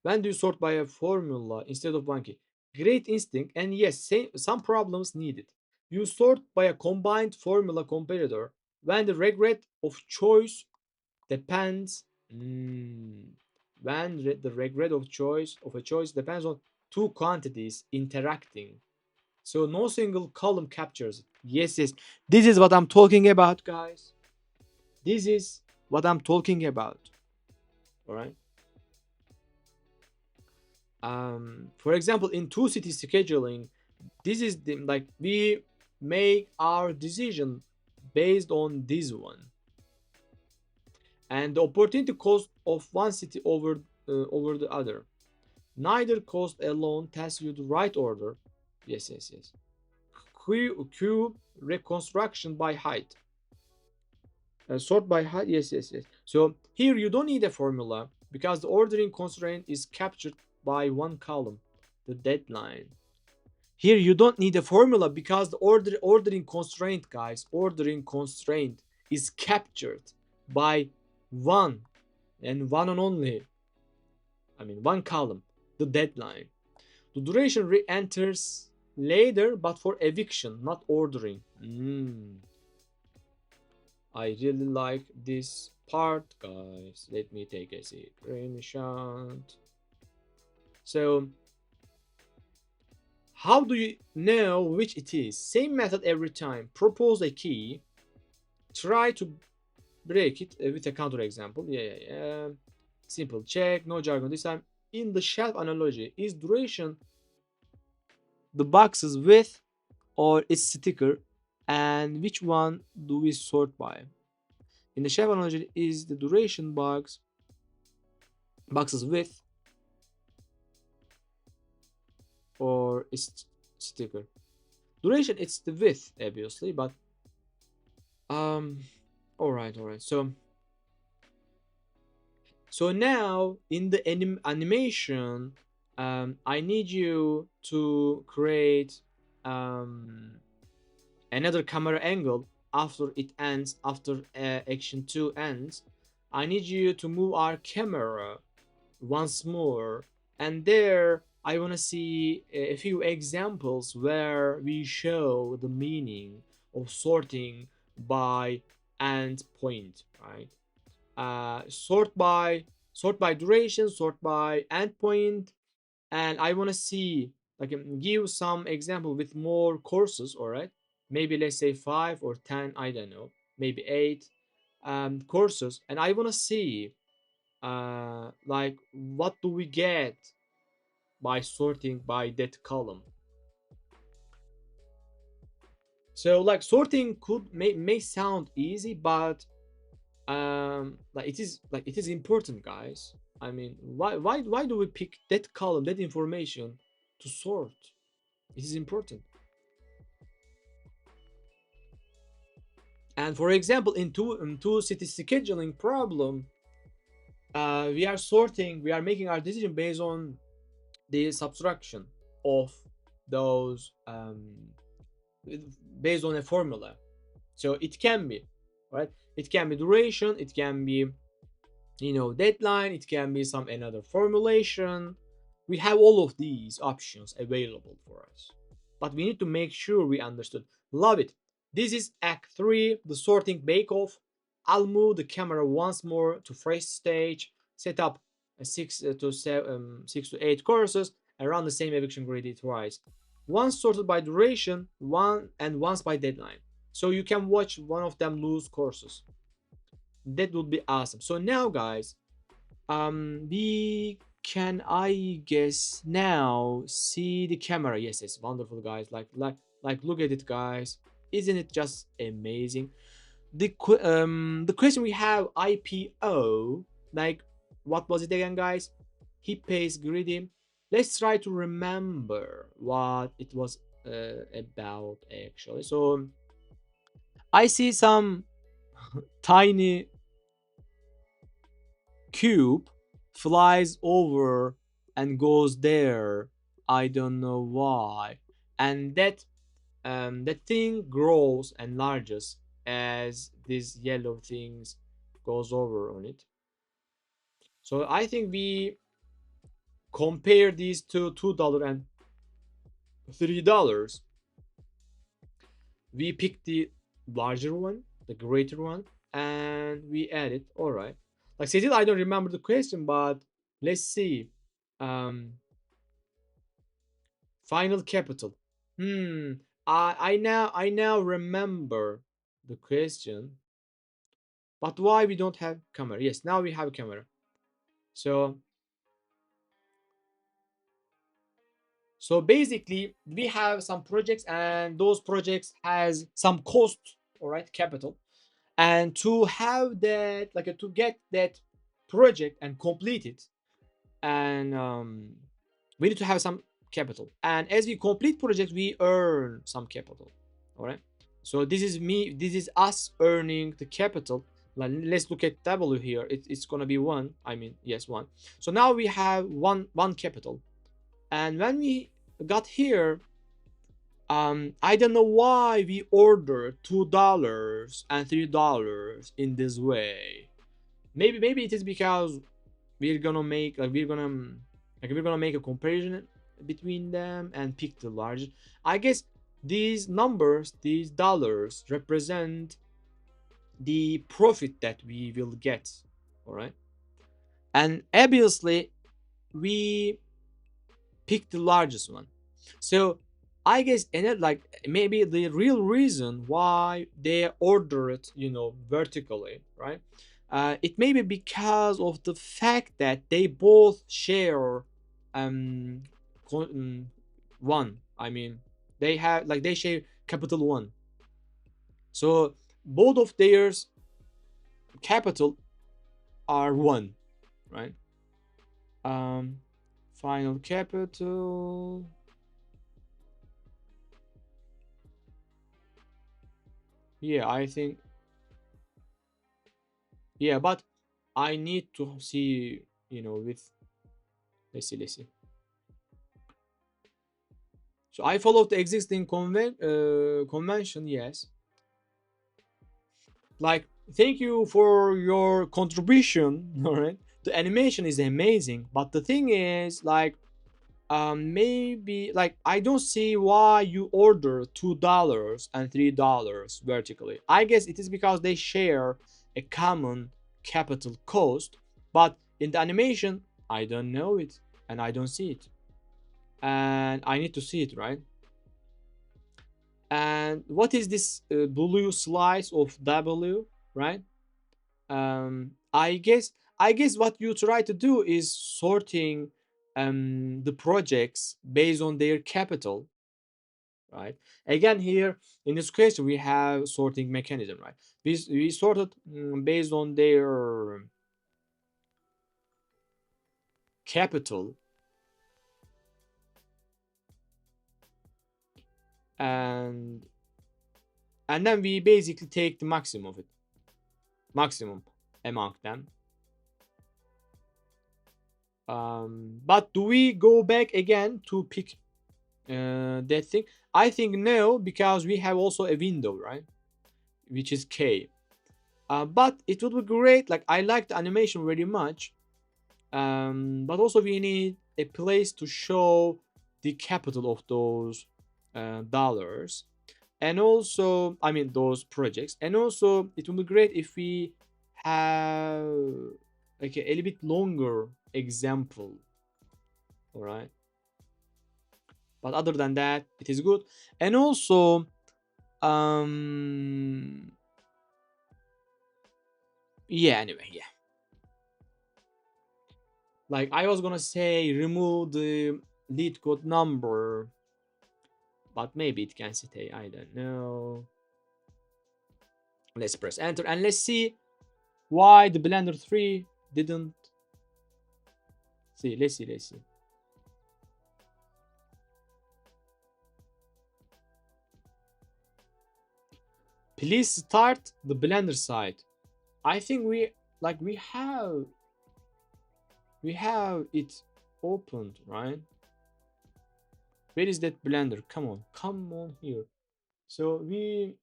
When do you sort by a formula instead of one key? Great instinct, and yes, some problems need it. You sort by a combined formula comparator when the regret of choice depends. When the regret of a choice depends on two quantities interacting. So no single column captures it. Yes, yes. This is what I'm talking about, guys. This is what I'm talking about. All right. For example, in two city scheduling, this is like we make our decision based on this one, and the opportunity cost of one city over the other. Neither cost alone tells you the right order. Yes, yes, yes. Q reconstruction by height. Sort by height. Yes, yes, yes. So here you don't need a formula because the ordering constraint is captured by one column, the deadline. Here you don't need a formula because the ordering constraint, guys, ordering constraint is captured by one and one and only. I mean one column, the deadline. The duration re-enters later, but for eviction, not ordering. I really like this part, guys. Let me take a screenshot. So, how do you know which it is? Same method every time. Propose a key. Try to break it with a counter example. Yeah. Simple check, no jargon this time. In the shelf analogy, is duration the box's width or its sticker, and which one do we sort by? In the shelf analogy, is the duration box's width or its sticker? Duration, it's the width, obviously, but um, all right. So now in the animation, I need you to create um, another camera angle after it ends, after action 2 ends. I need you to move our camera once more, and there I want to see a few examples where we show the meaning of sorting by end point, right? Sort by duration, sort by endpoint, and I want to see like give some example with more courses. All right, maybe let's say 5 or 10, I don't know, maybe 8 courses, and I want to see like what do we get by sorting by that column. So like sorting may sound easy, but it is important, guys. I mean, why do we pick that column, that information to sort? It is important. And for example, in two city scheduling problem, we are making our decision based on the subtraction of those based on a formula. So it can be, right? It can be duration, it can be deadline, it can be some another formulation. We have all of these options available for us, but we need to make sure we understood. Love it. This is act 3, the sorting bake off. I'll move the camera once more to first stage, set up a 6 to 8 courses, and run the same eviction grid twice, once sorted by duration, once by deadline, so you can watch one of them lose courses. That would be awesome. So now, guys, we can, I guess, now see the camera. Yes, it's wonderful, guys. Like look at it, guys. Isn't it just amazing? The question we have, IPO, like what was it again, guys? Heap pace greedy. Let's try to remember what it was about actually. So I see some tiny cube flies over and goes there. I don't know why. And that thing grows and enlarges as these yellow things goes over on it. So I think compare these to $2 and $3, we pick the larger one, the greater one, and we add it. All right. Like still, I don't remember the question, but let's see. Um, Final capital. Hmm. I now remember the question, but why we don't have camera? Yes, now we have a camera. So basically we have some projects, and those projects has some cost, all right, capital. And to have that, like to get that project and complete it, and we need to have some capital. And as we complete projects, we earn some capital. All right. So this is us earning the capital. Like, let's look at W here. It's gonna be one. I mean, yes, one. So now we have one capital. And when we got here, I don't know why we ordered $2 and $3 in this way. Maybe it is because we're gonna make a comparison between them and pick the largest. I guess these numbers, these dollars, represent the profit that we will get. All right. And obviously we pick the largest one. So I guess, and it, like, maybe the real reason why they order it, vertically, right? It may be because of the fact that they both share um, one. I mean, they share capital one. So both of theirs capital are one, right? Um, Final capital. Yeah, I think, yeah, but I need to see, with, let's see. So I followed the existing convention, yes. Like, thank you for your contribution, all right? The animation is amazing, but the thing is, like, maybe, like, I don't see why you order $2 and $3 vertically. I guess it is because they share a common capital cost, but in the animation, I don't know it and I don't see it. And I need to see it, right? And what is this blue slice of W, right? I guess what you try to do is sorting the projects based on their capital, right? Again, here in this question we have sorting mechanism, right? We sorted based on their capital, and then we basically take the maximum of it, maximum among them. But do we go back again to pick that thing? I think no, because we have also a window, right? Which is K. But it would be great. Like, I like the animation very much. But also we need a place to show the capital of those dollars, and also, I mean, those projects. And also it would be great if we have like a little bit longer example. All right. But other than that, it is good. And also, um yeah, anyway, yeah. Like, I was gonna say remove the LeetCode number, but maybe it can stay. I don't know. Let's press enter and let's see why the Blender 3 didn't see. Let's see. Please start the Blender side. I think we have it opened, right? Where is that Blender? Come on here. So we,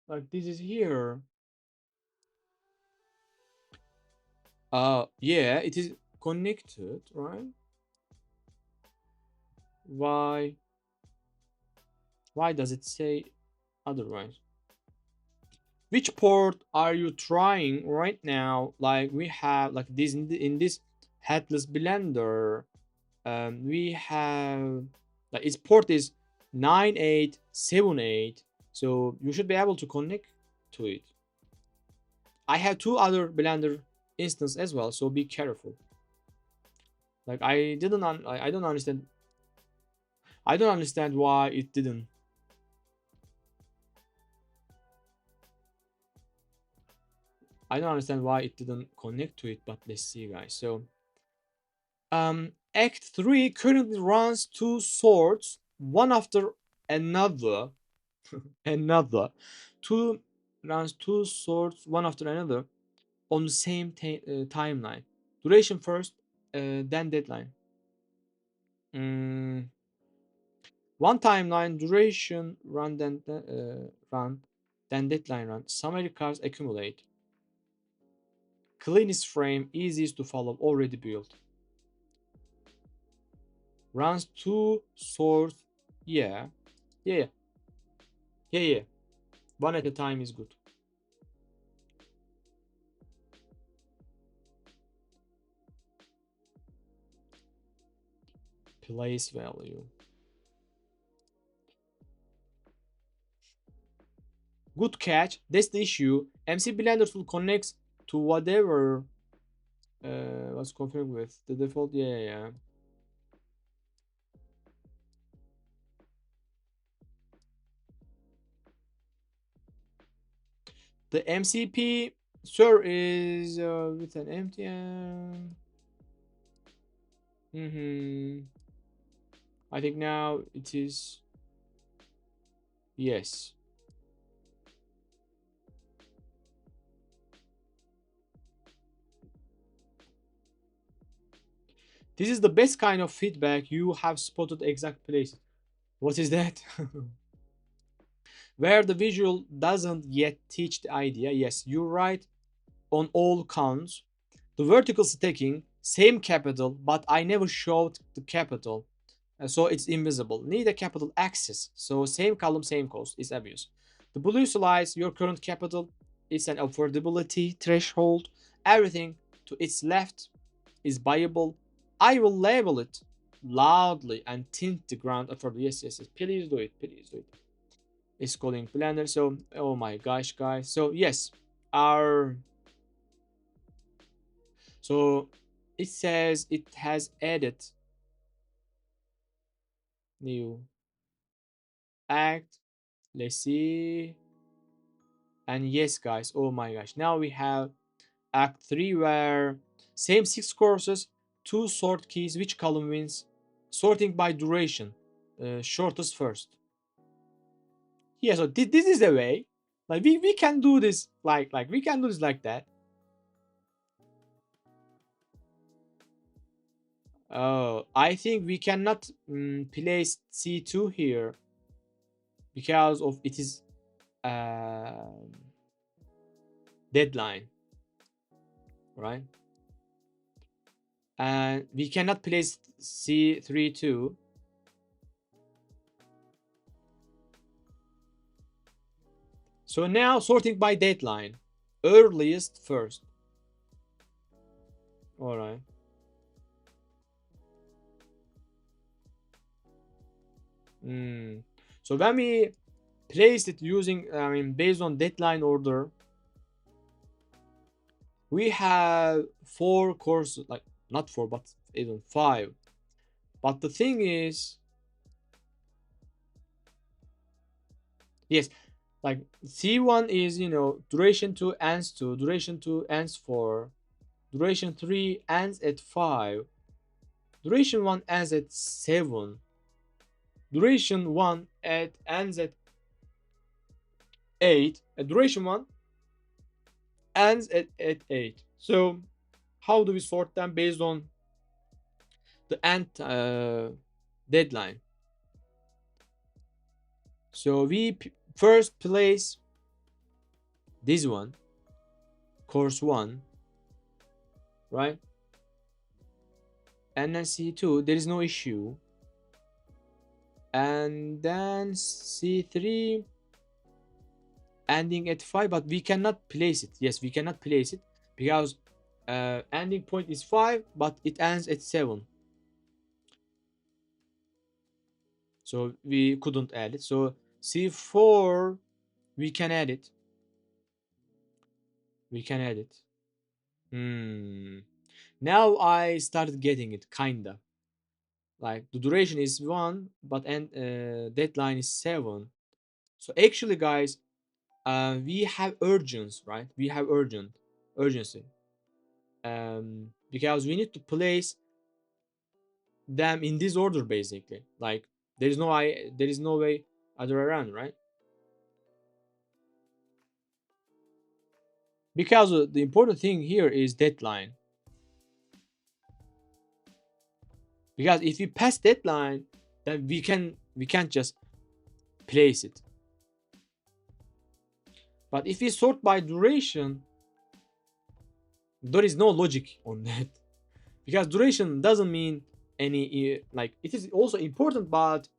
like, this is here. Yeah, it is connected, right? Why? Why does it say otherwise? Which port are you trying right now? Like we have like this in this headless blender. We have like its port is 9878. So you should be able to connect to it. I have two other blender instance as well, so be careful. Like I don't understand. I don't understand why it didn't. I don't understand why it didn't connect to it, but let's see, guys. So Act 3 currently runs two swords, one after another. Another. Two runs two swords, one after another, on the same timeline. Duration first, then deadline. Mm, one timeline, duration, run, then deadline run. Summary cards accumulate. Cleanest frame, easiest to follow, already built. Runs two swords. Yeah. Yeah. Yeah. One at a time is good. Place value. Good catch. That's the issue. MC Blender tool connects to whatever was configured with the default. Yeah. The MCP sir is with an empty. I think now it is. Yes. This is the best kind of feedback. You have spotted exact place. What is that? Where the visual doesn't yet teach the idea. Yes, you're right on all counts. The vertical stacking, same capital, but I never showed the capital. So it's invisible. Need a capital access. So same column, same cost is obvious. The blue slice, your current capital is an affordability threshold. Everything to its left is buyable. I will label it loudly and tint the ground affordable. Yes. Please do it. Please do it. It's calling planner. So, oh my gosh, guys. So, yes, our. So, it says it has added new act. Let's see. And yes, guys, oh my gosh. Now we have Act 3 where same 6 courses, 2 sort keys, which column wins? Sorting by duration, shortest first. Yeah, so this is the way. Like we can do this like we can do this like that. Oh, I think we cannot place C2 here because of it is deadline, right? And we cannot place C3 too. So now sorting by deadline. Earliest first. Alright. So when we place it using, I mean, based on deadline order, we have 4 courses, like not 4, but even 5. But the thing is, yes, like C1 is, duration 2 ends 2, duration 2 ends 4, duration 3 ends at 5, duration 1 ends at 7, duration 1 ends at 8, and duration 1 ends at 8. So how do we sort them based on the end deadline? So we first place this one, course 1, right? And then C2, there is no issue. and then c3 ending at 5, but we cannot place it. Yes, we cannot place it because ending point is 5, but it ends at 7, so we couldn't add it. So c4 we can add it. We can add it. Now I started getting it, kinda. Like the duration is 1, but and deadline is 7. So actually, guys, we have urgency, right? We have urgency. Because we need to place them in this order basically. Like there is no way other around, right? Because the important thing here is deadline. Because if we pass deadline, then we can't just place it. But if we sort by duration, there is no logic on that. Because duration doesn't mean any, like, it is also important, but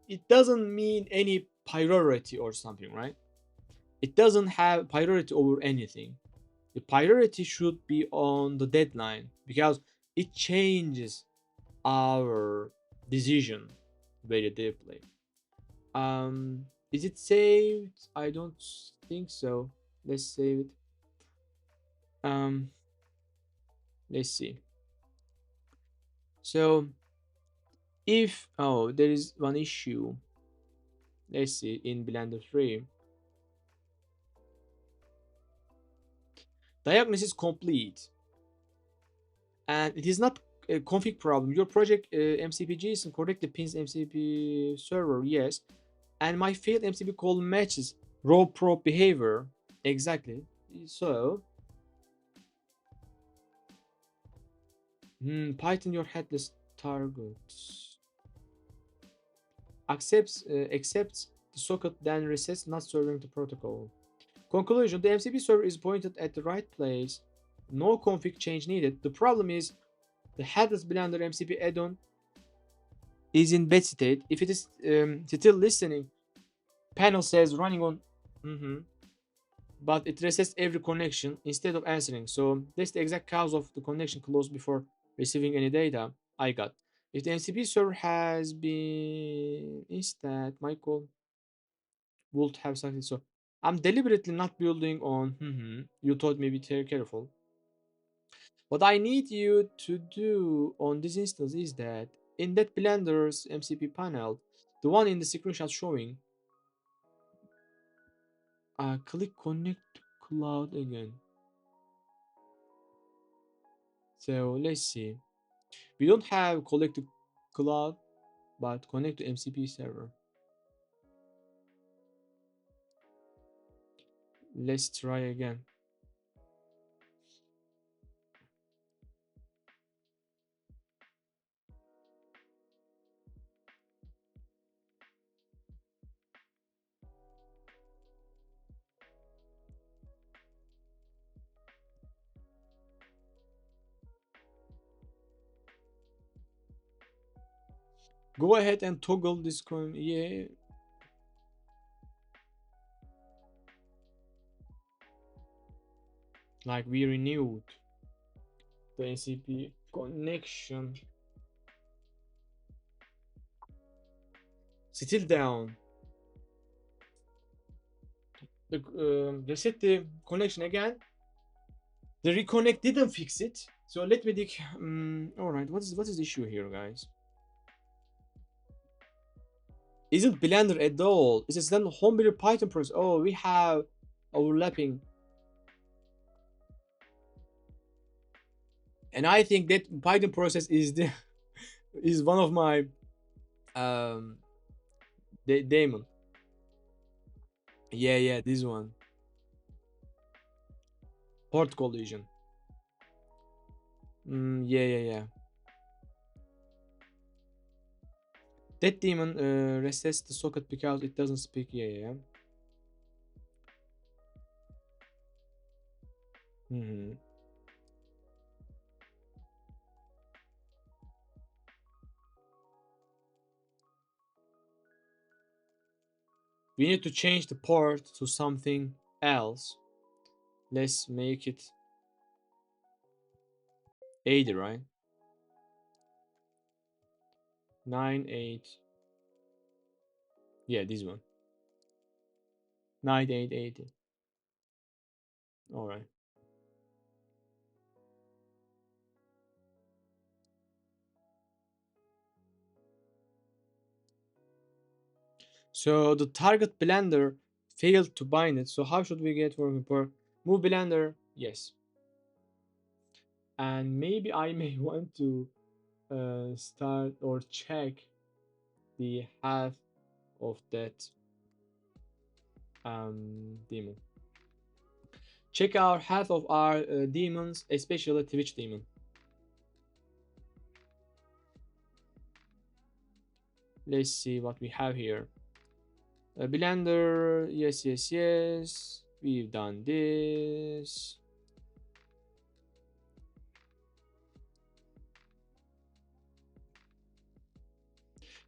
it doesn't mean any priority or something, right? It doesn't have priority over anything. The priority should be on the deadline because it changes our decision very deeply. Is it saved? I don't think so. Let's save it. Um, let's see. So if, oh, there is one issue. Let's see in Blender 3. Diagnosis complete, and it is not a config problem. Your project MCP correctly pins MCP server, yes, and my failed MCP call matches raw probe behavior exactly. So Python your headless targets accepts the socket, then resets, not serving the protocol. Conclusion: the MCP server is pointed at the right place. No config change needed. The problem is the headless Blender MCP add-on is in bed state. If it is still listening, panel says running on, but it resets every connection instead of answering. So that's the exact cause of the connection closed before receiving any data I got. If the MCP server has been instead, my call would have succeeded. So I'm deliberately not building on. You told me be careful. What I need you to do on this instance is that in that Blender's MCP panel, the one in the screenshot showing, click connect to cloud again. So let's see. We don't have connect to cloud, but connect to MCP server. Let's try again. Go ahead and toggle this coin. Yeah. Like we renewed the MCP connection. Still down. Reset the connection again. The reconnect didn't fix it. So let me dig. All right. What is the issue here, guys? Isn't Blender at all? It's a homebrew Python process. Oh, we have overlapping, and I think that Python process is the is one of my um daemon. Yeah, this one. Port collision. Yeah. That demon resets the socket because it doesn't speak. Yeah. Hmm. We need to change the port to something else. Let's make it 80, right? 98. Yeah, this one. 9880. All right. So the target blender failed to bind it. So how should we get working port? Move blender. Yes. And maybe I may want to start or check the half of that demon. Check out half of our demons, especially Twitch demon. Let's see what we have here. Blender, yes, yes, yes. We've done this.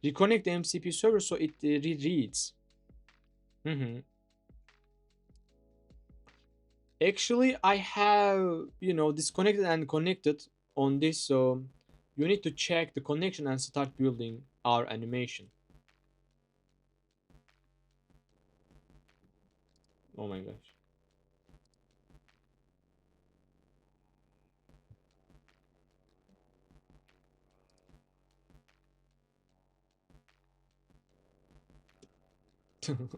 Reconnect the MCP server so it reads. Mhm. Actually, I have, disconnected and connected on this, so you need to check the connection and start building our animation. Oh my gosh.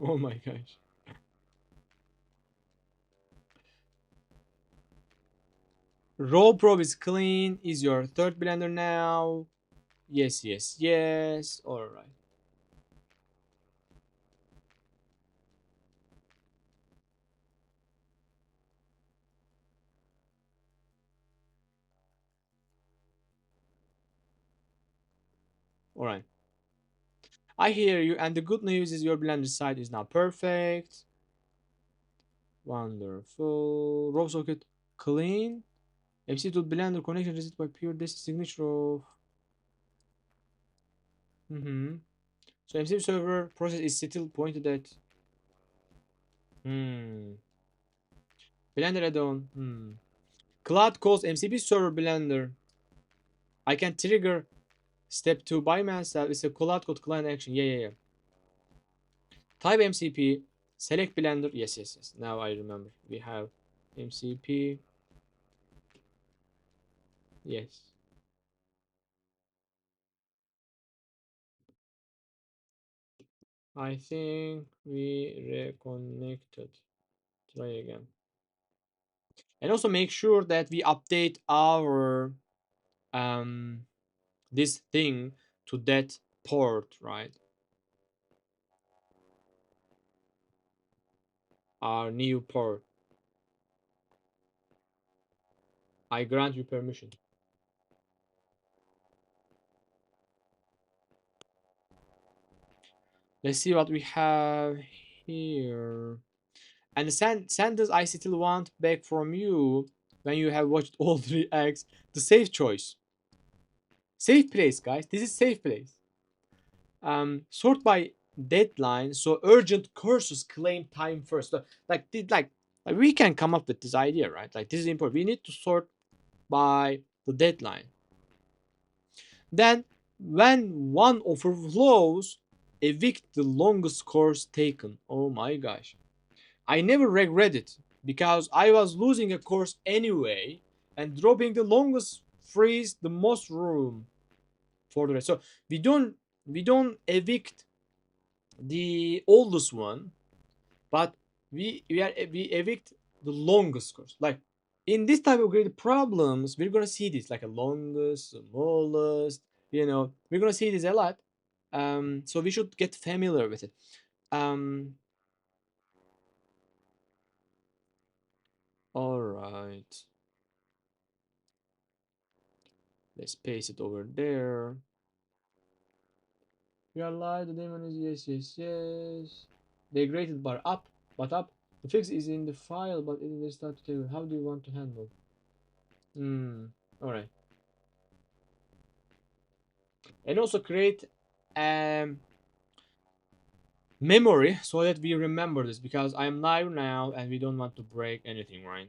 Oh my gosh. Roll probe is clean. Is your third blender now? Yes, yes, yes. All right. All right. I hear you. And the good news is your blender side is now perfect. Wonderful. Row socket clean. MC to blender connection reset by pure this signature of. So MC server process is still pointed at. Hmm. Blender add-on. Cloud calls MCP server blender. I can trigger step 2 by myself. It's a cloud code client action. Yeah, yeah, yeah. Type MCP. Select blender. Yes, yes, yes. Now I remember. We have MCP. Yes. I think we reconnected. Try again. And also make sure that we update our um this thing to that port, right? Our new port. I grant you permission. Let's see what we have here. And the sentence I still want back from you when you have watched all three acts. The safe choice. Safe place, guys. This is safe place. Sort by deadline, so urgent courses claim time first. So, like we can come up with this idea, right? Like this is important. We need to sort by the deadline. Then, when one overflows, evict the longest course taken. Oh my gosh. I never regret it because I was losing a course anyway, and dropping the longest frees the most room for the rest. So we don't evict the oldest one, but we evict the longest course. Like in this type of graded problems, we're gonna see this like a longest, smallest. We're gonna see this a lot. So we should get familiar with it. Um, all right. Let's paste it over there. We are live. The daemon is yes, yes, yes. They graded bar up, but up. The fix is in the file, but in the start table. How do you want to handle? All right. And also create um memory so that we remember this, because I am live now and we don't want to break anything, right?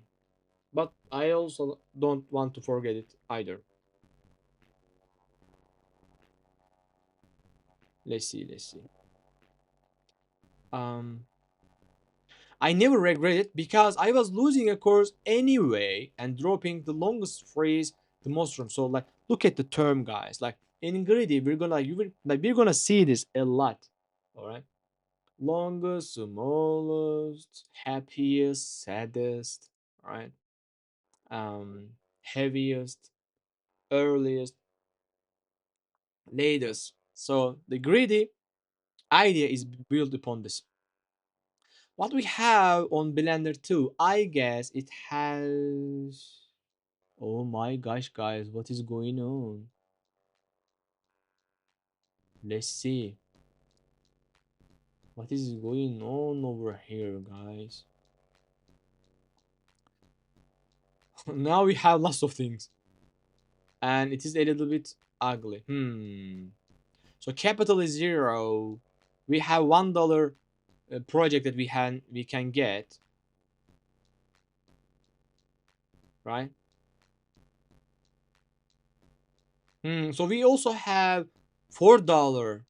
But I also don't want to forget it either. Let's see, let's see. Um, I never regret it because I was losing a course anyway and dropping the longest phrase the most from. So like, look at the term, guys. Like in greedy, we're gonna we're gonna see this a lot. All right, longest, smallest, happiest, saddest. All right, heaviest, earliest, latest. So the greedy idea is built upon this. What we have on Blender 2, I guess it has. Oh my gosh, guys, what is going on? Let's see. What is going on over here, guys? Now we have lots of things. And it is a little bit ugly. So capital is 0. We have $1 project that we can get, right? So we also have $4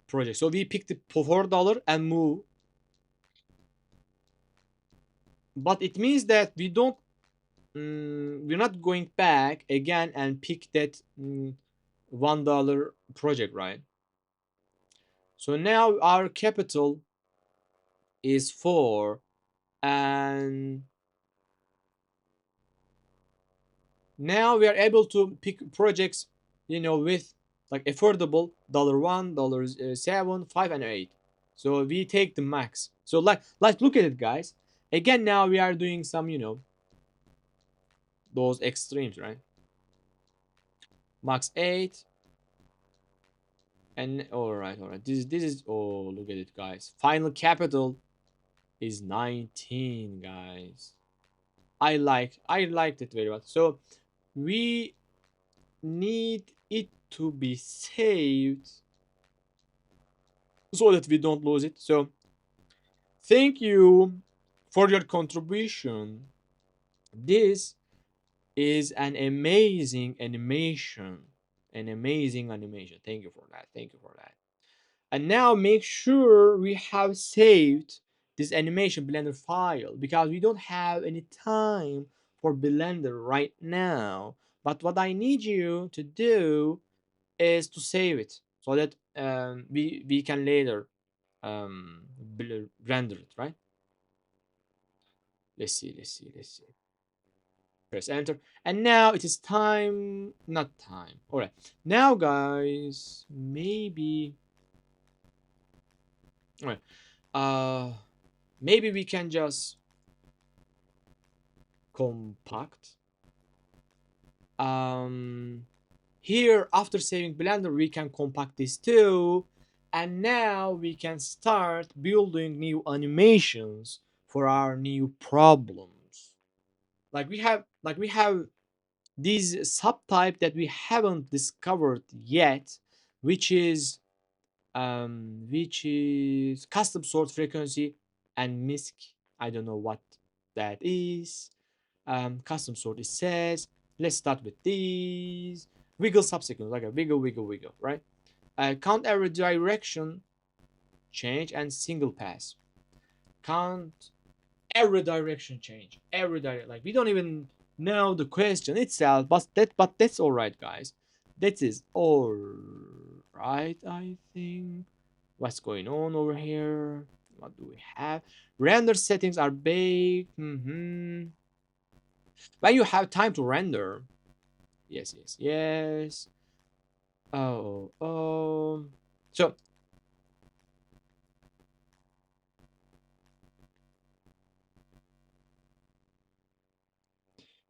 project. So we pick the $4 and move. But it means that we're not going back again and pick that $1 project, right? So now our capital is 4, and now we are able to pick projects, with like affordable $1, $7, 5, and 8. So we take the max. So like look at it, guys. Again, now we are doing some, those extremes, right? Max 8. And all right. This is oh, look at it, guys. Final capital is 19, guys. I liked it very much. So we need it to be saved so that we don't lose it. So thank you for your contribution. This is an amazing animation. An amazing animation. Thank you for that. Thank you for that. And now make sure we have saved this animation Blender file, because we don't have any time for Blender right now. But what I need you to do is to save it so that we can later render it, right? Let's see. Press enter. And now it is time, not time. All right. Now, guys, maybe. All right. Maybe we can just compact. Um, Here, after saving Blender, we can compact this too. And now we can start building new animations for our new problems. Like we have these subtype that we haven't discovered yet, which is custom sort frequency and misc. I don't know what that is. Custom sort, it says. Let's start with these. Wiggle subsequence, like a wiggle, right? Count every direction change and single pass. Count every direction change. Like we don't even know the question itself, but that's all right, guys. That is all right, I think. What's going on over here? What do we have? Render settings are big. When you have time to render. Yes. Oh. So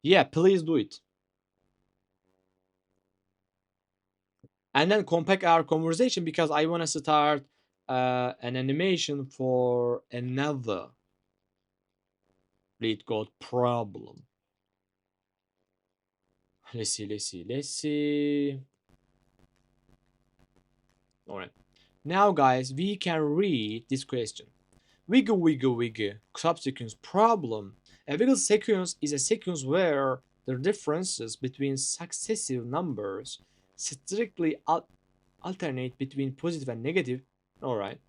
yeah, please do it. And then compact our conversation, because I want to start an animation for another LeetCode problem. Let's see. All right. Now, guys, we can read this question. Wiggle, wiggle, wiggle. Subsequence problem. A wiggle sequence is a sequence where the differences between successive numbers strictly alternate between positive and negative. Alright.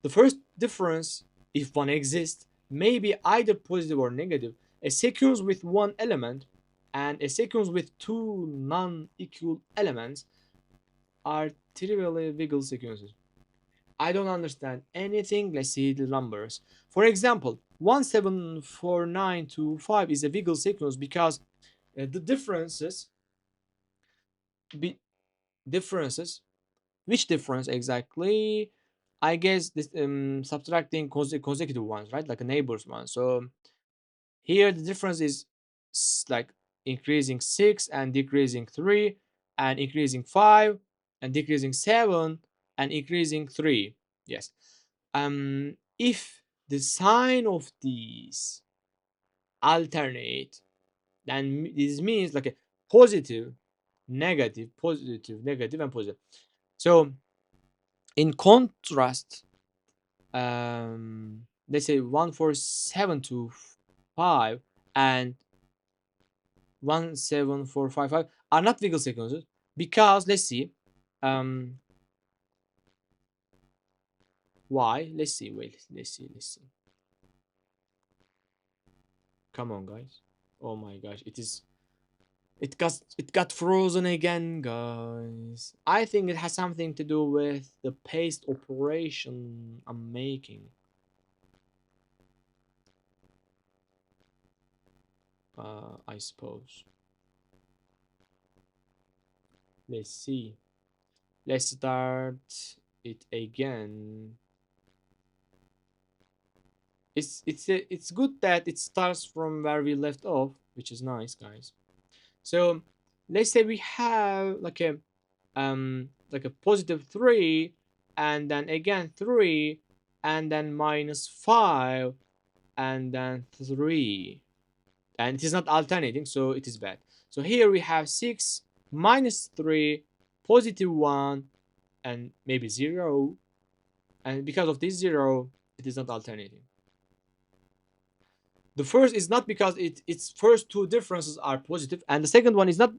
The first difference, if one exists, may be either positive or negative. A sequence with one element and a sequence with two non-equal elements are trivially wiggle sequences. I don't understand anything. Let's see the numbers. For example, 174925 is a wiggle sequence because the be, differences, which difference exactly? I guess this subtracting consecutive ones, right? Like a neighbor's one. So here the difference is like increasing 6 and decreasing 3 and increasing 5 and decreasing 7 and increasing 3. Yes. If the sign of these alternate, then this means like a positive, negative, positive, negative, and positive. So in contrast, let's say 14725 and 17455 are not wiggle sequences because let's see, um, why? Let's see. Wait. Let's see. Let's see. Come on, guys. Oh my gosh, it got frozen again, guys. I think it has something to do with the paste operation I'm making. I suppose. Let's see. Let's start it again. It's good that it starts from where we left off, which is nice, guys. So let's say we have like a positive 3 and then again 3 and then minus 5 and then 3, and it is not alternating, so it is bad. So here we have 6 minus 3 positive 1 and maybe 0, and because of this 0 it is not alternating. The first is not because its first two differences are positive, and the second one is not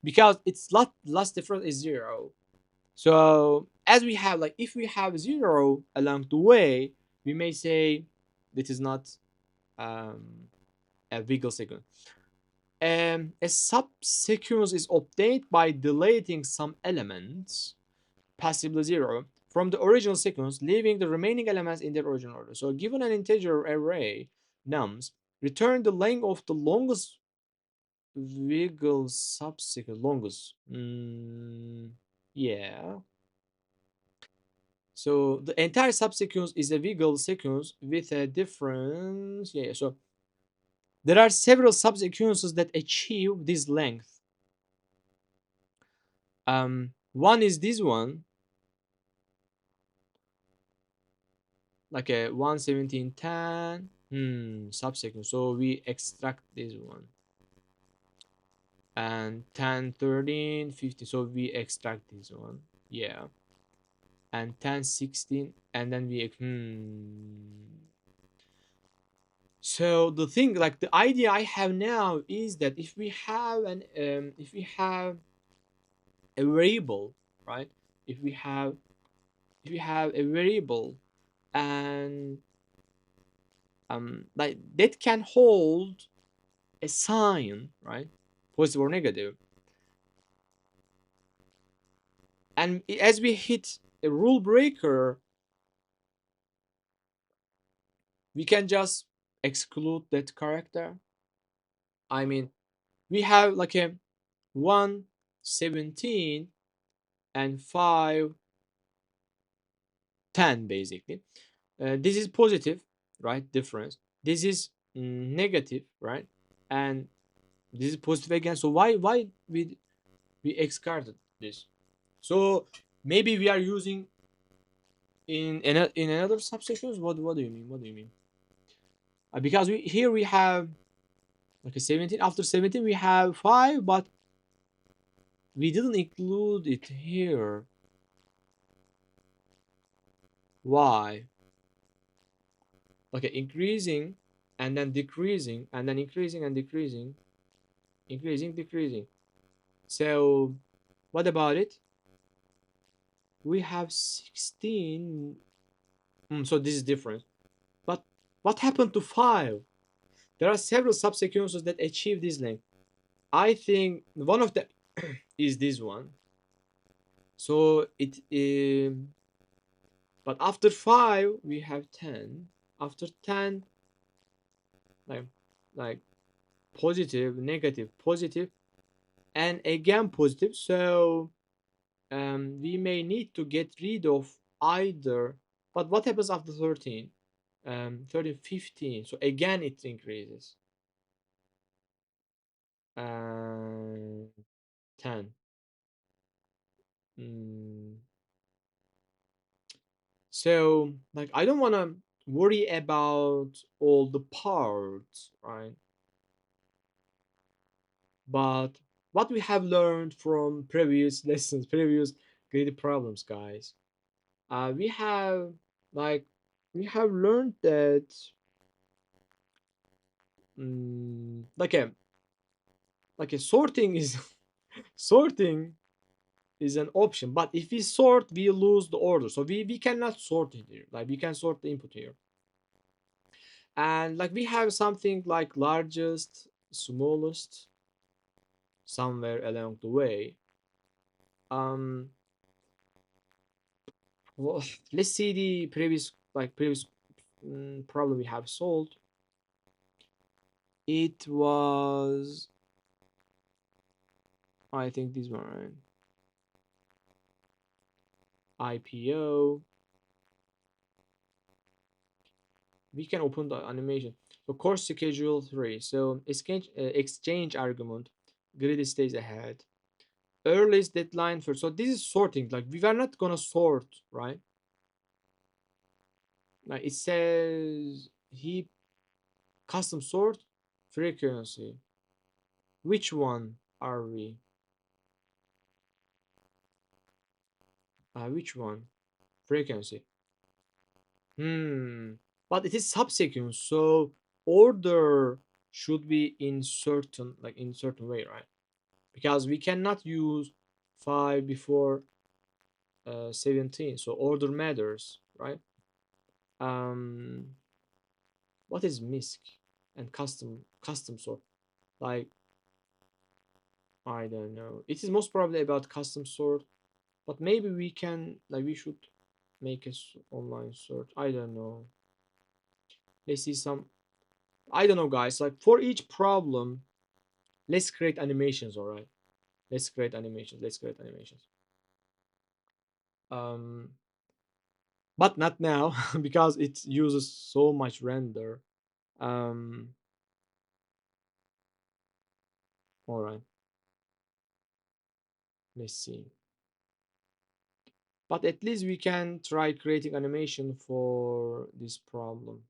because its last difference is 0. So as we have, like, if we have 0 along the way, we may say this is not um, a wiggle sequence. A subsequence is obtained by deleting some elements, possibly 0, from the original sequence, leaving the remaining elements in their original order. So given an integer array nums, return the length of the longest wiggle subsequence. Longest. Yeah. So the entire subsequence is a wiggle sequence with a difference. Yeah. So there are several subsequences that achieve this length. One is this one, like a 11710 subsequence. So we extract this one, and 10 13 15. So we extract this one. Yeah. And 10 16, and then we so the thing, like, the idea I have now is that if we have a variable, right? If we have a variable, and like that can hold a sign, right? Positive or negative. And as we hit a rule breaker, we can just exclude that character. I mean, we have like a 117 and 510 basically. This is positive, right? Difference. This is negative, right? And this is positive again. So why we excluded this? So maybe we are using in another subsections. What do you mean? What do you mean? Because here we have like a 17. After 17 we have 5, but we didn't include it here. Why? Okay, increasing and then decreasing and then increasing and decreasing, increasing, decreasing. So what about it? We have 16. So this is different. But what happened to 5? There are several subsequences that achieve this length. I think one of them is this one. So but after 5 we have 10. After 10, like like positive, negative, positive, and again positive. So we may need to get rid of either. But what happens after 13? 13, 15. So again it increases. 10. Mm, so like I don't want to worry about all the parts, right? But what we have learned from previous lessons, previous graded problems, guys, we have like we have learned that like a sorting is sorting is an option, but if we sort we lose the order, so we cannot sort it here. Like we can sort the input here, and like we have something like largest, smallest somewhere along the way. um well, let's see the previous problem we have solved. It was, I think, this one, right? IPO. We can open the animation. So course schedule 3. So exchange argument. Grid stays ahead. Earliest deadline for. So this is sorting. Like we are not gonna sort, right? Like it says heap custom sort frequency. Which one are we? Which one? Frequency. But it is subsequence, so order should be in certain way, right? Because we cannot use 5 before 17, so order matters, right? um what is misc and custom sort? Like I don't know, it is most probably about custom sort, but maybe we can, like we should make a online sort. I don't know. Let's see some. I don't know, guys. Like for each problem, let's create animations. All right, let's create animations. Let's create animations. um but not now because it uses so much render. um all right, let's see. But at least we can try creating animation for this problem.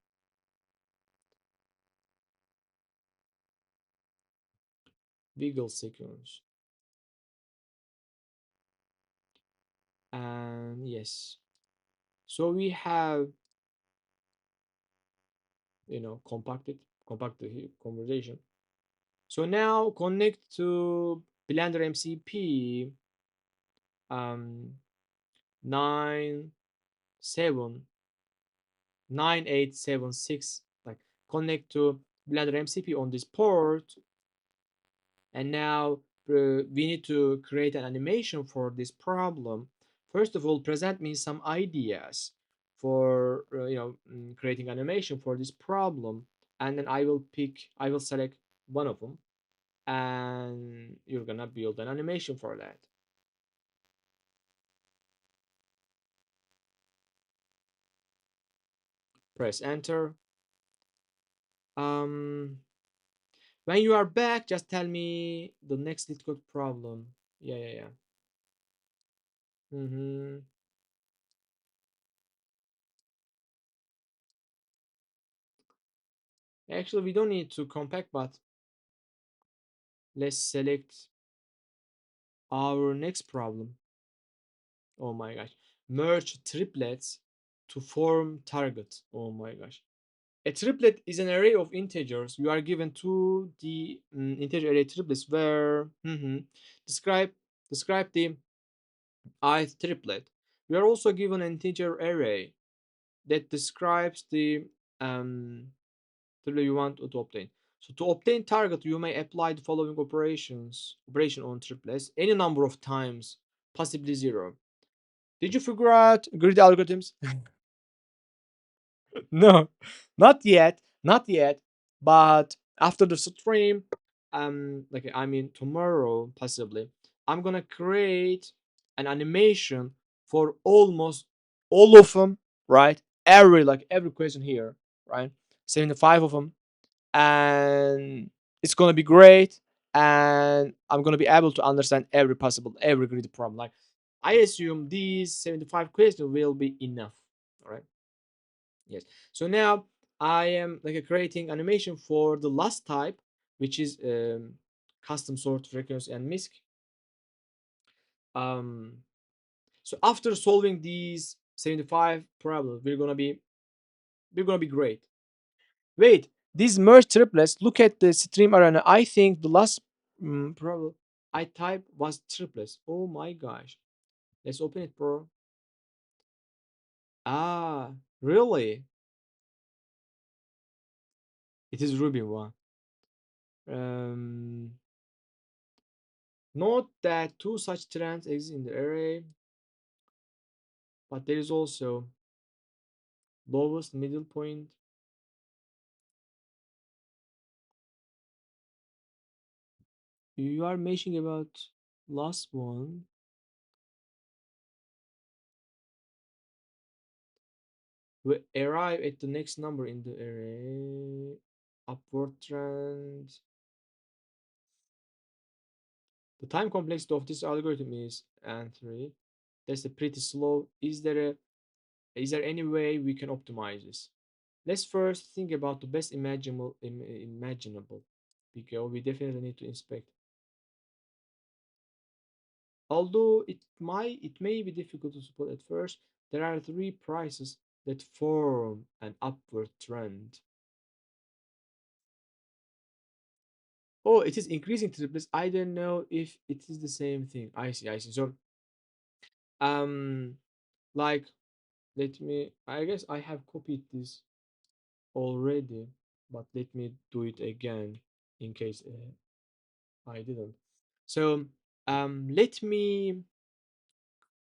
Wiggle sequence. And yes, so we have, compacted conversation. So now connect to Blender MCP, 9 7 9876, like connect to Blender MCP on this port. And now we need to create an animation for this problem. First of all, present me some ideas for creating animation for this problem, and then I will select one of them, and you're gonna build an animation for that. Press enter. um when you are back, just tell me the next LeetCode problem. Yeah. mm-hmm. Actually, we don't need to compact, but let's select our next problem. Oh my gosh. Merge triplets. to form target. Oh my gosh. A triplet is an array of integers. You are given two the integer array triplets where describe describe the ith triplet. We are also given an integer array that describes the um, triplet you want to obtain. So to obtain target, you may apply the following operation on triplets any number of times, possibly zero. Did you figure out grid algorithms? No, not yet, not yet. But after the stream, like I mean tomorrow possibly, I'm gonna create an animation for almost all of them, right? Every question here, right? 75 of them, and it's gonna be great. And I'm gonna be able to understand every grid problem. Like I assume these 75 questions will be enough. All right. Yes. So now I am like creating animation for the last type, which is custom sort frequency and misc. Um, so after solving these 75 problems, we're gonna be great. Wait, these merge triplets. Look at the stream arena. I think the last problem I typed was triplets. Oh my gosh. Let's open it, bro. Ah, really? It is Ruby one. Um, Note that two such trends exist in the array, but there is also lowest middle point. You are mentioning about last one. We arrive at the next number in the array. Upward trend. The time complexity of this algorithm is n3. That's a pretty slow. Is there any way we can optimize this? Let's first think about the best imaginable because we definitely need to inspect. Although it may be difficult to support at first, there are three prices that form an upward trend. Oh, it is increasing triplets. I don't know if it is the same thing. I see. So um like let me I guess I have copied this already, but let me do it again in case I didn't. So let me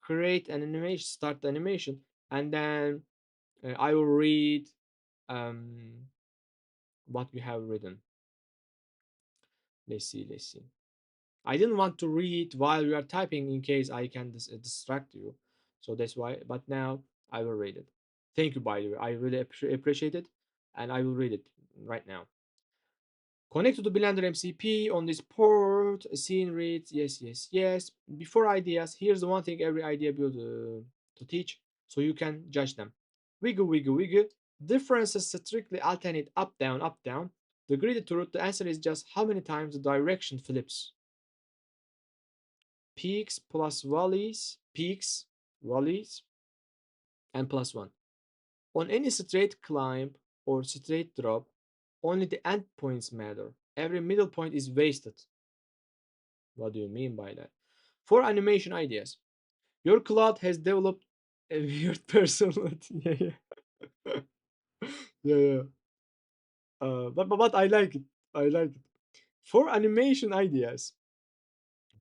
create an animation, start the animation, and then I will read um, what we have written. Let's see. I didn't want to read while we are typing in case I can distract you. So that's why. But now I will read it. Thank you, by the way. I really appreciate it, and I will read it right now. Connect to the Blender MCP on this port. A scene reads yes. Before ideas, here's the one thing every idea build to teach, so you can judge them. Wiggle. Differences strictly alternate up down up down. The greedy truth, the answer is just how many times the direction flips. Peaks, valleys, and plus one. On any straight climb or straight drop, only the endpoints matter. Every middle point is wasted. What do you mean by that? For animation ideas, your cloud has developed a weird personality. Yeah. Yeah. But I like it. I like it. For animation ideas,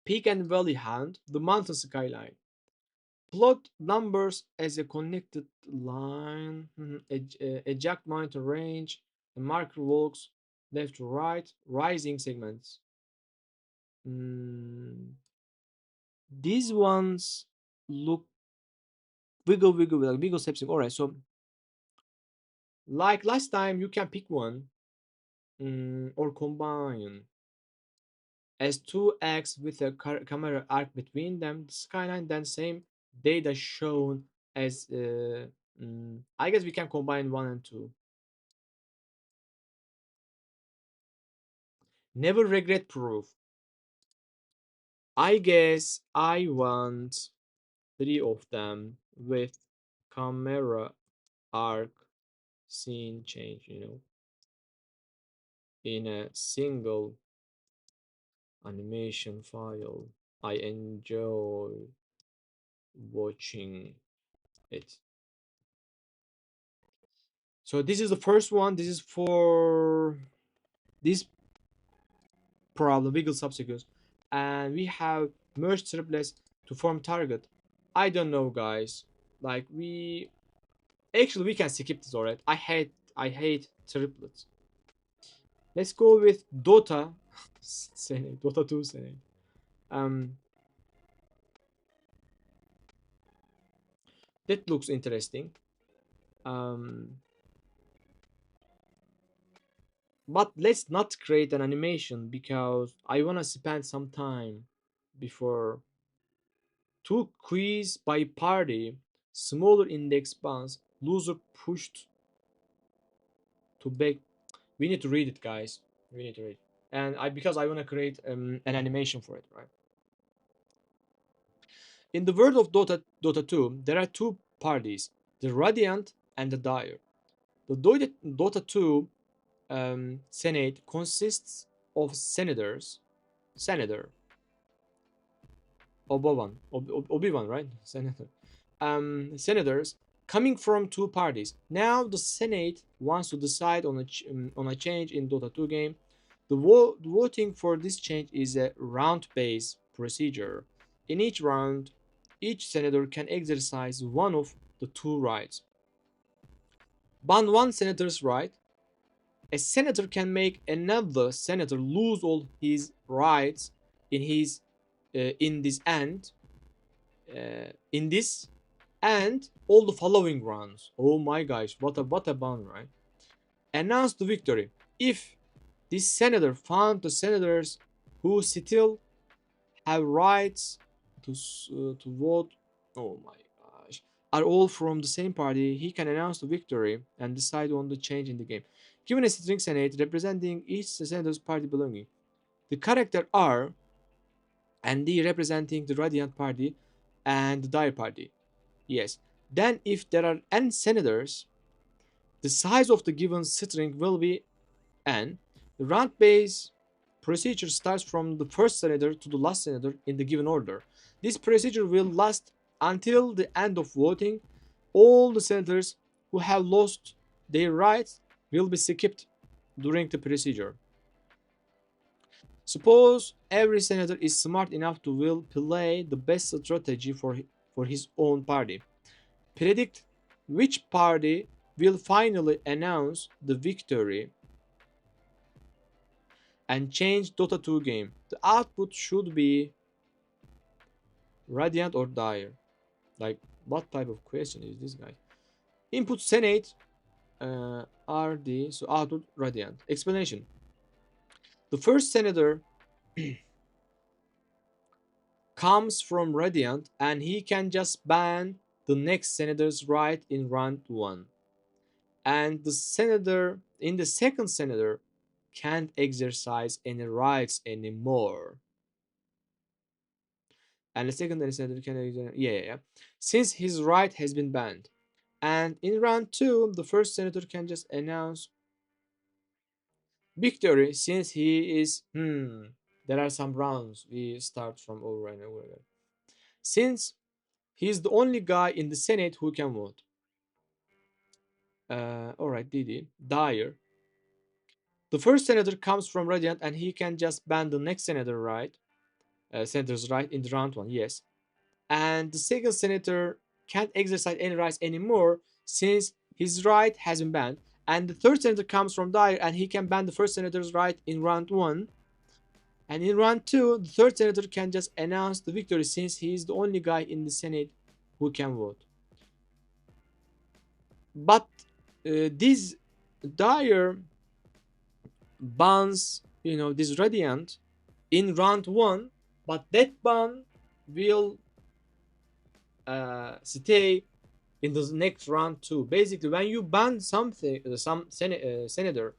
peak and valley hand, the mountain skyline. Plot numbers as a connected line, a jagged mountain range, a marker walks left to right, rising segments. Mm, these ones look wiggle steps. All right, so like last time, you can pick one or combine as two X with a camera arc between them. The skyline then same data shown as I guess we can combine one and two. Never regret proof. I guess I want three of them with camera arc scene change, in a single animation file. I enjoy watching it. So this is the first one. This is for this problem, wiggle subsequence. And we have merged triplets to form target. I don't know, guys. Like we can skip this, alright. I hate triplets. Let's go with Dota. Senate. Dota 2 Senate. Um that looks interesting. Um but let's not create an animation because I wanna spend some time before two quiz by party, smaller index bounds, loser pushed to back. We need to read it, guys. We need to read. And I because I want to create an animation for it, right? In the world of Dota 2, there are two parties: the Radiant and the Dire. The Dota 2 Senate consists of senators, senator, Obi-Wan, right? Senator. Senators coming from two parties. Now the Senate wants to decide on a change in Dota 2 game. The voting for this change is a round-based procedure. In each round, each senator can exercise one of the two rights. Ban one senator's right. A senator can make another senator lose all his rights in his in this end in this and all the following rounds. Oh my gosh, what a ban, right? Announce the victory. If this senator found the senators who still have rights to vote, oh my gosh, are all from the same party, he can announce the victory and decide on the change in the game. Given a string senate representing each senator's party belonging, the character R and D representing the Radiant party and the Dire party. Yes. Then if there are n senators, the size of the given string will be n. The round base procedure starts from the first senator to the last senator in the given order. This procedure will last until the end of voting. All the senators who have lost their rights will be skipped during the procedure. Suppose every senator is smart enough to will play the best strategy for his own party. Predict which party will finally announce the victory and change Dota 2 game. The output should be Radiant or Dire. Like, what type of question is this, guy? Input Senate RD, so output Radiant. Explanation. The first senator comes from Radiant and he can just ban the next senator's right in round 1. And the senator in the second senator can't exercise any rights anymore. And the second senator can exercise, yeah. Since his right has been banned. And in round 2, the first senator can just announce victory since he is there are some rounds we start from over and over again. Since he's the only guy in the Senate who can vote. Alright, Didi. Dyer. The first senator comes from Radiant and he can just ban the next senator, right? Senator's right in the round 1, yes. And the second senator can't exercise any rights anymore since his right has been banned. And the third senator comes from Dyer and he can ban the first senator's right in round 1. And in round 2, the third senator can just announce the victory since he is the only guy in the Senate who can vote. But this Dyer bans, this Radiant in round 1, but that ban will stay in the next round too. Basically, when you ban something, senator,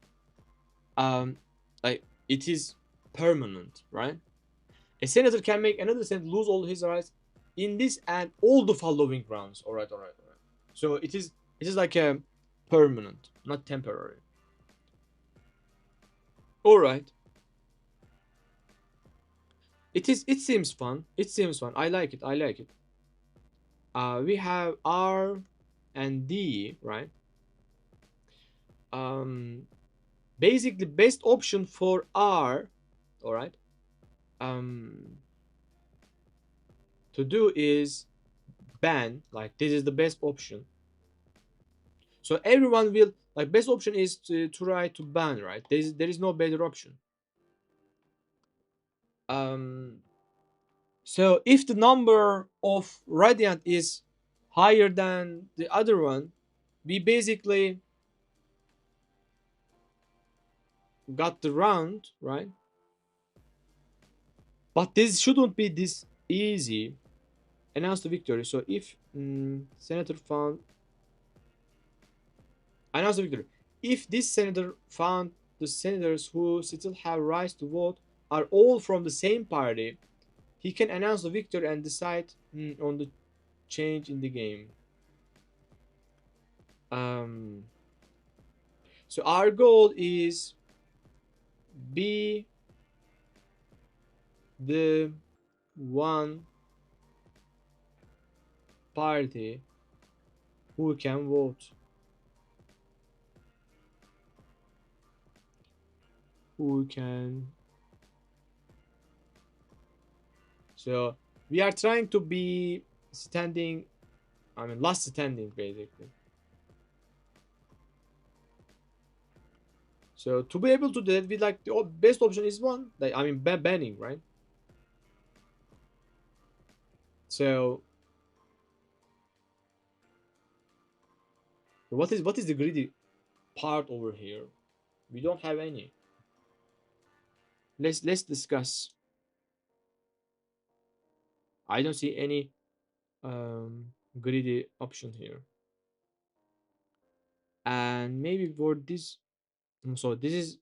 like it is permanent, right? A senator can make another senator lose all his rights in this and all the following rounds. All right. So it is It is like a permanent, not temporary. All right. It is. It seems fun. It seems fun. I like it. I like it. We have R and D, right? Um, Basically, best option for R, all right. Um, to do is ban. Like this is the best option. So everyone will like best option is to try to ban, right? There is no better option. Um, so if the number of radiant is higher than the other one, we basically got the round, right? But this shouldn't be this easy. Announce the victory. So if senator found announce the victory. If this senator found the senators who still have rights to vote are all from the same party, he can announce the victory and decide on the change in the game. Um, so our goal is be the one party who can vote, who can. So we are trying to be standing. I mean, last standing basically. So to be able to do that, we like the best option is one. Like I mean, banning, right? So what is the greedy part over here? We don't have any. Let's discuss. I don't see any greedy option here. And maybe for this, so this is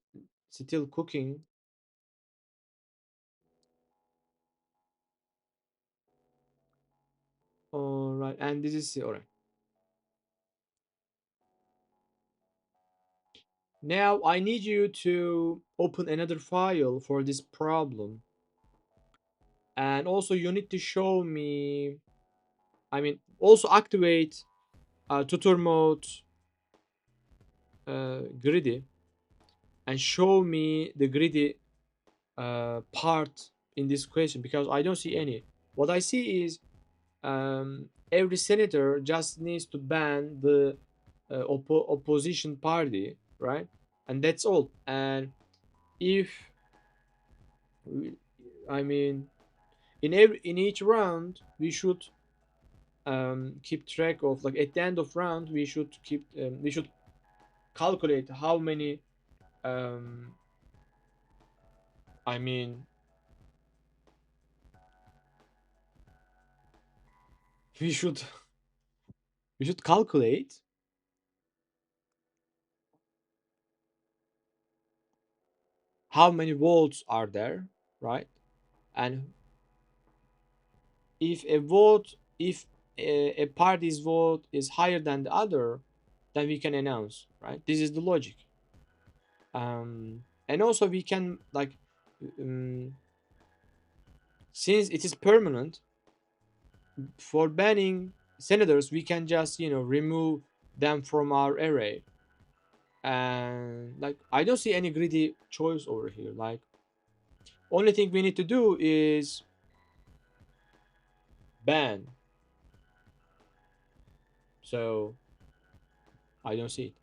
still cooking. All right, and this is all right. Now I need you to open another file for this problem, and also you need to show me. I mean, also activate tutor mode greedy and show me the greedy part in this question because I don't see any. What I see is every senator just needs to ban the opposition party, right? And that's all. And if I mean in each round we should keep track of like at the end of round we should calculate how many um, I mean we should we should calculate how many votes are there, right? And if a party's vote is higher than the other, then we can announce, right? This is the logic. And also we can like um, since it is permanent for banning senators, we can just remove them from our array. And like I don't see any greedy choice over here. Like only thing we need to do is ban. So I don't see it.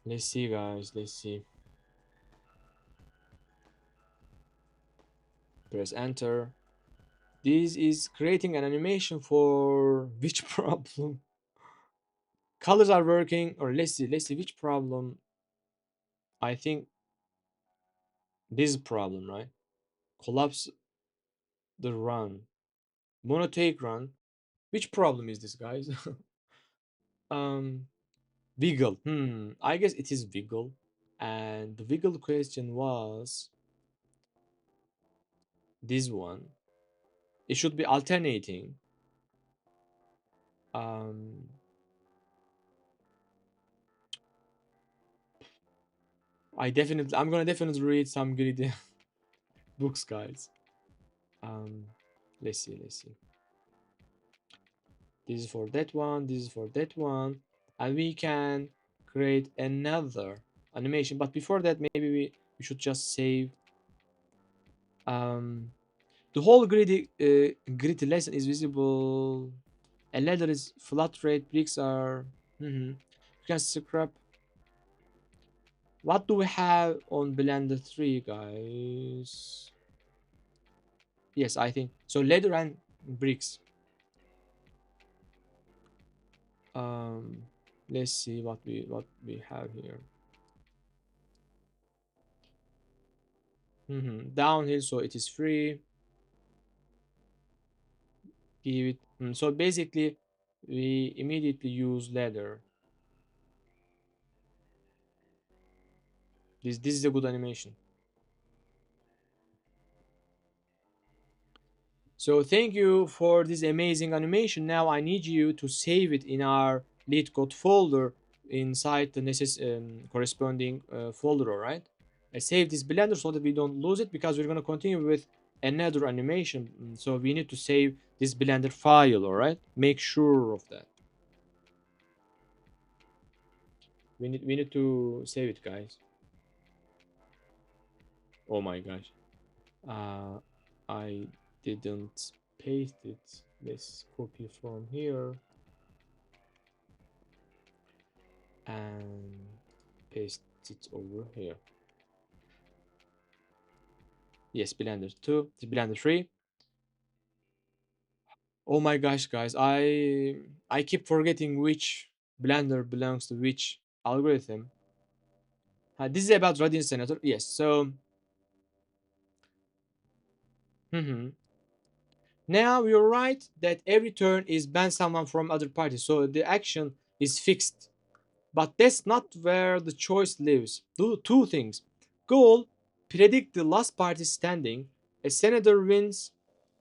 Let's see, guys. Let's see. Press enter. This is creating an animation for which problem? Colors are working, or let's see which problem. I think this problem, right? Collapse the run. Monotake run. Which problem is this, guys? um, Wiggle. I guess it is Wiggle. And the Wiggle question was this one. It should be alternating. Um, I'm gonna definitely read some greedy books, guys. Um, let's see. This is for that one. This is for that one, and we can create another animation. But before that, maybe we should just save. Um, the whole gritty lesson is visible. A ladder is flat rate. Bricks are. You can scrap. What do we have on Blender 3, guys? Yes, I think so. Ladder and bricks. Um, let's see what we have here. Downhill, so it is free. Give it. So basically, we immediately use ladder. This is a good animation. So thank you for this amazing animation. Now I need you to save it in our LeetCode folder inside the corresponding folder, all right? I save this Blender so that we don't lose it because we're going to continue with another animation. So we need to save this Blender file, all right? Make sure of that. We need to save it, guys. Oh my gosh. Uh, I didn't paste it. Let's copy from here and paste it over here. Yes, Blender 2, the Blender 3. Oh my gosh, guys, I keep forgetting which Blender belongs to which algorithm. This is about Radiant Senator. Yes, so mhm. Now you're right that every turn is ban someone from other party, so the action is fixed. But that's not where the choice lives. Do two things. Goal, predict the last party standing. A senator wins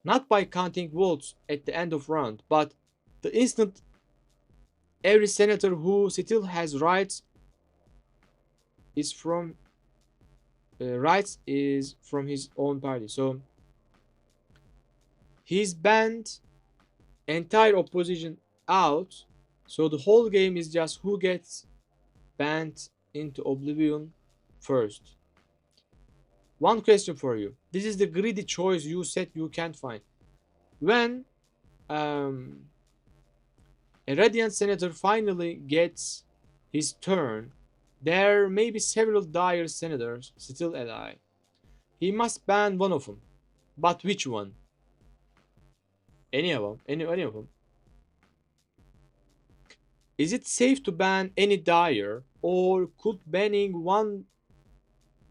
not by counting votes at the end of round, but the instant every senator who still has is from rights is from his own party. So he's banned entire opposition out. So the whole game is just who gets banned into oblivion first. One question for you. This is the greedy choice you said you can't find. When um, a Radiant Senator finally gets his turn, there may be several dire senators still alive. He must ban one of them. But which one? Any of them? Any of them? Is it safe to ban any dire, or could banning one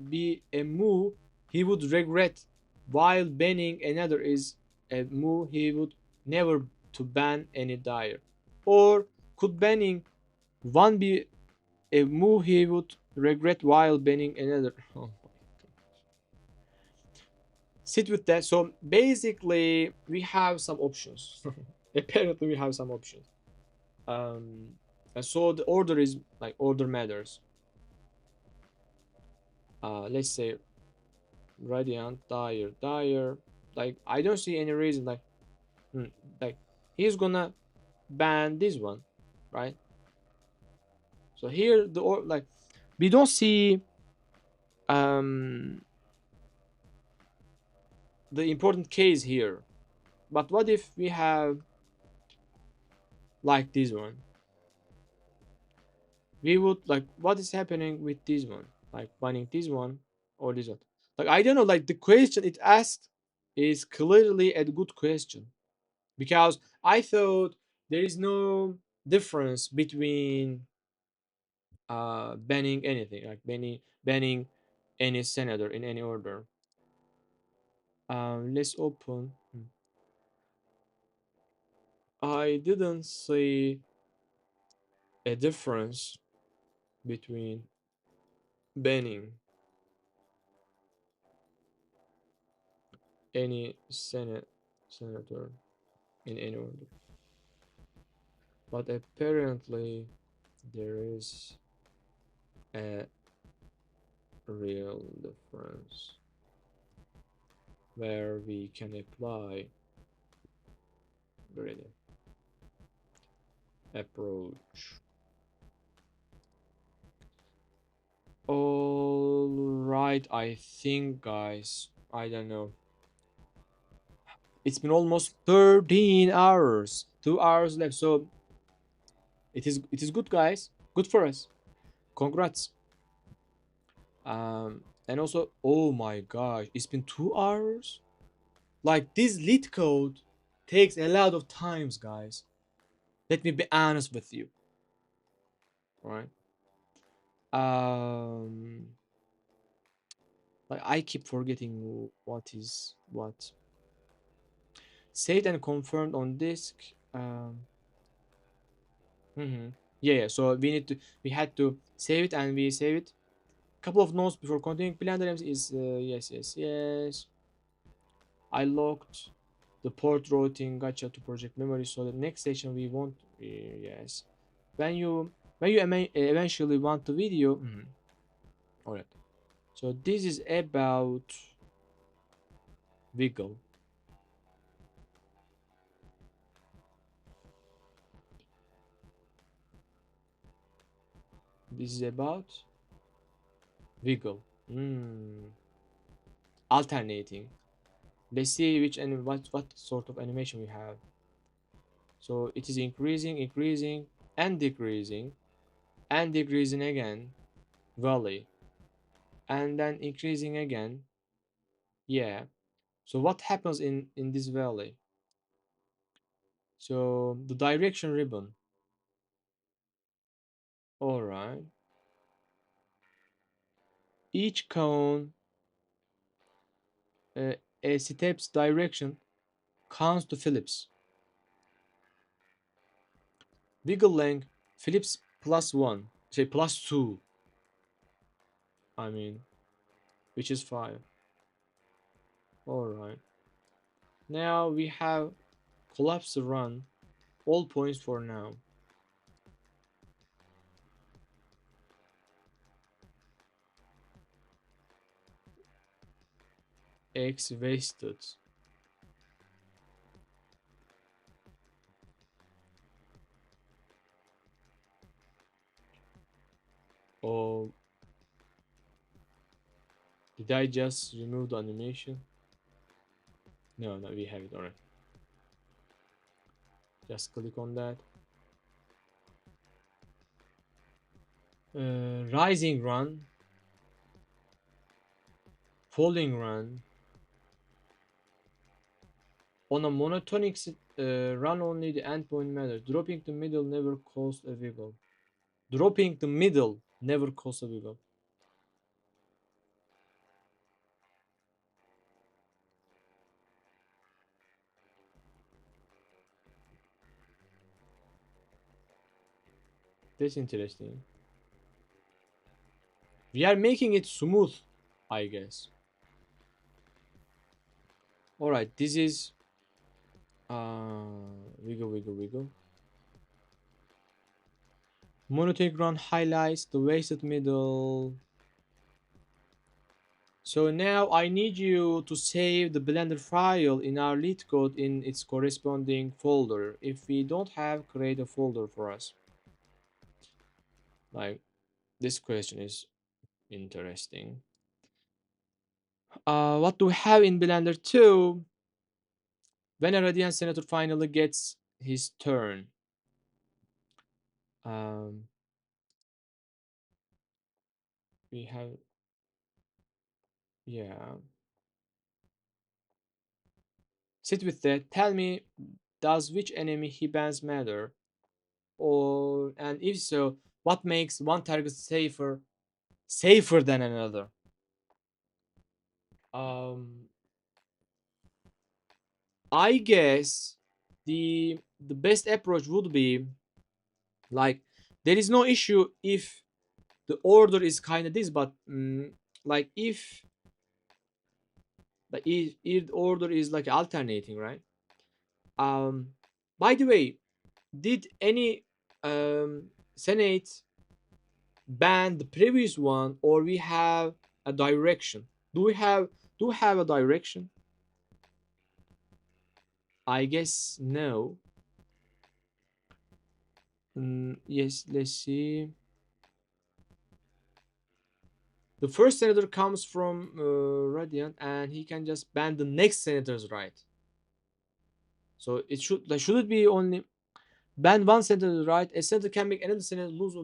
be a move he would regret, while banning another is a move he would never to ban any dire? Or could banning one be a move he would regret while banning another? Oh, sit with that. So basically, we have some options. Apparently, we have some options. And so the order is like order matters. Let's say Radiant, Dire. Like I don't see any reason hmm, like he's gonna ban this one, right? So here we don't see um the important case here. But what if we have like this one? We would like what is happening with this one? Like banning this one or this one? Like I don't know. Like the question it asked is clearly a good question because I thought there is no difference between banning anything like banning any senator in any order. Let's open. I didn't see a difference between banning any senator in any order. But apparently there is a real difference where we can apply graded approach. All right, I think, guys, I don't know. It's been almost 13 hours. 2 hours left. So it is good, guys. Good for us. Congrats. And also, oh my gosh, it's been 2 hours. Like this LeetCode takes a lot of times, guys. Let me be honest with you. Right? Um, like I keep forgetting what is what. Saved and confirmed on disk. Mhm. Yeah. So we had to save it, and we save it. Couple of notes before continuing. Blender is yes, yes, yes. I locked the port routing gotcha to project memory. So the next session we want yes. When you eventually want the video. All right. So this is about wiggle. This is about wiggle. Alternating. Let's see which and what sort of animation we have. So it is increasing, increasing, and decreasing again. Valley, and then increasing again. Yeah. So what happens in this valley? So the direction ribbon. All right. Each cone, a step's direction counts to Phillips. Wiggle length Phillips plus one. Say plus two. I mean, which is five. All right. Now we have collapse run. All points for now. X wasted. Oh, did I just remove the animation? No, no, we have it. All right. Just click on that. Rising run, falling run. On a monotonic run, only the endpoint matters. Dropping the middle never costs a wiggle. Dropping the middle never costs a wiggle. That's interesting. We are making it smooth, I guess. All right, this is wiggle, wiggle, wiggle. Monotonic run highlights the wasted middle. So now I need you to save the Blender file in our LeetCode in its corresponding folder. If we don't have, create a folder for us. Like, this question is interesting. What do we have in Blender 2? When a Radiant Senator finally gets his turn. Um, we have, yeah. Sit with that. Tell me, does which enemy he bans matter? Or, and if so, what makes one target safer than another? Um, I guess the best approach would be like there is no issue if the order is kind of this, but like if the order is like alternating, right? Um, by the way, did any Senate ban the previous one, or we have a direction? Do we have a direction? I guess no. Yes, let's see. The first senator comes from Radiant, and he can just ban the next senator's right. So it should, like, should it be only ban one senator's right? A senator can make another senator lose.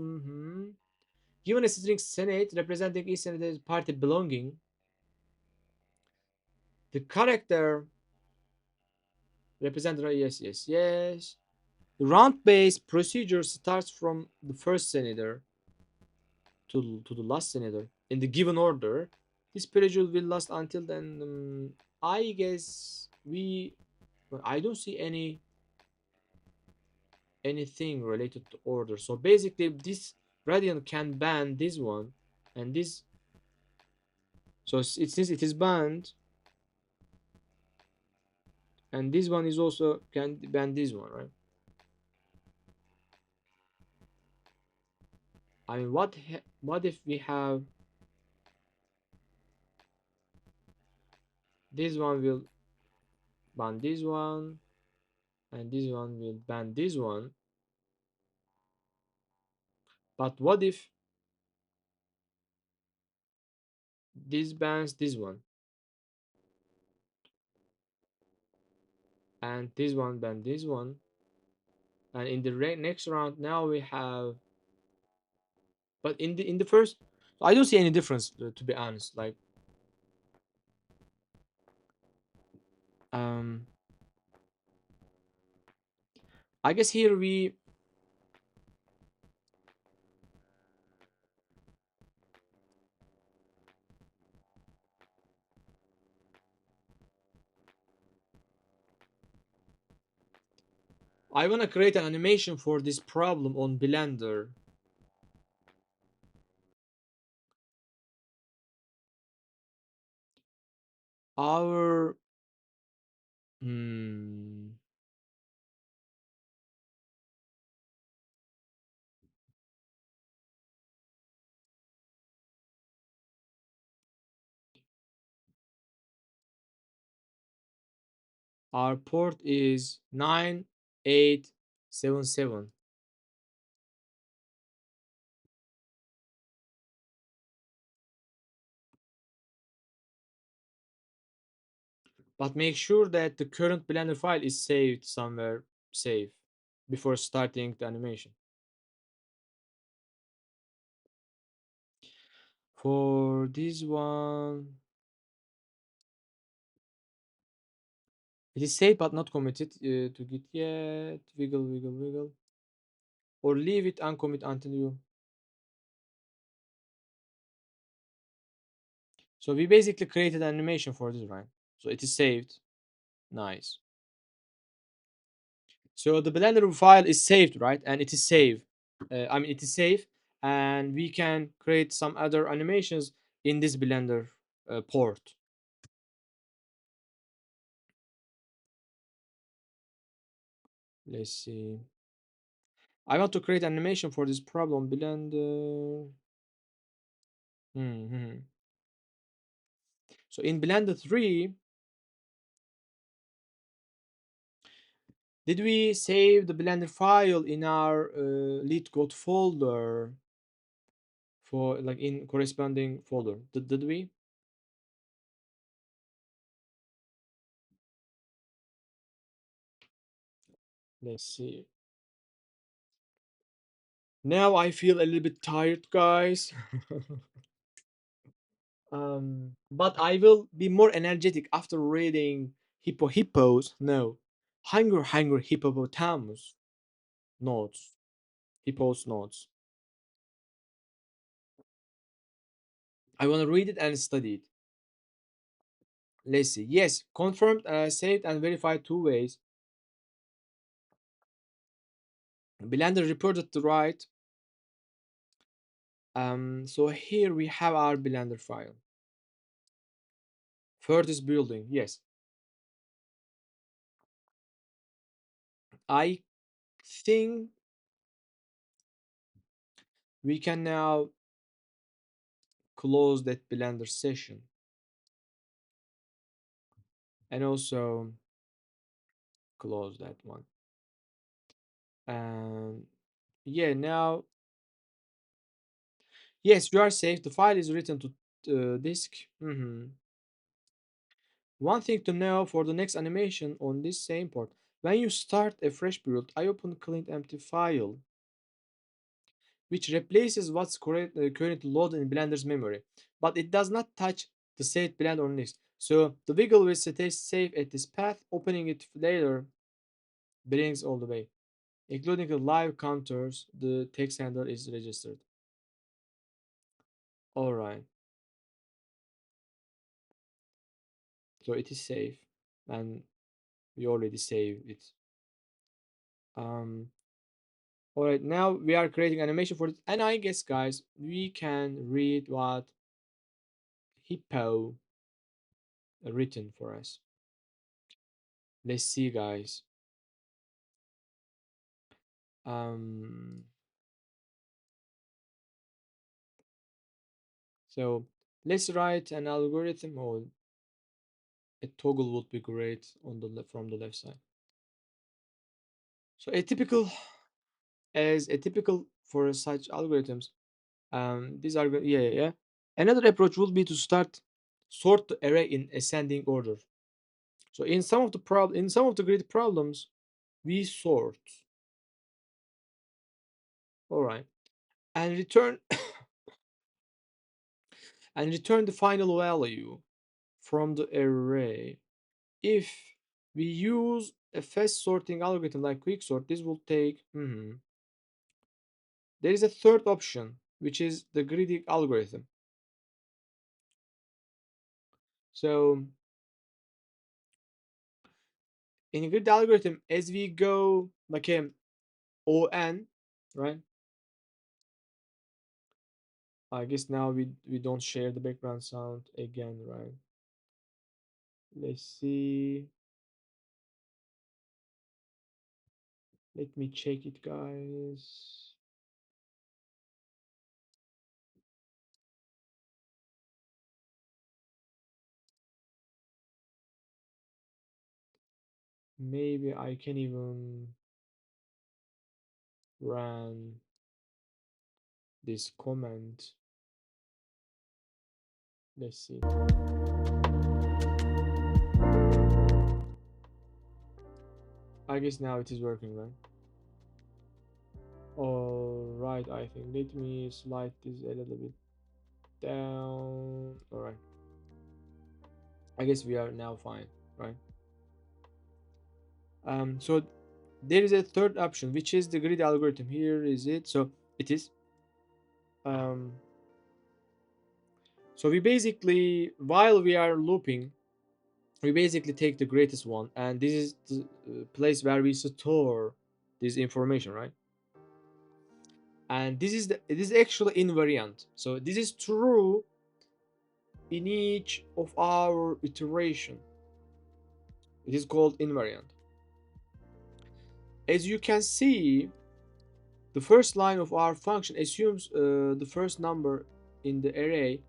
Given a string senate representing each senator's party belonging, the character represented. Yes, yes, yes. The round-based procedure starts from the first senator to the last senator in the given order. This procedure will last until then. I guess we. Well, I don't see anything related to order. So basically, this Radiant can ban this one and this. So since it is banned, and this one is also can ban this one, right? I mean, what if we have this one will ban this one, and this one will ban this one. But what if this bans this one, and this one ban this one, and in the next round now we have. But in the first, I don't see any difference, to be honest. Like, um, I guess here I wanna create an animation for this problem on Blender. Our hmm, our port is 9877. But make sure that the current Blender file is saved somewhere safe before starting the animation. For this one, it is saved but not committed to Git yet. Wiggle, wiggle, wiggle. Or leave it uncommit until you. So we basically created an animation for this, right? So it is saved. Nice. So the Blender file is saved, right? And it is saved. I mean, it is safe, and we can create some other animations in this Blender port. Let's see. I want to create animation for this problem. Blender. Hmm. So in Blender 3, did we save the Blender file in our LeetCode folder for like in corresponding folder? Did we? Let's see. Now I feel a little bit tired, guys. But I will be more energetic after reading hippos. No, hunger hippopotamus notes. Hippos notes. I want to read it and study it. Let's see. Yes, confirmed, saved, and verified two ways. Blender reported the right. So here we have our Blender file. Furthest building. Yes. I think we can now close that Blender session and also close that one. And yeah, now, yes, you are safe. The file is written to disk. One thing to know for the next animation on this same port. When you start a fresh build, I open clean empty file, which replaces what's currently loaded in Blender's memory, but it does not touch the saved Blender on disk. So the wiggle will stay safe at this path. Opening it later brings all the way, including the live counters. The text handler is registered. All right, so it is safe, and we already saved it. Um, all right, now we are creating animation for it, and I guess, guys, we can read what Hippo written for us. Let's see, guys. Um, so let's write an algorithm, or a toggle would be great on the from the left side. So a typical, as a typical for such algorithms, these are yeah. Another approach would be to sort the array in ascending order. So in some of the grid problems, we sort, all right, and return and return the final value from the array. If we use a fast sorting algorithm like quicksort, this will take. There is a third option, which is the greedy algorithm. So in a grid algorithm, as we go like a on, right? I guess now we don't share the background sound again, right? Let's see. Let me check it, guys. Maybe I can even run this comment. Let's see. I guess now it is working, right? All right, I think. Let me slide this a little bit down. All right. I guess we are now fine, right? So there is a third option, which is the grid algorithm. Here is it. So it is. Um, so we basically, while we are looping, we basically take the greatest one, and this is the place where we store this information, right? And it is actually invariant. So this is true in each of our iteration. It is called invariant. As you can see, the first line of our function assumes the first number in the array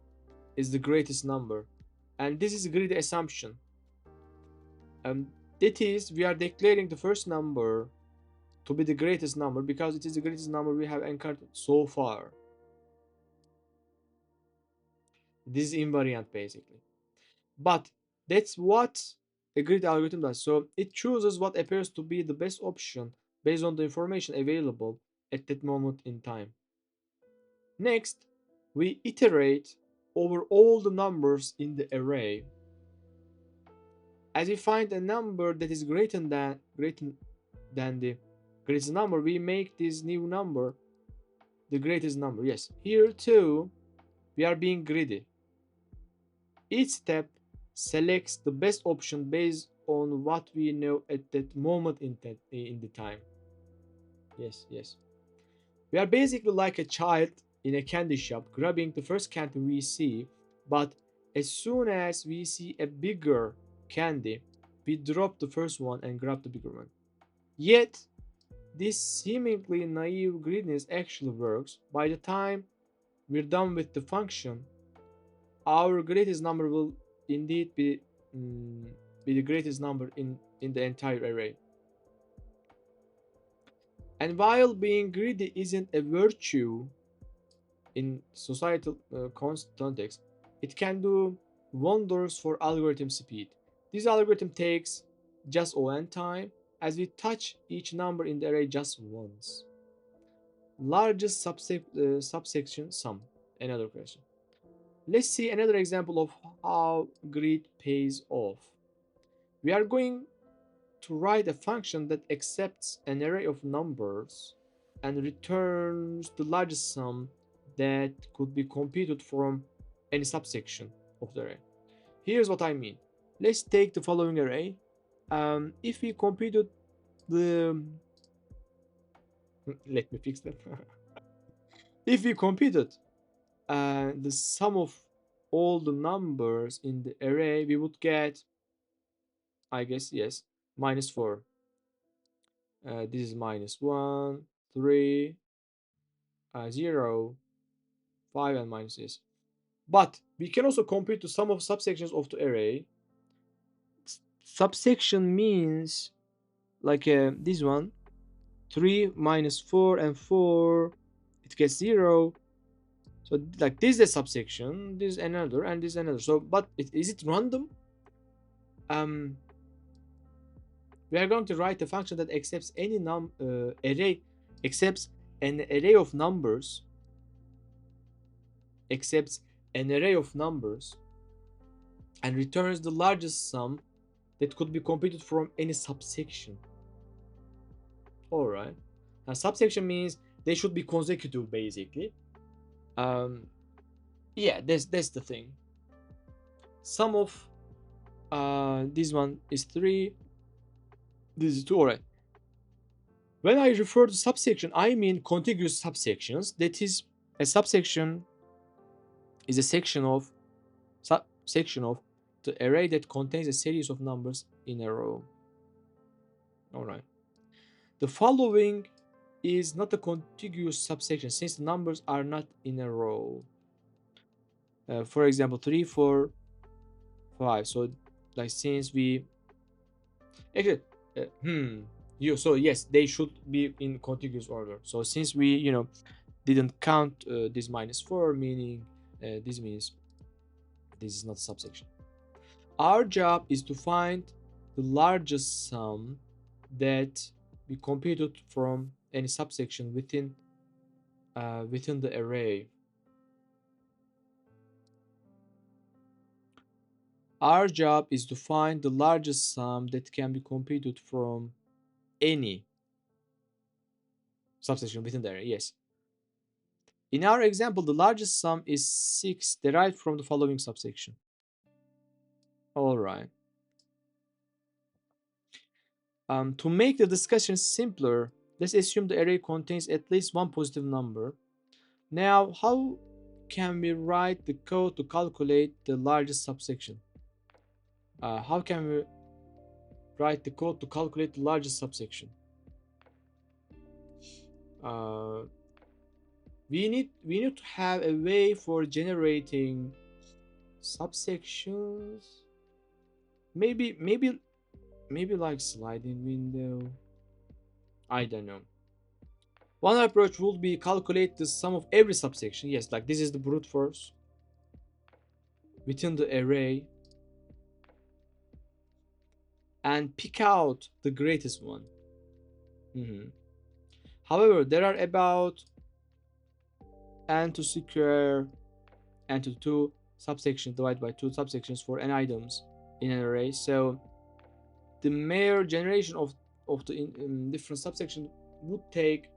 is the greatest number, and this is a greedy assumption. That is, we are declaring the first number to be the greatest number because it is the greatest number we have encountered so far. This is invariant basically, but that's what a grid algorithm does. So it chooses what appears to be the best option based on the information available at that moment in time. Next, we iterate over all the numbers in the array. As we find a number that is greater than the greatest number, we make this new number the greatest number. Yes, here too, we are being greedy. Each step selects the best option based on what we know at that moment in the time. Yes, yes. We are basically like a child in a candy shop grabbing the first candy we see, but as soon as we see a bigger candy, we drop the first one and grab the bigger one. Yet, This seemingly naive greediness actually works. By the time we're done with the function, our greatest number will indeed mm, be the greatest number in the entire array. And while being greedy isn't a virtue in societal context, it can do wonders for algorithm speed. This algorithm takes just on time as we touch each number in the array just once. Largest subsection sum. Another question. Let's see another example of how greed pays off. We are going to write a function that accepts an array of numbers and returns the largest sum that could be computed from any subsection of the array. Here's what I mean. Let's take the following array. If we computed the let me fix that. If we computed the sum of all the numbers in the array, we would get, I guess, yes, minus 4. This is minus 1, 3, 0, 5, and minus this. But we can also compute the sum of subsections of the array. Subsection means like this one, 3 minus 4 and 4, it gets 0. So like this is a subsection, this is another, and this is another. So, but is it random? We are going to write a function that accepts any array, accepts an array of numbers, accepts an array of numbers, and returns the largest sum that could be computed from any subsection. All right. Now, subsection means they should be consecutive, basically. Yeah, that's the thing. Sum of this one is 3. This is 2. All right. When I refer to subsection, I mean contiguous subsections. That is, a subsection is a section of subsection of the array that contains a series of numbers in a row. All right. The following is not a contiguous subsection since the numbers are not in a row. For example, 3, 4, 5. So, like, since we actually, so yes, they should be in contiguous order. So since we, didn't count this minus 4, meaning this means this is not a subsection. Our job is to find the largest sum that we computed from any subsection within the array. Our job is to find the largest sum that can be computed from any subsection within the array. Yes. In our example, the largest sum is 6 derived from the following subsection. All right. To make the discussion simpler, let's assume the array contains at least one positive number. Now, how can we write the code to calculate the largest subsection? How can we write the code to calculate the largest subsection? We need to have a way for generating subsections. Maybe like sliding window. I don't know. One approach would be calculate the sum of every subsection. Yes, like this is the brute force within the array and pick out the greatest one. However, there are about n to square n to 2 subsections divided by 2 subsections for n items in an array. So the mere generation of the different subsections would take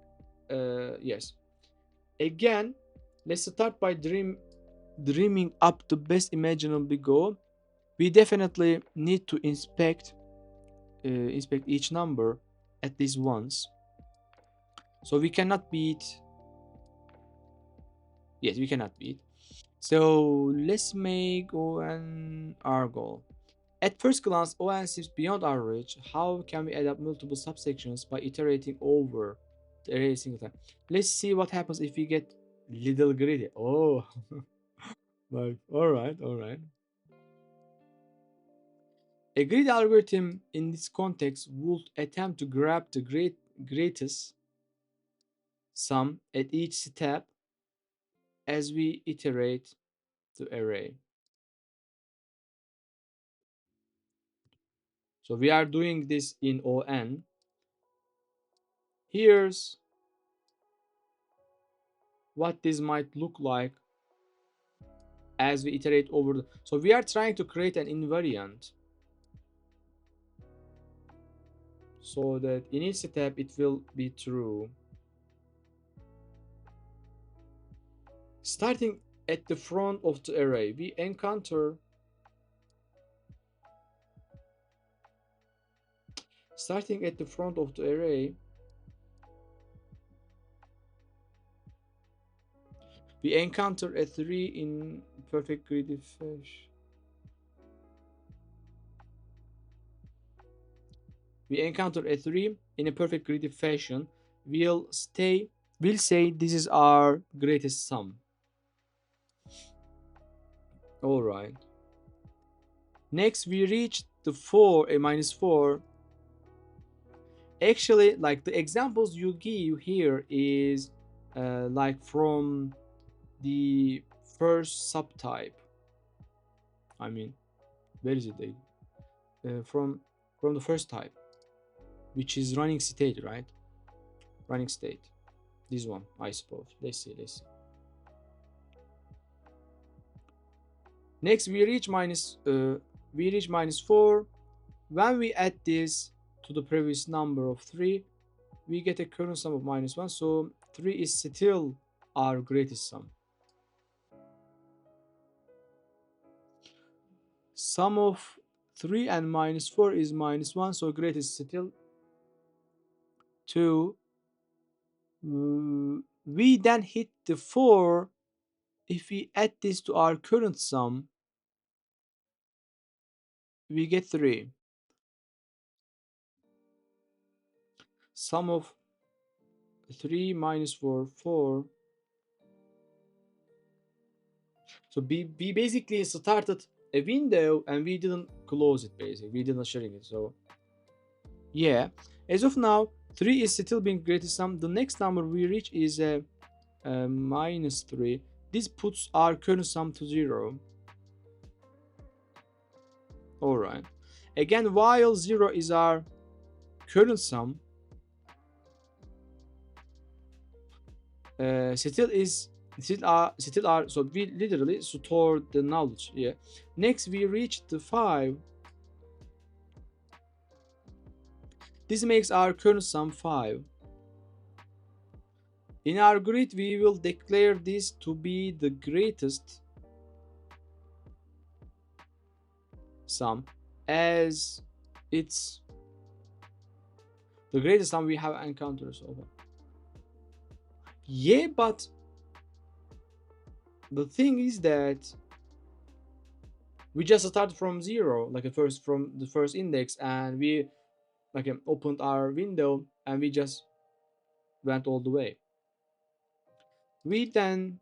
yes. Again, let's start by dreaming up the best imaginable goal. We definitely need to inspect each number at least once. So we cannot beat. Yes, we cannot beat. So let's make our goal. At first glance, ON seems beyond our reach. How can we add up multiple subsections by iterating over the array single time? Let's see what happens if we get little greedy. Oh, like, all right, all right. A grid algorithm in this context would attempt to grab the greatest sum at each step as we iterate the array. So we are doing this in ON. Here's what this might look like as we iterate over the. So we are trying to create an invariant so that in each step it will be true. Starting at the front of the array, we encounter starting at the front of the array, we encounter a 3 in perfect greedy fashion. We encounter a 3 in a perfect greedy fashion. We'll stay. We'll say this is our greatest sum. All right. Next, we reach the 4, a minus 4. Actually, like the examples you give here is like from the first subtype. I mean, where is it? From the first type, which is running state, right? Running state. This one, I suppose. Let's see. Let's see. Next, we reach minus 4. When we add this to the previous number of 3, we get a current sum of minus 1. So 3 is still our greatest sum. Sum of 3 and minus 4 is minus 1. So greatest still 2. We then hit the 4. If we add this to our current sum, we get 3. Sum of 3 minus 4, 4. So we basically started a window and we didn't close it basically. We didn't shrink it. So yeah, as of now, 3 is still being greatest sum. The next number we reach is a minus 3. This puts our current sum to 0. Alright. Again, while 0 is our current sum, still are, so we literally store the knowledge. Yeah. Next we reach the 5. This makes our current sum 5. In our grid we will declare this to be the greatest sum, as it's the greatest sum we have encountered so far. Yeah, but the thing is that we just started from 0, like from the first index, and we like opened our window and we just went all the way. We then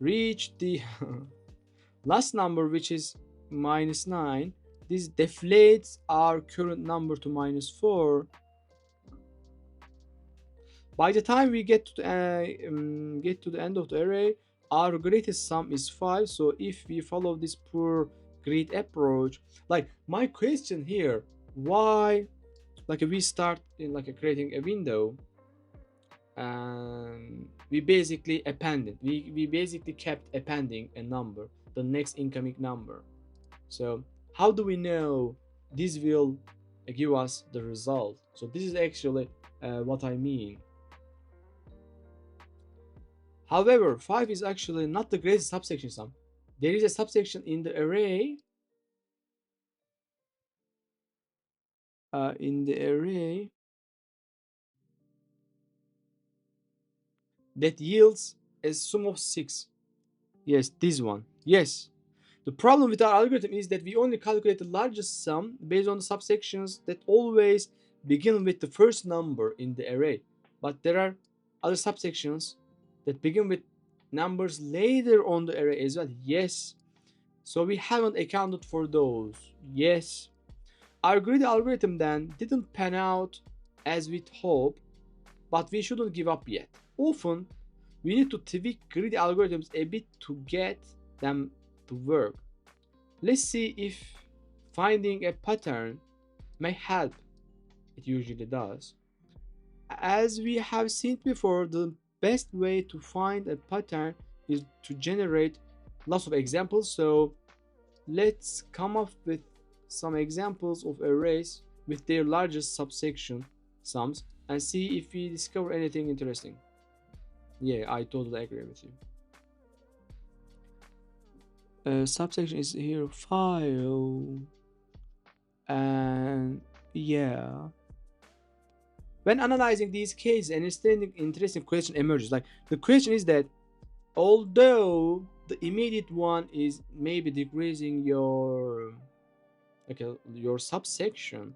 reach the last number, which is minus 9. This deflates our current number to minus 4. By the time we get to the end of the array, our greatest sum is 5. So if we follow this poor grid approach, like my question here, why, like we start in like creating a window and we basically appended, we basically kept appending a number, the next incoming number. So how do we know this will give us the result? So this is actually what I mean. However, 5 is actually not the greatest subsection sum. There is a subsection in the array that yields a sum of 6. Yes, this one. Yes, The problem with our algorithm is that we only calculate the largest sum based on the subsections that always begin with the first number in the array. But there are other subsections that begin with numbers later on the array as well. Yes. So we haven't accounted for those. Yes. Our greedy algorithm then didn't pan out as we'd hoped, but we shouldn't give up yet. Often, we need to tweak greedy algorithms a bit to get them to work. Let's see if finding a pattern may help. It usually does. As we have seen before, the best way to find a pattern is to generate lots of examples. So let's come up with some examples of arrays with their largest subsection sums and see if we discover anything interesting. Yeah, I totally agree with you. Subsection is here, file, and yeah. When analyzing these cases, an interesting question emerges. Like, the question is that although the immediate one is maybe decreasing your your subsection,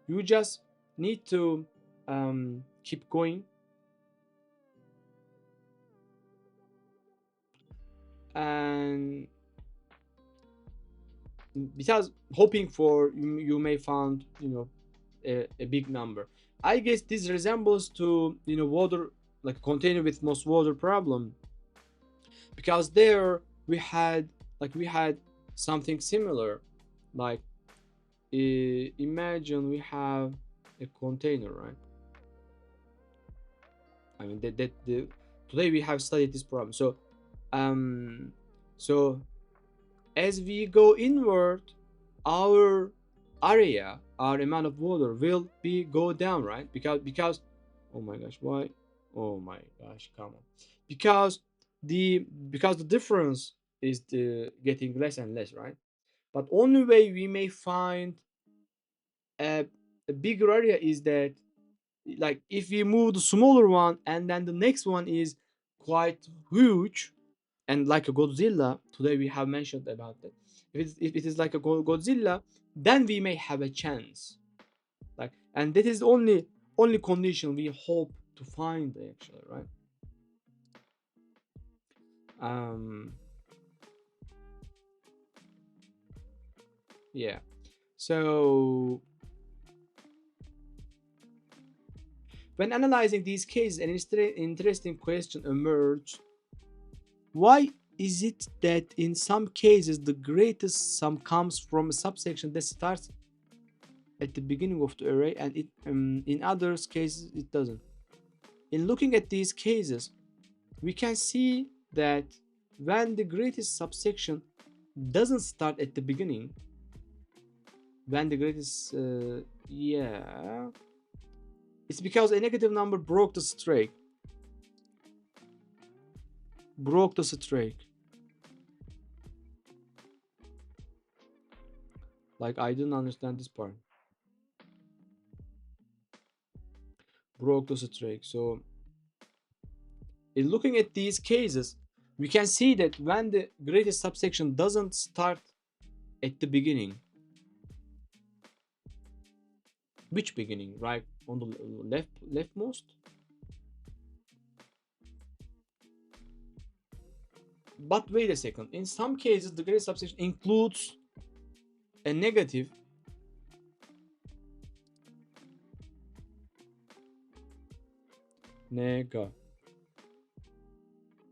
you just need to keep going and because hoping for you may find a big number. I guess this resembles to water, like container with most water problem, because there we had something similar. Like, imagine we have a container, right? I mean today we have studied this problem. Um so as we go inward, our area, our amount of water will be go down, right? Because oh my gosh, why? Oh my gosh, come on. Because the difference is the getting less and less, right? But only way we may find a, a bigger area is that, like, if we move the smaller one and then the next one is quite huge, and like a Godzilla, today we have mentioned about that. If it is like a Godzilla, then we may have a chance. Like, and that is the only condition we hope to find actually, right? Um, yeah. So when analyzing these cases, an interesting question emerged. Why is it that in some cases the greatest sum comes from a subsection that starts at the beginning of the array, and in others cases it doesn't? In looking at these cases, we can see that when the greatest subsection doesn't start at the beginning, when the greatest yeah, it's because a negative number broke the streak. Broke the streak. Like, I didn't understand this part. Broke the streak. So in looking at these cases, we can see that when the greatest subsection doesn't start at the beginning, which beginning, right on the leftmost? But wait a second, in some cases the greatest subsection includes a negative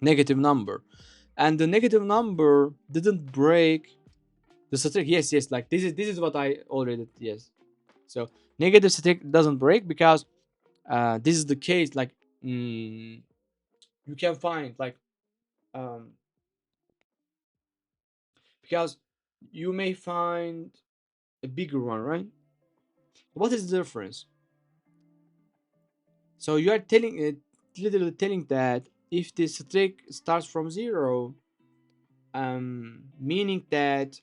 negative number, and the negative number didn't break the streak. Yes, like this is what I already, yes. So negative streak doesn't break because this is the case. Like, you can find, like, um because you may find a bigger one, right? What is the difference? So you are telling it, literally telling that if the streak starts from zero, meaning that,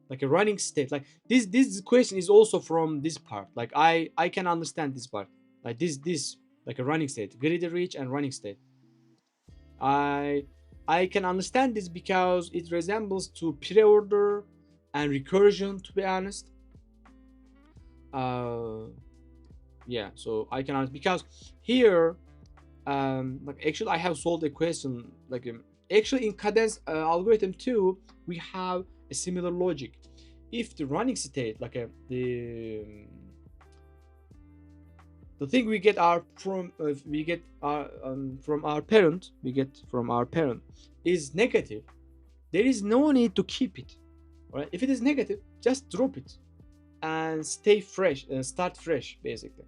like, a running state, like this question is also from this part. Like, I can understand this part. Like, this like a running state, greedy reach and running state. I I can understand this because it resembles to pre-order and recursion, to be honest. uh yeah, so I can understand because here, like actually I have solved a question like actually in cadence algorithm 2 we have a similar logic. If the running state like the thing we get our from we get our from our parent we get from our parent is negative, there is no need to keep it. All right, if it is negative, just drop it and stay fresh, start fresh basically.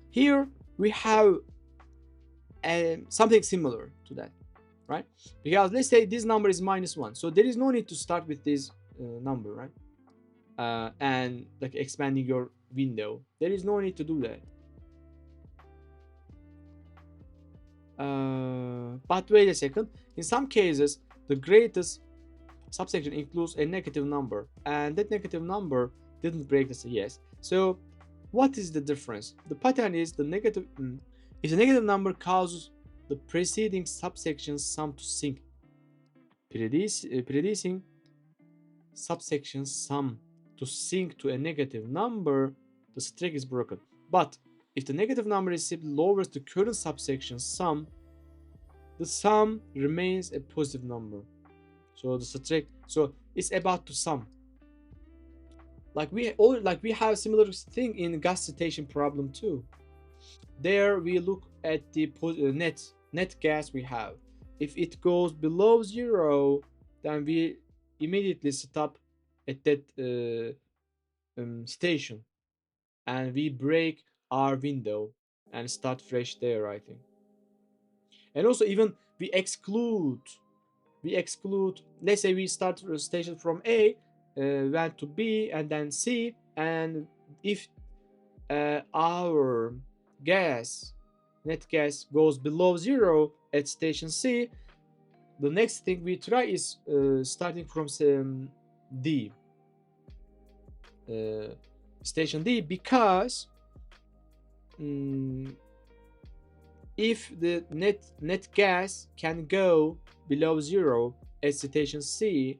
Here we have something similar to that, right? Because let's say this number is -1, so there is no need to start with this number, right? And like expanding your window, there is no need to do that. But wait a second, in some cases the greatest subsection includes a negative number and that negative number didn't break the yes. So what is the difference? The pattern is the negative if the negative number causes the preceding subsection sum to sync, predicing subsection sum to sync to a negative number, the streak is broken. But if the negative number is simply lowers the current subsection sum, the sum remains a positive number. So the streak, so it's about to sum. Like we have similar thing in gas station problem too. There we look at the net gas we have. If it goes below 0, then we immediately stop at that station and we break our window and start fresh there, I think. And also even we exclude, let's say we start a station from A, went to B and then C, and if our net gas goes below 0 at station C, the next thing we try is starting from D, station D, because if the net gas can go below 0 at station C,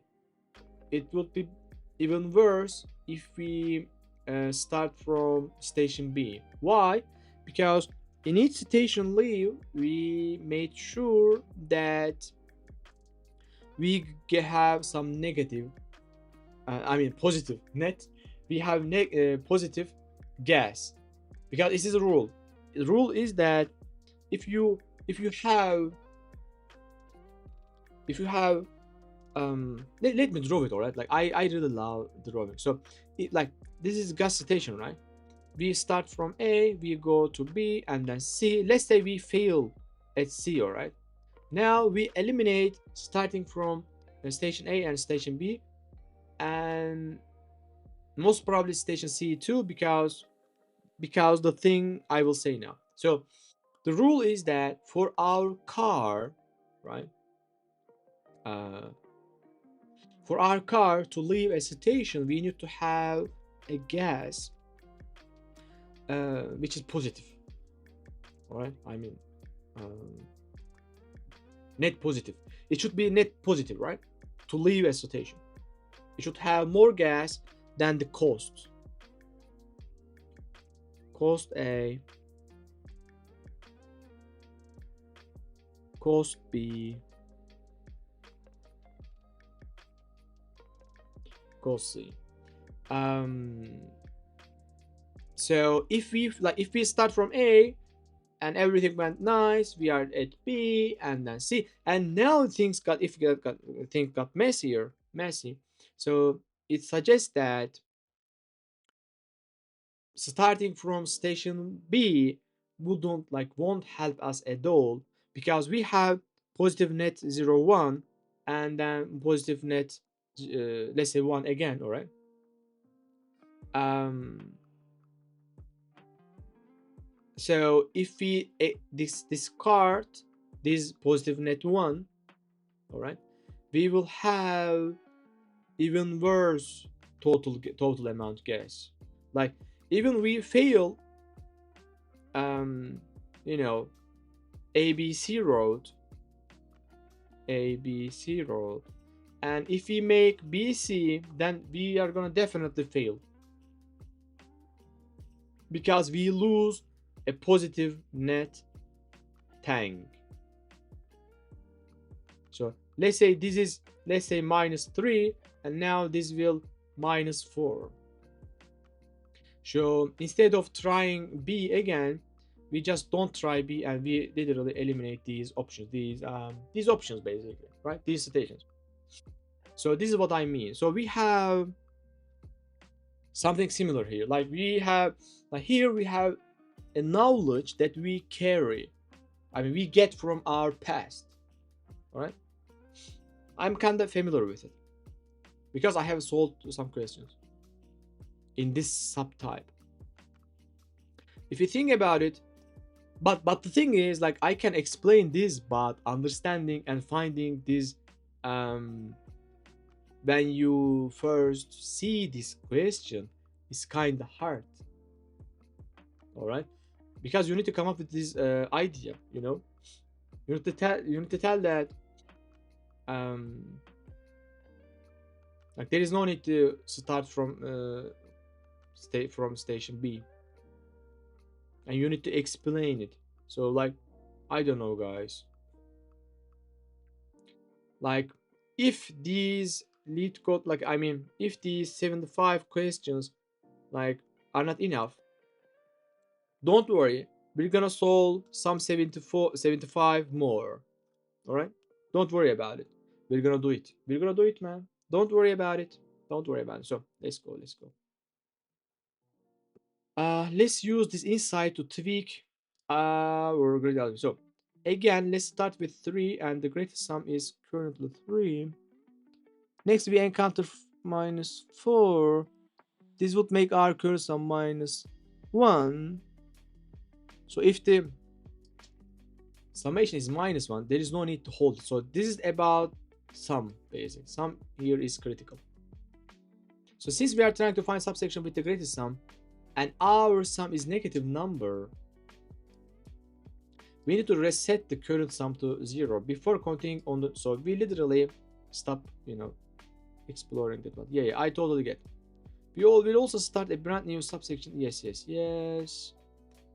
it would be even worse if we start from station B. Why? Because in each station leave, we made sure that we have some negative, positive net. We have positive gas, because this is a rule. The rule is that if you have let me draw it, all right? Like I really love drawing. So like this is gas station, right? We start from A, we go to B and then C. Let's say we fail at C, all right? Now we eliminate starting from station A and station B, and most probably station C too, because the thing I will say now. So the rule is that for our car, right? For our car to leave a station, we need to have a gas which is positive. All right, net positive. It should be net positive, right? To leave a station, it should have more gas than the cost. Cost A, cost B, cost C. So if we start from A and everything went nice, we are at B and then C, and now things got messy. So it suggests that starting from station B won't help us at all, because we have positive net 0 1 and then positive net let's say 1 again, all right? So if we discard this positive net 1, all right, we will have even worse total amount gas. Like even we fail ABC road, A, B, 0. And if we make B, C, then we are gonna definitely fail, because we lose a positive net tang. So let's say this is, let's say, -3, and now this will -4. So instead of trying B again, we just don't try B, and we literally eliminate these options, these options basically, right? These stations. So this is what I mean. So we have something similar here. Like we have, like here we have a knowledge that we carry. I mean, we get from our past. All right. I'm kind of familiar with it because I have solved some questions in this subtype. If you think about it, but the thing is, like, I can explain this, but understanding and finding this, when you first see this question, is kind of hard. All right, because you need to come up with this idea. You know, you need to tell that, like, there is no need to start from station B, and you need to explain it. So, like, I don't know, guys. Like, if these LeetCode, like, I mean, if these 75 questions, like, are not enough, don't worry, we're gonna solve some 75 more. All right, don't worry about it. We're gonna do it. We're gonna do it, man. Don't worry about it. Don't worry about it. So let's go. Let's go. Let's use this insight to tweak our graded algorithm. So again, let's start with 3, and the greatest sum is currently 3. Next, we encounter -4. This would make our current sum -1. So if the summation is -1, there is no need to hold it. So this is about sum, basic. Sum here is critical. So since we are trying to find subsection with the greatest sum, and our sum is negative number, we need to reset the current sum to 0 before continuing on the, so we literally stop, you know, exploring that one. Yeah, I totally get. We will also start a brand new subsection. Yes.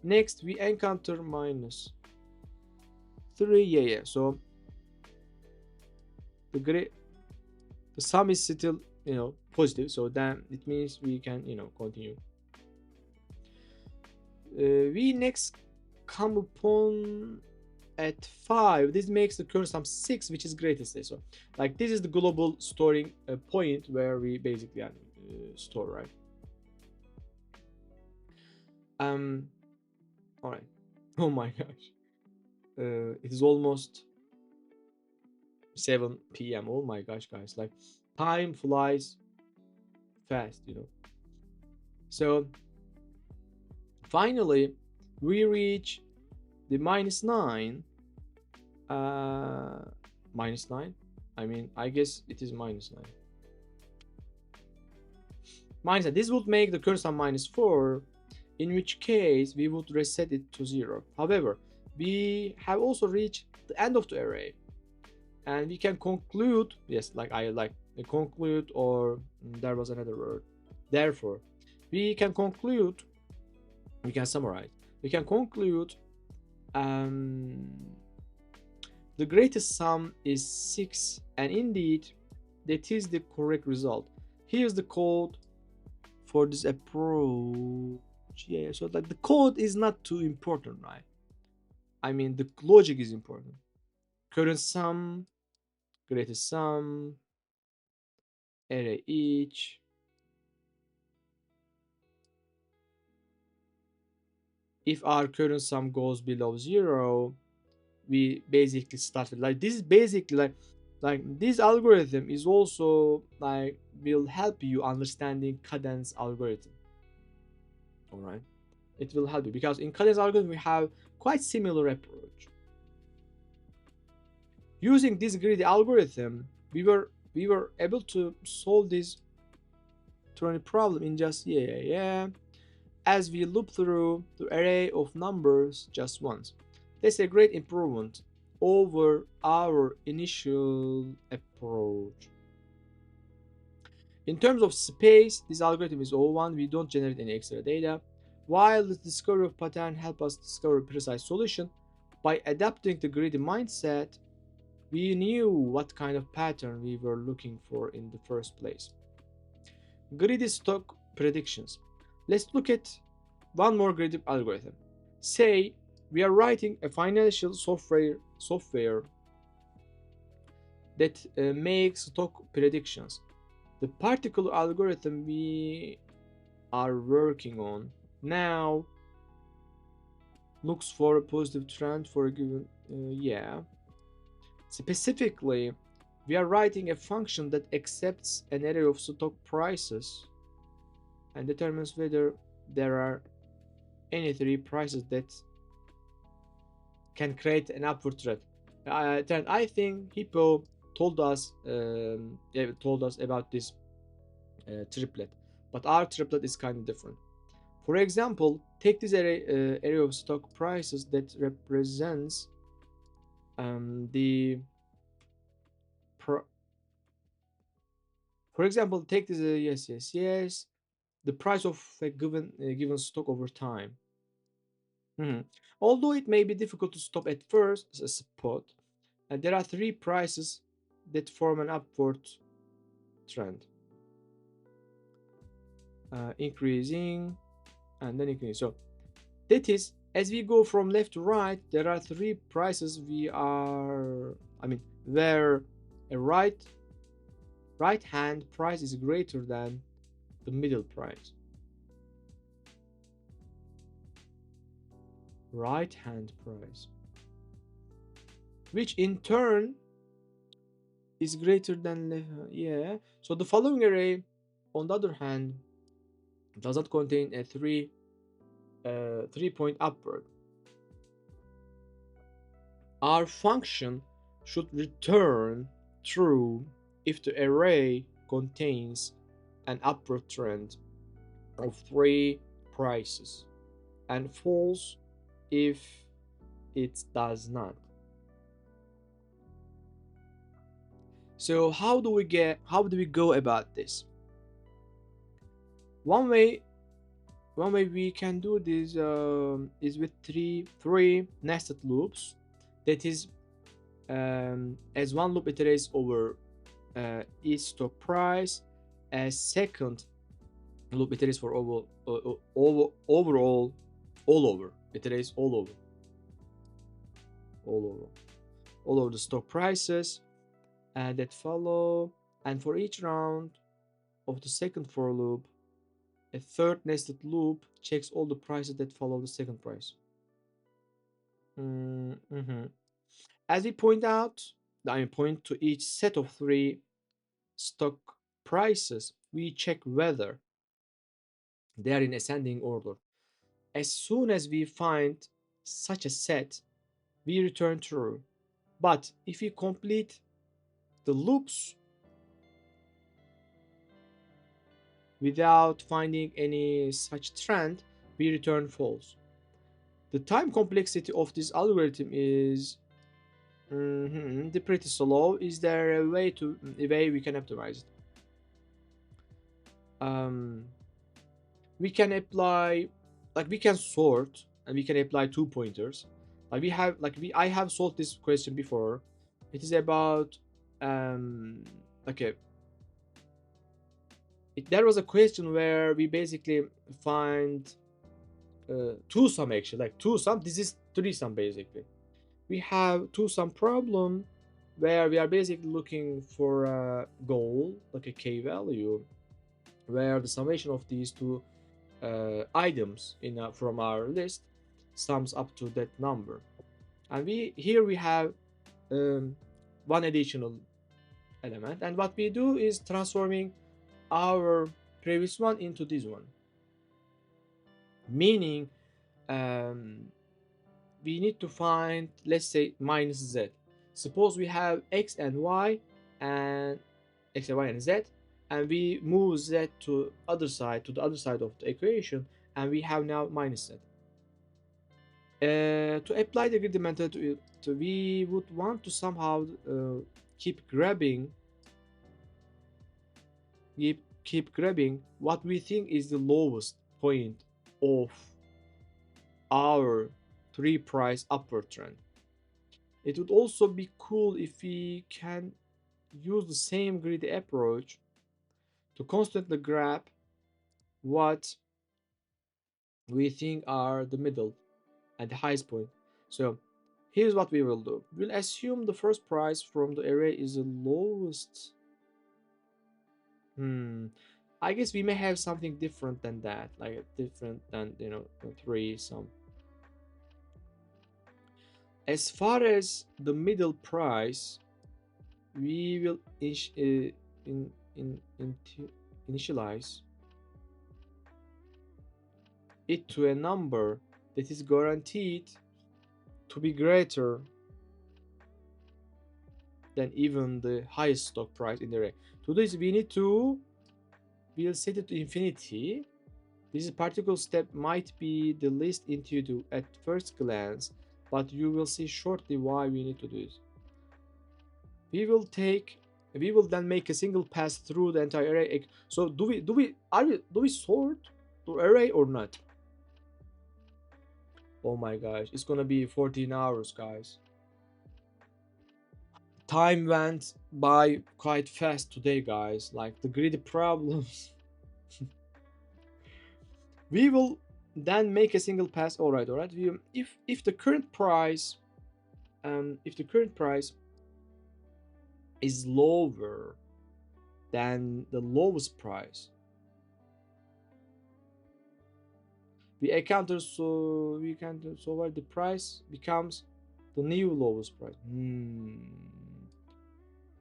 Next, we encounter -3. Yeah. So the sum is still, you know, positive. So then it means we can, you know, continue. We next come upon at 5. This makes the current sum 6, which is greatest. So, like, this is the global storing point where we basically store, right? All right. Oh my gosh. It is almost 7 p.m. Oh my gosh, guys! Like, time flies fast, you know. So finally, we reach the -9. -9. I mean, I guess it is -9. -9. This would make the current sum -4, in which case we would reset it to 0. However, we have also reached the end of the array, and we can conclude, yes, like I like conclude, or there was another word. Therefore, we can conclude, we can summarize, we can conclude the greatest sum is 6, and indeed that is the correct result. Here's the code for this approach. Yeah, so like the code is not too important, right? I mean, the logic is important. Current sum, greatest sum, array each. If our current sum goes below 0, we basically start with, like, this is basically like this algorithm is also like will help you understanding cadence algorithm. All right, it will help you because in cadence algorithm we have quite similar approach. Using this greedy algorithm, we were able to solve this ternary problem in just as we loop through the array of numbers just once. That's a great improvement over our initial approach. In terms of space, this algorithm is O1. We don't generate any extra data. While the discovery of pattern help us discover a precise solution, by adapting the greedy mindset, we knew what kind of pattern we were looking for in the first place. Greedy stock predictions. Let's look at one more greedy algorithm. Say we are writing a financial software that makes stock predictions. The particular algorithm we are working on now looks for a positive trend for a given yeah. Specifically, we are writing a function that accepts an array of stock prices and determines whether there are any three prices that can create an upward trend. I think Hippo told us about this triplet, but our triplet is kind of different. For example, take this array of stock prices that represents the pro- for example, take this yes, the price of a given stock over time. Mhm. Although it may be difficult to stop at first spot, there are three prices that form an upward trend, increasing and then increasing. So that is, as we go from left to right, there are three prices where a right hand price is greater than the middle price. Right hand price, which in turn is greater than left. Yeah. So the following array, on the other hand, does not contain a 3 point upward. Our function should return true if the array contains an upward trend of three prices, and false if it does not. So how do we go about this? One way we can do this is with three nested loops. That is, as one loop iterates over each stock price, as second loop iterates for overall all over iterates all over the stock prices that follow, and for each round of the second for loop, a third nested loop checks all the prices that follow the second price. Mm-hmm. As we point to each set of three stock prices, we check whether they are in ascending order. As soon as we find such a set, we return true. But if we complete the loops without finding any such trend, we return false. The time complexity of this algorithm is pretty slow. Is there a way we can optimize it? Um, we can apply, we can sort, and we can apply two pointers. I have solved this question before. It is about okay. There was a question where we basically find two sum, actually, like two sum. This is three sum basically. We have two sum problem where we are basically looking for a goal, like a k value, where the summation of these two items from our list sums up to that number. And we have um, one additional element, and what we do is transforming our previous one into this one, meaning um, we need to find, let's say, minus z. Suppose we have x and y, and x and y and z, and we move z to the other side of the equation, and we have now minus z. To apply the grid method, we would want to somehow keep grabbing, keep grabbing what we think is the lowest point of our three price upward trend. It would also be cool if we can use the same grid approach to constantly grab what we think are the middle and the highest point. So here's what we will do. We'll assume the first price from the array is the lowest. Hmm. I guess we may have something different than that, like different than the three some. As far as the middle price, we will initialize it to a number that is guaranteed to be greater than even the highest stock price in the array. To do this, we'll set it to infinity. This particular step might be the least intuitive at first glance, but you will see shortly why we need to do it. We will take we will then make a single pass through the entire array. So do we sort the array or not? Oh my gosh, it's gonna be 14 hours, guys. Time went by quite fast today, guys. Like the greedy problems. We will then make a single pass. All right. If the current price, if the current price is lower than the lowest price, we encounter so where the price becomes the new lowest price.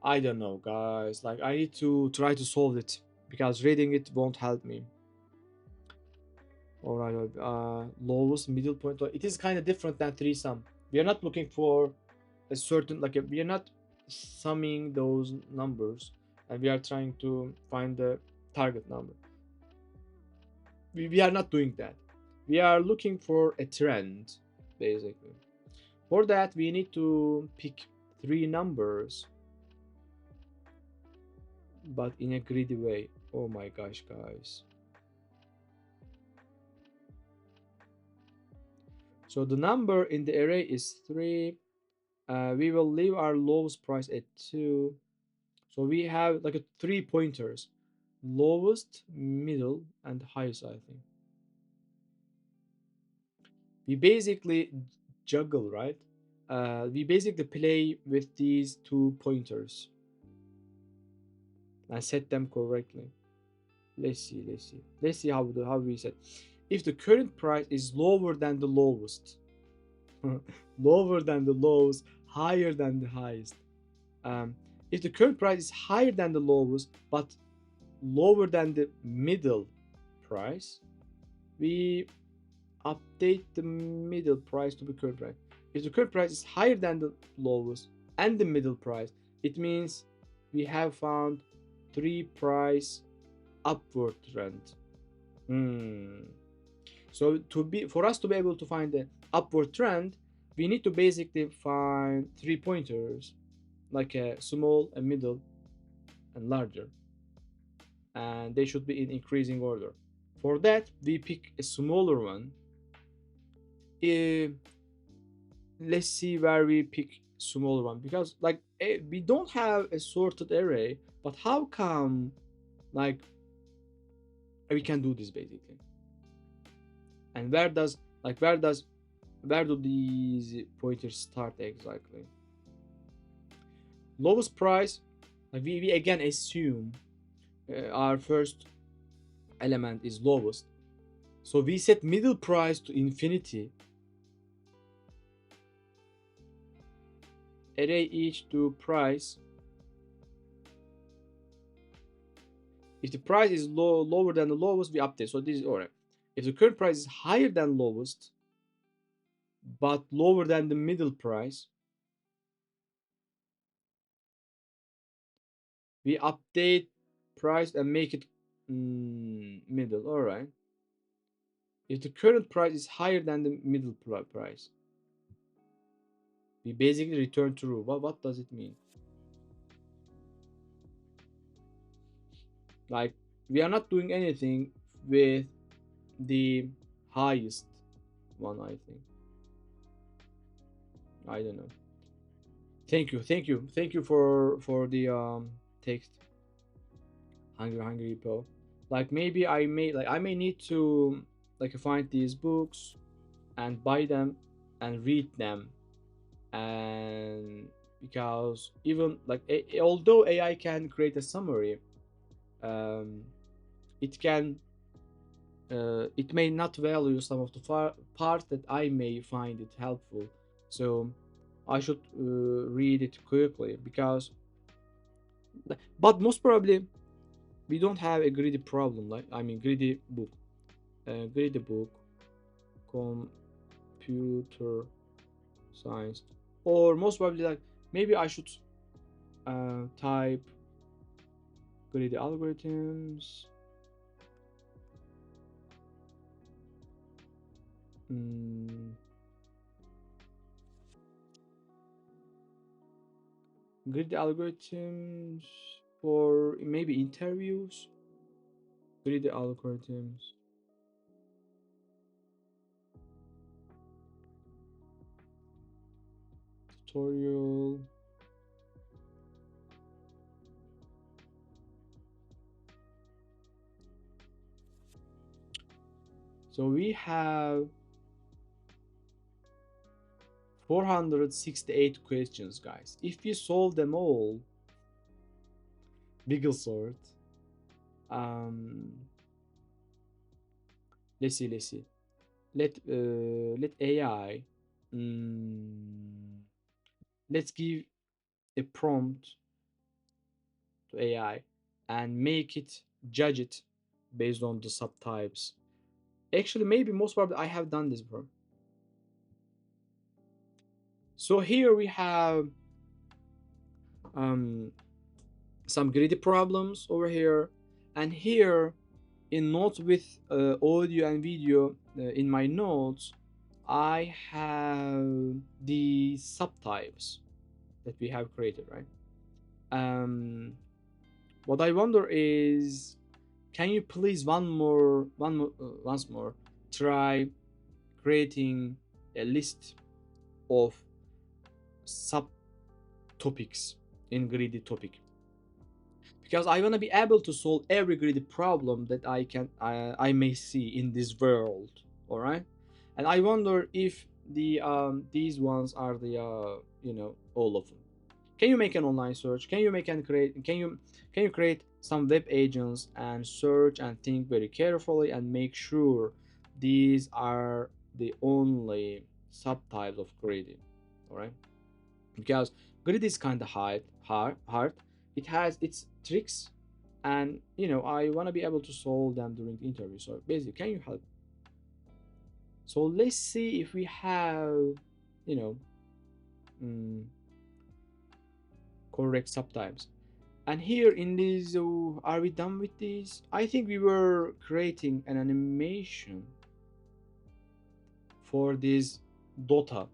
I don't know, guys. Like I need to try to solve it because reading it won't help me. All right, lowest middle point. It is kind of different than three sum. We are not looking for a certain we are not summing those numbers, and we are trying to find the target number. We are not doing that. We are looking for a trend, basically. For that, we need to pick three numbers, but in a greedy way. Oh my gosh, guys. So the number in the array is 3. We will leave our lowest price at 2. So we have like a 3 pointers. Lowest, middle, and highest, I think. We basically juggle, right? We basically play with these 2 pointers and set them correctly. Let's see how we set. If the current price is lower than the lowest, lower than the lowest, higher than the highest. Um, if the current price is higher than the lowest but lower than the middle price, we update the middle price to the current price. If the current price is higher than the lowest and the middle price, it means we have found three price upward trend. Hmm. So for us to be able to find the upward trend, we need to basically find 3 pointers, like a small, a middle, and larger, and they should be in increasing order. For that, we pick a smaller one. Uh, let's see where we pick smaller one because we don't have a sorted array, but how come like we can do this basically? And where do these pointers start exactly? Lowest price, like we again assume our first element is lowest, so we set middle price to infinity, array each to price. If the price is lower than the lowest, we update. So this is alright. If the current price is higher than lowest but lower than the middle price, we update price and make it middle. Alright. If the current price is higher than the middle price, we basically return true. What does it mean? Like, we are not doing anything with the highest one, I think. I don't know. Thank you for the text. Hungry Hippo. Like, maybe I may need to like find these books and buy them and read them, and because even like although AI can create a summary, um, it can it may not value some of the parts that I may find it helpful. So I should read it quickly, because but most probably we don't have a greedy problem, like I mean greedy book, greedy book, computer science, or most probably like maybe I should type greedy algorithms. mm, Greedy algorithms for maybe interviews. Greedy algorithms. Tutorial. So we have 468 questions, guys. If we solve them all, bigger sort. Um, let's see. Let AI. Mm, let's give a prompt to AI and make it judge it based on the subtypes. Actually, maybe most probably I have done this before. So here we have um, some greedy problems over here, and here in notes with audio and video, in my notes I have the subtypes that we have created, right? um what I wonder is, can you please once more try creating a list of subtopics in greedy topic, because I want to be able to solve every greedy problem that I may see in this world. All right, and I wonder if these ones are the all of them. Can you make an online search? Can you create some web agents and search and think very carefully and make sure these are the only subtypes of greedy? All right, because grid is kind of hard. It has its tricks, and I want to be able to solve them during the interview. So basically, can you help? So let's see if we have, you know, mm, correct subtypes. And here in this, are we done with this? I think we were creating an animation for this Dota.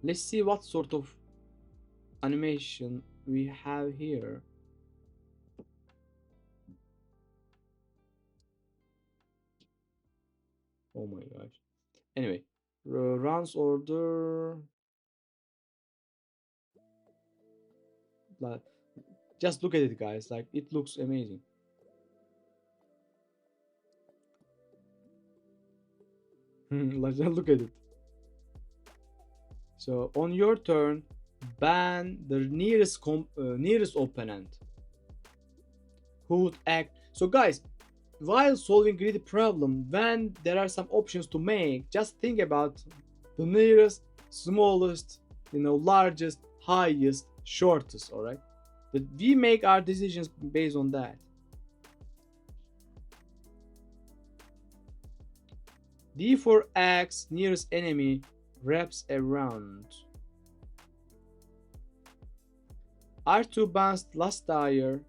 Let's see what sort of animation we have here. Oh my gosh. Anyway, runs order. Like, just look at it, guys. Like, it looks amazing. Like, just look at it. So on your turn, ban the nearest opponent who would act. So guys, while solving greedy problem, when there are some options to make, just think about the nearest, smallest, largest, highest, shortest. All right, that we make our decisions based on that. D4x nearest enemy wraps around. R2 bounced last tire.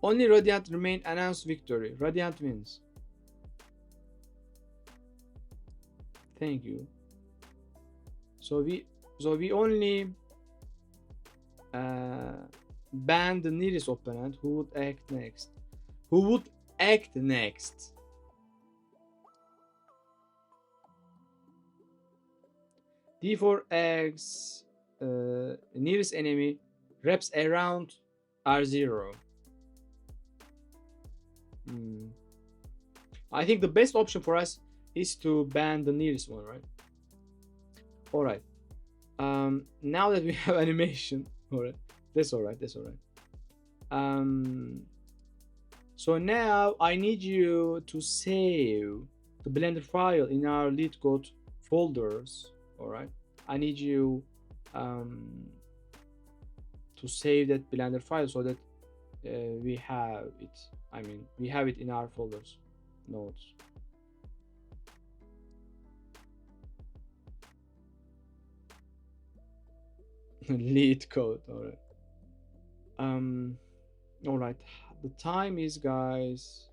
Only Radiant remain announced victory. Radiant wins. Thank you. So we only uh, ban the nearest opponent. Who would act next? Who would act next? D4X nearest enemy reps around R0. Hmm. I think the best option for us is to ban the nearest one, right? All right. Now that we have animation, all right, that's all right. That's all right. Um, so now I need you to save the Blender file in our LeetCode folders. All right. I need you um, to save that Blender file so that we have it. I mean, we have it in our folders, notes. LeetCode. All right. Um. All right. The time is, guys.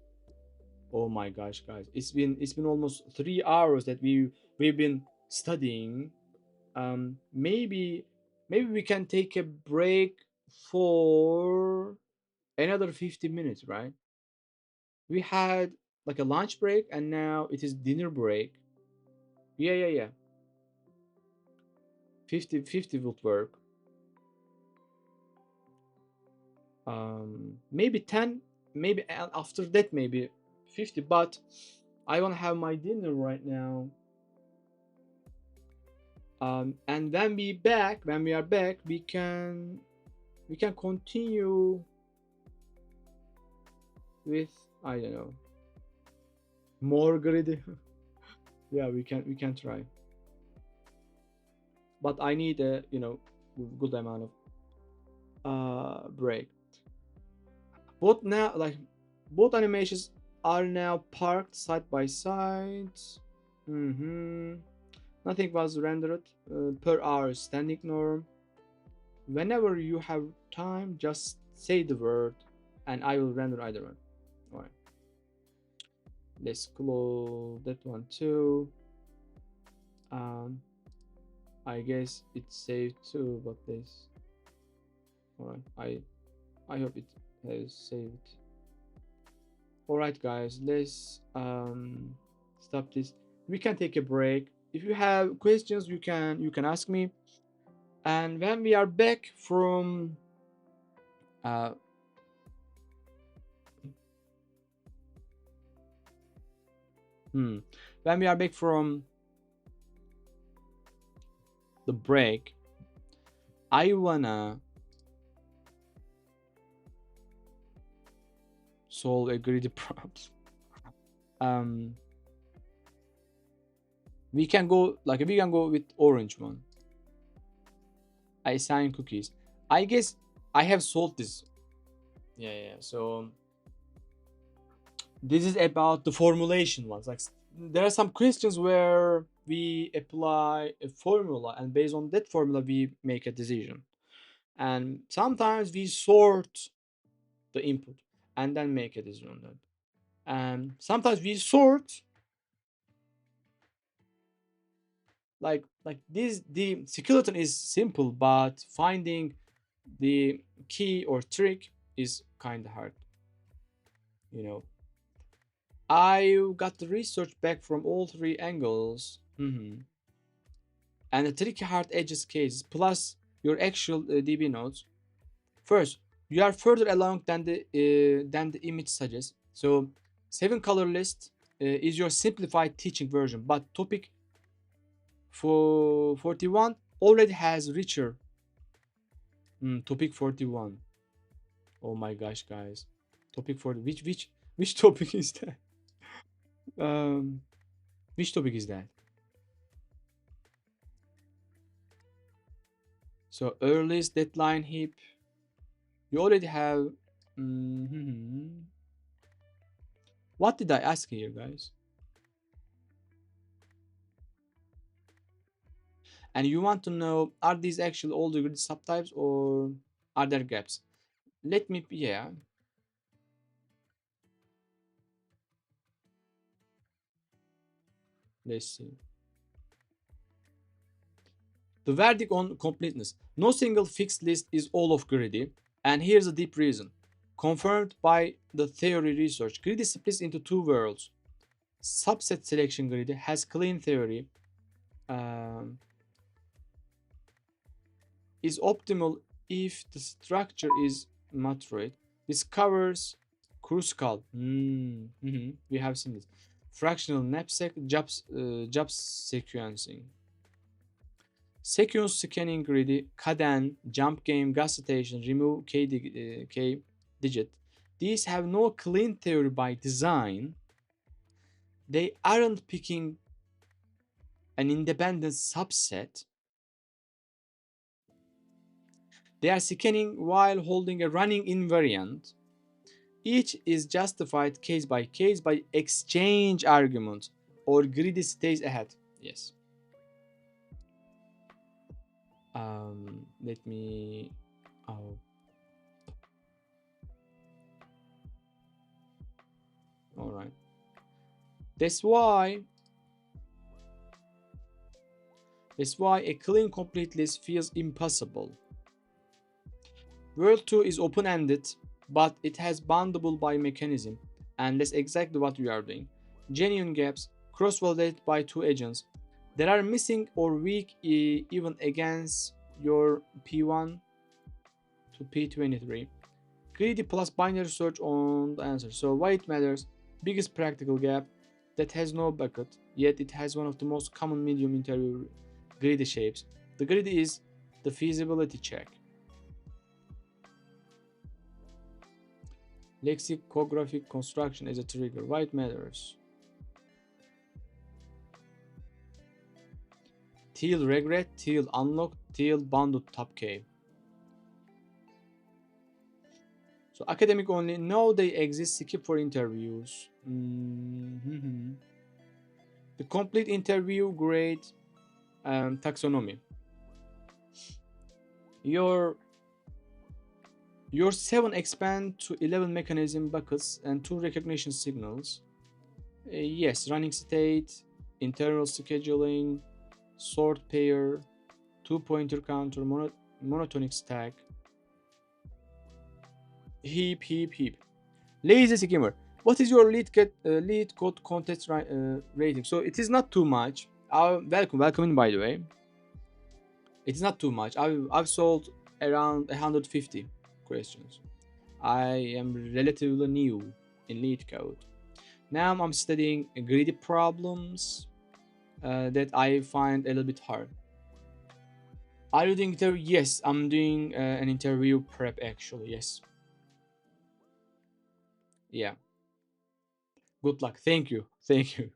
Oh my gosh, guys! It's been almost 3 hours that we've been studying. Maybe we can take a break for another 50 minutes, right? We had like a lunch break, and now it is dinner break. Yeah, yeah, yeah. 50 would work. Maybe 10, maybe after that maybe 50. But I want to have my dinner right now. And when we are back, we can continue with, I don't know, more greedy. Yeah, we can try, but I need a good amount of break. Both now, like, both animations are now parked side by side. Mm-hmm. Nothing was rendered per our standing norm. Whenever you have time, just say the word, and I will render either one. All right. Let's close that one too. Um, I guess it's saved too, but this. All right. I hope it has saved. All right, guys. Let's stop this. We can take a break. If you have questions, you can ask me. And when we are back from uh, hmm, when we are back from the break, I wanna solve a greedy problem. Um, we can go with orange one. I assign cookies. I guess I have solved this. Yeah, yeah. So this is about the formulation ones. Like, there are some questions where we apply a formula, and based on that formula, we make a decision. And sometimes we sort the input and then make a decision on that. And sometimes we sort, like this. The skeleton is simple, but finding the key or trick is kind of hard. You know, I got the research back from all three angles. And the tricky hard edges case plus your actual DB nodes. First, you are further along than the image suggests. So, 7 color list is your simplified teaching version, but topic for 41 already has richer. Topic 41. Oh my gosh, guys. Topic 40. Which topic is that? Um, which topic is that? So earliest deadline heap. You already have. Mhm. What did I ask here, guys? And you want to know, are these actually all the grid subtypes or are there gaps? Let me, yeah. Let's see. The verdict on completeness. No single fixed list is all of greedy, and here's a deep reason. Confirmed by the theory research, greedy splits into two worlds. Subset selection greedy has clean theory, um, is optimal if the structure is maturate. This covers Kruskal. We have seen this. Fractional knapsack jobs sequencing. Sequence scanning greedy, Caden, jump game, gas station, remove K digit. These have no clean theory by design. They aren't picking an independent subset. They are scanning while holding a running invariant. Each is justified case by case by exchange argument, or greedy stays ahead. Yes. Let me. Oh. All right. That's why. That's why a clean complete list feels impossible. World 2 is open-ended, but it has boundable by mechanism, and that's exactly what we are doing. Genuine gaps, cross-validated by two agents. There are missing or weak even against your P1 to P23. Greedy plus binary search on the answer. So why it matters? Biggest practical gap that has no bucket, yet it has one of the most common medium interview greedy shapes. The greedy is the feasibility check. Lexicographic construction as a trigger. Why it matters? Till regret, till unlock, till bundled top K. So academic only. No, they exist. Skip for interviews. The complete interview grade taxonomy. Your 7 expand to 11 mechanism buckets and 2 recognition signals. Yes, running state, internal scheduling, sort pair, 2 pointer counter, monotonic stack, heap. Lazy skimmer. What is your LeetCode contest rating? So it is not too much. Welcome in, by the way. It is not too much. I've solved around 150 questions. I am relatively new in LeetCode. Now I'm studying greedy problems that I find a little bit hard. Are you doing interview? Yes, I'm doing an interview prep actually. Yes. Yeah. Good luck. Thank you. Thank you.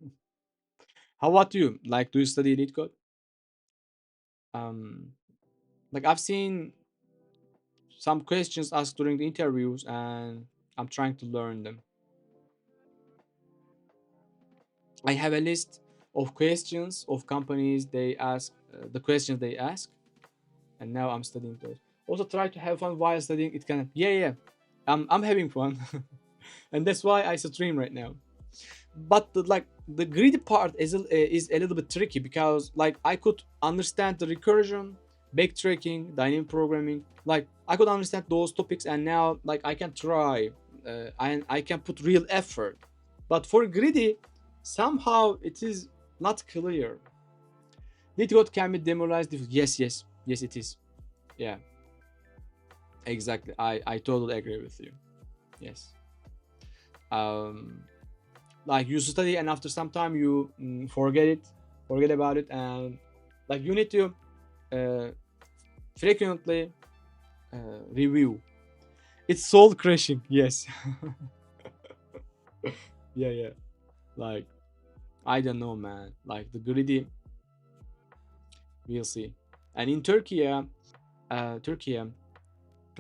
How about you? Like, do you study LeetCode? Um, like I've seen some questions asked during the interviews, and I'm trying to learn them. I have a list of questions of companies they ask, the questions they ask, and now I'm studying those. Also, try to have fun while studying. It can, yeah. I'm having fun, and that's why I stream right now. But the greedy part is a little bit tricky because like I could understand the recursion, backtracking, dynamic programming. Like I could understand those topics, and now like I can try, and I can put real effort. But for greedy, somehow it is not clear. LeetCode can be demoralized. Yes, it is. Yeah, exactly. I totally agree with you. Yes. Um, like you study and after some time you forget about it, and like you need to uh, frequently review. It's soul crushing. Yes. Yeah. Like I don't know, man. Like the greedy, we'll see. And in Turkey,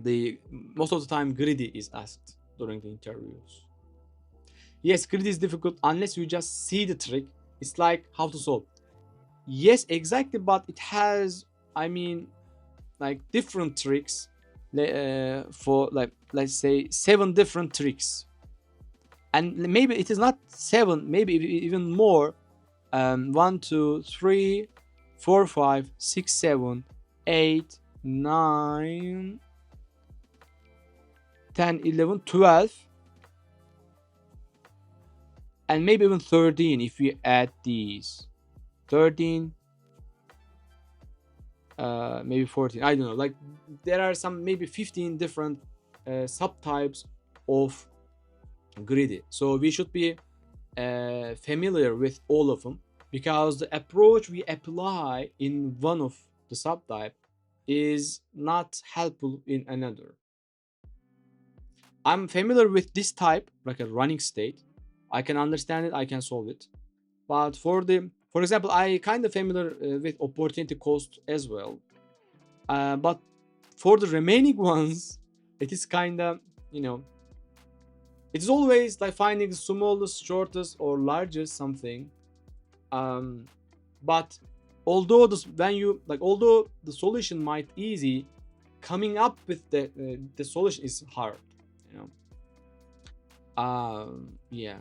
the most of the time greedy is asked during the interviews. Yes, greedy is difficult unless you just see the trick. It's like how to solve. Yes, exactly, but it has, I mean, like different tricks for like let's say 7 different tricks, and maybe it is not 7, maybe even more. 1 2 3 4 5 6 7 8 9 10 11 12 and maybe even 13 if we add these 13 maybe 14, I don't know, like there are some maybe 15 different subtypes of greedy, so we should be familiar with all of them, because the approach we apply in one of the subtype is not helpful in another. I'm familiar with this type, like a running state. I can understand it, I can solve it. But for example, I kind of familiar with opportunity cost as well. But for the remaining ones, it is kind of, you know, it is always like finding the smallest, shortest, or largest something. Um, but although although the solution might easy, coming up with the solution is hard. You know. Yeah.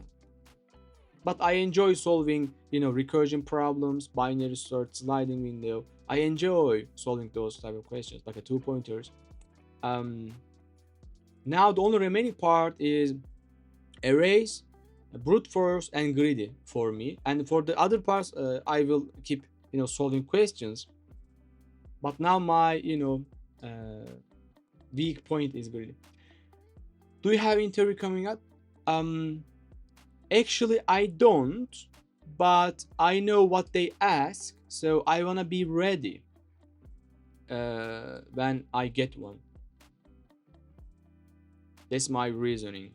But I enjoy solving, recursion problems, binary search, sliding window. I enjoy solving those type of questions, like a two pointers. Um, Now the only remaining part is arrays, brute force, and greedy for me. And for the other parts, I will keep, solving questions. But now my, weak point is greedy. Do you have interview coming up? Actually, I don't, but I know what they ask, so I wanna be ready when I get one. That's my reasoning.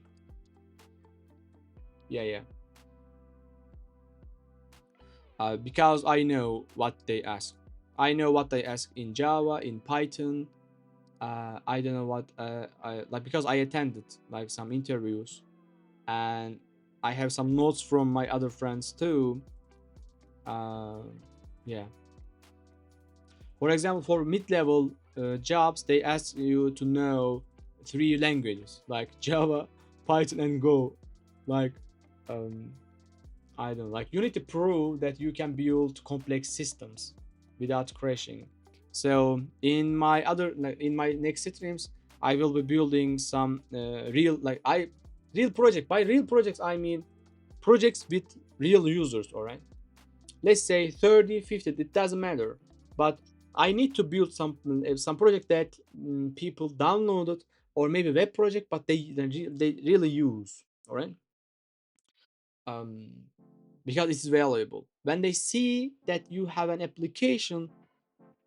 Yeah. Because I know what they ask. I know what they ask in Java, in Python. I don't know what because I attended like some interviews, and I have some notes from my other friends too. Yeah. For example, for mid-level jobs, they ask you to know 3 languages like Java, Python, and Go. Like, I don't know. Like, you need to prove that you can build complex systems without crashing. So in my next streams, I will be building some real project. By real projects, I mean projects with real users. All right. Let's say 30, 50. It doesn't matter. But I need to build some project that people downloaded, or maybe web project, but they really use. All right. Um, because it's valuable. When they see that you have an application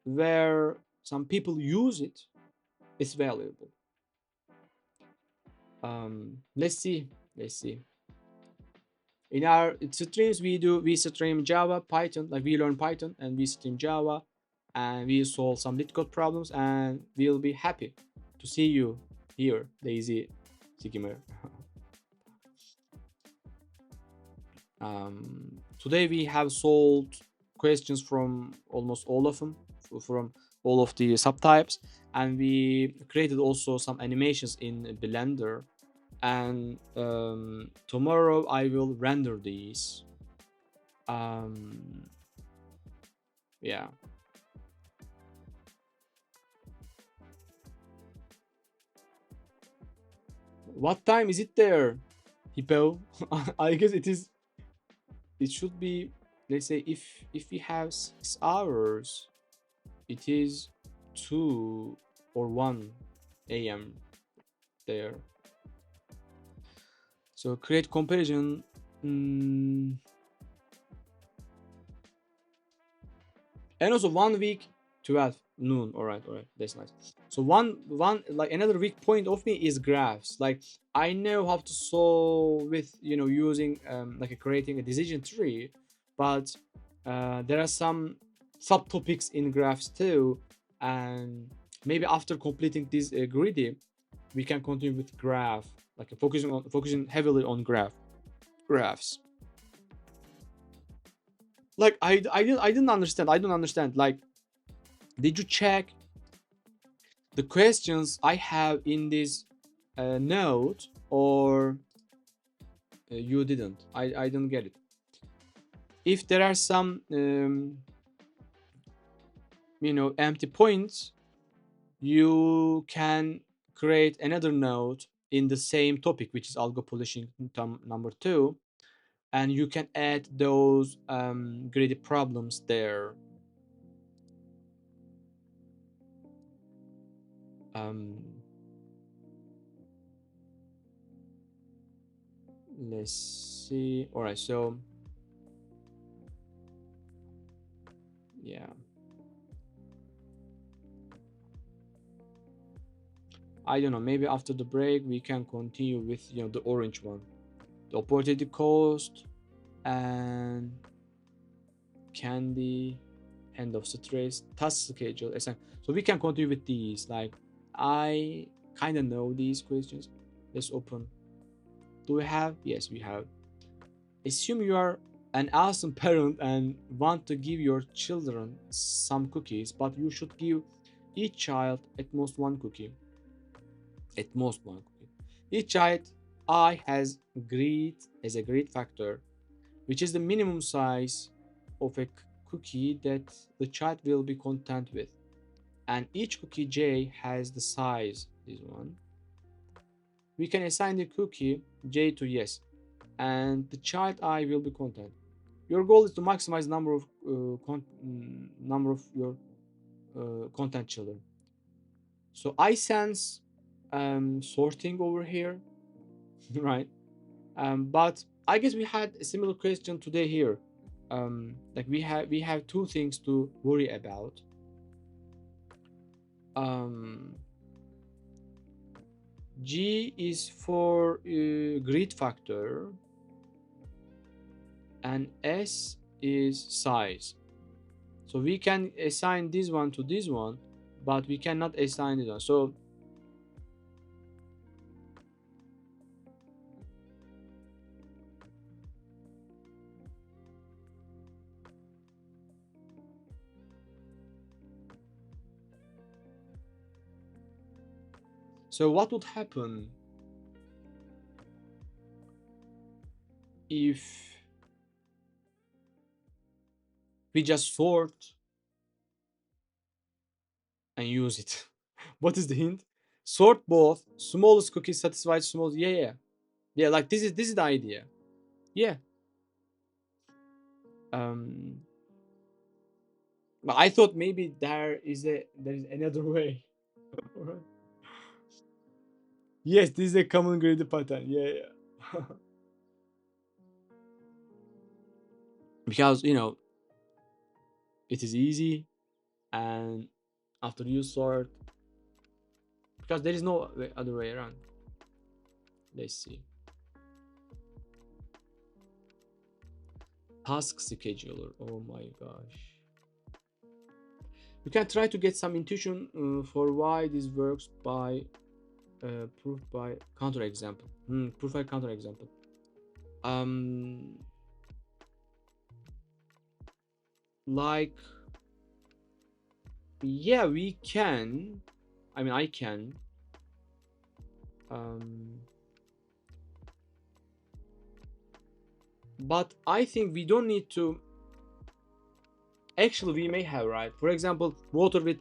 where some people use it, it's valuable. Let's see. In our streams, we stream Java, Python, like we learn Python and we stream Java, and we solve some LeetCode problems, and we'll be happy to see you here, Daisy Sigimer. Today we have solved questions from almost all of them, from all of the subtypes, and we created also some animations in Blender. And tomorrow I will render these. Yeah. What time is it there, Hippo? I guess it is. It should be. Let's say if we have 6 hours, it is 2 or 1 a.m. there. So create comparison. And also 1 week 12 noon. All right, that's nice. So one like another weak point of me is graphs. Like I know how to solve with using like creating a decision tree, but there are some subtopics in graphs too, and maybe after completing this greedy, we can continue with graph, like focusing heavily on graphs. Like I didn't understand. I don't understand. Like, did you check the questions I have in this note, or you didn't? I don't get it. if there are some empty points, you can create another node in the same topic, which is algo polishing number 2, and you can add those greedy problems there. um, let's see. All right, so yeah, I don't know, maybe after the break we can continue with the orange one, the opportunity cost and candy, end of stress, task schedule. So we can continue with these. Like, I kind of know these questions. Let's open. Do we have? Yes, we have. Assume you are an awesome parent and want to give your children some cookies, but you should give each child at most one cookie. At most one cookie. Each child I has greed as a greed factor, which is the minimum size of a cookie that the child will be content with. And each cookie j has the size, this one. We can assign the cookie j to yes, and the child I will be content. Your goal is to maximize number of your content children. So I sense sorting over here, right? But I guess we had a similar question today here. Like we have two things to worry about. Um, G is for greed factor, and S is size. So we can assign this one to this one, but we cannot assign this one. So what would happen if we just sort and use it? What is the hint? Sort both. Smallest cookie satisfies smallest. Yeah, yeah, yeah. Like this is the idea. Yeah. Um. But I thought maybe there is another way. Alright. Yes, this is a common graded pattern. Yeah, yeah. Because it is easy, and after you sort, because there is no other way around. Let's see. Task scheduler. Oh my gosh. You can try to get some intuition for why this works by proof by counterexample. Proof by counterexample. Um, like, yeah, we can. I mean, I can. Um, but I think we don't need to. Actually, we may have, right. For example, water with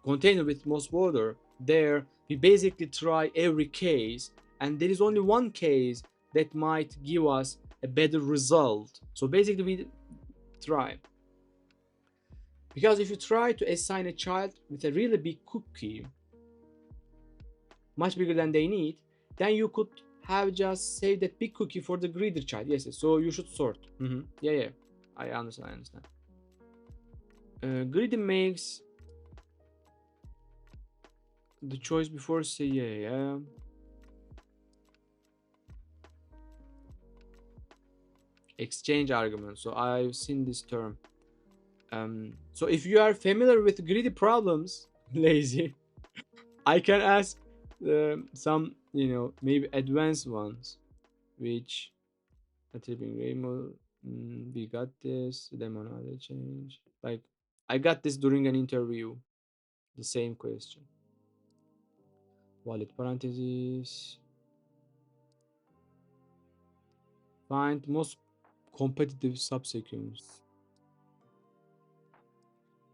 container with most water. There, we basically try every case, and there is only one case that might give us a better result. So basically, we try, because if you try to assign a child with a really big cookie, much bigger than they need, then you could have just saved that big cookie for the greater child. Yes, yes. So you should sort. Yeah, yeah. I understand. I understand. Greedy makes the choice before say yeah, yeah. Exchange argument. So I've seen this term. So if you are familiar with greedy problems, lazy, I can ask some, maybe advanced ones, which attributing rainbow. We got this. Demonade change. Like, I got this during an interview. The same question. Wallet parentheses. Find most Competitive subsequence.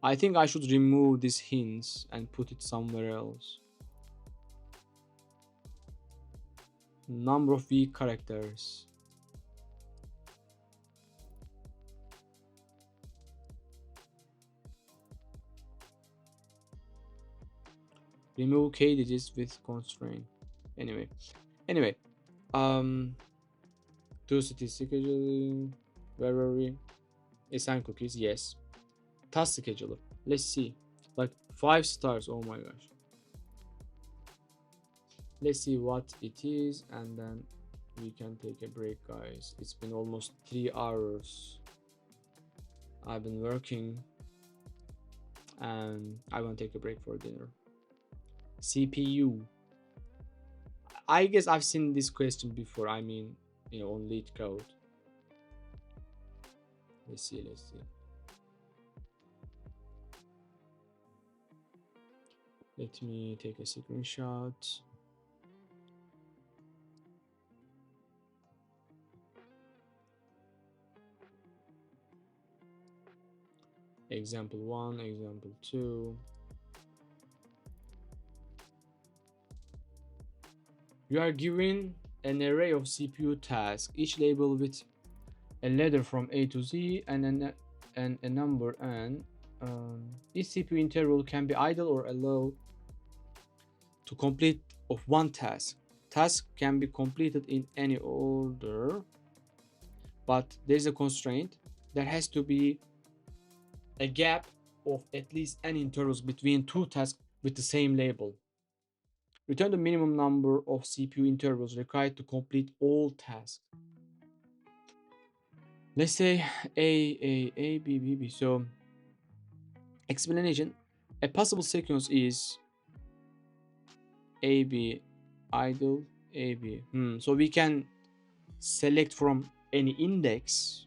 I think I should remove these hints and put it somewhere else. Number of weak characters. Remove k digits with constraint. Anyway, um, two statistical. Where were we? Assign cookies. Yes. Task scheduler. Let's see. Like 5 stars. Oh my gosh. Let's see what it is, and then we can take a break, guys. It's been almost 3 hours. I've been working, and I want to take a break for dinner. CPU. I guess I've seen this question before. I mean, on LeetCode. Let's see. Let me take a screenshot. Example 1, example 2. You are given an array of CPU tasks, each labeled with a letter from A to Z and a number n. Each CPU interval can be idle or allow to complete of one task. Task can be completed in any order, but there's a constraint. There has to be a gap of at least n intervals between 2 tasks with the same label. Return the minimum number of CPU intervals required to complete all tasks. Let's say A, B, B, B. So, explanation. A possible sequence is A, B, idle, A, B. So we can select from any index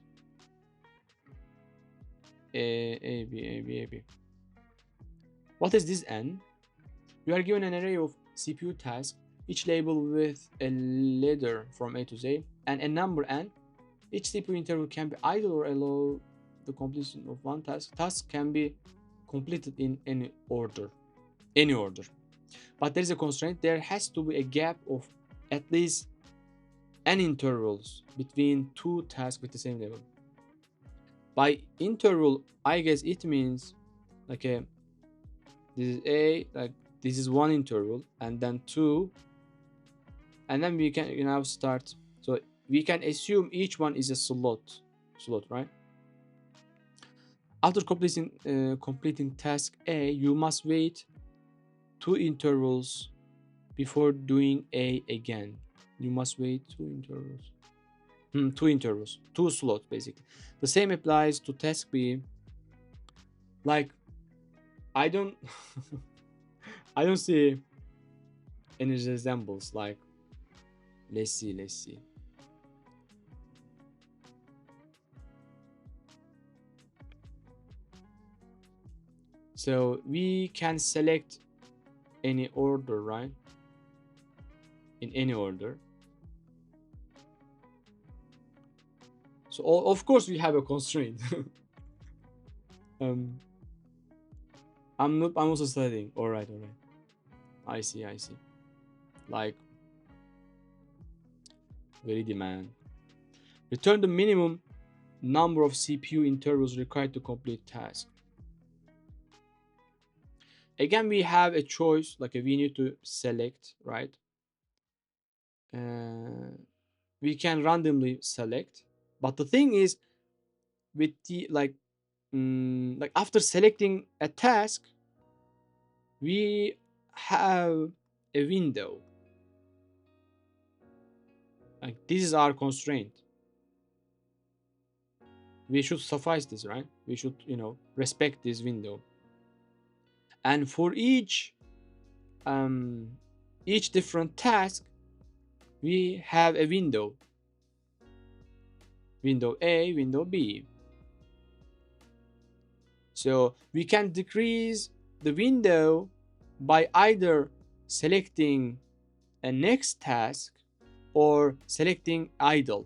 A, B, A, B, A, B. What is this n? You are given an array of CPU tasks, each labeled with a letter from A to Z, and a number n. Each CPU interval can be idle or allow the completion of one task. Task can be completed in any order. But there is a constraint. There has to be a gap of at least n intervals between 2 tasks with the same level. By interval, I guess it means like this is A, like this is 1 interval, and then 2, and then we can now start. So we can assume each one is a slot, right? After completing task A, you must wait 2 intervals before doing A again. You must wait 2 intervals. 2 intervals, 2 slots basically. The same applies to task B. Like, I don't I don't see any resemblance. Like, let's see. So we can select any order, right? In any order. So of course we have a constraint. I'm also studying. All right. I see. Like, very demand. Return the minimum number of CPU intervals required to complete task. Again, we have a choice, like we need to select, right? We can randomly select, but the thing is, with the like after selecting a task, we have a window. Like, this is our constraint. We should suffice this, right? We should, respect this window. And for each different task, we have a window. Window A, window B. So we can decrease the window by either selecting a next task or selecting idle.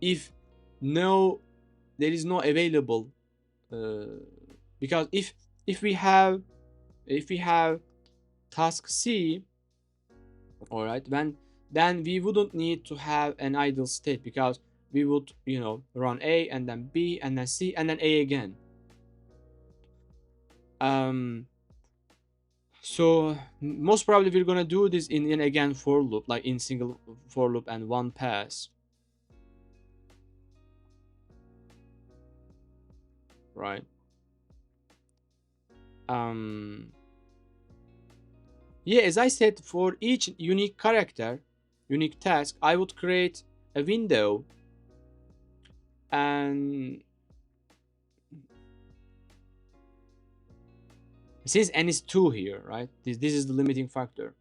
If no, there is no available, because if we have if we have task C, all right, then we wouldn't need to have an idle state, because we would, run A and then B and then C and then A again. So most probably we're gonna do this in again for loop, like in single for loop and one pass, right? um yeah, as I said, for each unique character, unique task, I would create a window, and since n is 2 here, right, this is the limiting factor,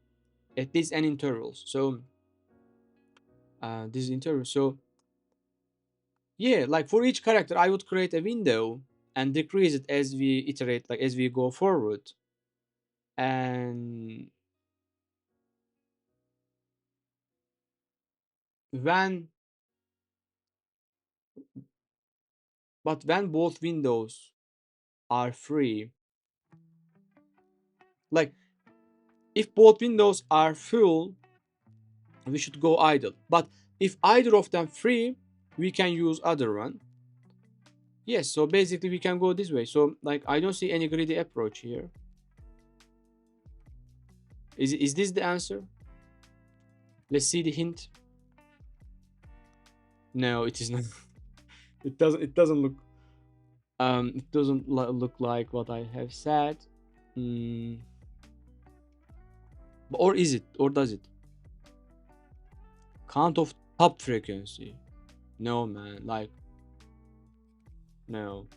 at least n intervals. So this is interval. So yeah, like for each character I would create a window and decrease it as we iterate, like as we go forward. And when when both windows are free, like if both windows are full, we should go idle. But if either of them free, we can use other one. Yes, so basically we can go this way. So like I don't see any greedy approach here. Is this the answer? Let's see the hint. No, it is not. It doesn't look look like what I have said. Mm, or is it? Or does it? Count of top frequency. No, man. Like, no.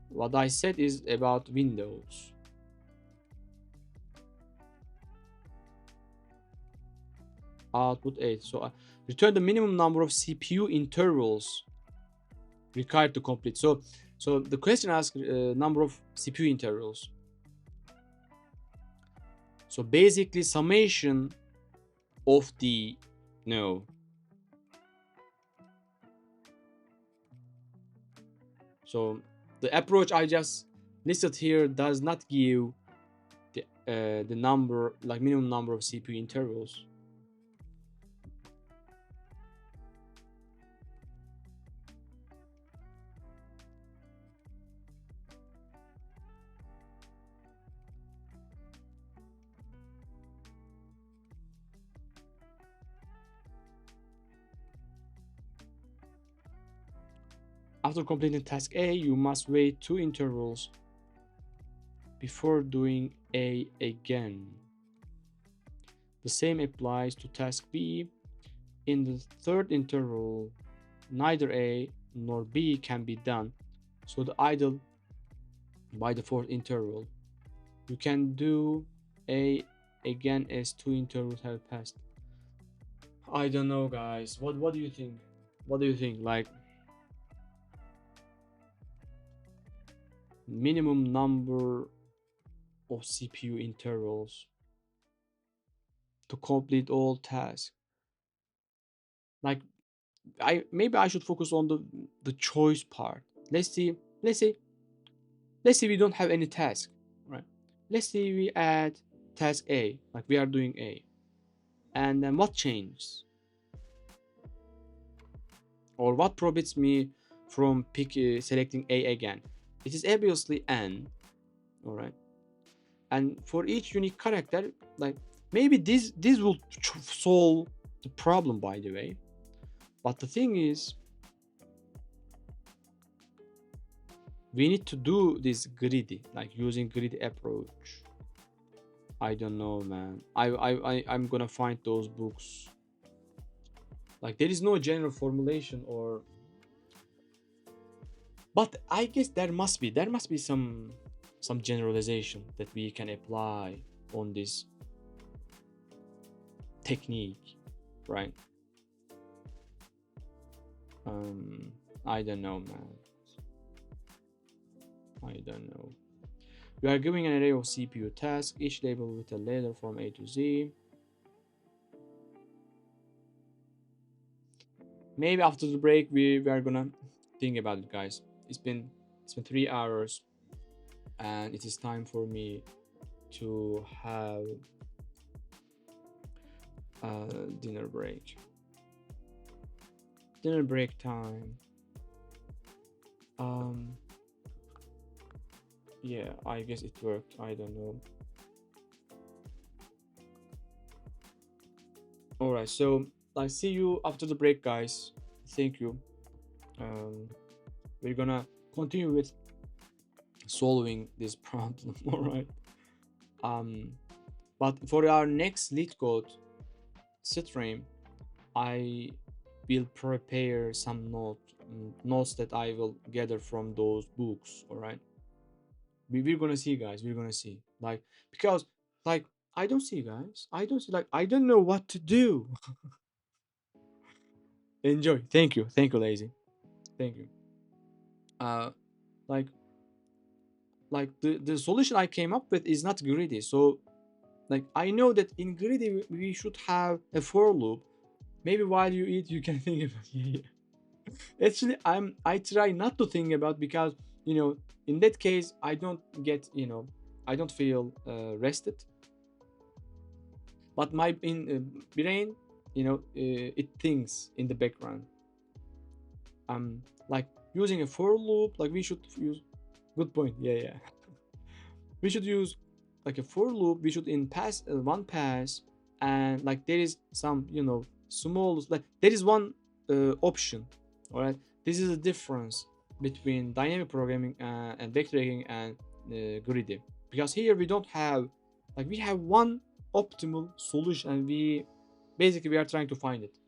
What I said is about Windows. Output 8. So return the minimum number of CPU intervals required to complete. So the question asks number of CPU intervals. So basically summation of the, no. So the approach I just listed here does not give the number, like minimum number of CPU intervals. After completing task A, you must wait 2 intervals before doing A again. The same applies to task B. In the third interval, neither A nor B can be done, so the idle by the fourth interval. You can do A again as 2 intervals have passed. I don't know, guys. What do you think? What do you think? Like, minimum number of CPU intervals to complete all tasks. Like, maybe I should focus on the choice part. Let's see. Let's say we don't have any task, right? Let's say we add task A, like we are doing A, and then what changes, or what prohibits me from selecting A again? It is obviously N, all right. And for each unique character, like maybe this will solve the problem, by the way. But the thing is, we need to do this greedy, like using greedy approach. I don't know, man. I'm gonna find those books. Like there is no general formulation, or, but I guess there must be some generalization that we can apply on this technique, right? I don't know, man. I don't know. We are giving an array of CPU tasks, each labeled with a letter from A to Z. Maybe after the break we are gonna think about it, guys. It's been 3 hours, and it is time for me to have a dinner break. Dinner break time. Um, yeah, I guess it worked. I don't know. All right, so I see you after the break, guys. Thank you. Um, we're gonna continue with solving this problem. All right. Um, but for our next LeetCode stream, I will prepare some notes that I will gather from those books. All right. We're gonna see, guys. We're gonna see. Like, because like I don't see, guys. I don't see. Like, I don't know what to do. Enjoy. Thank you. Thank you, lazy. Thank you. Uh, like the solution I came up with is not greedy. So like I know that in greedy we should have a for loop. Maybe while you eat you can think about yeah, yeah. Actually I try not to think about, because in that case I don't get, I don't feel rested. But my brain, it thinks in the background. Like using a for loop, like we should use. Good point. Yeah, yeah. We should use like a for loop. We should in pass one pass, and like there is some small, like there is one option. All right, this is the difference between dynamic programming and backtracking and greedy, because here we don't have, like we have one optimal solution, and we are trying to find it.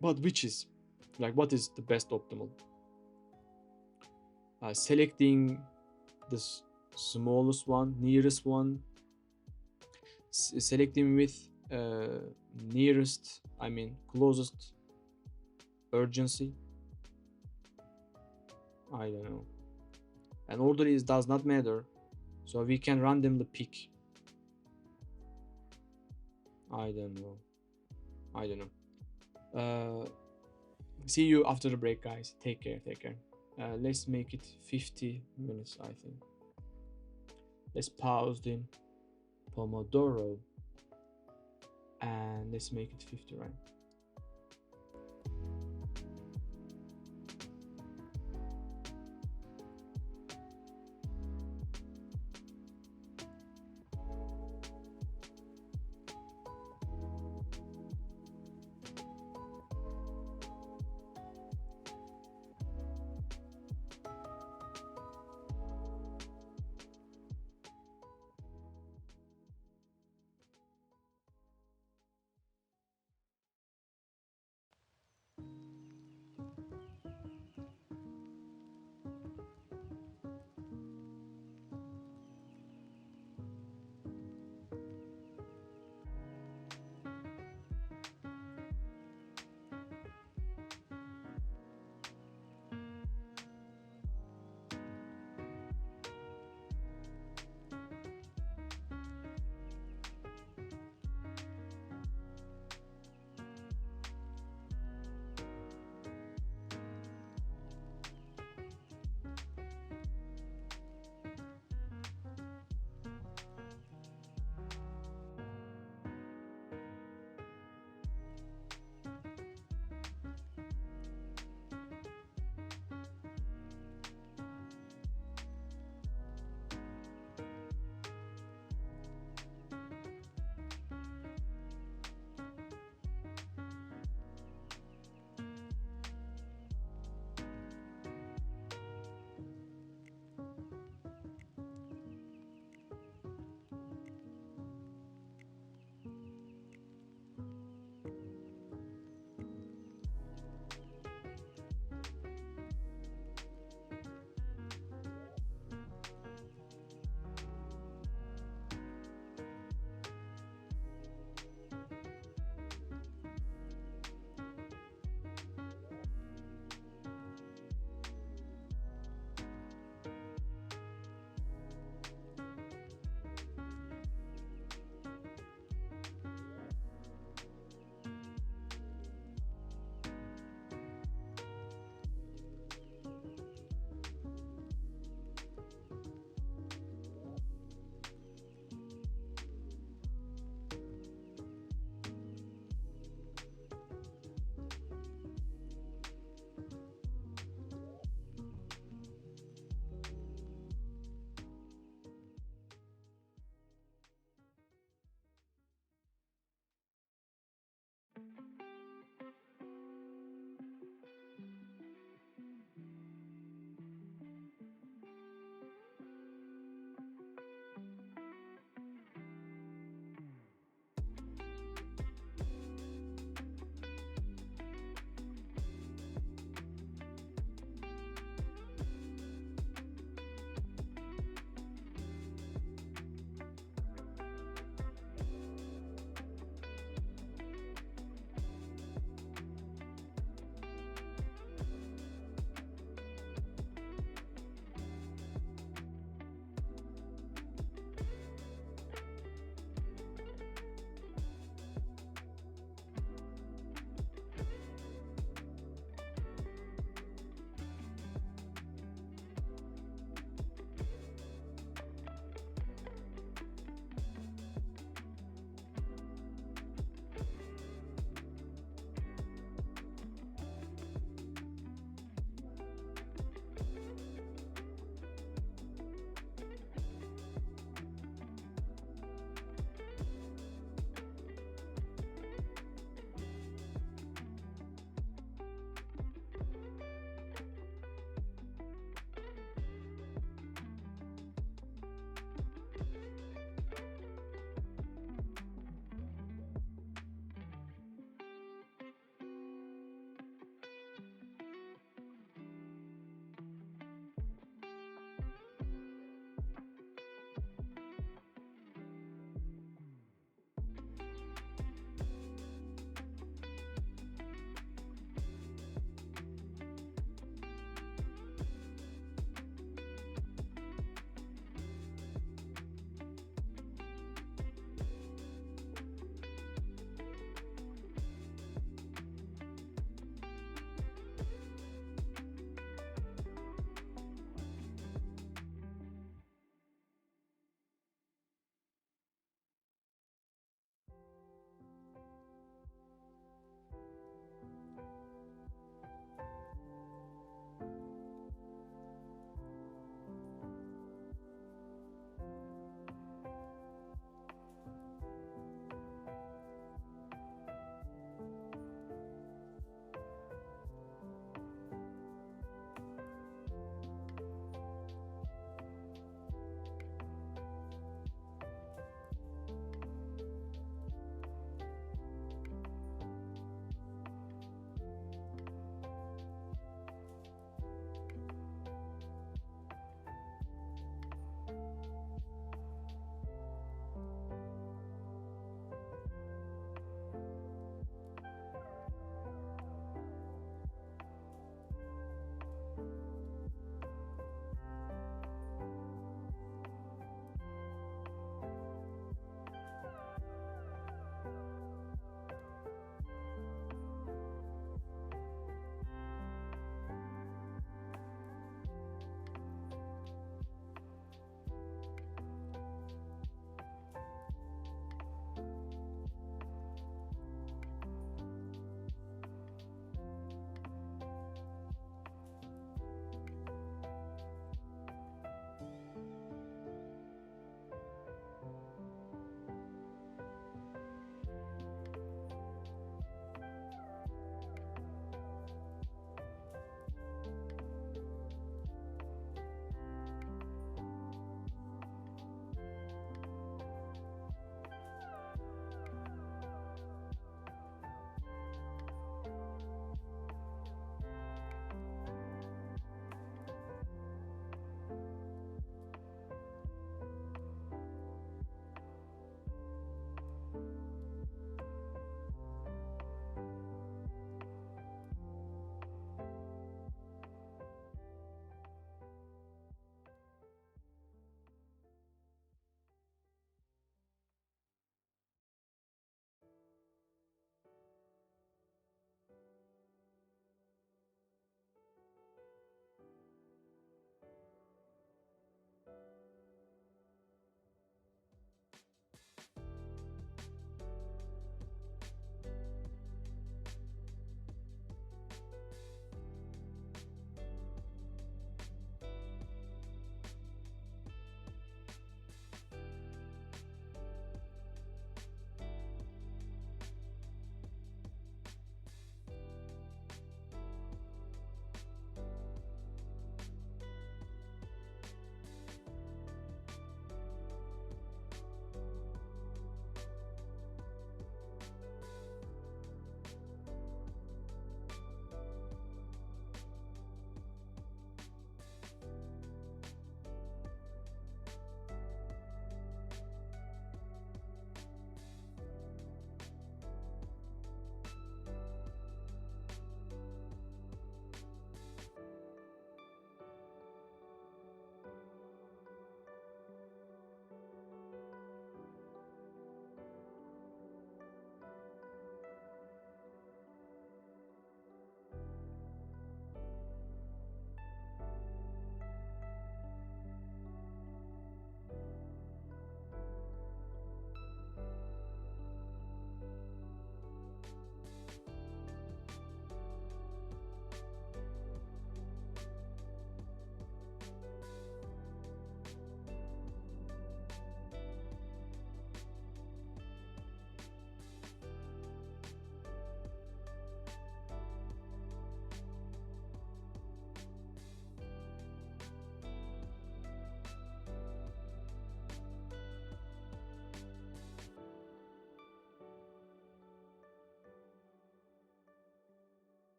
But which is, like, what is the best optimal? Selecting the smallest one, nearest one, selecting with nearest, I mean closest urgency. I don't know. And order is does not matter, so we can randomly pick. I don't know. I don't know. See you after the break, guys. Take care. Take care. Let's make it 50 minutes, I think. Let's pause the Pomodoro and let's make it 50, right?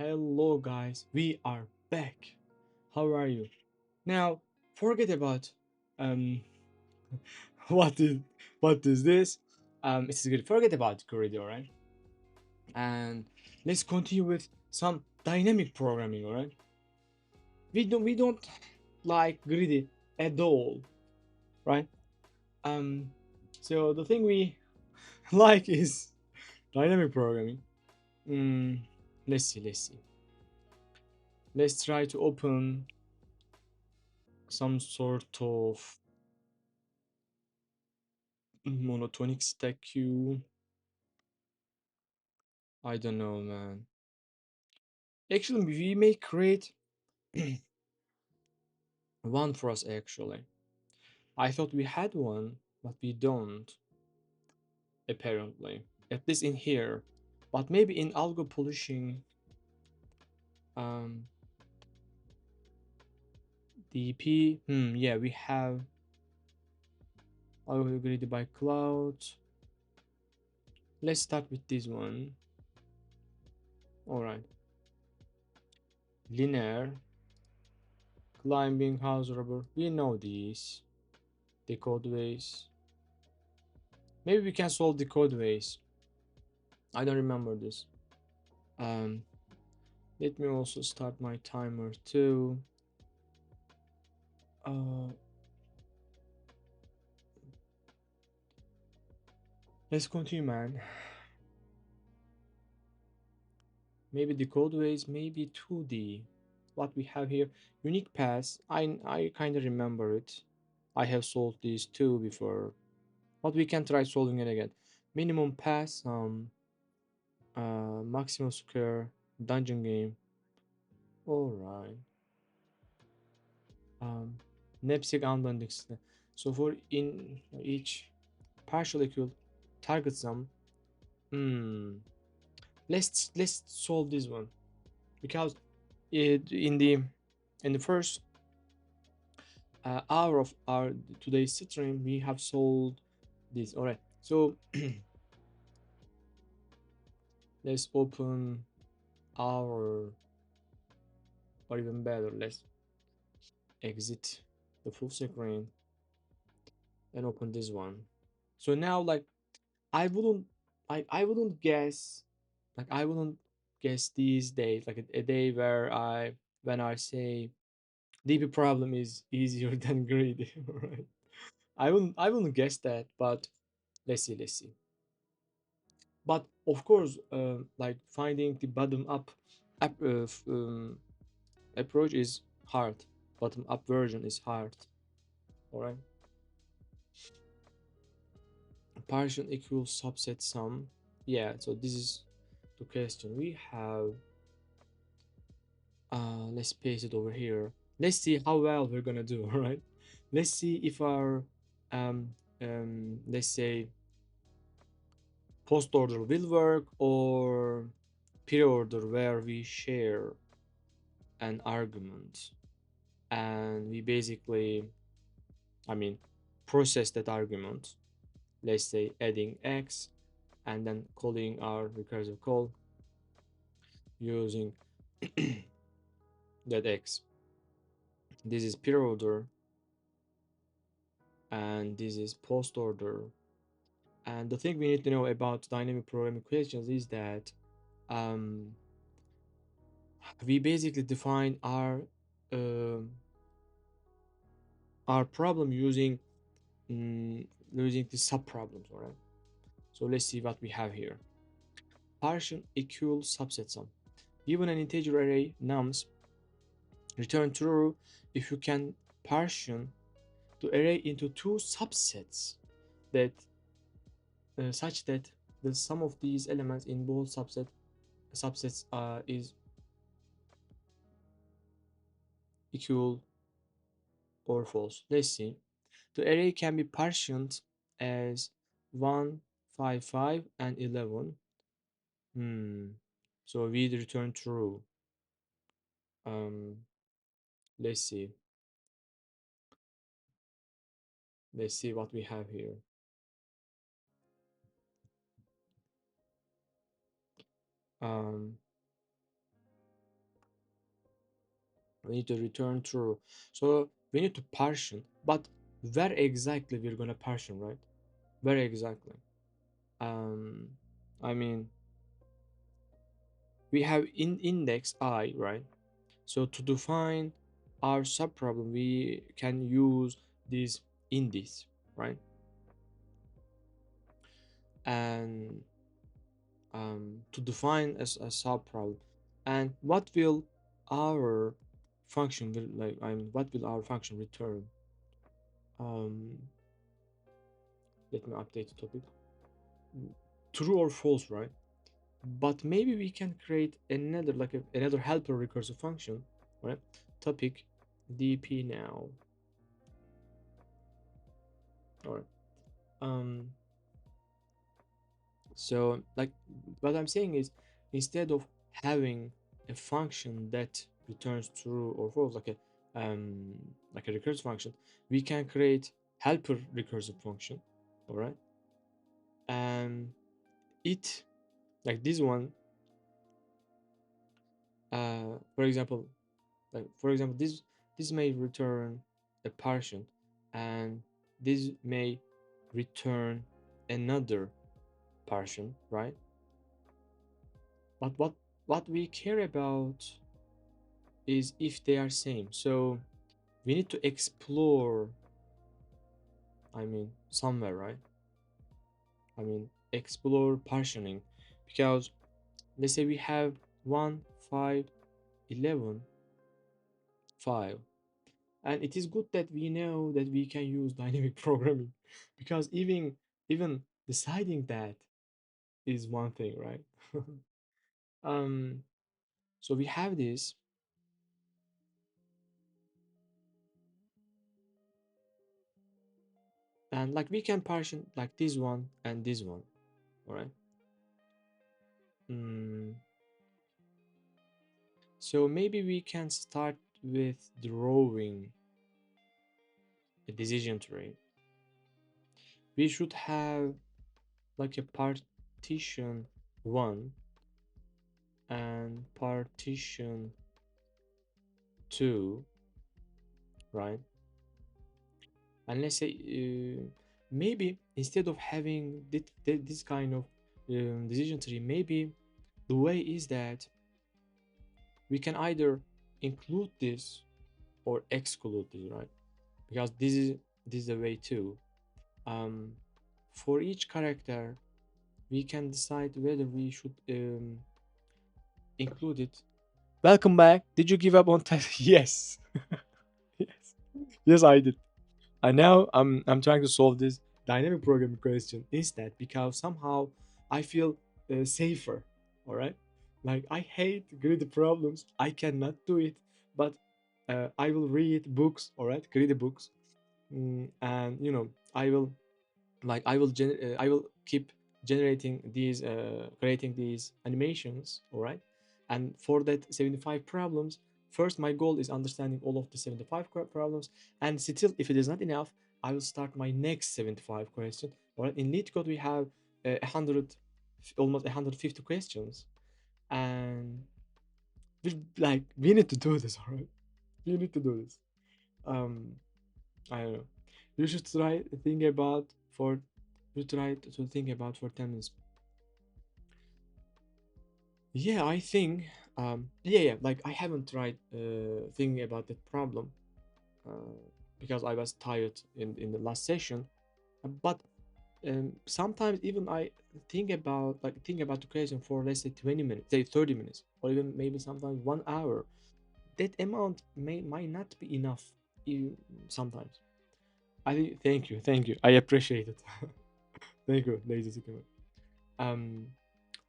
Hello guys, we are back. How are you? Now, forget about um what is what is this? It's good. Forget about grid, alright? And let's continue with some dynamic programming, alright? We don't like greedy at all, right? Um so the thing we like is dynamic programming. Mm, let's see. Let's try to open some sort of monotonic stack queue. I don't know, man. Actually, we may create one for us, actually. I thought we had one, but we don't, apparently. At least in here. But maybe in algo polishing, um, DP. Yeah, we have algo graded by cloud. Let's start with this one. Alright. Linear, climbing, house rubber. We know these. Decode ways. Maybe we can solve the code ways. I don't remember this. Um, Let me also start my timer too. Uh, let's continue, man. Maybe the code ways, maybe 2D. What we have here, unique pass. I kind of remember it. I have solved these two before, but we can try solving it again. Minimum pass, maximum square, dungeon game. All right. Um, knapsack unbundling system. So for in each partial equal target sum. Hmm. Let's solve this one because in the first hour of our today's stream we have solved this. All right. So let's open our, or even better, let's exit the full screen and open this one. So now, like, I wouldn't I wouldn't guess, like I wouldn't guess these days, like a day where I when I say DP problem is easier than greedy, right? I wouldn't guess that, but let's see. But of course, like finding the bottom up approach is hard. Bottom up version is hard. All right. Partial equals subset sum. Yeah. So this is the question we have. Let's paste it over here. Let's see how well we're gonna do. All right. Let's see if our um let's say post order will work, or pre-order where we share an argument and we basically, I mean, process that argument. Let's say adding x and then calling our recursive call using that x. This is pre-order and this is post order. And the thing we need to know about dynamic programming questions is that um, we basically define uh, our problem mm, using the sub problems. All right. So let's see what we have here. Partial equal subset sum. Given an integer array nums, return true if you can partition the array into two subsets that such that the sum of these elements in both subsets is equal or false. Let's see. The array can be partitioned as 1, 5, 5, and 11. So we return true. Um, let's see. Let's see what we have here. Um, We need to return true. So we need to partition, but where exactly we're gonna partition, right? Where exactly? Um, I mean, we have in index I, right? So to define our subproblem, we can use this index, right? And to define a subproblem, and what will our function will like? I mean, what will our function return? Um, Let me update the topic. True or false, right? But maybe we can create another another helper recursive function, right? Topic dp now. All right. Um, so like what I'm saying is, instead of having a function that returns true or false, like a recursive function, we can create helper recursive function, all right? And it like this one, for example, this may return a partition, and this may return another partition, right? But what we care about is if they are same. So we need to explore, I mean, somewhere, right? I mean, explore partitioning, because let's say we have 1 5 11 5, and it is good that we know that we can use dynamic programming, because even deciding that is one thing, right? um so we have this, and like we can partition like this one and this one, all right? mm, so maybe we can start with drawing a decision tree. We should have like a partition 1 and partition 2, right? And let's say maybe instead of having this kind of decision tree, maybe the way is that we can either include this or exclude this, right? Because this is a way too. um for each character we can decide whether we should include it. Welcome back. Did you give up on time? Yes. Yes. Yes, I did. And now I'm trying to solve this dynamic programming question instead, because somehow I feel safer. All right, like I hate greedy problems. I cannot do it, but I will read books. All right, greedy books, and I will keep generating these creating these animations, all right? And for that 75 problems, first my goal is understanding all of the 75 problems, and still if it is not enough, I will start my next 75 question. All right, in LeetCode we have 100, almost 150 questions, and we need to do this. All right, we need to do this. um I don't know. You should try think about for you try to think about for 10 minutes. Yeah, I think yeah, like I haven't tried thinking about that problem uh, because I was tired in the last session. But sometimes even I think about the question for let's say 20 minutes, say 30 minutes, or even maybe sometimes 1 hour. That amount might not be enough even sometimes. I think thank you. I appreciate it. Thank you, ladies and gentlemen. Um,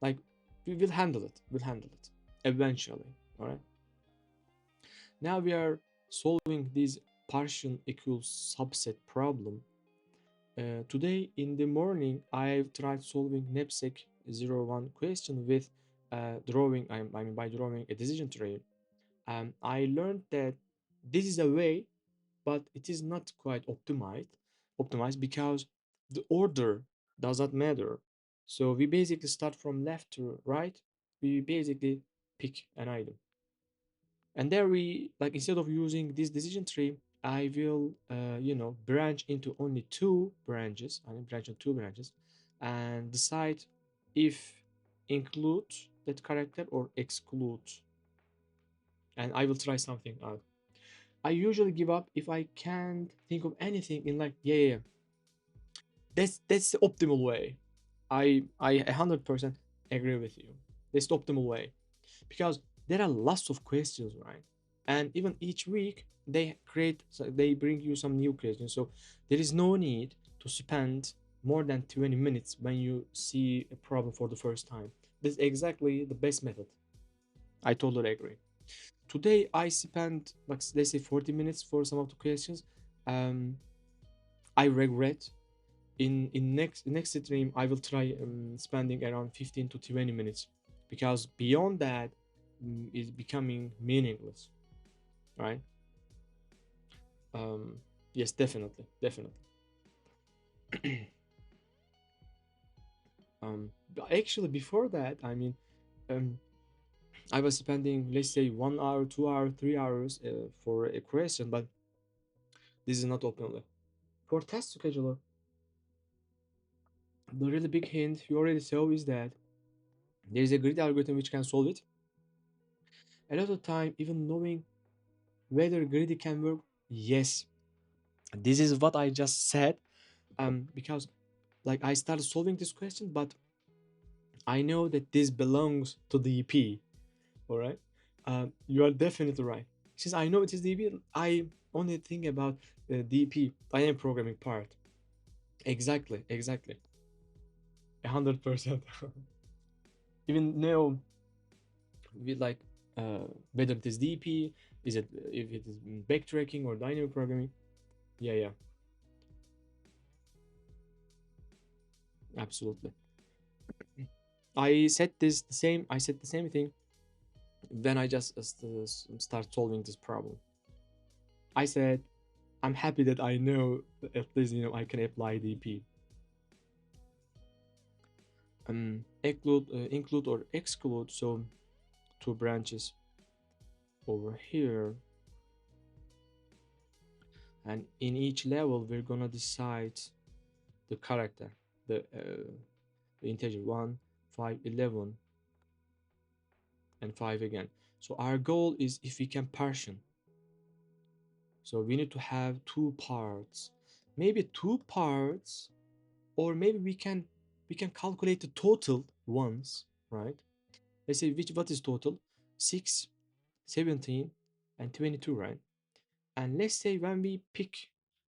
like we will handle it. We'll handle it eventually. All right. Now we are solving this partial equals subset problem. Today in the morning, I've tried solving knapsack 01 question with drawing. I mean by drawing a decision tree. I learned that this is a way, but it is not quite optimized because the order does not matter. So we basically start from left to right. We basically pick an item. And there we like, instead of using this decision tree, I will branch into only two branches. I mean, branch on two branches, and decide if include that character or exclude. And I will try something out. I usually give up if I can't think of anything in like, yeah, yeah, yeah. That's the optimal way. I 100% agree with you. That's the optimal way, because there are lots of questions, right? And even each week they bring you some new questions, so there is no need to spend more than 20 minutes when you see a problem for the first time. That's exactly the best method. I totally agree. Today I spent like, let's say, 40 minutes for some of the questions. um I regret. In next stream I will try spending around 15 to 20 minutes, because beyond that is becoming meaningless, right? um yes, definitely, definitely. But actually before that, I mean, um I was spending, let's say, 1 hour, 2 hour, 3 hours for a question, but this is not openly for test scheduler. The really big hint you already saw is that there is a grid algorithm which can solve it. A lot of time, even knowing whether greedy can work, yes, this is what I just said. Because like, I started solving this question, but I know that this belongs to DP. All right. You are definitely right. Since I know it is DP, I only think about the DP dynamic programming part. Exactly, exactly. 100%. Even know we like, whether it is DP, is it, if it is backtracking or dynamic programming. Yeah, yeah, absolutely. I said the same thing when I just start solving this problem. I said, I'm happy that I know that at least, I can apply DP. Include or exclude. So two branches over here, and in each level we're gonna decide the character, the integer 1, 5, 11, and 5 again. So our goal is if we can partition. So we need to have two parts, maybe two parts, or maybe we can calculate the total once, right? Let's say, what is total? 6, 17, and 22, right? And let's say when we pick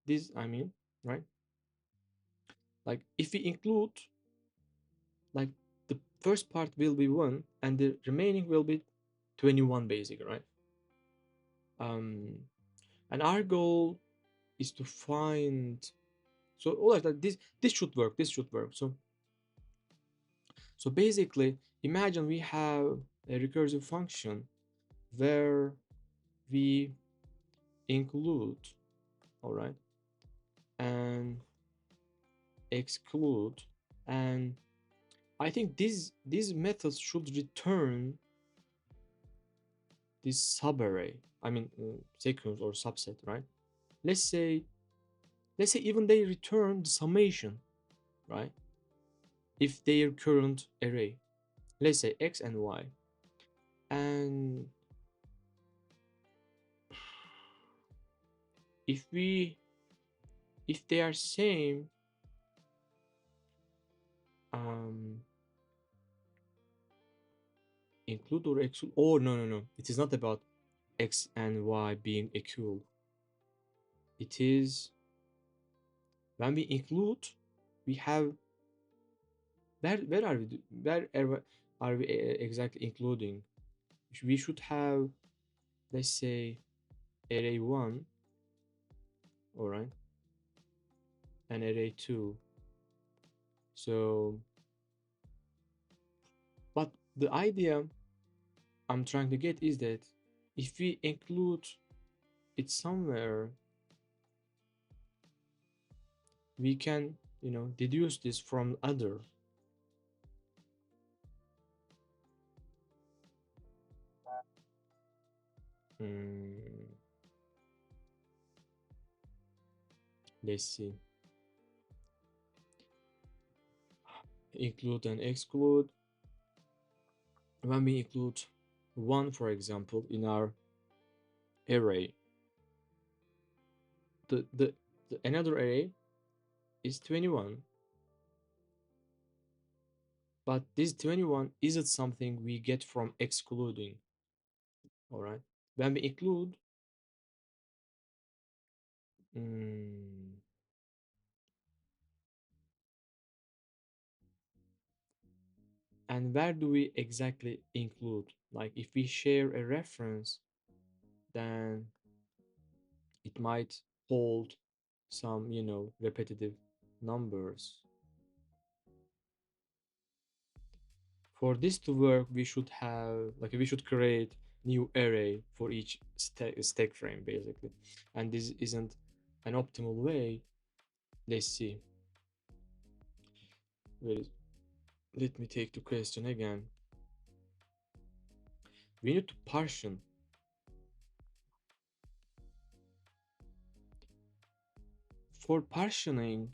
this, I mean, right? Like, if we include, like, the first part will be 1 and the remaining will be 21, basically, right? Um, and our goal is to find. So all of that, this should work. This should work. So basically, imagine we have a recursive function where we include, all right, and exclude, and I think these methods should return this subarray. I mean, sequence or subset, right? Let's say let's say even they return the summation, right? If their current array, let's say x and y, and if we if they are same, um include or exclude. Oh, no, no, no, it is not about x and y being equal. It is when we include, we have, where are we are we exactly including? We should have, let's say, array 1, all right, and array 2. So, but the idea I'm trying to get is that if we include it somewhere, we can, deduce this from other. Mm, let's see. Include and exclude. When we include one, for example, in our array, the another array is 21, but this 21 isn't something we get from excluding. All right. When we include, mm, and where do we exactly include? Like if we share a reference, then it might hold some, repetitive numbers. For this to work, we should have, like, we should create new array for each stack frame, basically. And this isn't an optimal way. Let's see. Wait, let me take the question again. We need to partition. For partitioning,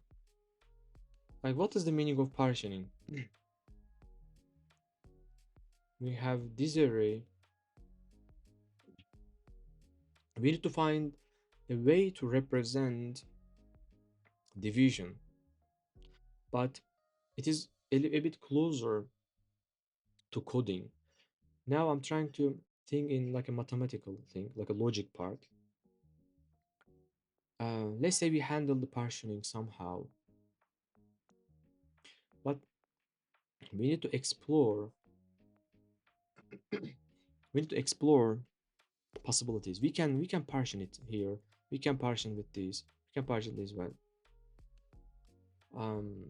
like, what is the meaning of partitioning? We have this array. We need to find a way to represent division, but it is a bit closer to coding. Now I'm trying to think in like a mathematical thing, like a logic part. Let's say we handle the partitioning somehow, but we need to explore. We need to explore possibilities. We can partition it here. We can partition with this. We can partition this well. Um,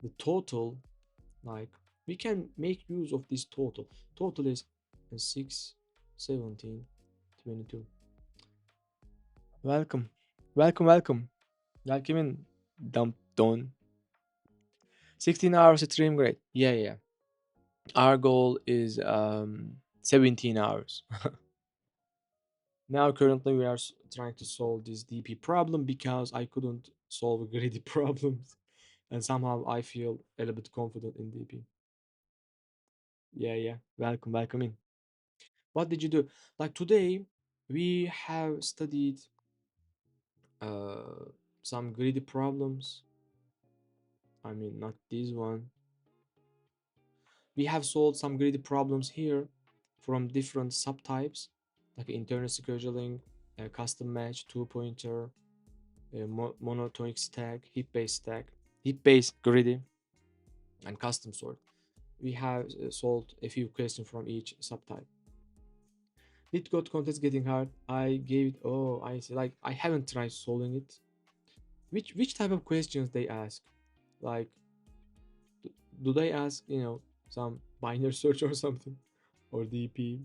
the total, like, we can make use of this total. Total is 6, 17, 22. Welcome, welcome, welcome. Welcome in, dump don. 16 hours stream, great. Yeah, yeah. Our goal is 17 hours. Now currently we are trying to solve this DP problem because I couldn't solve greedy problems, and somehow I feel a little bit confident in DP. Yeah, yeah. Welcome, welcome in. What did you do? Like today, we have studied uh some greedy problems. I mean, not this one. We have solved some greedy problems here from different subtypes, like internal scheduling, custom match, two pointer, monotonic stack, heap-based stack, heap-based greedy, and custom sort. We have solved a few questions from each subtype. LeetCode contest getting hard. I gave it. Oh, I see. Like I haven't tried solving it. Which type of questions they ask? Like, do they ask some binary search or something, or DP?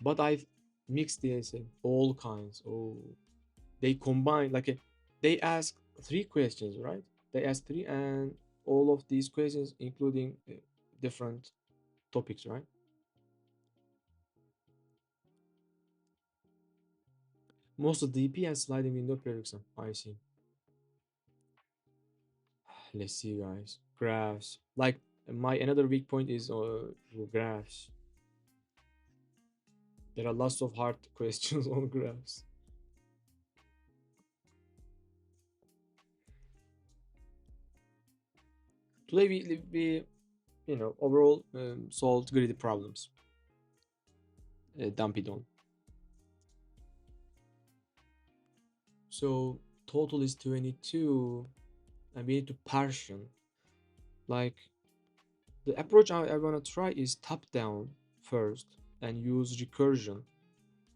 But I've mixed the essay, all kinds. Oh, they combine they ask three questions, right? They ask three, and all of these questions, including different topics, right? Most of DP and sliding window prediction. I see. Let's see, guys. Graphs. Like my another weak point is graphs. There are lots of hard questions on graphs. Today we overall solved greedy problems. Dumpy don't. So total is 22, and we need to partition. Like the approach I want to try is top down first and use recursion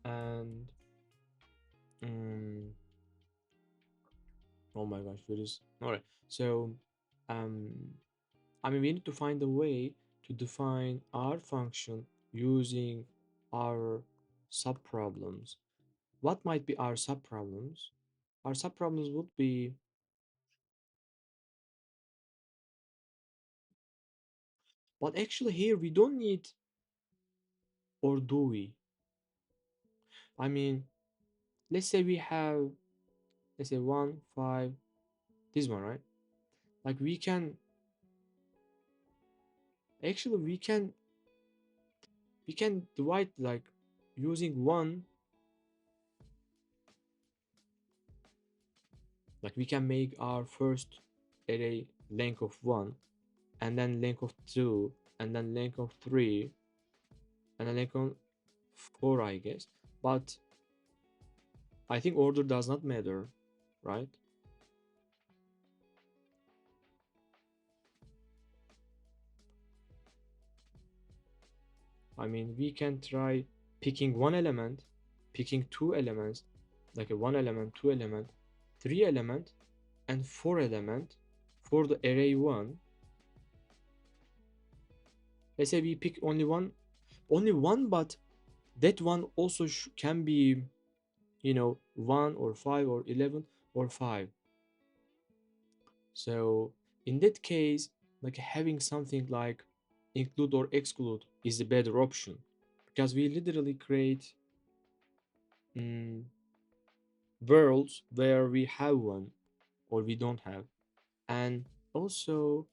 and mm, oh my gosh, where is all right. So um, I mean we need to find a way to define our function using our subproblems. What might be our subproblems? Our subproblems would be But actually here we don't need, or do we? I mean, let's say we have, let's say 1 5, this one, right? Like we can, actually we can divide, like using one, like we can make our first array length of 1, and then length of 2, and then length of 3, and then length of 4, I guess. But I think order does not matter, right? I mean, we can try picking one element, picking two elements, like a one element, two element, three element, and four element for the array one. Let's say we pick only one, but that one also can be, 1 or 5 or 11 or 5. So in that case, like having something like include or exclude is the better option, because we literally create mm, worlds where we have one or we don't have. And also,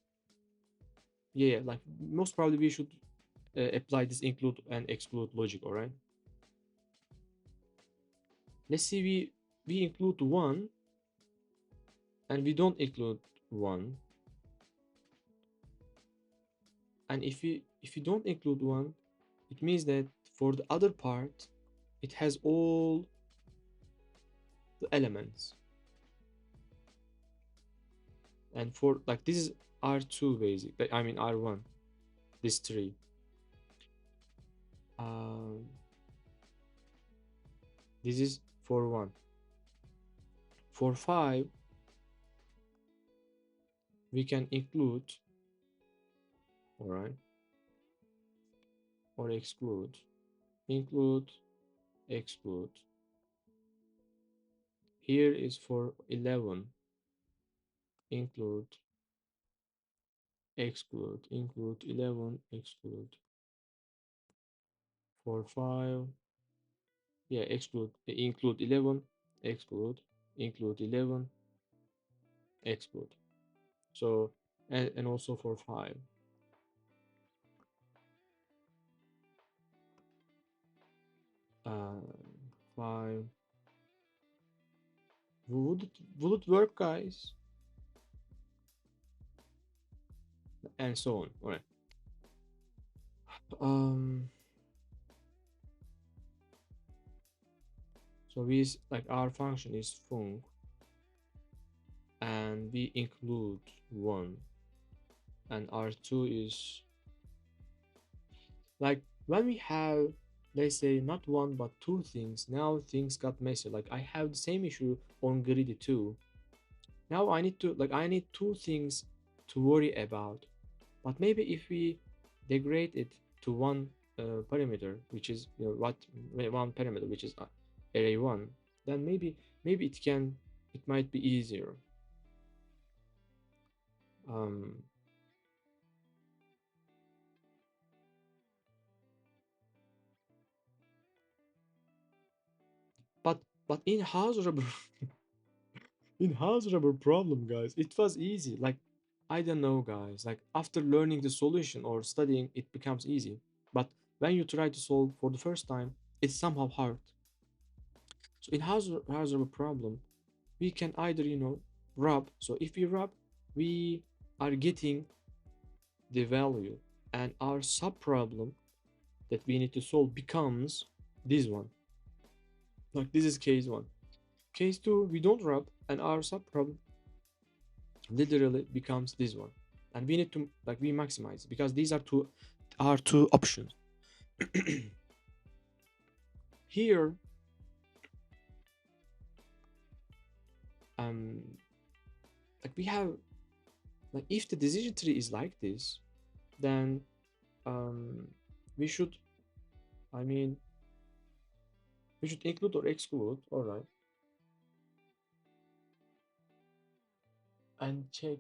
yeah, like most probably we should apply this include and exclude logic. All right, let's see, we include one and we don't include one. And if we don't include one, it means that for the other part it has all the elements. And for, like, this is R2 basic, I mean R1, this three. um this is for 1. For 5 we can include, all right, or exclude. Include, exclude. Here is for 11. Include, exclude. Include 11, exclude. For 5, yeah, exclude, include 11, exclude, include 11, exclude. So, and also for 5. 5, would it work, guys? And so on. All right. um so we, like, our function is func, and we include 1, and R2 is, like, when we have, let's say, not one but two things, now things got messy. Like I have the same issue on greedy too. Now I need two things to worry about. But maybe if we degrade it to one parameter, which is, what, one parameter, which is array one, then maybe it might be easier. um but in house rubber, in-house rubber problem, guys, it was easy. Like, I don't know, guys, like after learning the solution or studying it becomes easy, but when you try to solve for the first time, it's somehow hard. So in-house rubber problem, we can either, rub. So if we rub, we are getting the value, and our sub problem that we need to solve becomes this one. Like, this is case one. Case two, we don't rub, and our sub problem literally becomes this one, and we need to, like, we maximize, because these are two options. Here, um like we have, like, if the decision tree is like this, then um we should, I mean, we should include or exclude, all right, and check.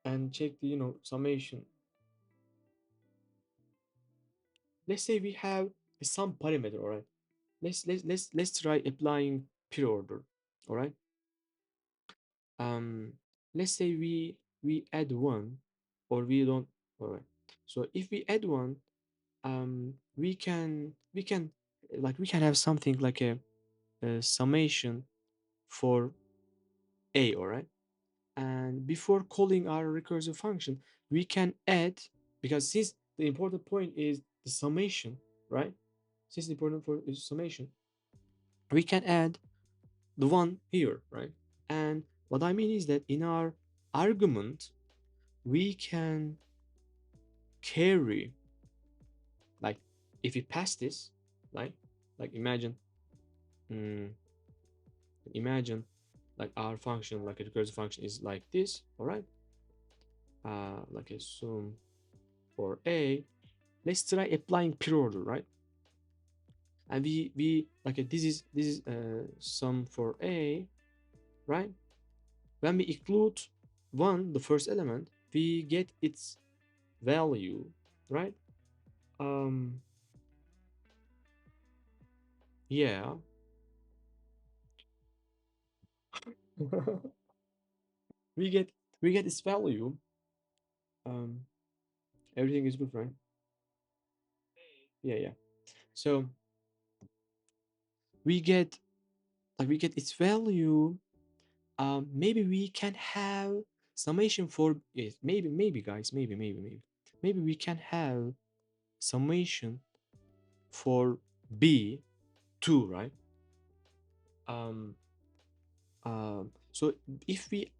and check the summation. Let's say we have some parameter, all right? Let's try applying pre-order, all right? um let's say we add one, or we don't. All right, so if we add one, we can like we can have something like a summation for a, all right? And before calling our recursive function, we can add, because since the important point is the summation, right? Since the important for is summation, we can add the one here, right? And what I mean is that in our argument, we can carry, like, if we pass this, like imagine, mm, imagine like our function, like a recursive function is like this, all right? Like a sum for a. Let's try applying pre-order, right? And we like this is sum for a, right? When we include one, the first element, we get its value, right? um yeah. we get we get its value. um Everything is good, right? Yeah, yeah. So we get, we get its value. Maybe we can have summation for it. Maybe guys, maybe we can have summation for b too, right? um so if we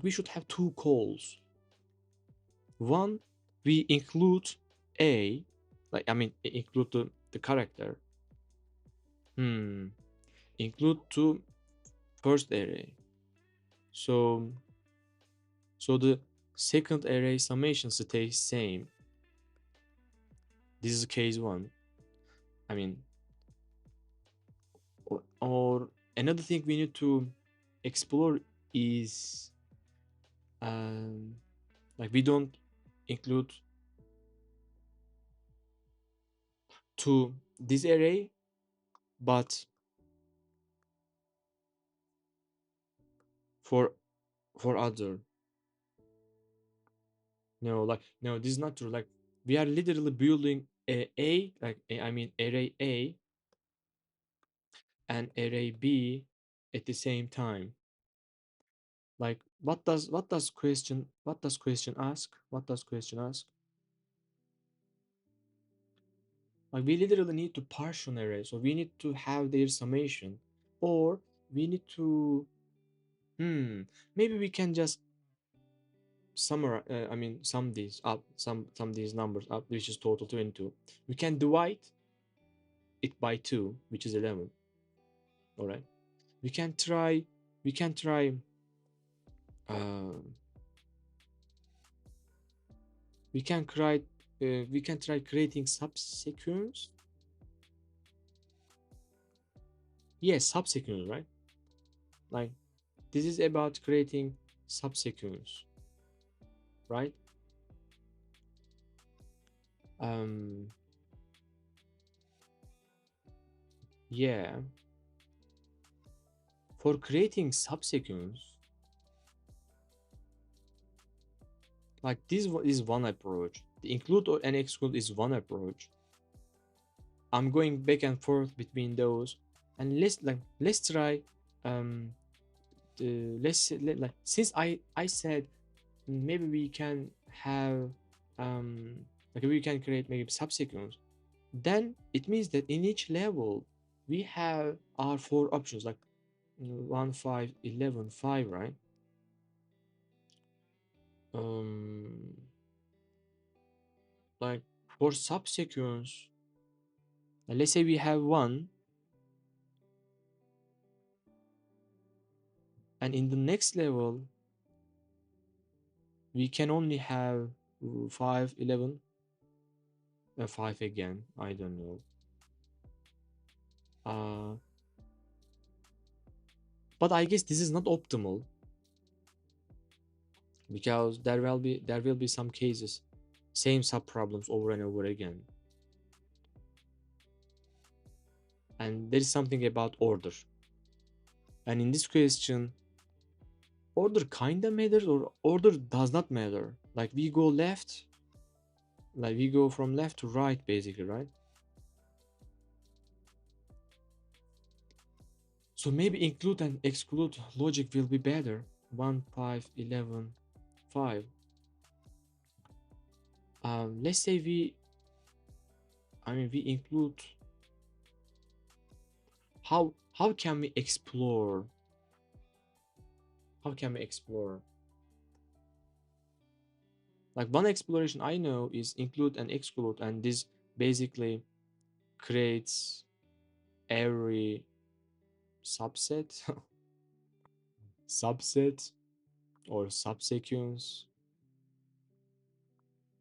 we should have two calls. One, we include a, include the character. Include to first array. So the second array summation stays same. This is case one. I mean, or another thing we need to explore is, we don't include to this array, but for other. No, no, this is not true. Like, we are literally building array A and array B at the same time. Like, what does question ask? What does question ask? Like, we literally need to parse an array, so we need to have their summation, or we need to, hmm, maybe we can just summarize. Sum these up, sum these numbers up, which is total 22. We can divide it by 2, which is 11. All right. We can try. We can try. Uh, we can create. We can try creating subsequence. Yes, subsequence, right? Like, this is about creating subsequence, right? Um, yeah. For creating subsequence, like, this is one approach. The include or and exclude is one approach. I'm going back and forth between those, and let's try. Um, since I said maybe we can have, we can create maybe subsequence, then it means that in each level we have our four options, like 1 5 11 5, right? um like, for subsequence, let's say we have one, and in the next level we can only have 5 11, 5 again, I don't know. uh but I guess this is not optimal. because there will be some cases, same sub problems over and over again. And there is something about order. And in this question, order kinda matters or order does not matter. Like we go left, like we go from left to right basically, right? So maybe include and exclude logic will be better. 1, 5, 11, 5. Let's say we include. How can we explore? How can we explore? Like one exploration I know is include and exclude, and this basically creates every subset, subset or subsequence.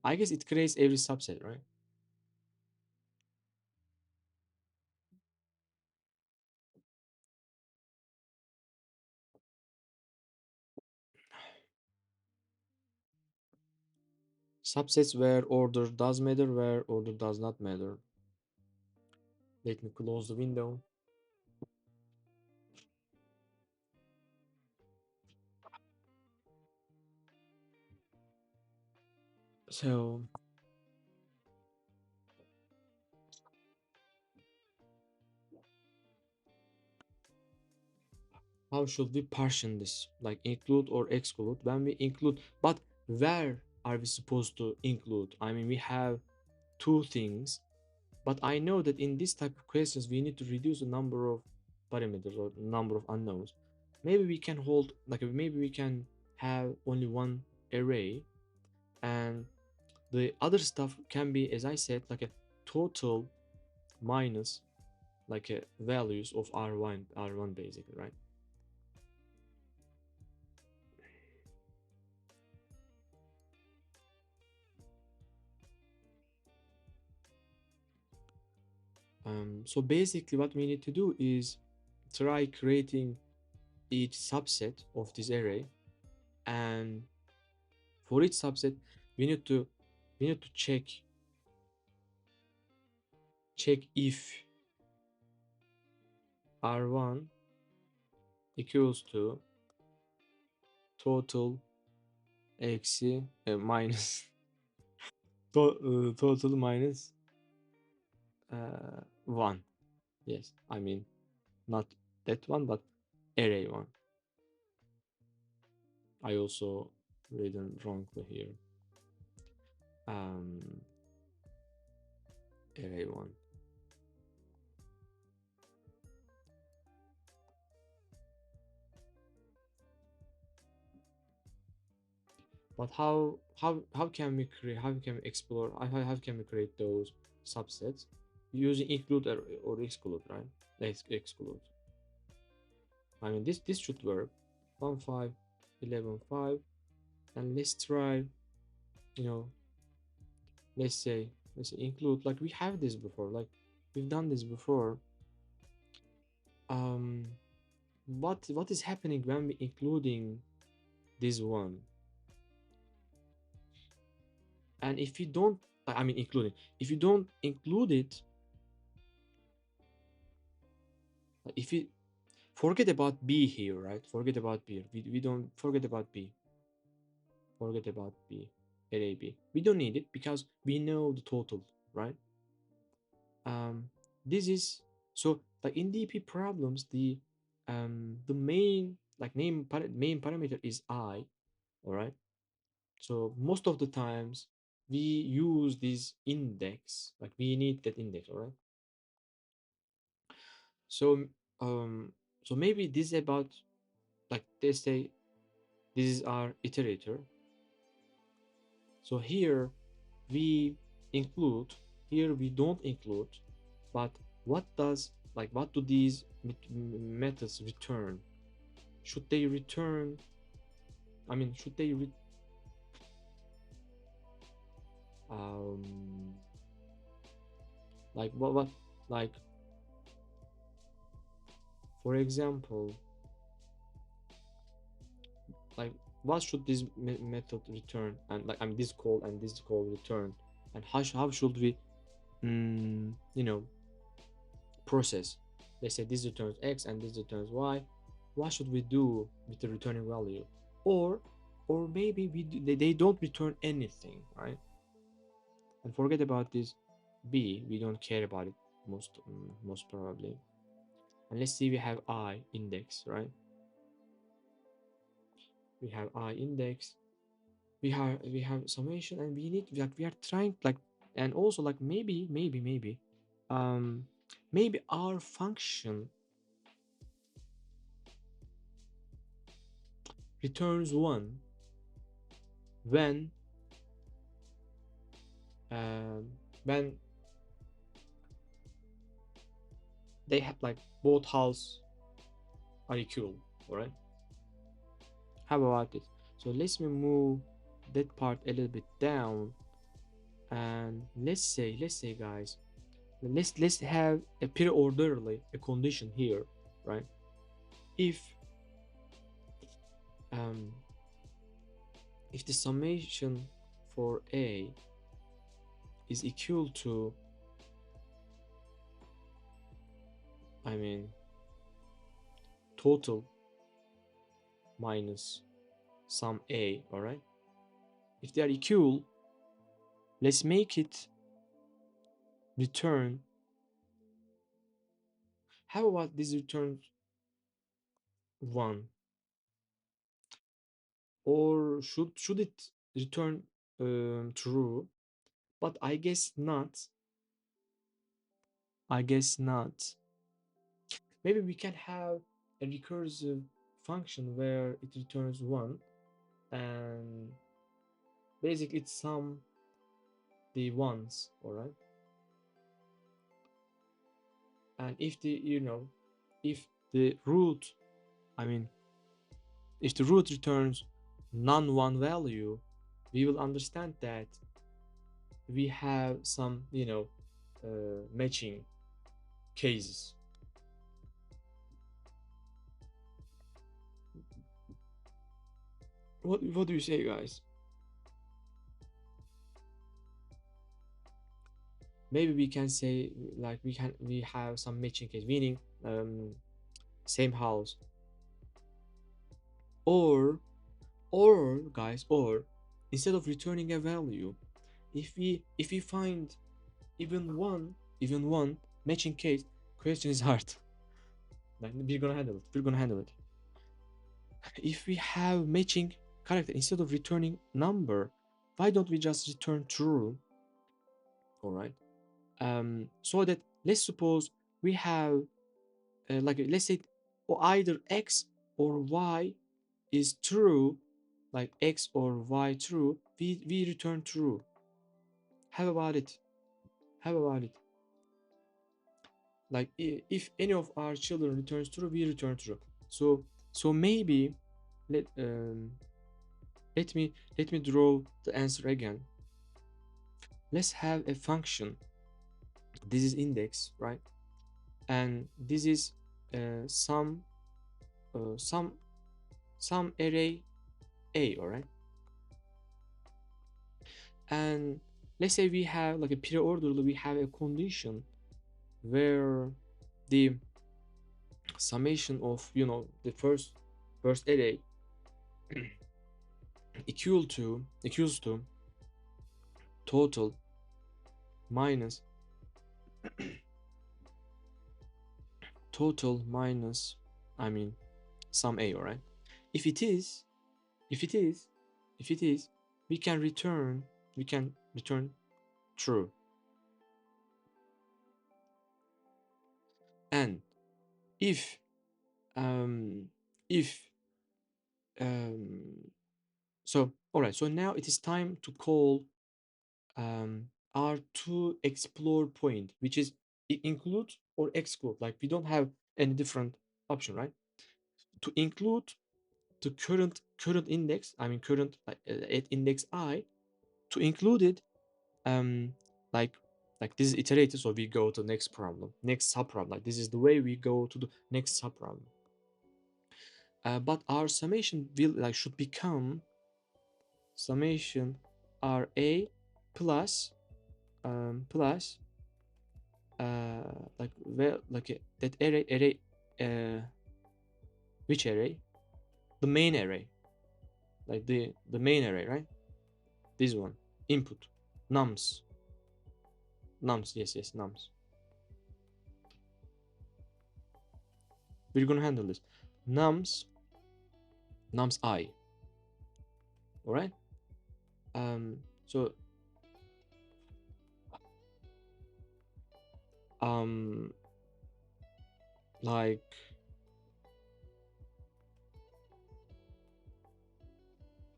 I guess it creates every subset, right? Subsets where order does matter, where order does not matter. Let me close the window. So how should we partition this? Like include or exclude? When we include, but where are we supposed to include? I mean, we have two things, but I know that in this type of questions, we need to reduce the number of parameters or number of unknowns. Maybe we can hold, like maybe we can have only one array, and the other stuff can be, as I said, like a total minus like a values of r1 basically, right? So basically what we need to do is try creating each subset of this array, and for each subset we need to check if r1 equals to total minus total minus 1. Yes, I mean not that one, but array 1. I also written wrongly here. um array 1. But how can we create, how can we explore, how can we create those subsets using include or exclude, right? Let's exclude. I mean this should work. 1 5 11 5, and let's try, you know, let's say include, like we have this before, like we've done this before. um what is happening when we including this one? And if you don't, I mean including, if you don't include it, if you forget about b here, right? Forget about b, we don't forget about b, forget about b, array b, we don't need it because we know the total, right? um this is, so like in dp problems, the main like main parameter is I, all right? So most of the times we use this index, like we need that index, all right? So um so maybe this is about, like they say, this is our iterator. So here we include, here we don't include, but what do these methods return? Should they return, I mean should they um like what like for example, like what should this method return, and like I mean this call and this call return, and how should we you know process. Let's say this returns x and this returns y. What should we do with the returning value? Or or maybe they don't return anything, right? And forget about this b. We don't care about it most probably. And let's see, we have I index, right? We have I index. We have summation, and we need like we are trying like, and also like um maybe our function returns one when um when they have like both halves are equal, all right? How about it? So let's me move that part a little bit down, and let's say guys, let's have a pre-orderly a condition here, right? If um if the summation for a is equal to, I mean, total minus sum a, all right? If they are equal, let's make it return. How about this return one, or should it return true? But I guess not. I guess not. Maybe we can have a recursive function where it returns one, and basically it's sum the ones, all right? And if the if the root, I mean, if the root returns non-one value, we will understand that we have some matching cases. What do you say, guys? Maybe we can say like we have some matching case, meaning same house, or guys, or instead of returning a value, if we find even one matching case, question is hard. Like, we're gonna handle it. If we have matching character, instead of returning number, why don't we just return true? All right. So that, let's suppose we have like, let's say, or either x or y is true, like x or y true, we return true. How about it? How about it? Like, if any of our children returns true, we return true. So maybe let let me draw the answer again. Let's have a function. This is index, right? And this is some uh, some some array a, all right? And let's say we have like a pre-orderly, we have a condition where the summation of the first array equals to total minus I mean sum a, all right? If it is, if it is, if it is, we can return true. And if um if um so all right, so now it is time to call our to explore point, which is include or exclude. Like, we don't have any different option, right? To include the current index, I mean current, like, at index I, to include it, um like this is iterated, so we go to next problem, next subproblem. Like, this is the way we go to the next subproblem. But our summation will like should become summation ra plus plus like well like that array which array, the main array, like the main array, right? This one, input, nums, nums, yes, yes, nums. We're gonna handle this. Nums, nums I. All right. So um, like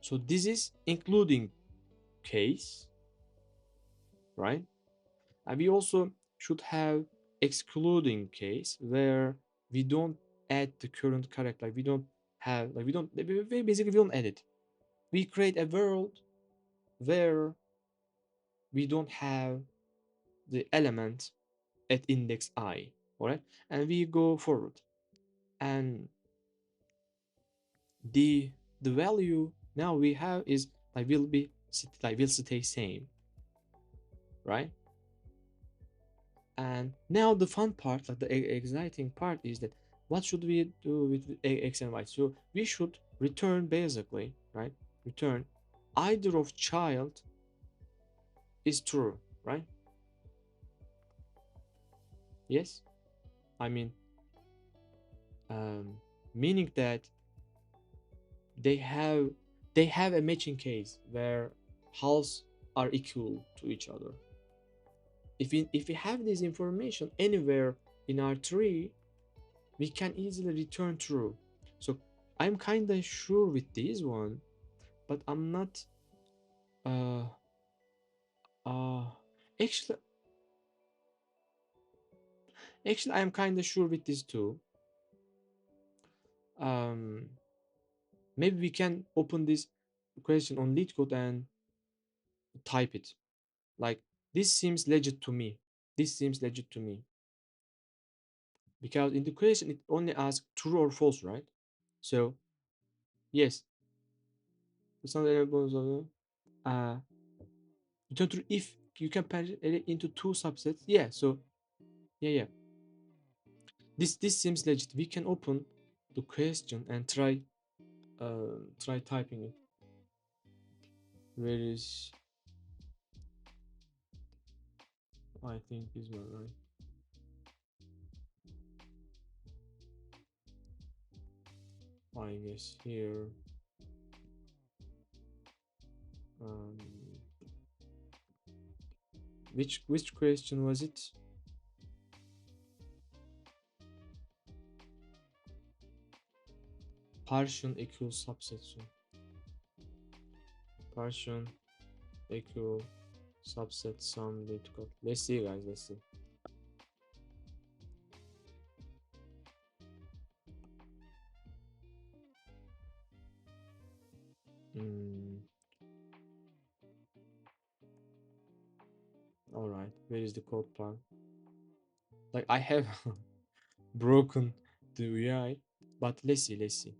so this is including case, right? And we also should have excluding case where we don't add the current character. Like we don't have like we don't we basically we don't add it. We create a world where we don't have the element at index I, all right? And we go forward. And the the value now we have is like will be like will stay same, right? And now the fun part, like the exciting part, is that what should we do with x and y? So we should return basically, right? Return either of child is true, right? Yes, I mean, um, meaning that they have they have a matching case where halves are equal to each other. If we have this information anywhere in our tree, we can easily return true. So I'm kind of sure with this one, but I'm not. Uh, uh, actually, actually, I'm kind of sure with this too. Um, Maybe we can open this question on LeetCode and type it. Like this seems legit to me. This seems legit to me because in the question it only asks true or false, right? So yes, it's not any uh return true if you can pair it into two subsets. Yeah, so yeah. This seems legit. We can open the question and try typing it. Where is I think this one, right? I guess here. Um, which question was it? Partition equals subset. So partition equal subset sum date code. Let's see, guys. Let's see. Mm, all right. Where is the code part? Like I have broken the UI, but let's see. Let's see.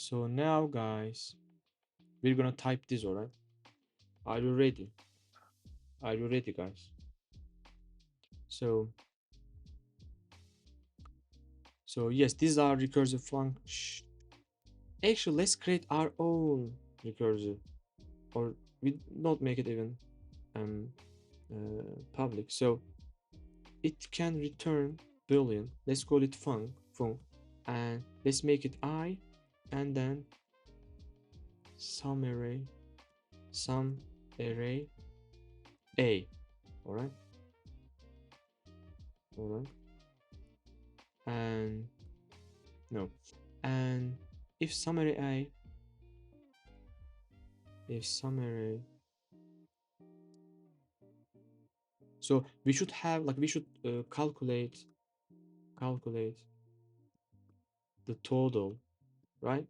So now, guys, we're gonna type this. All right. Are you ready? Are you ready, guys? So yes, these are recursive function. Actually, let's create our own recursive, or we not make it even um public. So it can return boolean. Let's call it func, and let's make it I, and then some array, some array a. All right, all right, and no, and if some array I, if some array, so we should have like we should calculate the total, right?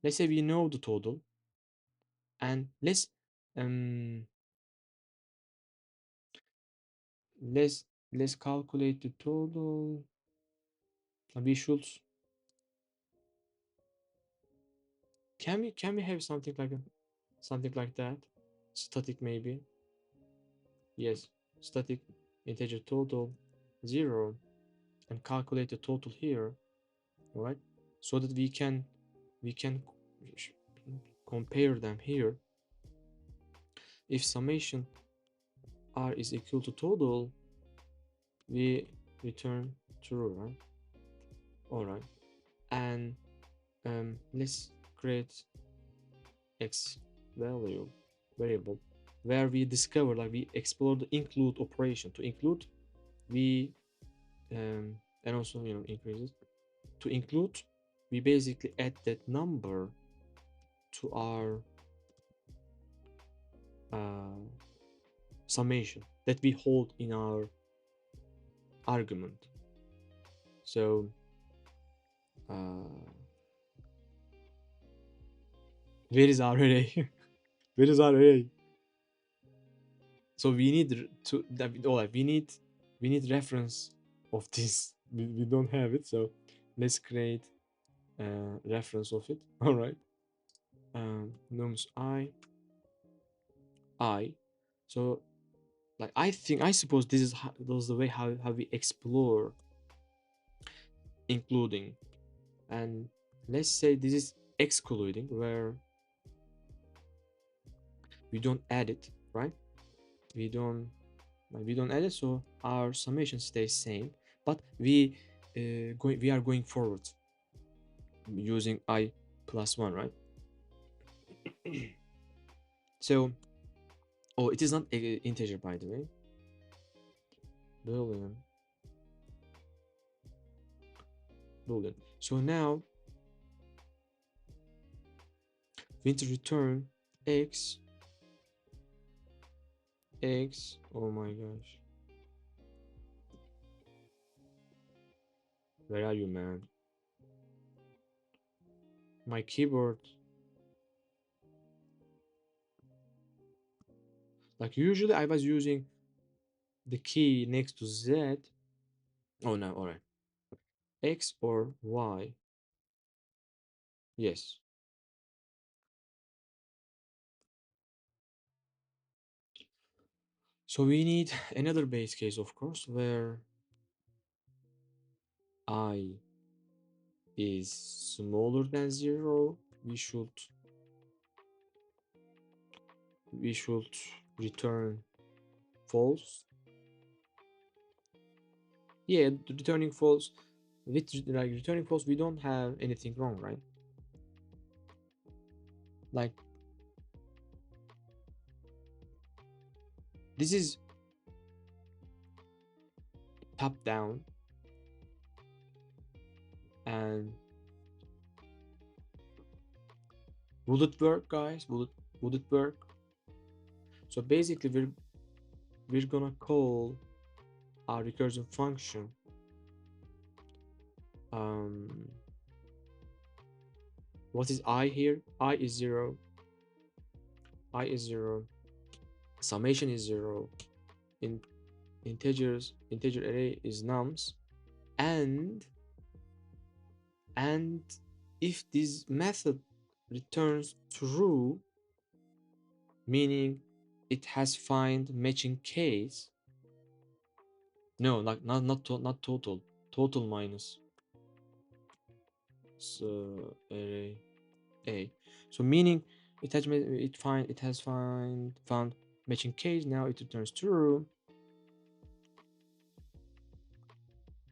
Let's say we know the total, and um let's let's calculate the total we should, can we have something like that, static maybe. Yes, static integer total 0, and calculate the total here, right? So that we can compare them here. If summation r is equal to total, we return true, right? All right, and let's create x value variable where we discover, like we explore the include operation. To include, we and also increases. To include, we basically add that number to our uh, summation that we hold in our argument. So uh, where is our array? Where is our array? So we need to that all right, we need reference of this. We don't have it, so let's create reference of it. All right. Nums I. So like I suppose this is the way how we explore including, and let's say this is excluding where we don't add it, right? We don't we don't add it, so our summation stays same, but we are going forward using I plus one, right? So, oh, it is not a integer, by the way. Boolean. Boolean. So now we need to return x. Oh my gosh. Where are you, man? My keyboard. Like usually I was using the key next to Z. Oh no, alright. X or Y. Yes. So we need another base case, of course, where I is smaller than 0. We should return false. Yeah, returning false. With like returning false, we don't have anything wrong, right? Like this is top down, and will it work, guys? Would it work? So basically, we're gonna call our recursive function. What is I here? I is 0. I is 0. Summation is 0. In integer array is nums, and if this method returns true, meaning it has find matching case. No, like not total minus so array a. So meaning it has found matching case. Now it returns true.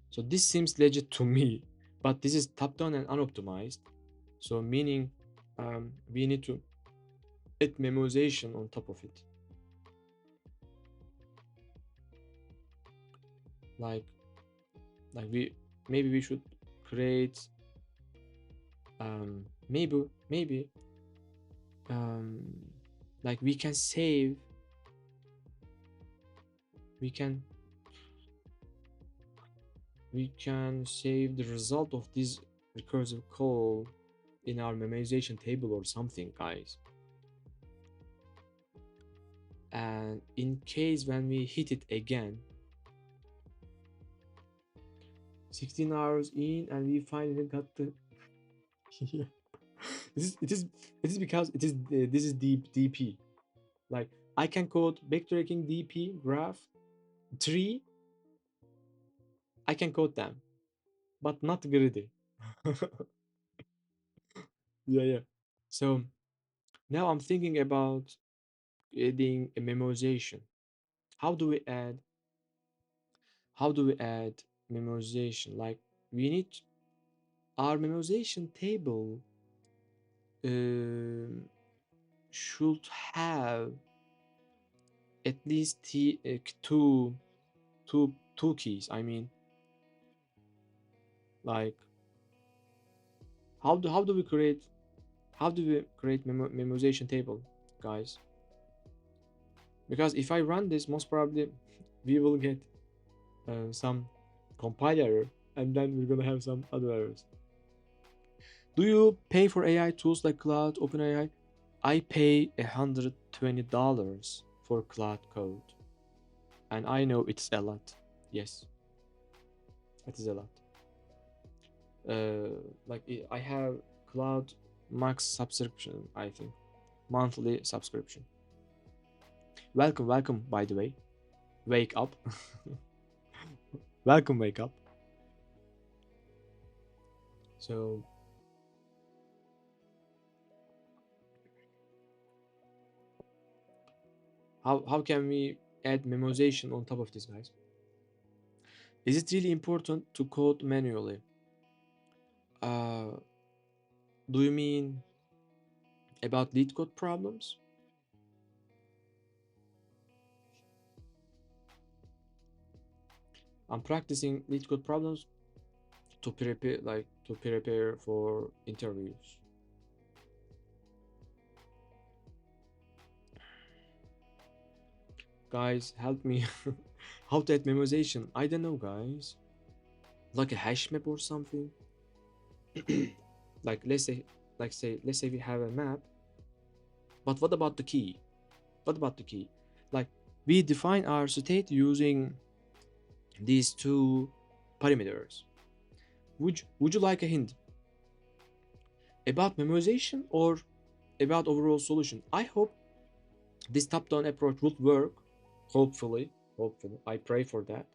So this seems legit to me, but this is top down and unoptimized. So meaning we need to add memoization on top of it. Like maybe we should create maybe like we can save the result of this recursive call in our memoization table or something, guys. And in case when we hit it again, 16 hours in, and we finally got the. Yeah. It is. It is. It is because it is. This is deep DP. Like I can code backtracking DP graph tree. I can code them, but not greedy. Yeah, yeah. So now I'm thinking about adding a memorization. How do we add? How do we add memorization? Like we need our memorization table um, should have at least two keys. I mean, like how do we create memorization table, guys? Because if I run this, most probably we will get some compile error, and then we're gonna have some other errors. Do you pay for AI tools like Cloud, OpenAI? I pay $120 for Cloud Code, and I know it's a lot. Yes, it is a lot. Like I have Cloud Max subscription, I think, monthly subscription. Welcome, welcome. By the way, wake up. Welcome, wake up. So how can we add memorization on top of this, guys? Is it really important to code manually? Uh, do you mean about LeetCode problems? I'm practicing LeetCode problems to prepare for interviews. Guys, help me. How to add memorization? I don't know, guys. Like a hash map or something. Like let's say we have a map, but what about the key? What about the key? Like we define our state using these two parameters. Would you like a hint about memorization or about overall solution? I hope this top-down approach would work. Hopefully, I pray for that.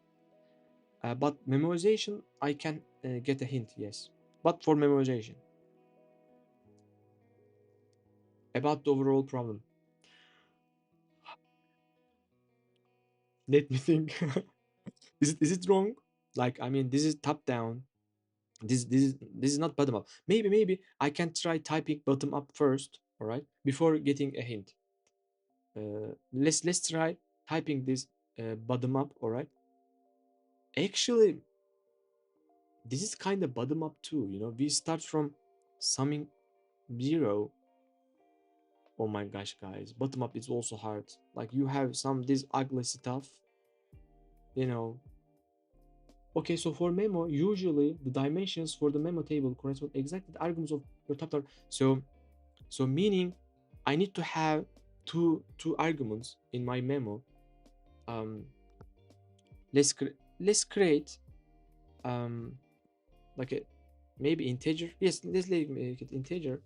But memorization, I can get a hint, yes. But for memorization, about the overall problem, let me think. Is it wrong? Like I mean, this is top-down. This is not bottom-up. Maybe I can try typing bottom-up first, all right, before getting a hint. Let's try typing this bottom-up, all right. Actually, this is kind of bottom-up too. We start from summing zero. Oh my gosh, guys, bottom up is also hard. Like you have some this ugly stuff, you know. Okay, so for memo, usually the dimensions for the memo table correspond exactly the arguments of your top tar. So meaning, I need to have two arguments in my memo. Um, let's create um like a maybe integer. Yes, let's make it integer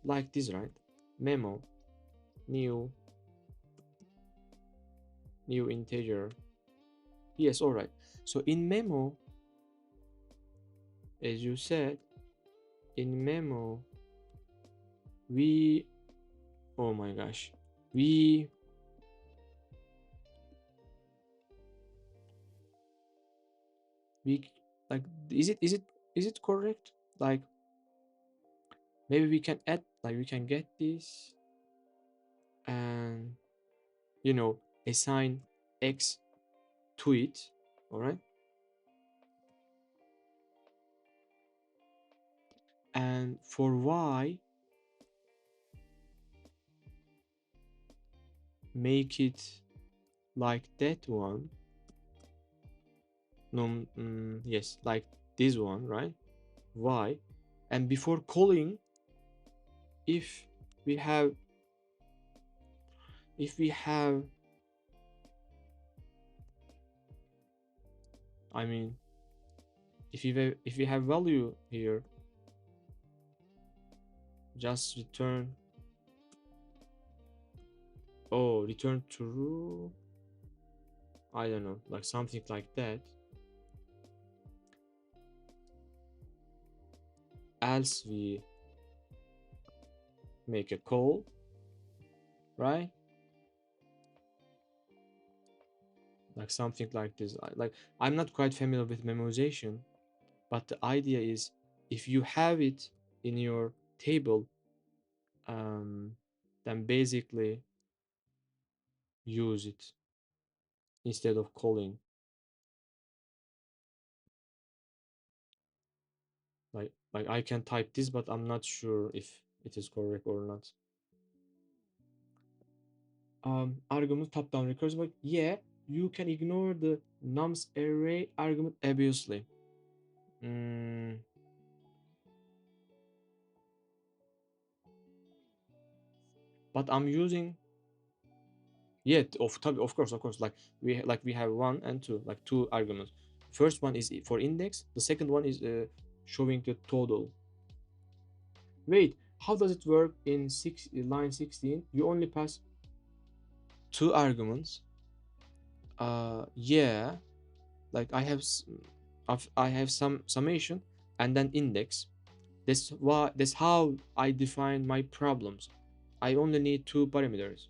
like this, right? Memo new new integer. Yes, all right. So in memo, as you said, in memo, we, oh my gosh, we, we, like, is it correct? Like, maybe we can add, like, we can get this and, assign X to it, all right? And for Y, make it like that one. No, yes, like this one, right? Y. And before calling, if we have if we have I mean if we have value here, just return, oh, return true, I don't know, like something like that. Else we make a call, right? Like something like this. Like, I'm not quite familiar with memoization, but the idea is, if you have it in your table, um, then basically use it instead of calling. Like I can type this, but I'm not sure if it is correct or not. Argument top down recursive. Like, yeah, you can ignore the nums array argument obviously. Mm, but I'm using, yeah, of course, like we have one and two, like two arguments. First one is for index, the second one is showing the total. Wait, how does it work in line 16? You only pass two arguments. Yeah, like I have some summation and then index. That's how I define my problems. I only need two parameters.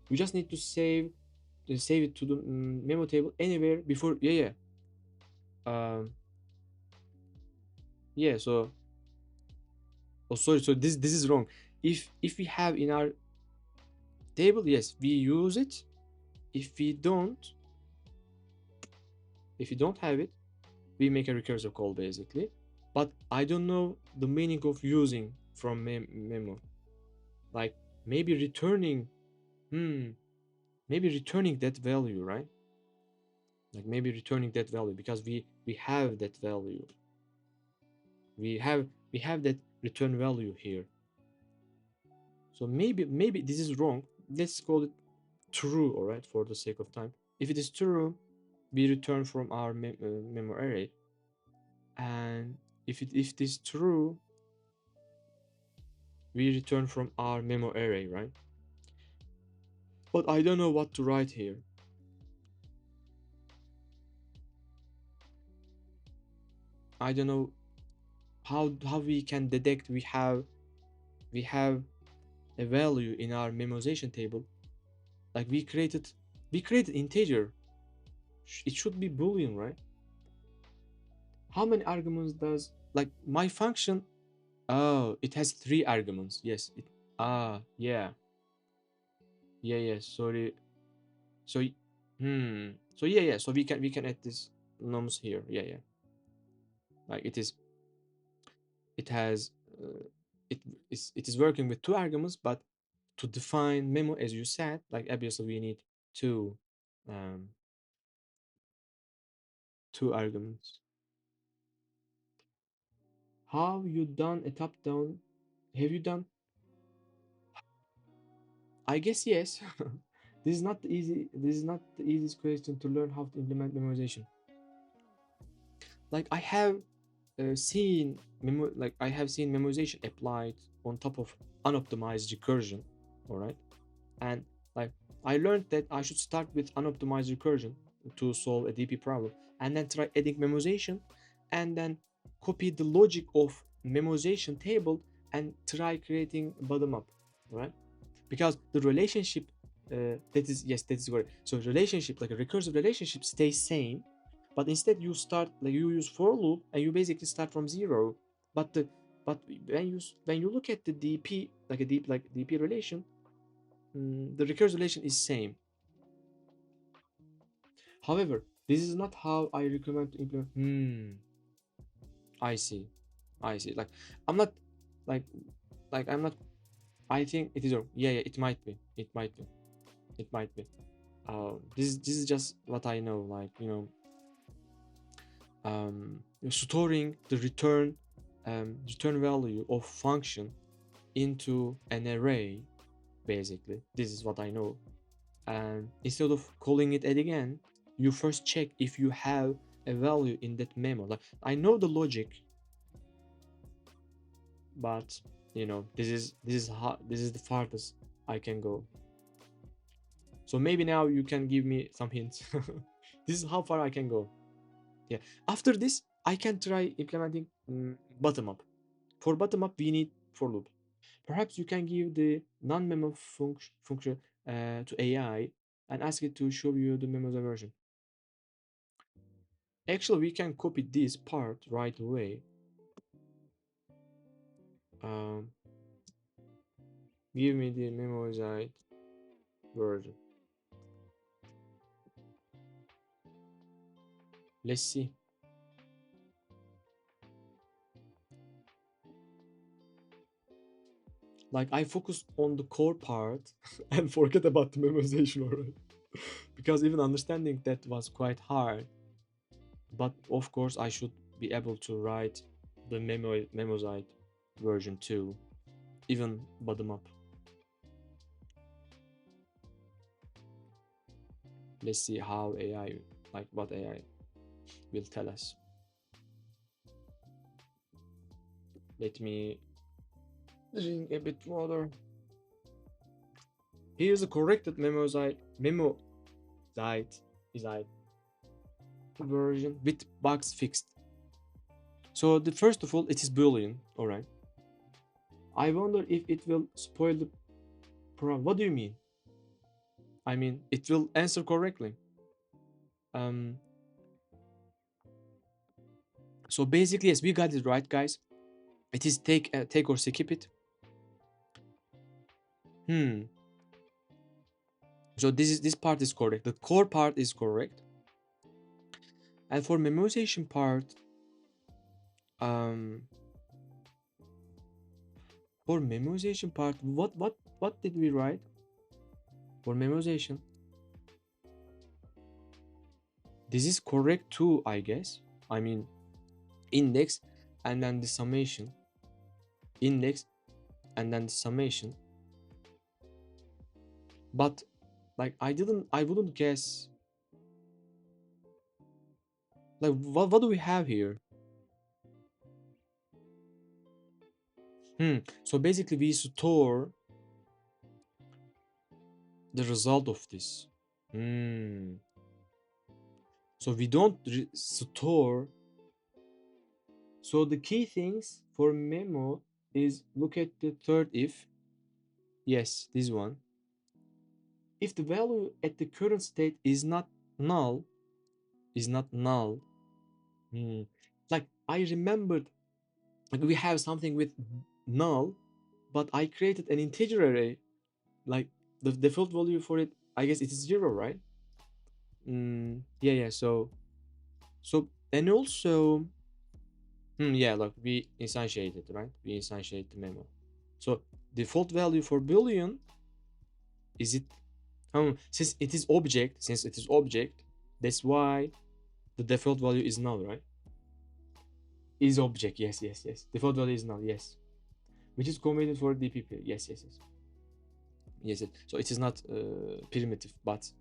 You just need to save it to the memo table anywhere before. Yeah, um yeah. So, oh, sorry, so this is wrong. If we have in our table, yes, we use it. If we don't, if we don't have it, we make a recursive call basically. But I don't know the meaning of using from memo. Like, maybe returning, hmm maybe returning that value, right? Like, maybe returning that value because we have that value. We have that return value here. So maybe this is wrong. Let's call it true, all right, for the sake of time. If it is true, we return from our memory array. And if it is true, we return from our memory array, right? But I don't know what to write here. I don't know how we can detect we have a value in our memoization table. Like, we created integer. It should be boolean, right? How many arguments does, like, my function? Oh, it has three arguments. Yes. Yeah. Yeah. Sorry. So, So yeah. So we can add this nums here. Yeah. Like, it has it is working with two arguments, but to define memo, as you said, like, obviously we need two um two arguments. How you done a top down? Have you done? I guess yes. This is not easy. This is not the easiest question to learn how to implement memorization. Like, I have seen memorization applied on top of unoptimized recursion. All right, and, like, I learned that I should start with unoptimized recursion to solve a DP problem, and then try adding memorization, and then copy the logic of memorization table and try creating bottom up, right? Because the relationship, that is correct. So relationship, like a recursive relationship, stays same, but instead you use for loop and you basically start from zero. But the but when you look at the DP, like a deep like DP relation, the recursive relation is same. However, this is not how I recommend to implement. I see, I see. Like, I'm not, like I'm not. I think it is wrong. Yeah. It might be. It might be. It might be. This is just what I know. Like, storing the return value of function into an array. Basically, this is what I know. And instead of calling it again, you first check if you have a value in that memo. Like I know the logic, but this is the farthest I can go. So maybe now you can give me some hints. This is how far I can go. Yeah. After this, I can try implementing bottom up. For bottom up, we need for loop. Perhaps you can give the non-memo function to AI and ask it to show you the memo version. Actually, we can copy this part right away. Um, Give me the memoized version. Let's see. Like I focused on the core part and forget about the memoization already. Because even understanding that was quite hard. But of course I should be able to write the memoized version too. Even bottom up. Let's see how AI, like what AI will tell us. Let me drink a bit water. Here's a corrected memoized version with bugs fixed. So the first of all, it is Boolean. All right. I wonder if it will spoil the program. What do you mean? I mean, it will answer correctly. Um. So basically, yes, we got it right, guys. It is take or skip it. Hmm. So this part is correct. The core part is correct. And for memoization part, um, for memoization part, what did we write for memoization? This is correct too, I guess. I mean, index and then the summation, index and then the summation. But like I wouldn't guess. Like what do we have here? So basically we store the result of this. So we don't store. So the key things for memo is look at the third if. Yes, this one. If the value at the current state is not null, is not null. Like I remembered, like we have something with null, but I created an integer array. Like the default value for it, I guess it is 0, right? Yeah. So and also, yeah, look, we instantiated, right? We instantiate the memo. So default value for boolean is it? Since it is object, that's why the default value is null, right? Is object, yes. Default value is null, yes. Which is committed for DPP, yes. So it is not primitive, but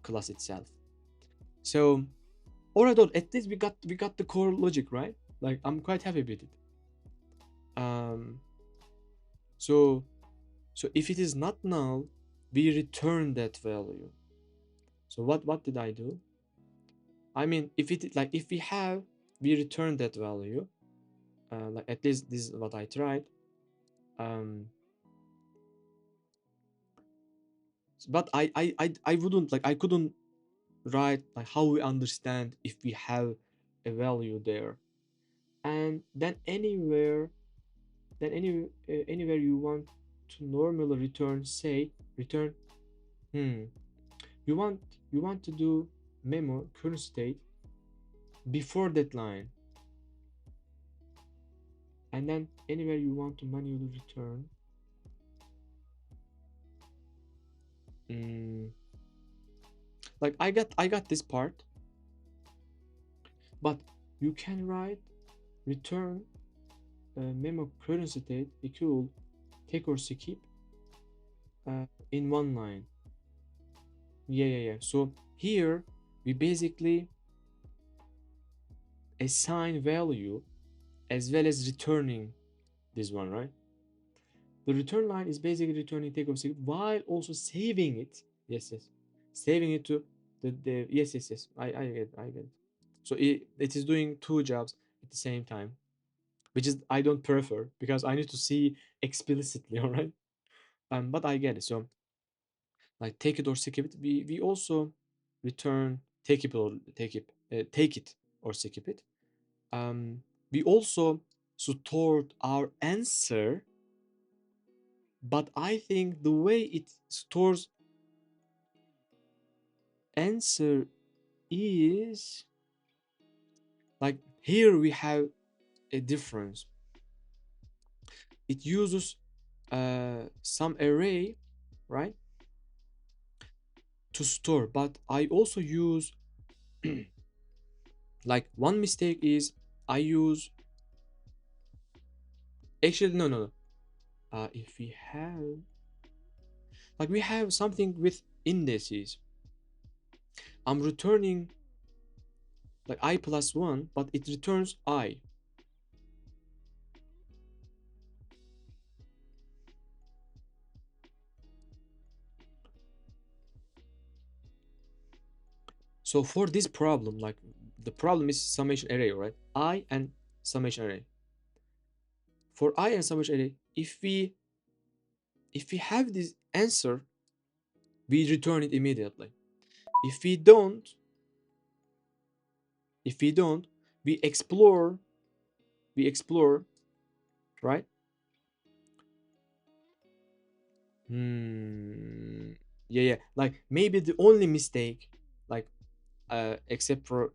class itself. So, alright, at least we got the core logic, right? Like I'm quite happy with it. Um, so if it is not null, we return that value. So what did I do? I mean, if we have, we return that value. Like at least this is what I tried. Um, but I wouldn't like I couldn't write like how we understand if we have a value there, and then anywhere you want to normally return, say return. Hmm. You want you want to do memo current state before that line, and then anywhere you want to manually return. Mm, like I got this part, but you can write return memo current state equal take or skip in one line. Yeah. So here we basically assign value as well as returning this one, right? The return line is basically returning takeoff secret while also saving it. Yes, yes. Saving it to the yes, yes, yes. I get it. So it is doing two jobs at the same time, which is I don't prefer because I need to see explicitly, all right? But I get it. So like take it or skip it. We also return take it or take it or skip it. Um, we also stored our answer, but I think the way it stores answer is like here we have a difference. It uses some array, right, to store, but I also use like one mistake is I use actually no. If we have like we have something with indices, I'm returning like I plus 1, but it returns I. So for this problem, like the problem is summation array, right? I and summation array. For I and summation array, if we have this answer, we return it immediately. If we don't, if we don't, we explore, we explore, right? Hmm. Yeah, yeah. Like maybe the only mistake, like except for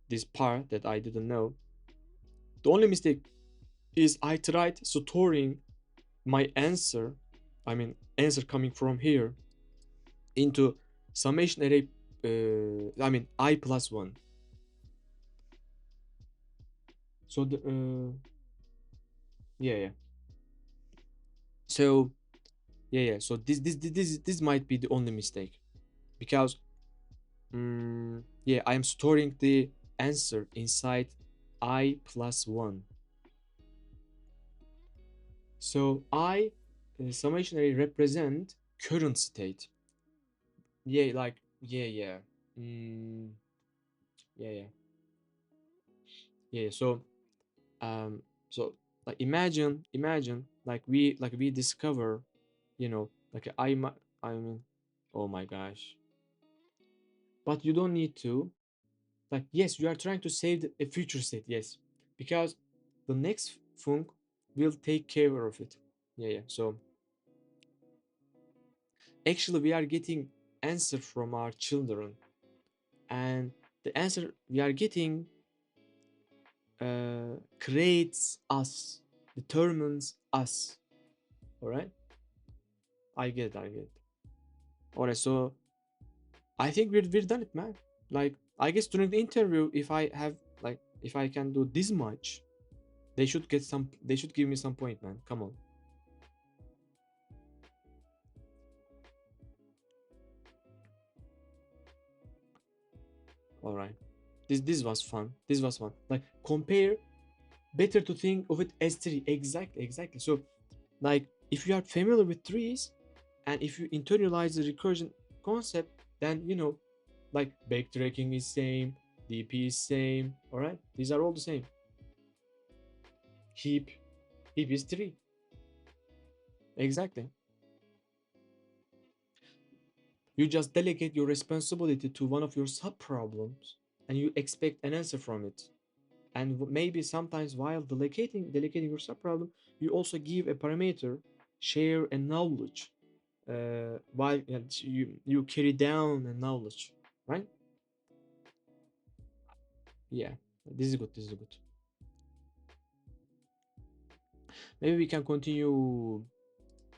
this part that I didn't know. The only mistake is I tried storing my answer, I mean answer coming from here into summation array. I mean I plus 1. So the yeah, yeah. So yeah, yeah. So this might be the only mistake because yeah, I am storing the answer inside I plus 1. So I summation array represent current state. Yeah, like yeah, yeah. Mm, yeah, yeah, yeah. Um, so like imagine like we discover, like I mean, oh my gosh. But you don't need to. Like yes, you are trying to save a future state, yes, because the next func will take care of it. Yeah, yeah. So actually, we are getting answer from our children, and the answer we are getting creates us, determines us. All right, I get. All right, so I think we're done it, man. Like I guess during the interview, if I have like if I can do this much, they should get some. They should give me some point, man. Come on. All right, this was fun. This was fun. Like compare. Better to think of it as tree. Exactly, exactly. So like if you are familiar with trees, and if you internalize the recursion concept, then like backtracking is same, DP is same. All right, these are all the same. Heap, heap is tree. Exactly. You just delegate your responsibility to one of your sub problems, and you expect an answer from it. And maybe sometimes while delegating your sub problem, you also give a parameter, share a knowledge, while you carry down a knowledge, right? Yeah, this is good. This is good. Maybe we can continue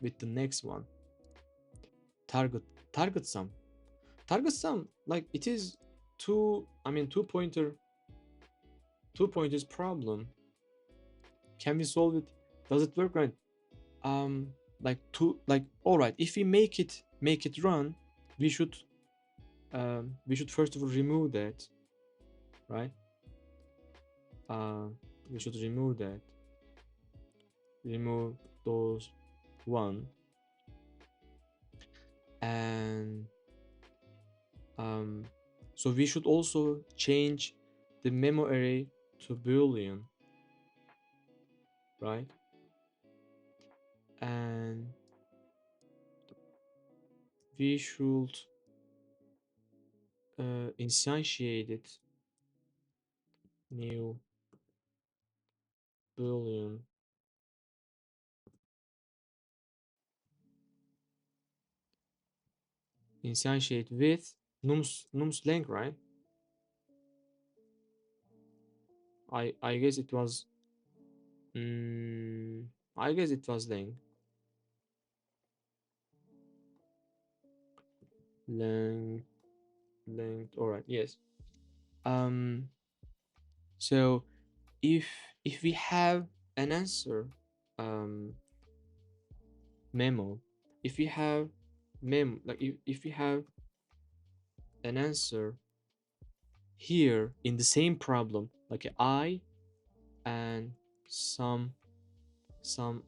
with the next one. Target target sum. Target sum, like it is two. I mean two pointers problem. Can we solve it? Does it work, right? Like two, like all right. If we make it run, we should first of all remove that, right? uh we should remove that, remove those one, and um so we should also change the memo array to boolean, right? And we should instantiate it, new boolean, instantiate with nums length, right? I guess it was I guess it was length. Length, length. All right. Yes. Um. So if if we have an answer, um, memo, if we have like if we have an answer here in the same problem, like I and some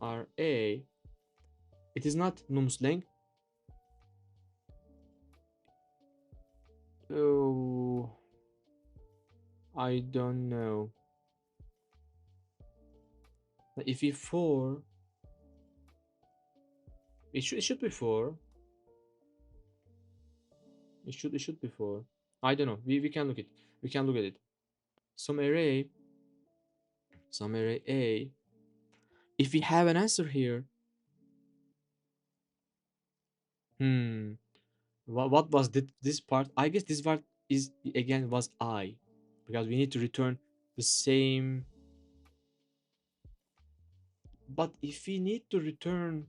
are a, it is not nums length. Oh, I don't know. If we four, it should be four. It should be four. I don't know. We can look it. We can look at it. Some array, some array a. If we have an answer here, hmm, what was this part? I guess this part is again was I, because we need to return the same. But if we need to return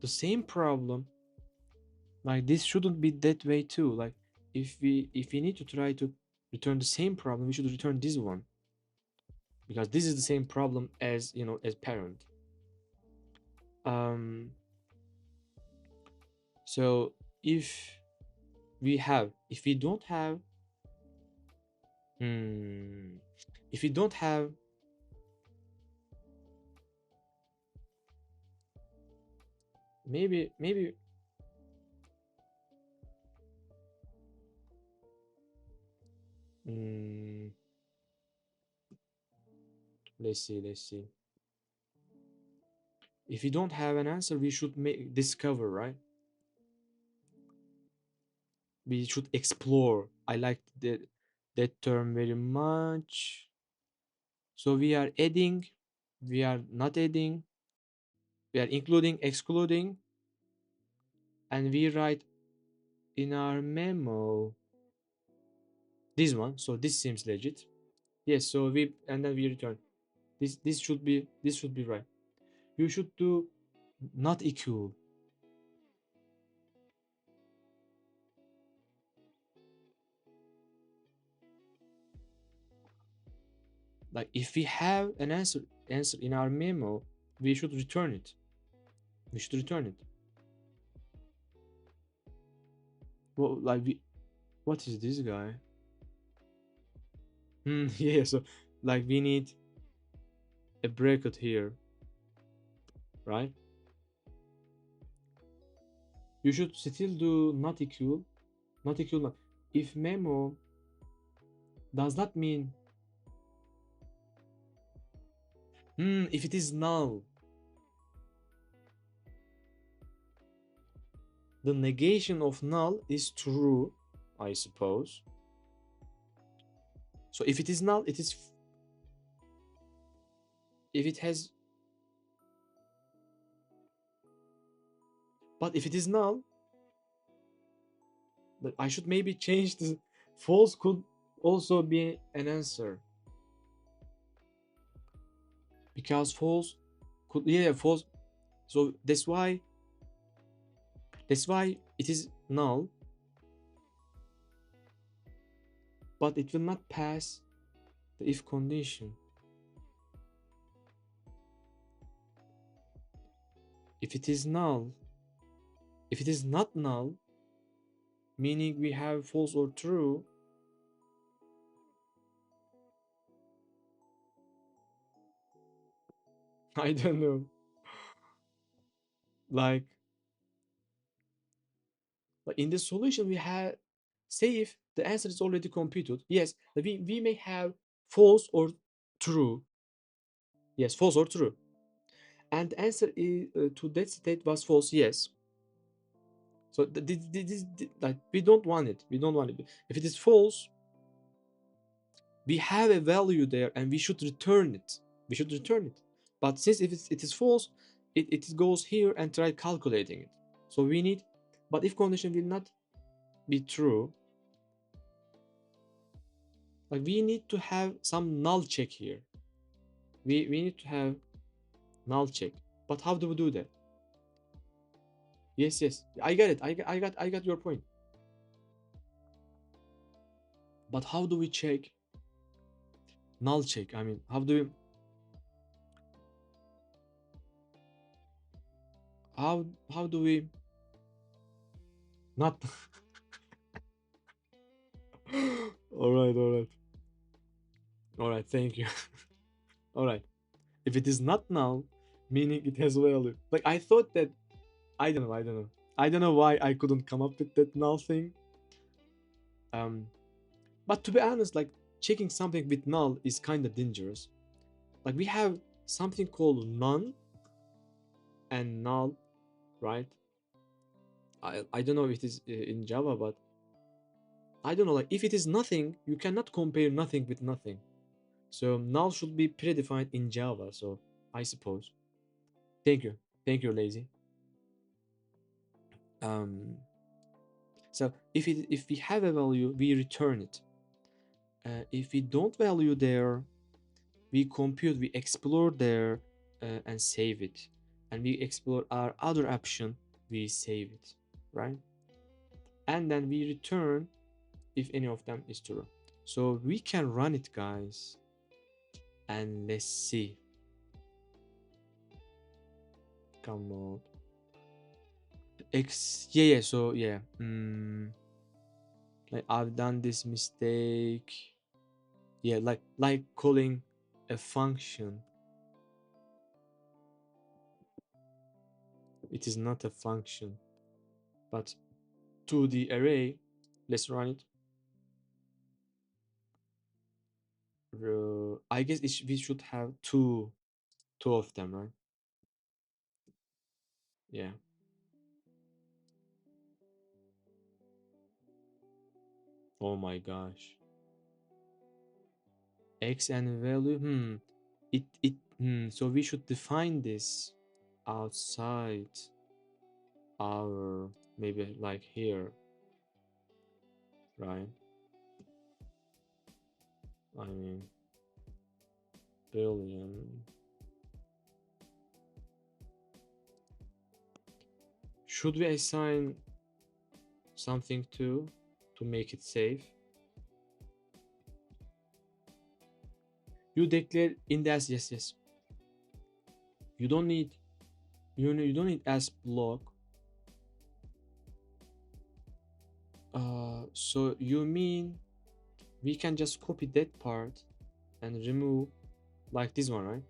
the same problem, like this shouldn't be that way too. Like if we need to try to return the same problem, we should return this one, because this is the same problem as, you know, as parent. Um, so if if we don't have, hmm, if we don't have, maybe mm, let's see. If we don't have an answer, we should make discover, right? We should explore. I like that term very much. So we are adding, we are not adding, we are including, excluding, and we write in our memo this one. So this seems legit. Yes, so we, and then we return. This should be right. You should do not equal. Like if we have an answer in our memo, we should return it. We should return it. Well, like what is this guy? Yeah, so like we need a bracket here, right? You should still do not equal, not equal. If memo does not mean, if it is null, the negation of null is true, I suppose. So if it is null, it is, if it has, but if it is null, but I should maybe change the false could also be an answer, because false could, yeah, false. So that's why it is null, but it will not pass the if condition. If it is null, if it is not null, meaning we have false or true, I don't know. Like, like in the solution we have, say if the answer is already computed, yes, we may have false or true. Yes, false or true. And the answer is, to that state was false, yes. So like we don't want it. We don't want it. If it is false, we have a value there and we should return it. We should return it. But since if it is false, it goes here and try calculating it. So we need, but if condition will not be true, like we need to have some null check here. We need to have null check. But how do we do that? Yes, yes, I get it. I got your point. But how do we check null check? I mean, how do we not? All right, all right, all right. Thank you. All right. If it is not null, meaning it has value. Like I thought that, I don't know. I don't know. I don't know why I couldn't come up with that null thing. Um, but to be honest, like checking something with null is kind of dangerous. Like we have something called none and null, right? I don't know if it is in Java, but I don't know. Like if it is nothing, you cannot compare nothing with nothing. So null should be predefined in Java. So I suppose. Thank you, lazy. Um, so if we have a value, we return it. If we don't value there, we compute, we explore there, and save it. And we explore our other option, we save it, right? And then we return if any of them is true. So we can run it, guys, and let's see. Come on. Yeah, yeah. So yeah. Like I've done this mistake. Yeah, like calling a function. It is not a function, but to the array. Let's run it. I guess we should have two of them, right? Yeah. Oh my gosh. X and value. So we should define this outside our, maybe like here, right? I mean, billion. Should we assign something to make it safe? You declare index. Yes, yes. You don't need, you don't need as block. So you mean we can just copy that part and remove, like this one, right?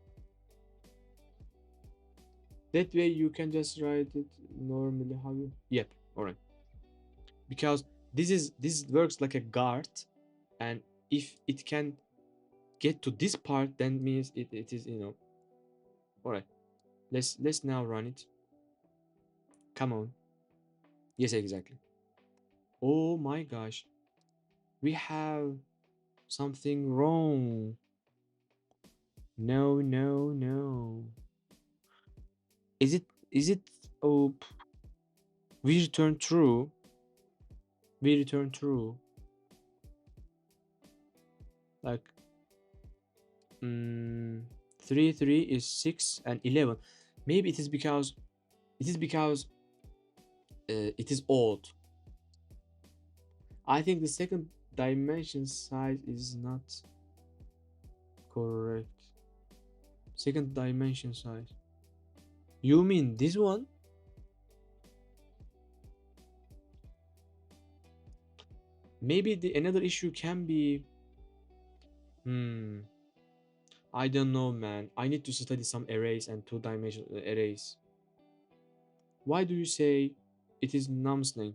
That way you can just write it normally. How you? Yep. All right. Because this works like a guard, and if it can get to this part, then means it is, all right. Let's now run it. Come on. Yes, exactly. Oh my gosh, we have something wrong. No, no, no. Is it? Oh, we return true. We return true. Like, mm, 3 is 6 and 11. Maybe it is because it is odd. I think the second dimension size is not correct. Second dimension size. You mean this one? Maybe the another issue can be. Hmm. I don't know, man. I need to study some arrays and two-dimensional arrays. Why do you say it is numbsling?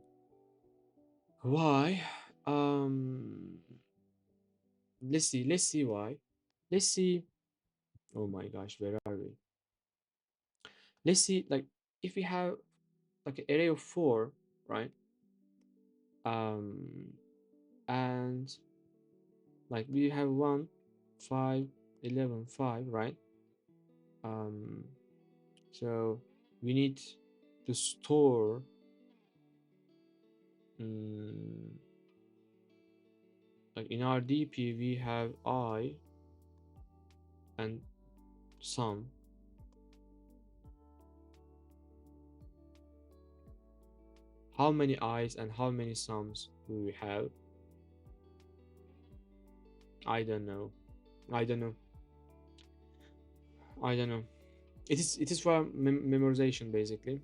Why? Um, let's see why. Let's see. Oh my gosh, where are we? Let's see, like, if we have like an array of four, right? Um, and like we have 1, 5, 11, 5, right? Um, so we need to store, mm, like in our DP we have I and sum. How many i's and how many sums do we have? I don't know. I don't know. I don't know. It is for memorization basically.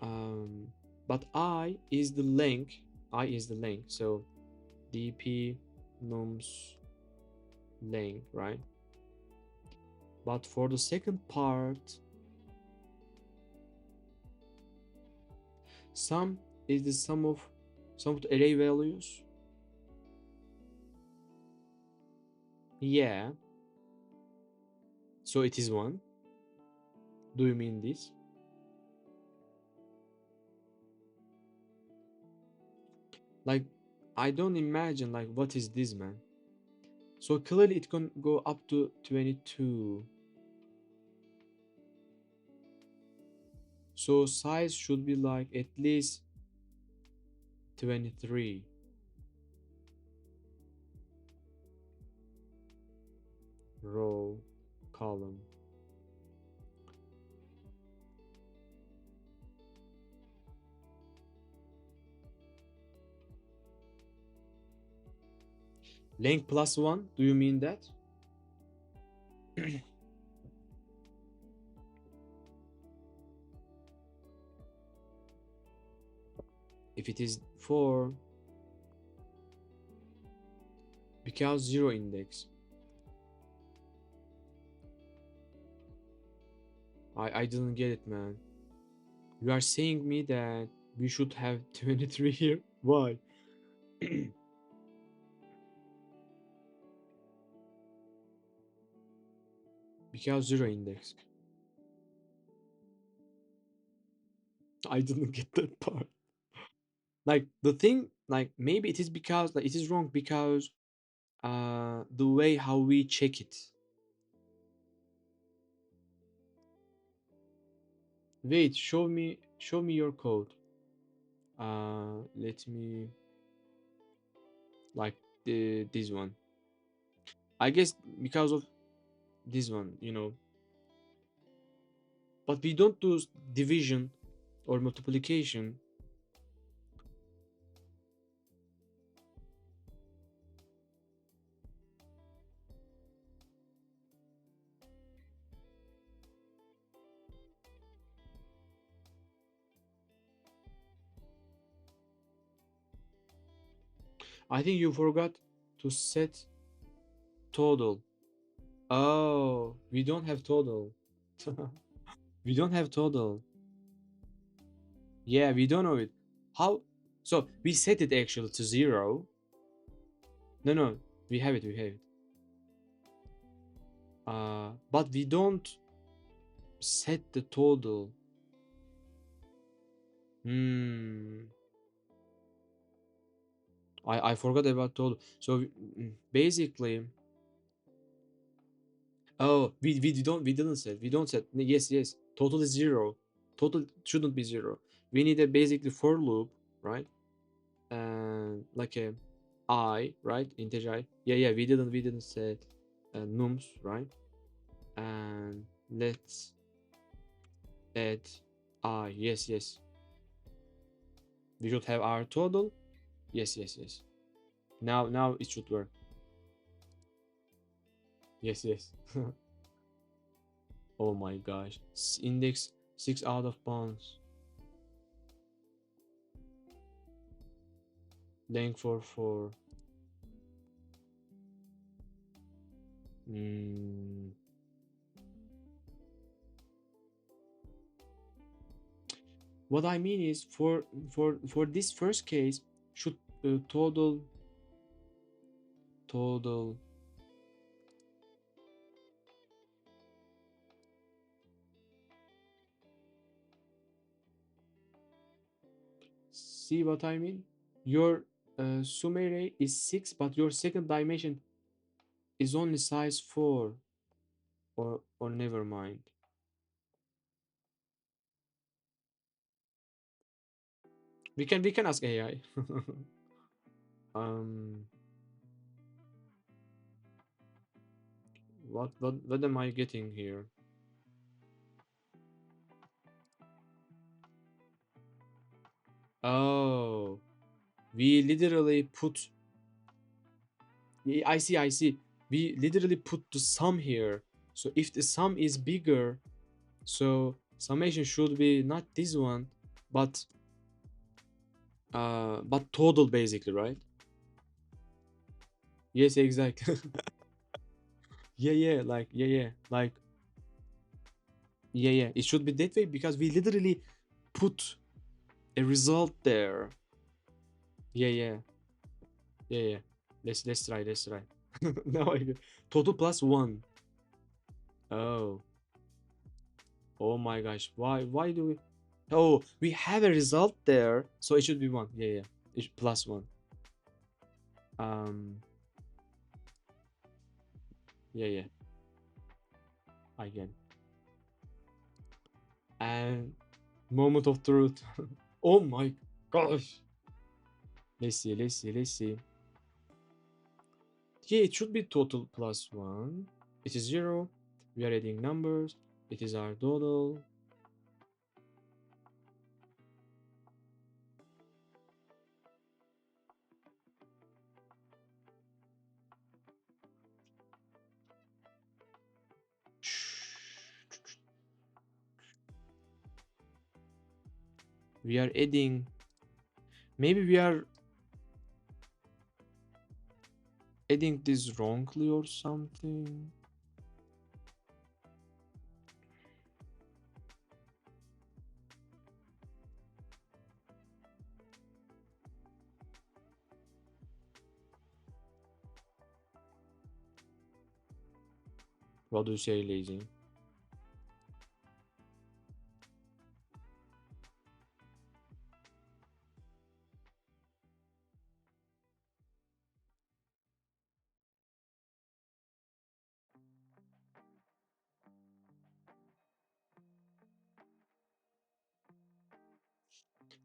Um, but I is the link. I is the link. So DP nums length, right? But for the second part, sum is the sum of the array values. Yeah. So it is one. Do you mean this? Like, I don't imagine like what is this, man. So clearly it can go up to 22. So size should be like at least 23. Row, column. Length plus one. Do you mean that? If it is 4, because zero index. I didn't get it, man. You are saying me that we should have 23 here? Why? Because zero index. I didn't get that part. Like the thing, like maybe it is because like it is wrong because the way how we check it. Wait, show me your code. Let me like this one. I guess because of this one. But we don't do division or multiplication. I think you forgot to set total. Oh, we don't have total. We don't have total. Yeah, we don't know it. How? So we set it actually to 0. No, no, we have it. We have it. But we don't set the total. Hmm. I forgot about total. So basically, oh, we don't set. Yes, yes. Total is 0. Total shouldn't be 0. We need a basically for loop, right? And like a I, right? Integer I. Yeah, yeah. We didn't set nums, right? And let's add I. Yes, yes. We should have our total. Yes, yes, yes. Now it should work. Yes, yes. Oh my gosh. Index 6 out of bounds. Length for 4. Mm, what I mean is for this first case should total. See what I mean? Your sum array is 6, but your second dimension is only size 4, or never mind. We can ask AI. um what am I getting here? Oh, we literally put I see. We literally put the sum here. So if the sum is bigger, so summation should be not this one, but total basically, right? Yes, exactly. Yeah, it should be that way because we literally put a result there. Yeah, yeah. Let's try. Now I get total plus one. Oh, oh my gosh. Why do we? Oh, we have a result there, so it should be one. Yeah. It's plus one. Um, yeah. I get it. And moment of truth. Oh my gosh. Let's see. Yeah, it should be total plus one. It is zero. We are adding numbers. It is our total. We are adding. Maybe we are adding this wrongly or something. What do you say, lazy?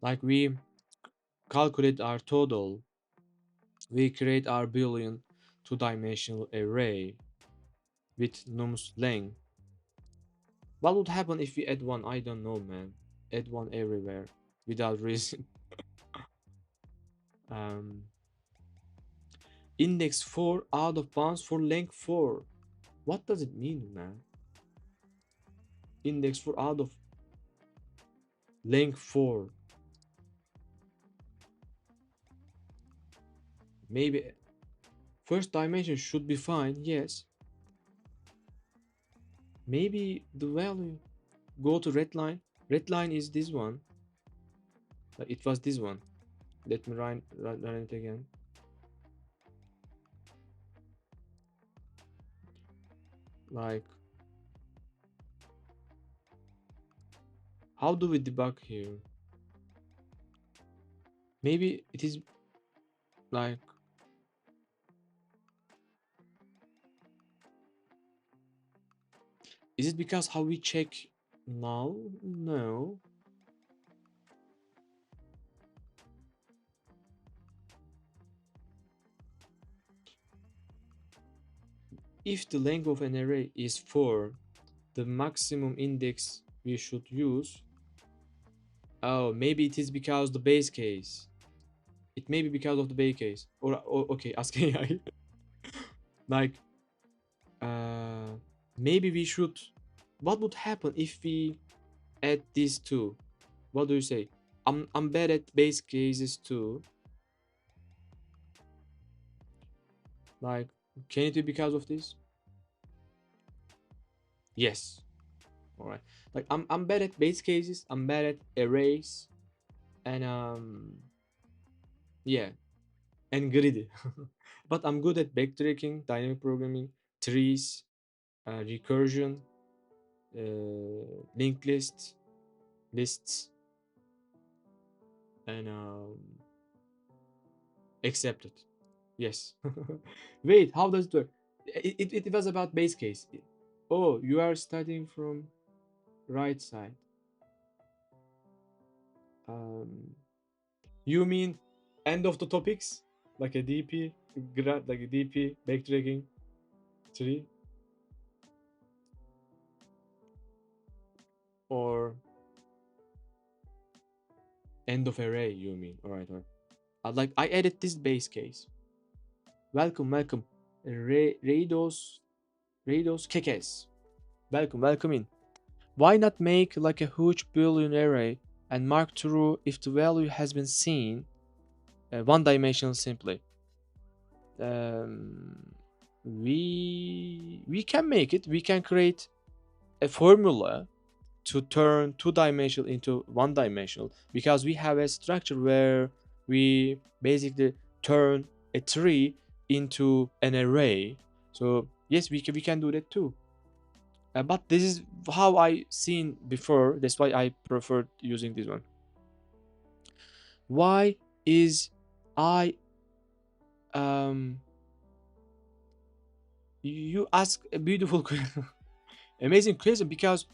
Like we calculate our total, we create our Boolean two-dimensional array with nums length. What would happen if we add one? I don't know, man. Add one everywhere without reason. um, Index 4 out of bounds for length 4. What does it mean, man? Index 4 out of length 4. Maybe first dimension should be fine, yes. Maybe the value. Go to red line. Red line is this one. It was this one. Let me run it again. Like, how do we debug here? Maybe it is like, is it because how we check null? No. If the length of an array is 4, the maximum index we should use. Oh, maybe it is because the base case. It may be because of the base case. Or okay, ask AI. Like, uh, maybe we should. What would happen if we add these two? What do you say? I'm bad at base cases too. Like, can it be because of this? Yes. All right. Like I'm bad at base cases. I'm bad at arrays, and yeah, and greedy. But I'm good at backtracking, dynamic programming, trees, recursion, linked lists, and accepted. Yes. Wait, how does it work? It was about base case. Oh, you are starting from right side. Um, you mean end of the topics, like a DP, like a DP backtracking tree, or end of array? You mean? All right, all right. Like I added this base case. Welcome, welcome. Rados Kekes. Welcome, welcome in. Why not make like a huge Boolean array and mark true if the value has been seen, one dimensional simply? Um, we can make it. We can create a formula to turn two dimensional into one dimensional because we have a structure where we basically turn a tree into an array. So yes, we can do that too. But this is how I seen before. That's why I preferred using this one. Why is I you ask a beautiful amazing question because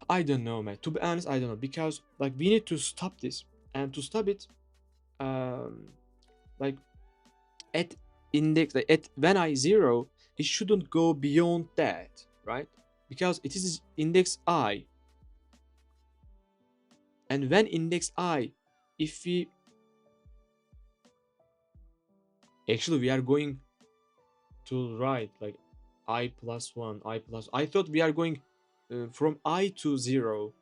I don't know, man. To be honest, I don't know because like we need to stop this, and to stop it, um, like at index like at when I zero, it shouldn't go beyond that, right? Because it is index I, and when index I, if we actually we are going to right like I plus one, I plus. I thought we are going from I to zero.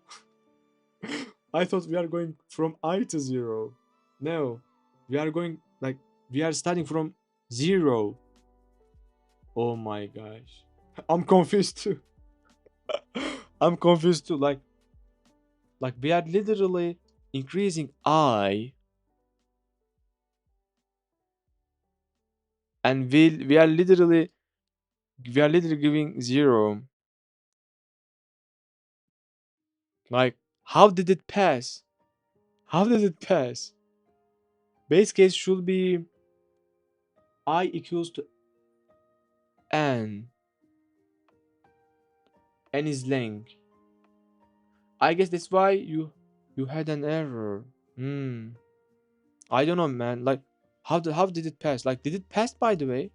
I thought we are going from I to zero. No, we are going like we are starting from zero. Oh my gosh. I'm confused too. I'm confused too. Like we are literally increasing I and we are literally giving zero. Like how did it pass? How did it pass? Base case should be I equals to n. N is length. I guess that's why you had an error. Hmm. I don't know, man. Like, how did it pass? Like, did it pass by the way?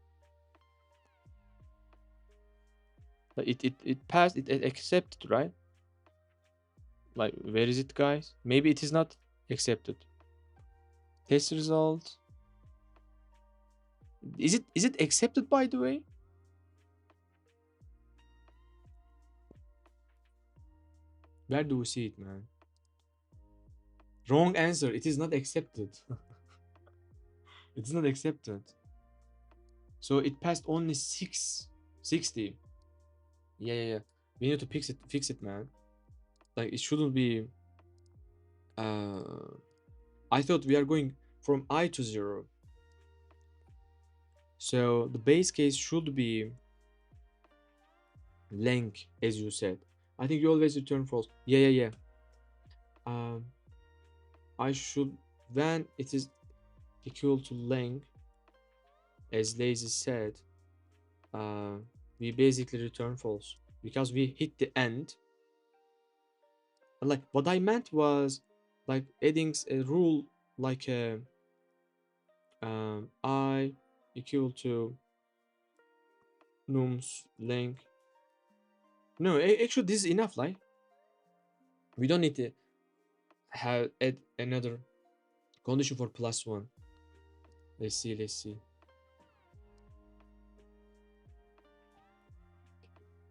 Like, it passed. It accepted, right? Like, where is it, guys? Maybe it is not accepted. Test result. Is it accepted by the way? Where do we see it, man? Wrong answer. It is not accepted. It's not accepted. So it passed only 60. Yeah, yeah, yeah. We need to fix it, man. Like it shouldn't be. Uh, I thought we are going from I to zero. So the base case should be length, as you said. I think you always return false. Yeah, yeah, yeah. Um, I should when it is equal to length, as Lazy said. Uh, we basically return false because we hit the end. And like what I meant was like adding a rule like I equal to nums length. No, actually this is enough. Like we don't need to have add another condition for plus one. Let's see, let's see.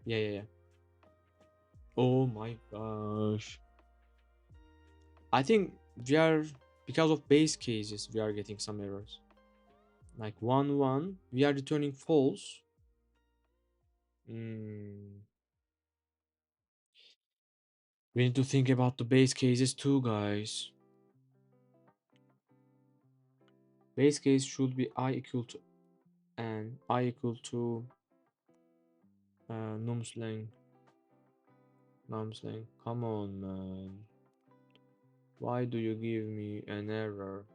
Yeah, yeah, yeah. Oh my gosh. I think we are because of base cases we are getting some errors. Like 1 1, we are returning false. Mm. We need to think about the base cases too, guys. Base case should be I equal to n, I equal to numslang. Numslang. Come on, man. Why do you give me an error?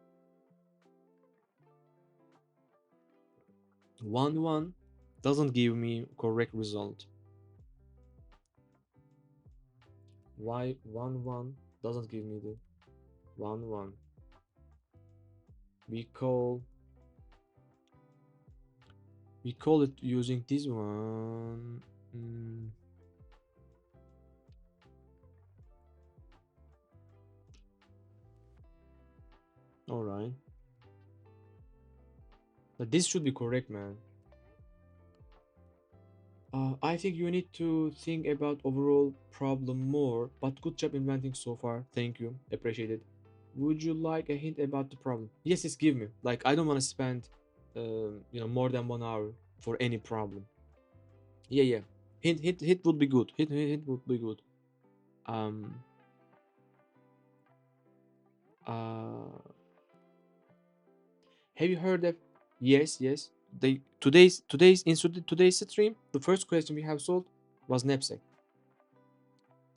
1 1 doesn't give me correct result. Why 1 1 doesn't give me the 1 1? We call it using this one. All right, but this should be correct, man. I think you need to think about overall problem more, but good job inventing so far. Thank you, appreciate it. Would you like a hint about the problem? Yes, yes, give me. Like, I don't want to spend, more than 1 hour for any problem. Yeah, yeah. Hint would be good. Hint would be good. Um. Uh. Have you heard of? Yes, yes. They today's stream. The first question we have solved was knapsack.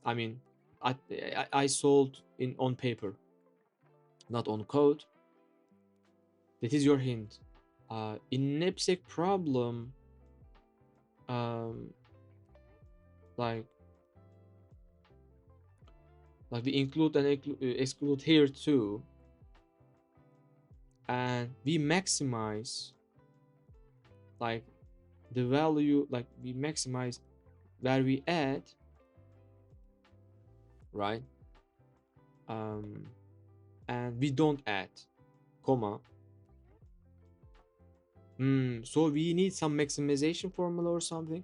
I mean, I solved in on paper, not on code. That is your hint. In knapsack problem, um, like we include and exclude here too, and we maximize like the value, like we maximize where we add, right? Um, and we don't add, comma. So we need some maximization formula or something.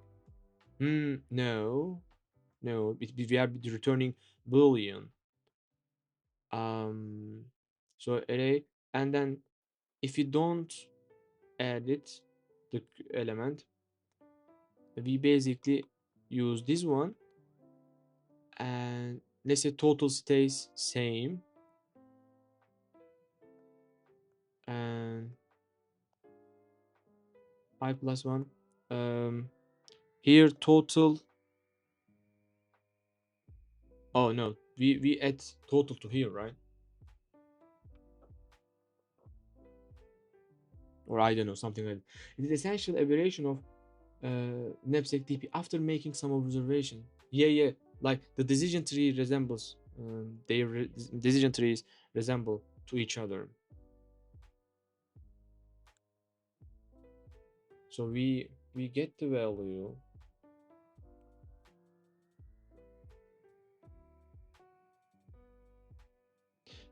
No, no, we are returning boolean. Um, so array, and then if you don't add it, the element, we basically use this one, and let's say total stays same, and I plus one. Here total. Oh no, we add total to here, right? Or I don't know, something like that. It is essential aberration of knapsack DP after making some observation. Yeah, yeah, like the decision tree resembles, decision trees resemble to each other. So we get the value.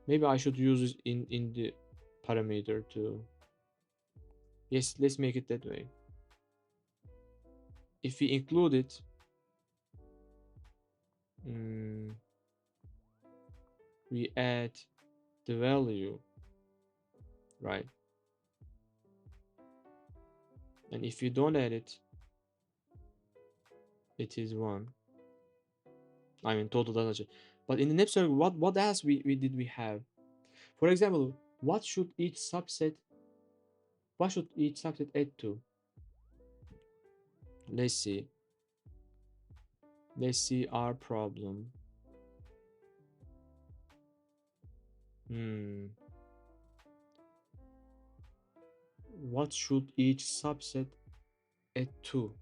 Maybe I should use it in the parameter too. Yes, let's make it that way. If we include it, we add the value, right? And if you don't add it, it is 1. I mean, total doesn't change. But in the next circle, what else we have? For example, what should each subset add to? Let's see. Let's see our problem. What should each subset add to?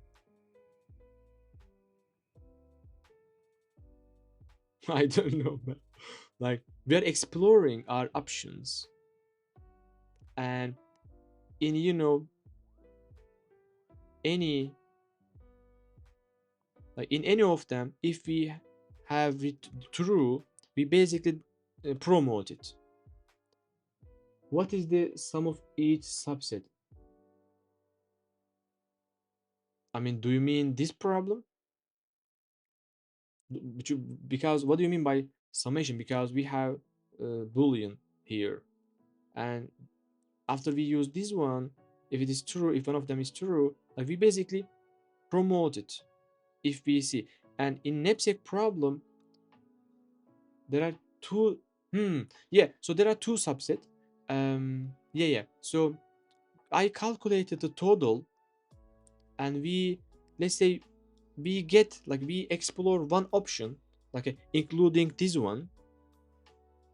I don't know, man. Like, we are exploring our options, and in any, like in any of them, if we have it true, we basically promote it. What is the sum of each subset? I mean, do you mean this problem? Because what do you mean by summation? Because we have boolean here, and after we use this one, if it is true, if one of them is true, like we basically promoted if we see. And in knapsack problem, there are two. Yeah, so there are two subset. Yeah. So I calculated the total, and we, let's say, we get like we explore one option, like including this one.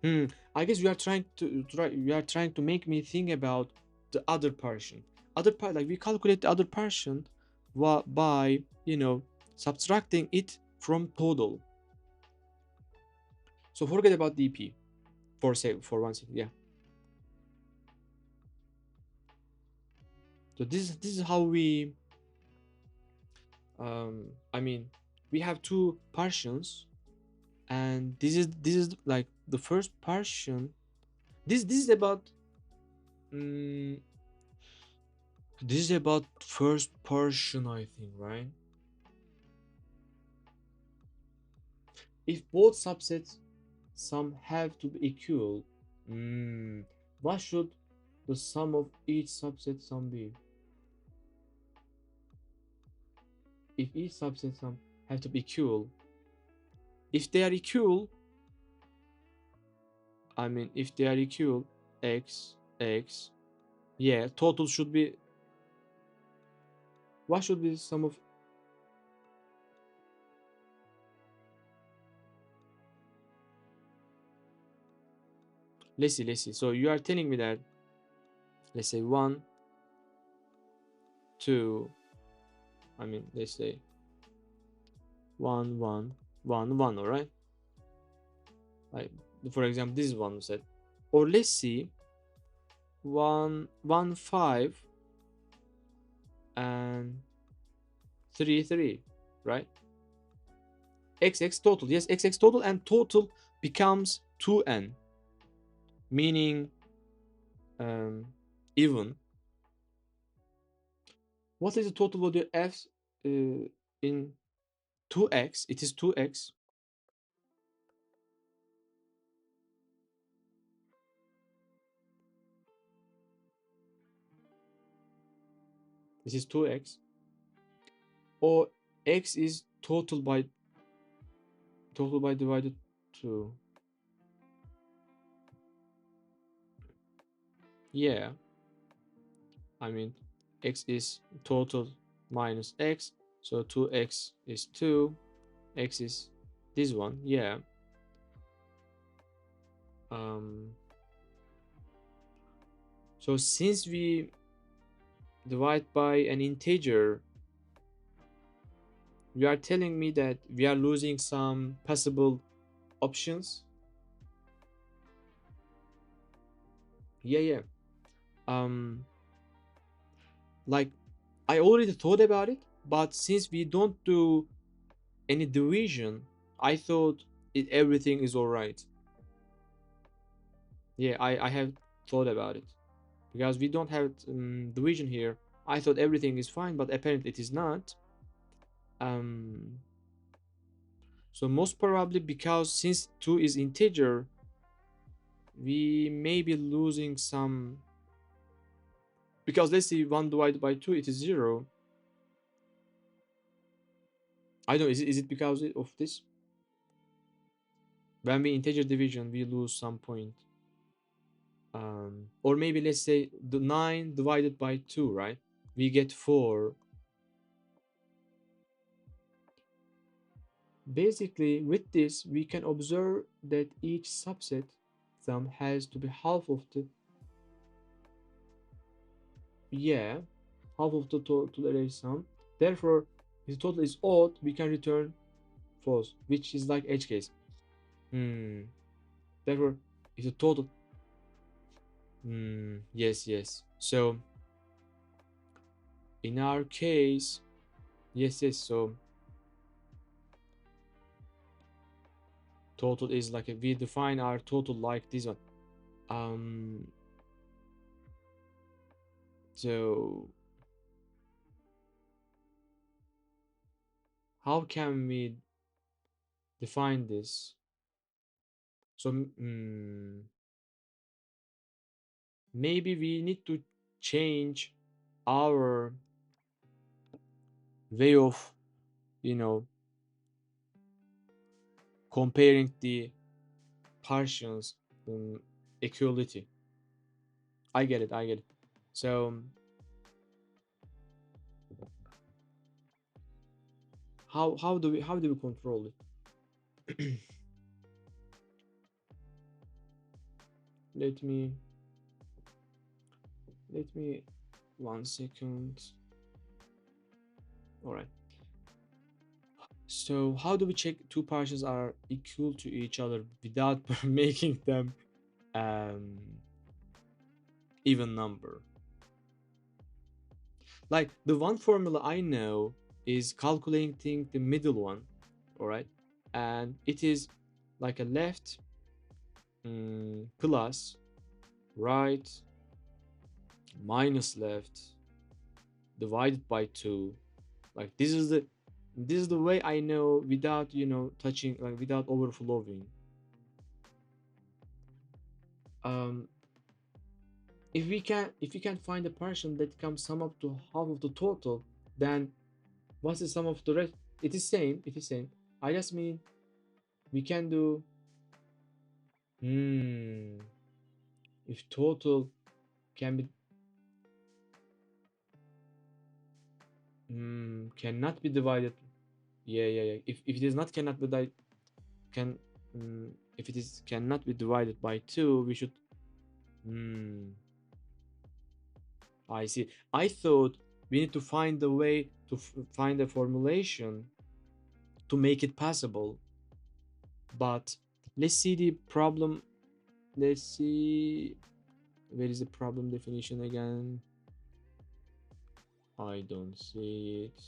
Hmm. I guess we are trying to make me think about the other portion. Other part, like we calculate the other portion by, subtracting it from total. So forget about DP for one second. Yeah. So this is how we, I mean, we have two portions, and this is like the first portion. This is about, mm, this is about first portion, I think, right? If both subsets sum have to be equal, mm, what should the sum of each subset sum be? If each subset sum have to be equal, if they are equal, I mean, if they are equal, x, yeah, total should be, what should be the sum of, let's see. So you are telling me that, let's say, 1, 2, I mean, let's say 1, 1, 1, 1, all right? Like, for example, this is one set. Or let's see, 1, 1, 5, and 3, 3, right? XX total, yes, XX total, and total becomes 2n, meaning, um, even. What is the total value f, in 2x? It is 2x. This is 2x. Or x is total by divided 2. Yeah, I mean, x is total minus x, so 2x is 2, x is this one. Yeah. um so since we divide by an integer, you are telling me that we are losing some possible options. Yeah. um like, I already thought about it, but since we don't do any division, I thought everything is all right. Yeah, I have thought about it, because we don't have, division here. I thought everything is fine, but apparently it is not. um so most probably, because since 2 is integer, we may be losing some, because let's see, 1 divided by 2, it is 0. I don't know, is it because of this? When we integer division, we lose some point. Or maybe let's say the 9 divided by 2, right? We get 4. Basically, with this, we can observe that each subset sum has to be half of the, yeah, half of the total array sum. Therefore, if the total is odd, we can return false, which is like edge case. Therefore, if the total, yes. So in our case, yes. So total is like we define our total like this one. Um. So how can we define this? So, maybe we need to change our way of, you know, comparing the partials, equality. I get it, I get it. So how do we control it? let me let me 1 second. All right. So how do we check two partials are equal to each other without making them um even number? Like the one formula I know is calculating the middle one, all right? And it is like a left, plus right minus left divided by 2. Like this is the way I know without, touching, like without overflowing. Um if we can find a partial that can sum up to half of the total, then what's the sum of the rest? It is same. I just mean we can do, hmm if total can be, cannot be divided. Yeah. If it is not cannot be can if it is cannot be divided by 2, we should, hmm I see. I thought we need to find a way to find a formulation to make it possible. But let's see the problem. Let's see, where is the problem definition again? I don't see it.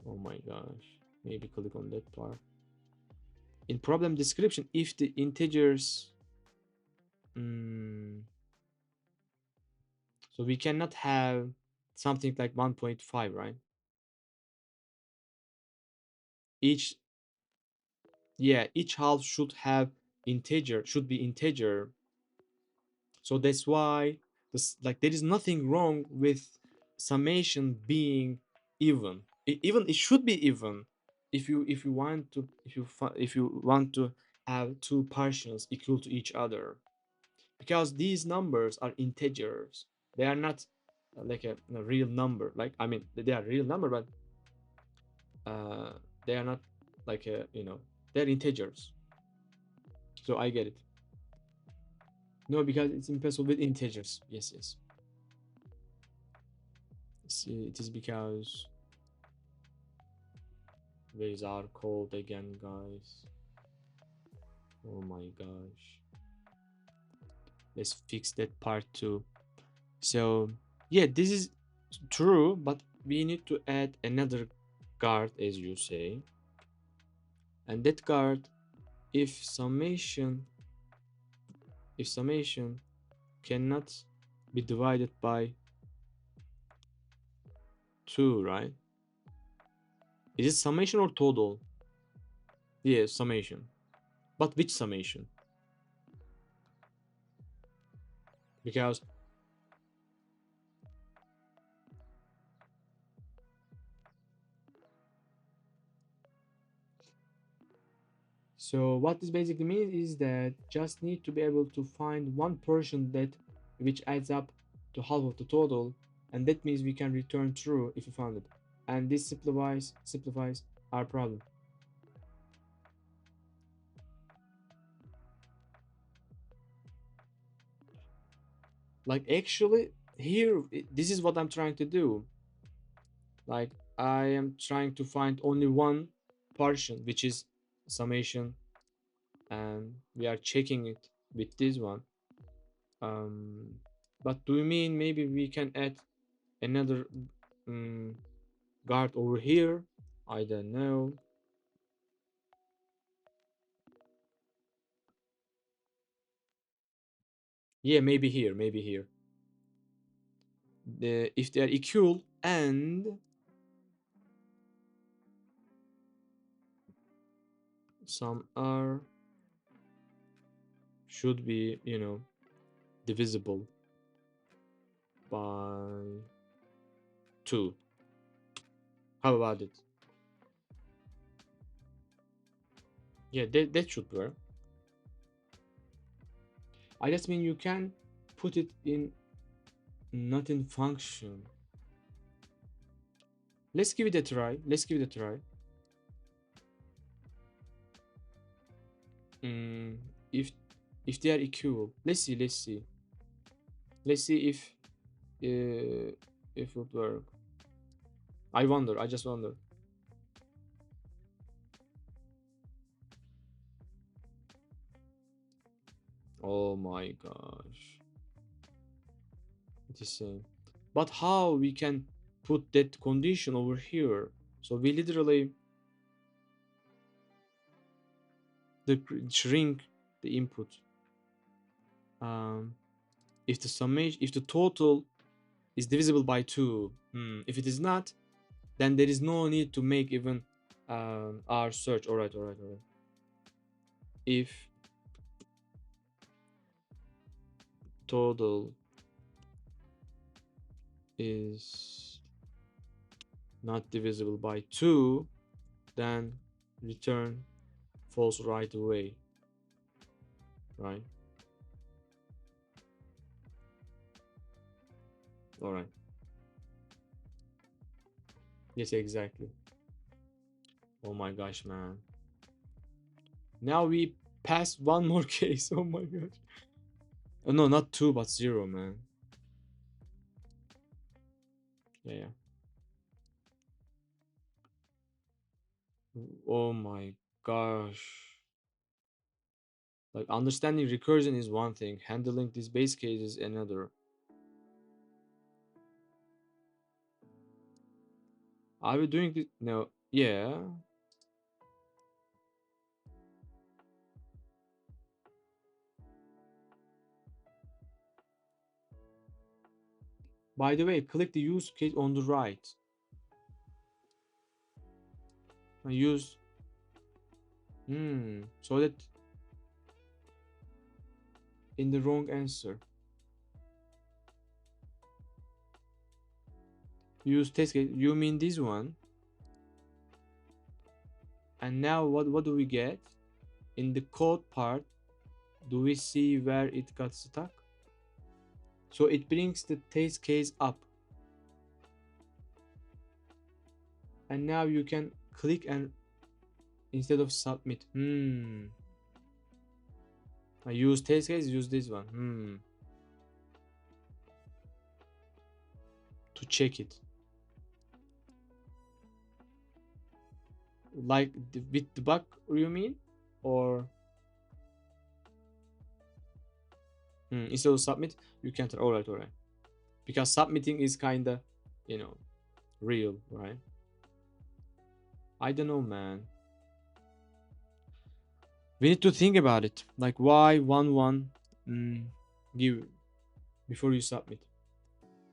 Oh my gosh. Maybe click on that part. In problem description, if the integers, mm, so we cannot have something like 1.5, right? Each, yeah, each half should be integer. So that's why this, like, there is nothing wrong with summation being even. Even it should be even if you want to, if you want to have two partials equal to each other, because these numbers are integers. They are not like a real number. Like, I mean, they are real number, but uh, they are not like they're integers. So I get it. No, because it's impossible with integers. Yes, yes. See, it is because, where is our code again, guys? Oh my gosh. Let's fix that part too. So yeah, this is true, but we need to add another guard, as you say. And that guard, if summation if summation cannot be divided by 2, right? Is it summation or total? Yeah, summation. But which summation? Because, so what this basically means is that just need to be able to find one portion that which adds up to half of the total, and that means we can return true if we found it. And this simplifies our problem. Like, actually, here, this is what I'm trying to do. Like, I am trying to find only one portion, which is summation, and we are checking it with this one. Um, but do you mean maybe we can add another, um, guard over here? I don't know. Yeah, maybe here, maybe here. If they are equal and some are should be, divisible by 2. How about it? Yeah, that should work. I just mean you can put it in not in function. Let's give it a try. Let's give it a try. Mm, if they are equal, let's see. Let's see. Let's see if it would work. I wonder. I just wonder. Oh my gosh, it is same. But how we can put that condition over here? So we literally shrink the input. Um, if the summation, if the total is divisible by 2, if it is not, then there is no need to make even our search. All right, all right, all right. If total is not divisible by 2, then return false right away, right? All right. Yes, exactly. Oh my gosh, man. Now we passed one more case. Oh my gosh. Oh, no, not 2, but 0, man. Yeah, yeah. Oh my gosh. Like, understanding recursion is one thing, handling this base case is another. Are we doing this? No. Yeah. By the way, click the use case on the right. I use. So that in the wrong answer. Use test case. You mean this one? And now what do we get? In the code part, do we see where it got stuck? So it brings the test case up. And now you can click and instead of submit. I use test case, use this one. To check it. Like with the bug, you mean? Or instead of submit, you can try. All right, all right. Because submitting is kinda, you know, real, right? I don't know, man. We need to think about it. Like, why 1 1 give before you submit?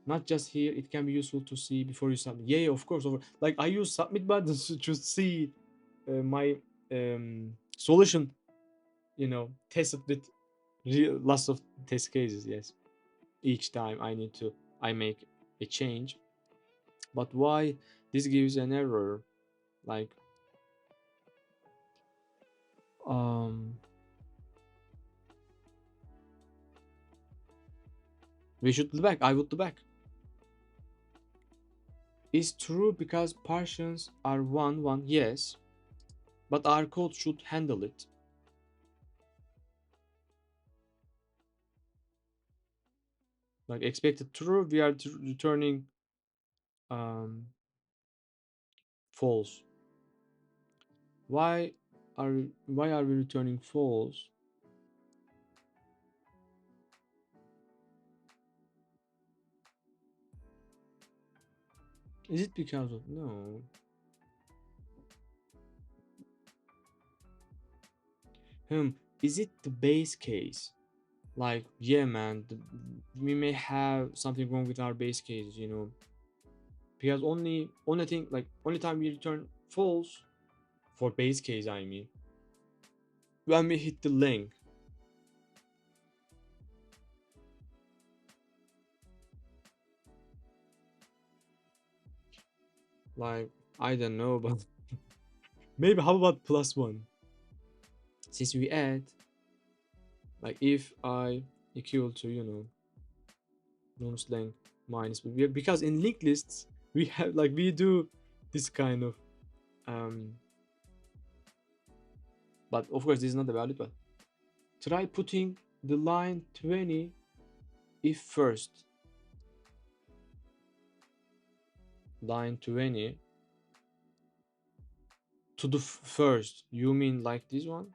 Not just here, it can be useful to see before you submit. Yeah, of course. Like, I use submit buttons to see my solution, tested with lots of test cases. Yes, each time I make a change. But why this gives an error? Like, um, we should do back. I would do back. Is true because partitions are 1 1. Yes, but our code should handle it. Like, expected true, we are returning um, false. Why are we returning false? Is it because of no? Hmm. Is it the base case? Like, yeah, man, we may have something wrong with our base case. Because only thing, like, only time we return false for base case, I mean, when we hit the length. Like, I don't know, but maybe how about +1? Since we add, like if I equal to, nums length minus, because in linked lists we have, like, we do this kind of, um but of course this is not a valid one. Try putting the line 20 if first. Line 20 to the first. You mean like this one?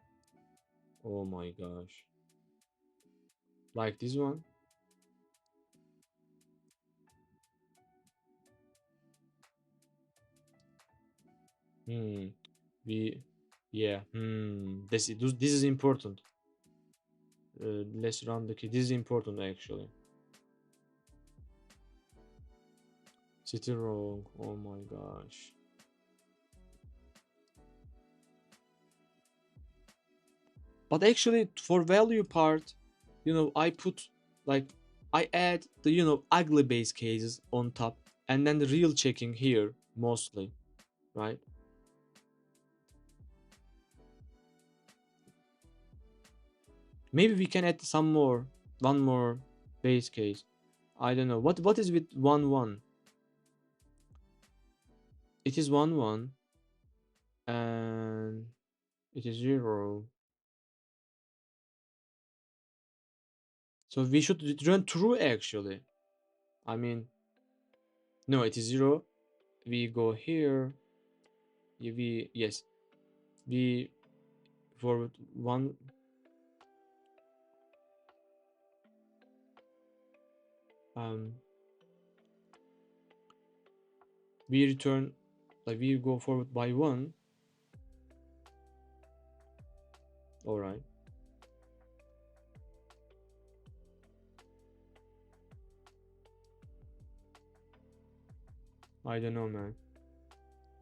Oh my gosh. Like this one? Hmm. We, yeah. This is important. Let's run the key. This is important actually. City wrong. Oh my gosh. But actually, for value part, I put, like, I add the, ugly base cases on top, and then the real checking here mostly, right? Maybe we can add some more, one more base case. I don't know. What is with 1 1? It is 1 1, and it is 0. So we should return true actually. I mean, no, it is 0. We go here. Yes, we forward 1. um we return, like, we go forward by 1. All right. I don't know, man.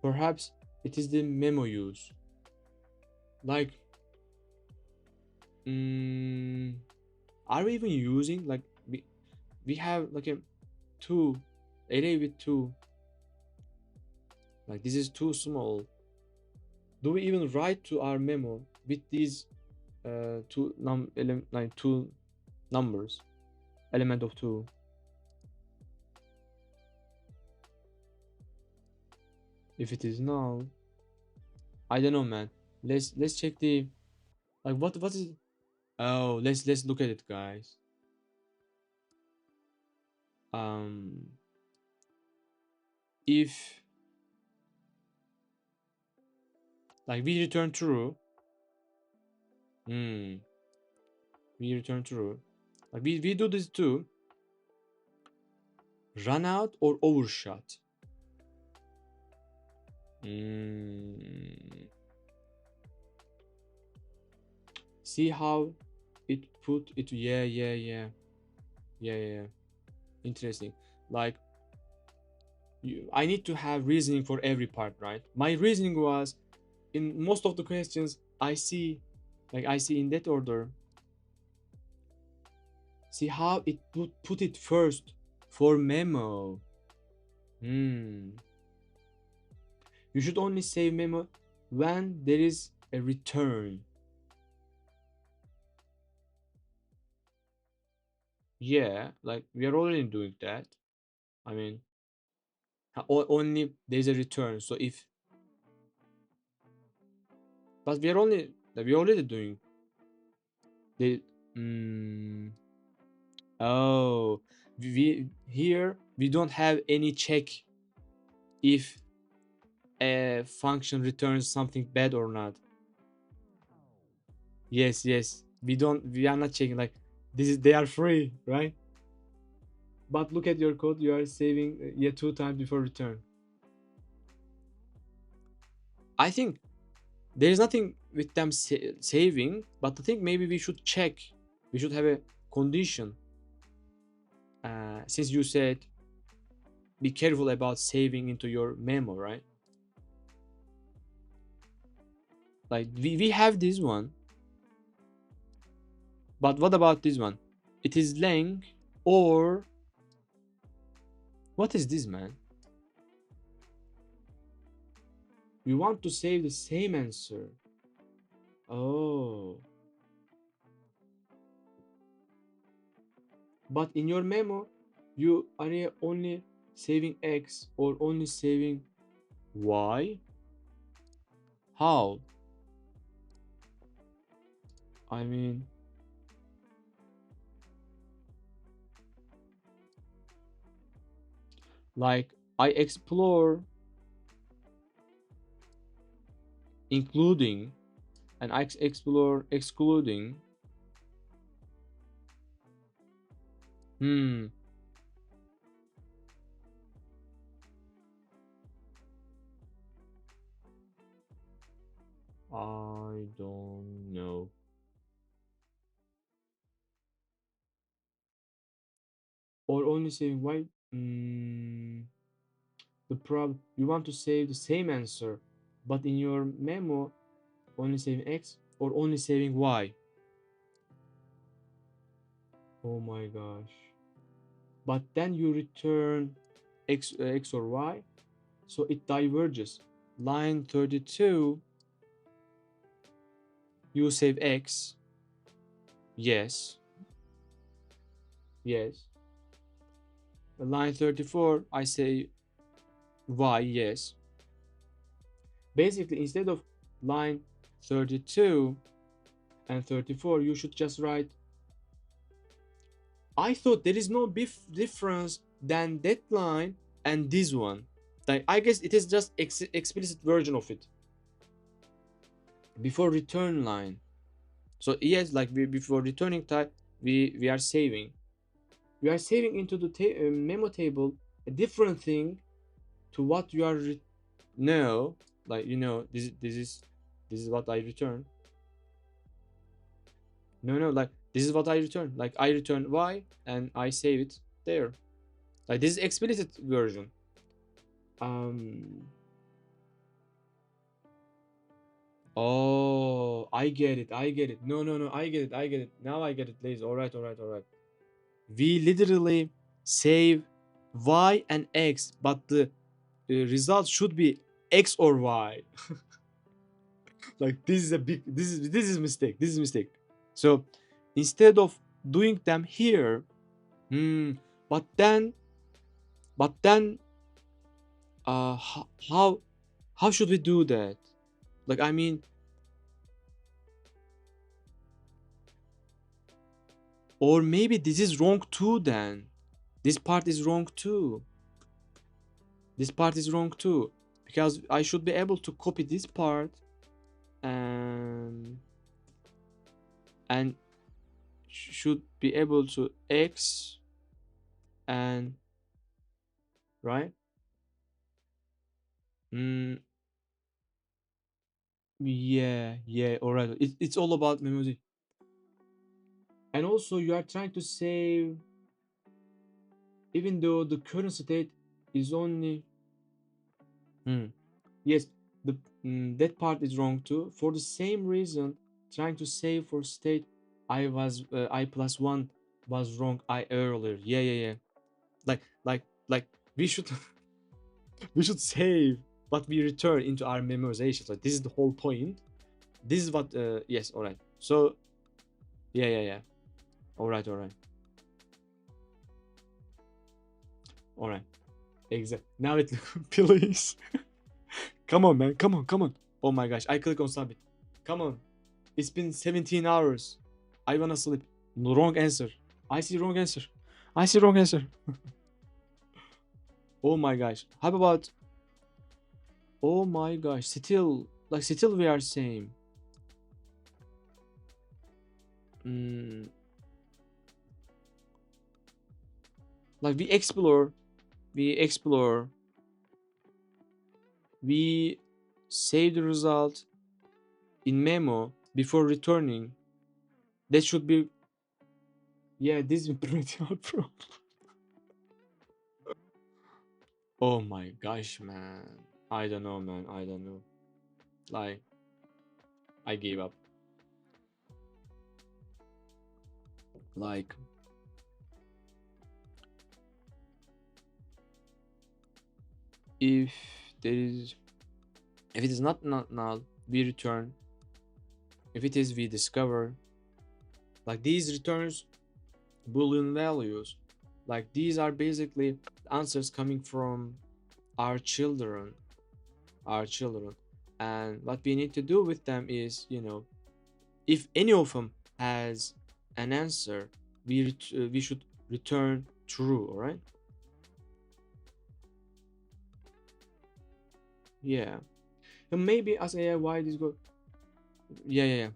Perhaps it is the memo use. Like, are we even using, like, we have like a 2 array with 2, like this is too small. Do we even write to our memo with these like two numbers, element of 2? If it is null, I don't know, man. Let's check the, like, what is, oh, let's look at it, guys. um if, like, we return true, we return true, like, we do this too. Run out or overshot. See how it put it, yeah. Interesting. Like, I need to have reasoning for every part, right? My reasoning was, in most of the questions I see, like, I see in that order. See how it put it first for memo. You should only save memo when there is a return. Yeah, like, we are already doing that. I mean, only there's a return. So if, but we're already doing the, oh, we here we don't have any check if a function returns something bad or not. Yes, we are not checking, like, this is, they are free, right? But look at your code, you are saving, yeah, 2 times before return. I think there is nothing with them saving, but I think maybe we should check, we should have a condition, since you said be careful about saving into your memo, right? Like, we have this one, but what about this one? It is length, or what is this, man? We want to save the same answer. Oh, but in your memo, you are only saving X or only saving Y. How? I mean, like I explore including and I explore excluding. Hmm, I don't know. Or only saving Y. Hmm, the problem you want to save the same answer, but in your memo only saving X or only saving Y. Oh my gosh. But then you return X or Y, so it diverges. Line 32, you save X. Yes, yes. Line 34, I say Y. Yes. Basically, instead of line 32 and 34, you should just write. I thought there is no difference than that line and this one. Like, I guess it is just explicit version of it before return line. So yes, like before returning type, we are saving. We are saving into the memo table a different thing to what you are. No, like this is what I return. No, no, like this is what I return. Like I return Y and I save it there. Like this is explicit version. Um. Oh, I get it. I get it. No, no, no. I get it. I get it. Now I get it, Lazy. All right, all right, all right. We literally save Y and X, but the result should be X or Y. Like this is a big. This is mistake. This is mistake. So instead of doing them here, hmm, but then how should we do that? Like I mean, or maybe this is wrong too. Then this part is wrong too. This part is wrong too because I should be able to copy this part and and should be able to X and right. Mm, yeah, yeah, all right. It's all about memory. And also you are trying to save even though the current state is only hmm, yes, the that part is wrong too. For the same reason, trying to save for state I plus one was wrong I earlier. Yeah, yeah, yeah. Like we should we should save what we return into our memorization. Like this is the whole point. This is what yes, all right. So yeah, yeah, yeah. All right, all right, all right. Exactly. Now it please. Come on, man. Come on, come on. Oh my gosh, I click on submit. Come on. It's been 17 hours. I wanna sleep. No, wrong answer. I see wrong answer. I see wrong answer. Oh my gosh. How about oh my gosh. Still we are same. Mm, like we explore, we save the result in memo before returning. That should be yeah, this is pretty hard problem. Oh my gosh, man. I don't know, man. I don't know. Like I gave up. Like if there is If it is not null, we return. If it is, we discover. Like these returns boolean values. Like these are basically answers coming from our children, our children. And what we need to do with them is, if any of them has an answer, we should return true. All right. Yeah. And maybe as AI, why this go? Yeah, yeah, yeah.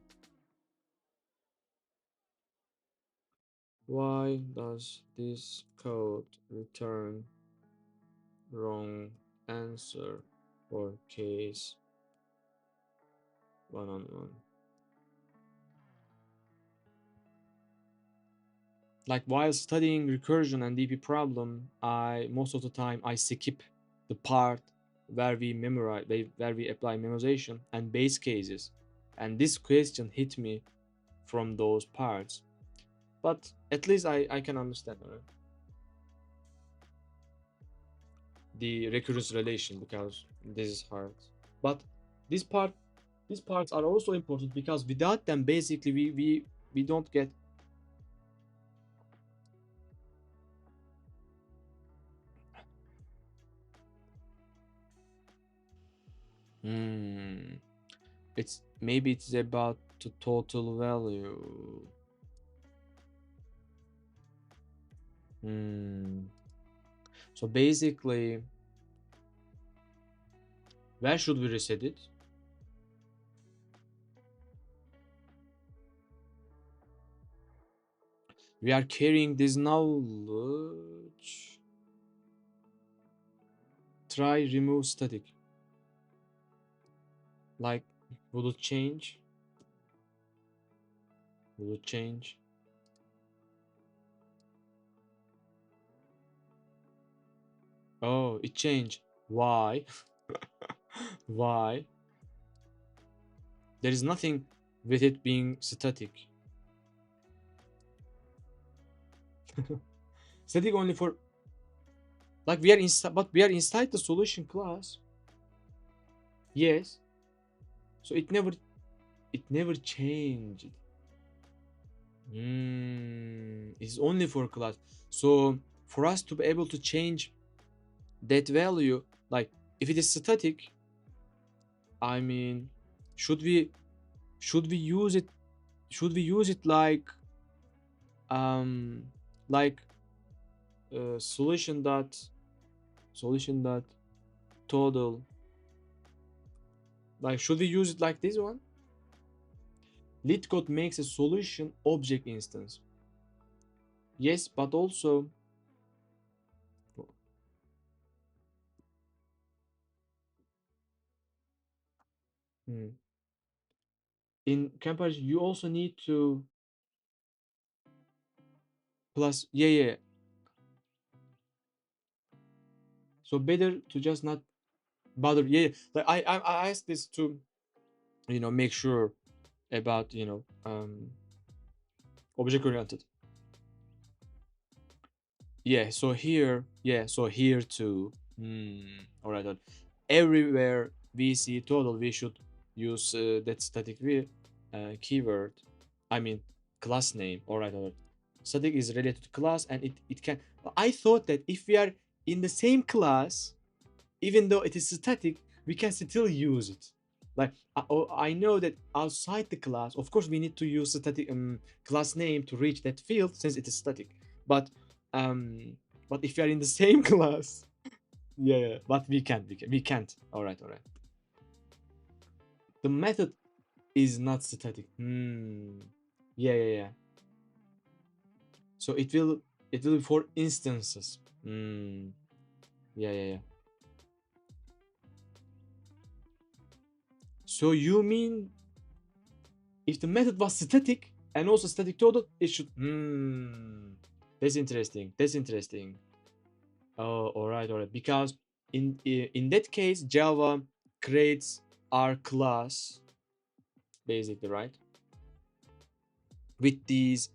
Why does this code return wrong answer for case 1 on 1? Like while studying recursion and DP problem, I most of the time I skip the part where we memorize, where we apply memorization and base cases, and this question hit me from those parts. But at least I can understand the recurrence relation because this is hard. But this part, these parts are also important because without them, basically we don't get. Hmm. It's maybe it's about the total value. Hmm. So basically, where should we reset it? We are carrying this knowledge. Try remove static. Like, will it change? Will it change? Oh, it changed. Why? Why? There is nothing with it being static. Static only for like we are inside, but we are inside the solution class. Yes. So it never changed. It's only for class. So for us to be able to change that value, like if it is static, I mean, should we should we use it? Should we use it um like solution dot total? Like should we use it like this one? LeetCode makes a solution object instance. Yes, but also hmm, in comparison, you also need to plus. Yeah, yeah. So better to just not bother. Yeah, like I asked this to make sure about object oriented. Yeah, so here too. All right, all right. Everywhere we see total, we should use that static keyword. I mean, class name. All right. Static is related to class, and it can. I thought that if we are in the same class, even though it is static, we can still use it. Like I know that outside the class, of course, we need to use static class name to reach that field since it is static. But um, but if we are in the same class, yeah, but we can't. All right. The method is not static. Yeah. So it will be for instances. Yeah. So you mean if the method was static and also static total, it should. That's interesting. That's interesting. Oh, all right. Because in that case, Java creates our class basically, right? With these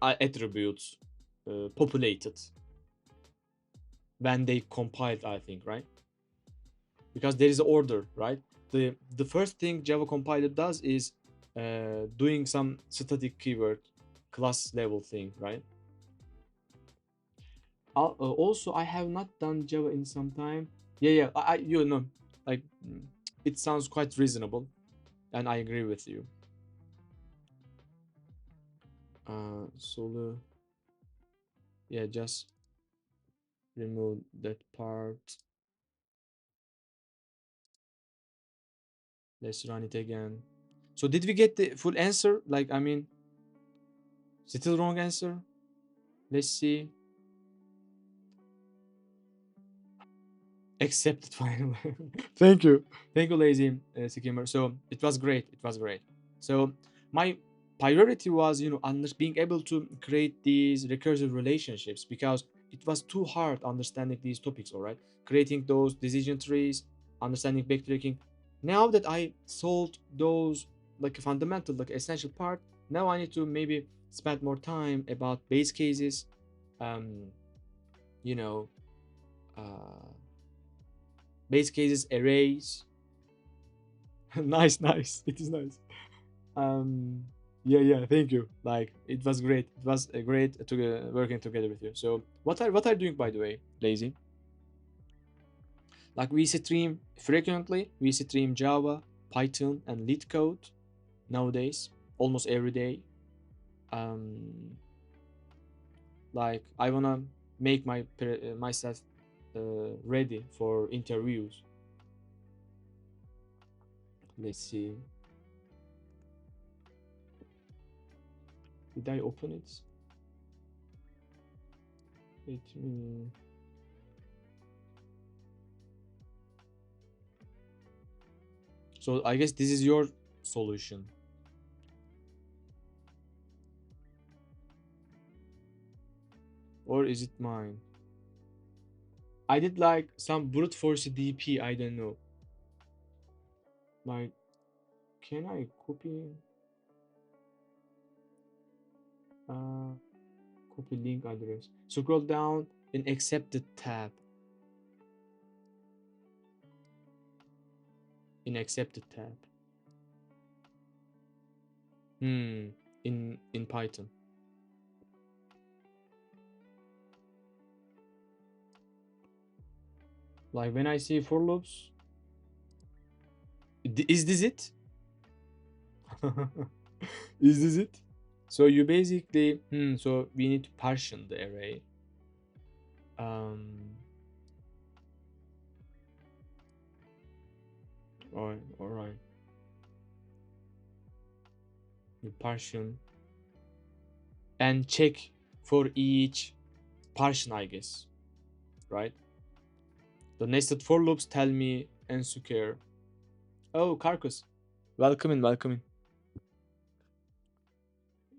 attributes populated when they compiled, I think, right? Because there is order, right? the first thing Java compiler does is doing some static keyword class level thing, right? Also, I have not done Java in some time. Yeah, yeah, you know, like it sounds quite reasonable, and I agree with you. Solo, yeah, just remove that part. Let's run it again. So did we get the full answer? Like, I mean, still wrong answer. Let's see. Accepted finally. Thank you, lazy skimmer. So it was great. It was great. So my priority was, being able to create these recursive relationships because it was too hard understanding these topics. All right, creating those decision trees, understanding backtracking. Now that I solved those like a fundamental, like essential part, now I need to maybe spend more time about base cases. Um, you know. Uh, Base cases, arrays. Nice, nice. It is nice. Um, yeah, yeah. Thank you. Like it was great. It was great to working together with you. So what are you doing by the way, Lazy? Like we stream frequently. We stream Java, Python, and LeetCode nowadays, almost every day. Um, like I wanna make myself ready for interviews. Let's see. Did I open it? Let me. So I guess this is your solution, or is it mine? I did like some brute force DP. I don't know. Like, can I copy? Uh, Copy link address. Scroll down in accepted tab. In accepted tab. Hmm. In Python. Like when I see for loops, is this it? Is this it? So you basically so we need to partition the array. Um. All right. You partition and check for each partition, I guess, right? The nested for loops tell me insecure. Oh, carcass. Welcome in, welcome in.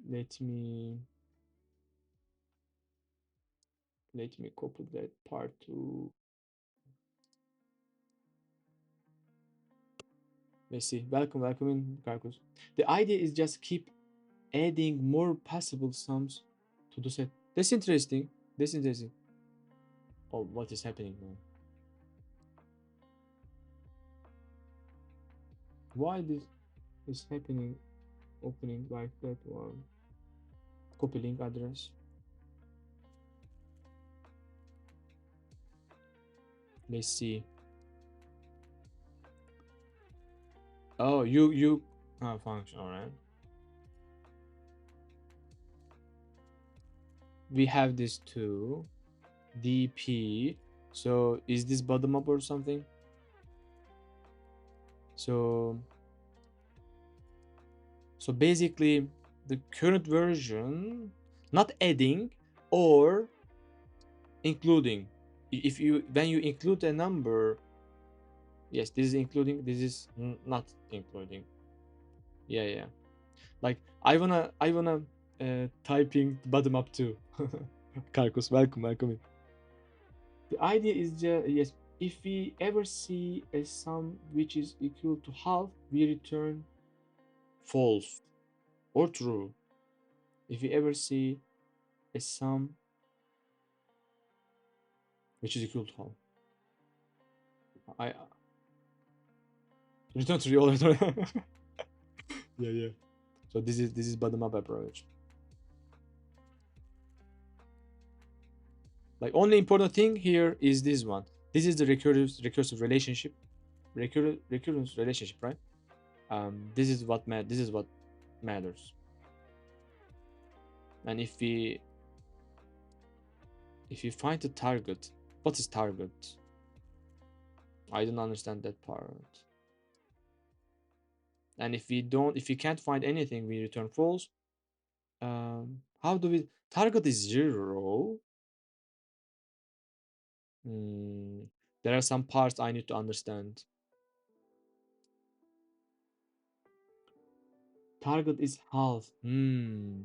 Let me copy that part to. Let's see. Welcome, welcome in, carcass. The idea is just keep adding more possible sums to the set. That's interesting. That's interesting. Oh, what is happening now? Why this is happening? Opening like that one. Copy link address. Let's see. Oh, you function. All right. We have this too. DP. So is this bottom up or something? So basically the current version, not adding or including. If you when you include a number, yes, this is including. This is not including. Yeah, yeah. Like I wanna typing bottom up too. Carcos, welcome, welcome in. The idea is just yes. If we ever see a sum which is equal to half, we return false or true. If we ever see a sum which is equal to half, I Return to real order. Yeah, yeah. So this is bottom up approach. Like only important thing here is this one. This is the recursive relationship, recurrence relationship, right? This is what matters. And if we find the target, what is target? I don't understand that part. And if we can't find anything, we return false. How do we target is 0? Hmm, there are some parts I need to understand. Target is half. Hmm.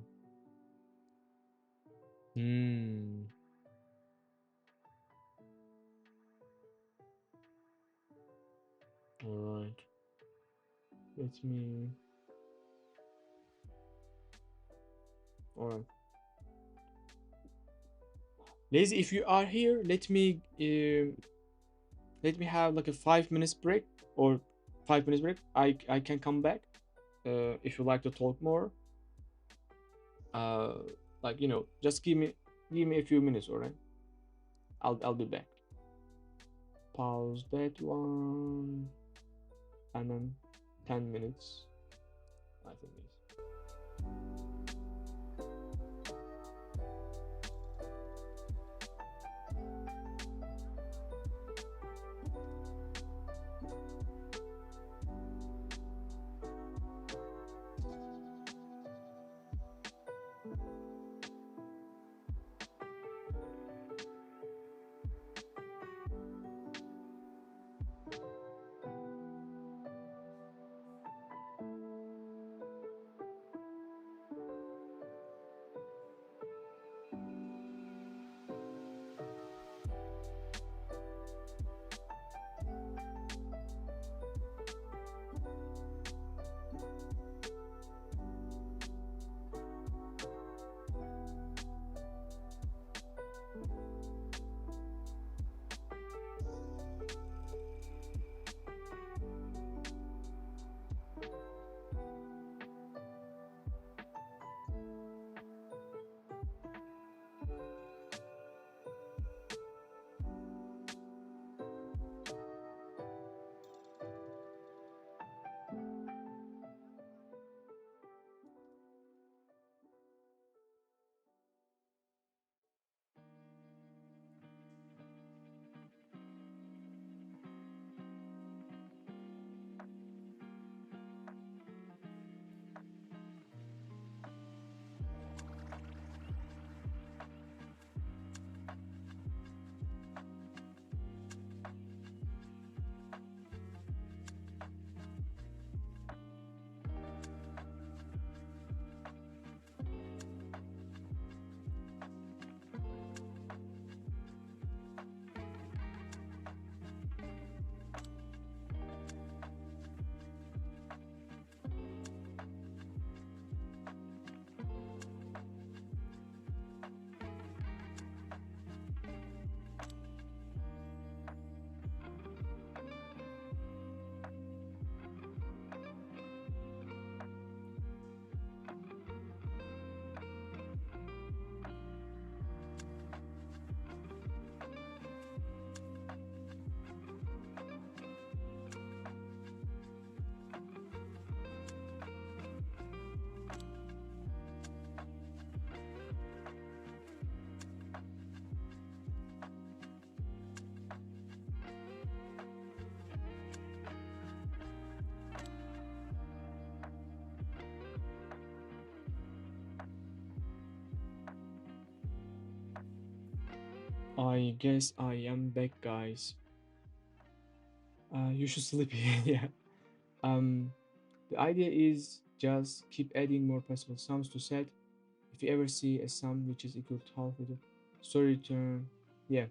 All right. Let me. All right. Lazy, if you are here, let me have like a 5 minutes break, or 5 minutes break. I can come back. If you like to talk more. Uh, like just give me a few minutes, all right? I'll be back. Pause that one, and then 10 minutes. I think yes. I guess I am back, guys. You should sleep. Yeah. Um, the idea is just keep adding more possible sums to set. If you ever see a sum which is equal to half of the story return, yeah,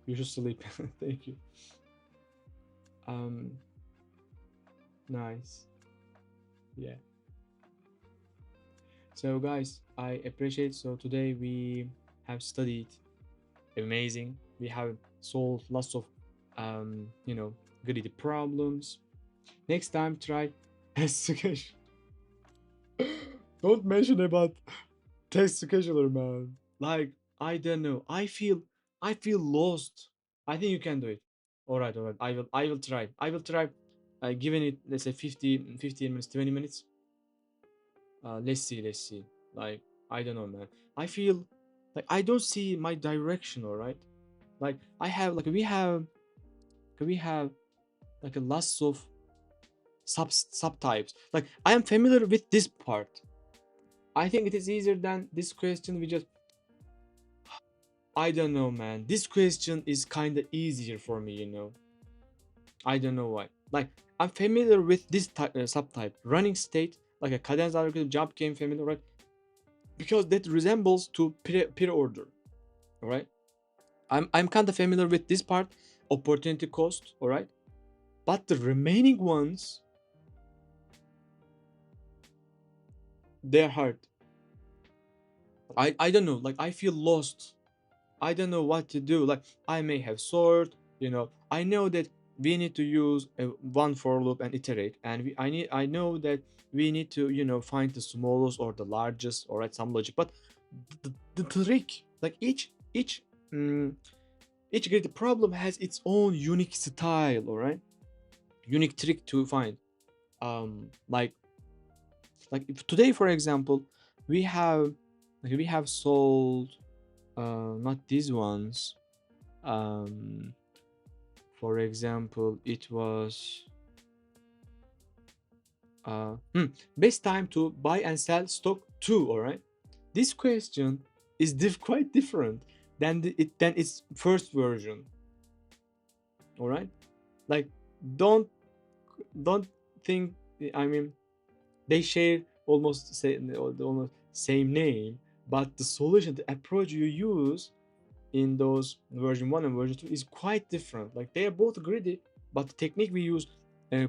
you should sleep. Thank you. Um, nice. Yeah. So guys, I appreciate. So today we have studied amazing. We have solved lots of gritty problems. Next time try test scheduler. Don't mention about test scheduler, man. Like, I don't know. I feel lost. I think you can do it. All right. I will try. I will try. Giving it, let's say, 15 minutes, 20 minutes. Let's see. Like, I don't know, man. I feel like I don't see my direction. All right. Like, we have like a lots of subtypes. Like, I am familiar with this part. I think it is easier than this question. I don't know, man. This question is kind of easier for me. I don't know why. Like, I'm familiar with this subtype, running state, like a cadence algorithm, jump came familiar, right? Because that resembles to peer order, all right? I'm kind of familiar with this part, opportunity cost, all right? But the remaining ones, they're hard. I don't know. Like, I feel lost. I don't know what to do. Like, I may have sort. I know that we need to use one for loop and iterate, and I know that we need to find the smallest or the largest or write some logic. But the trick, like mm, each grid problem has its own unique style, all right, unique trick to find. Like if today, for example, we have we have solved not these ones. um for example, it was best time to buy and sell stock too, all right? This question is quite different than its first version, all right? Like, don't don't think, I mean, they share almost same name, but the solution, the approach you use in those version 1 and version 2 is quite different. Like, they are both greedy, but the technique we use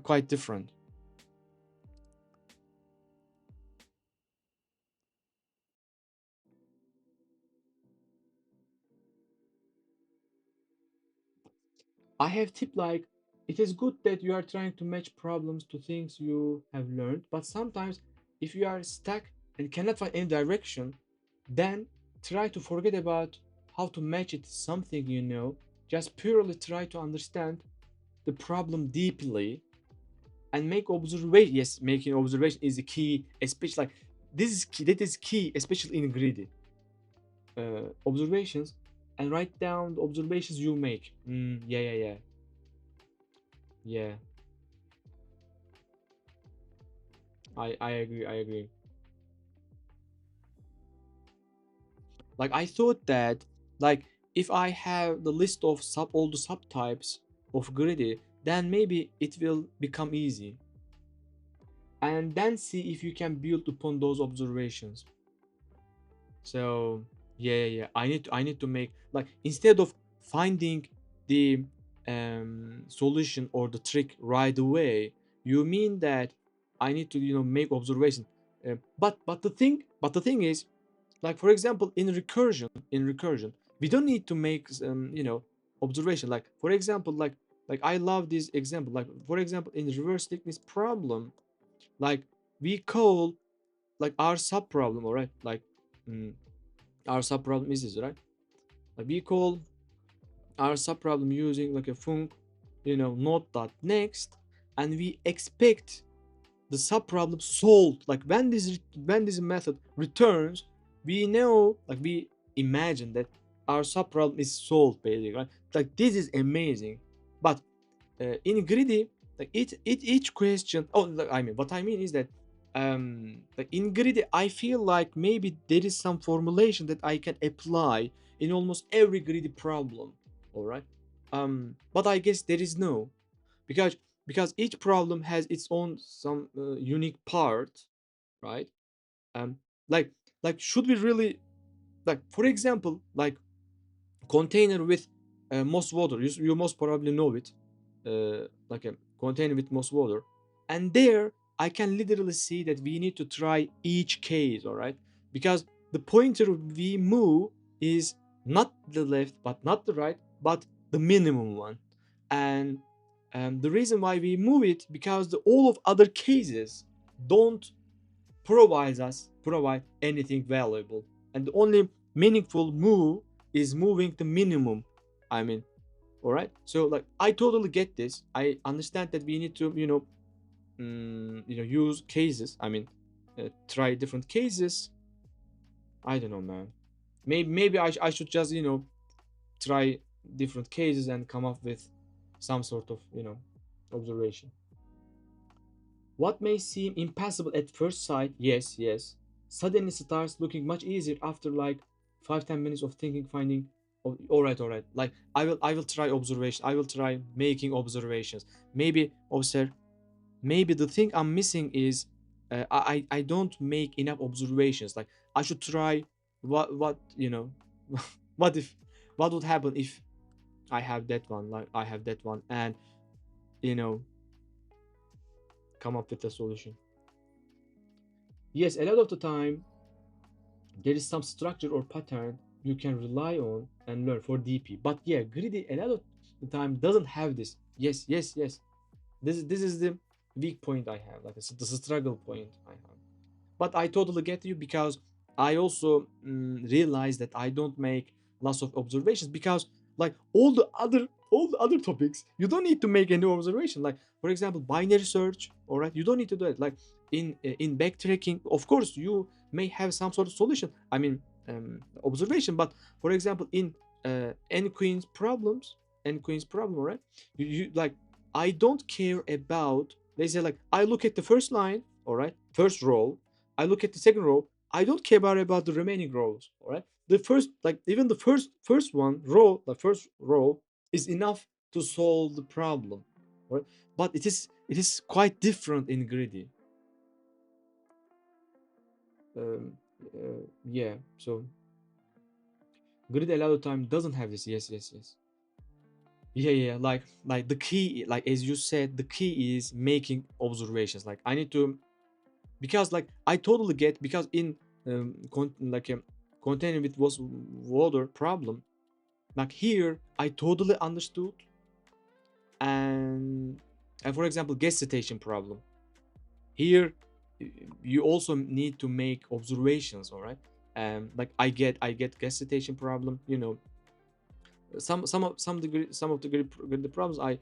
quite different. I have tip like, it is good that you are trying to match problems to things you have learned, but sometimes if you are stuck and cannot find any direction, then try to forget about how to match it to something you know. Just purely try to understand the problem deeply and make observation. Yes, making observation is the key, especially like this is key. That is key, especially in greedy observations, and write down the observations you make. Yeah. Yeah, I agree. I agree. Like, I thought that, like, if I have the list of all the subtypes of greedy, then maybe it will become easy. And then see if you can build upon those observations. So yeah. I need to make, like, instead of finding the solution or the trick right away, you mean that I need to make observation. But the thing is, like, for example, in recursion we don't need to make observation. Like, for example, like I love this example. Like, for example, in reverse thickness problem, like, we call, like, our sub problem, all right? Like, mm, our subproblem is this, right? Like, we call our subproblem using like a func, node dot next, and we expect the subproblem solved. Like, when this method returns, we know, like, we imagine that our subproblem is solved, basically, right? Like, this is amazing. But in greedy, like, each question. Oh, like, I mean, what I mean is that like, in greedy, I feel like maybe there is some formulation that I can apply in almost every greedy problem. All right. But I guess there is no, because each problem has its own some unique part, right? um like like should we really, like, for example, like, container with most water, you most probably know it, like a container with most water, and there I can literally see that we need to try each case, all right? Because the pointer we move is not the left but not the right, but the minimum one. And The reason why we move it, because the all of other cases don't provide anything valuable, and the only meaningful move is moving the minimum. I mean, all right. So like I totally get this. I understand that we need to use cases. I mean, try different cases. I don't know, man. Maybe I should just try different cases and come up with some sort of observation. What may seem impossible at first sight, yes, suddenly starts looking much easier after like 5-10 minutes of thinking, finding. Oh, all right. Like I will try observation. I will try making observations. Maybe observe. Maybe the thing I'm missing is I don't make enough observations. Like I should try what what if what would happen if I have that one, like I have that one, and you know come up with a solution. Yes, a lot of the time there is some structure or pattern you can rely on and learn for DP. But yeah, greedy a lot of the time doesn't have this. Yes. This is the weak point I have. Like this is the struggle point I have. But I totally get you, because I also realize that I don't make lots of observations, because like all the other topics you don't need to make any observation. Like for example, binary search, all right, you don't need to do it. Like in backtracking, of course you may have some sort of solution, I mean observation. But for example, in n queen's problem, right, you like I don't care about, they say, like I look at the first line, all right, first row, I look at the second row. I don't care about the remaining rows. All right. The first, like even the first one row, the first row is enough to solve the problem. Right. But it is quite different in greedy. Yeah. So greedy a lot of time doesn't have this. Yes. Yeah. Like the key, like as you said, the key is making observations. Like I need to, because like I totally get, because in like a container with was water problem, like here I totally understood. And for example, gas station problem, here you also need to make observations, all right. Like I get gas station problem, some of the problems I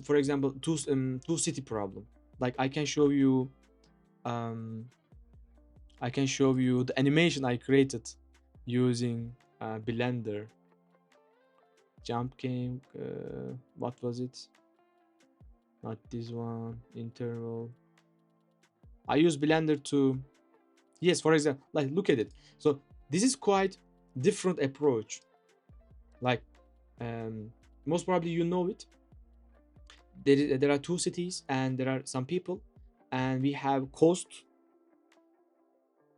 for example, two city problem. Like um I can show you the animation I created using Blender. Jump came. What was it? Not this one. Interval. I use Blender to. Yes, for example, like look at it. So this is quite different approach. Like, um, most probably you know it. There are two cities and there are some people, and we have cost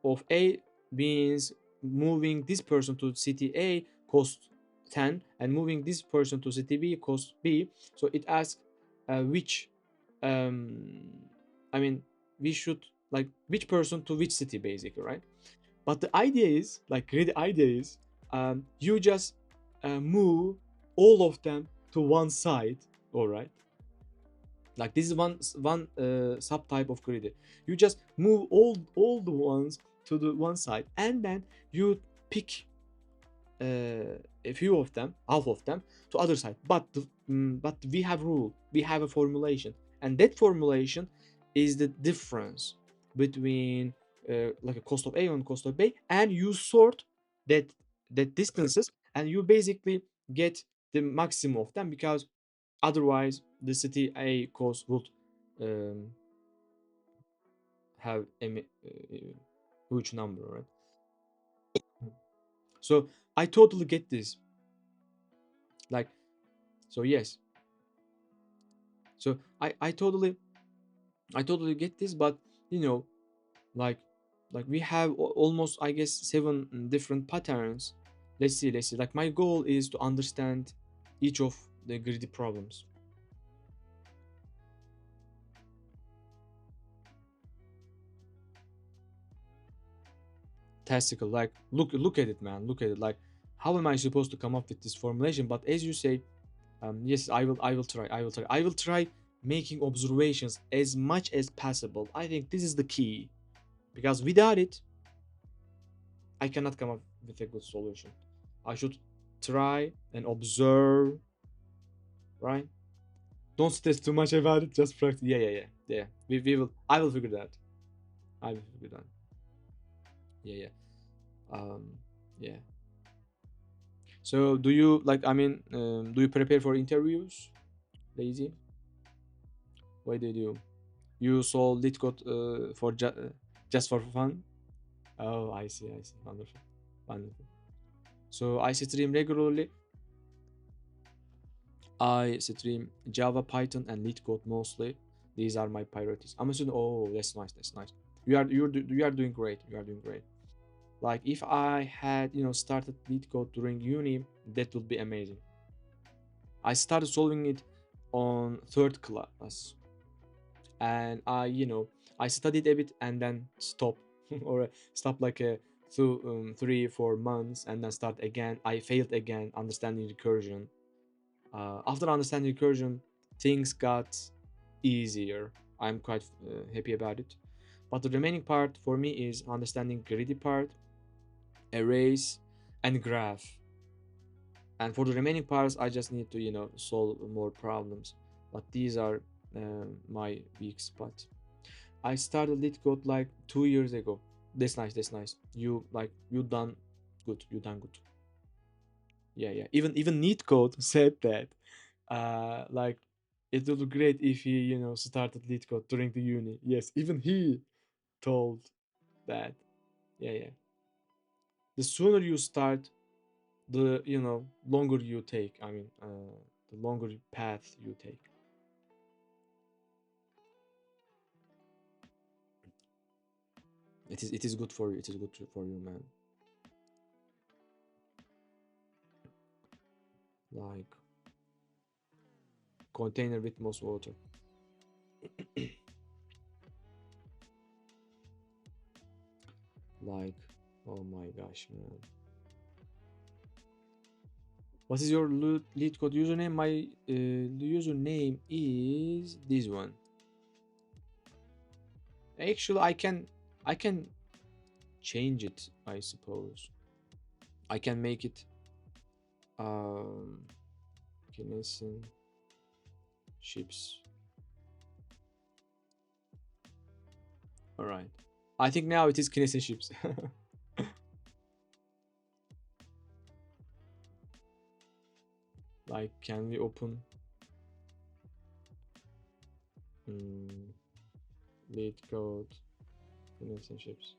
of A means moving this person to city A cost 10, and moving this person to city B cost B. So it asks which, um, I mean, we should, like which person to which city, basically, right? But the idea is, like the idea is, you just move all of them to one side, all right? Like this is one subtype of greedy. You just move all the ones to the one side, and then you pick a few of them, half of them, to other side. But we have rule, we have a formulation, and that formulation is the difference between like a cost of A and cost of B, and you sort that distances, and you basically get the maximum of them, because otherwise the city A cost would um, have a huge number, right? So I totally get this. Like, so yes, so I totally get this. But you know like we have almost, I guess, seven different patterns. Let's see, like my goal is to understand each of the greedy problems. Testicle, like look at it, man, look at it. Like how am I supposed to come up with this formulation? But as you say, Yes, I will try making observations as much as possible. I think this is the key, because without it, I cannot come up with a good solution. I should try and observe, right? Don't stress too much about it. Just practice. Yeah. We will. I will figure that. I will figure that. Yeah. Um. Yeah. So, do you like? I mean, do you prepare for interviews? Lazy? Why did you? You saw LeetCode for just for fun? Oh, I see. I see. Wonderful. Wonderful. So I stream regularly. I stream Java, Python, and LeetCode mostly. These are my priorities. I'm assuming. Oh, that's nice. That's nice. You are doing great. You are doing great. Like if I had started LeetCode during uni, that would be amazing. I started solving it on third class, and I studied a bit and then stop or stop like a 3 4 months and then start again. I failed again understanding recursion. After understanding recursion, things got easier. I'm quite happy about it, but the remaining part for me is understanding greedy part, arrays, and graph. And for the remaining parts I just need to solve more problems, but these are my weak spot. I started LeetCode like 2 years ago. That's nice. That's nice. You done good. You done good. Yeah. Even LeetCode said that. Like it would be great if he started LeetCode during the uni. Yes, even he told that. Yeah. The sooner you start, the longer you take. I mean, the longer path you take. It is good for you. It is good for you, man. Like container with most water. Like, oh my gosh, man. What is your lead code username? My username is this one. Actually, I can change it. I suppose I can make it um Kinesin ships. All right. I think now it is Kinesin ships. Like, can we open mm, lead code Kinesin ships?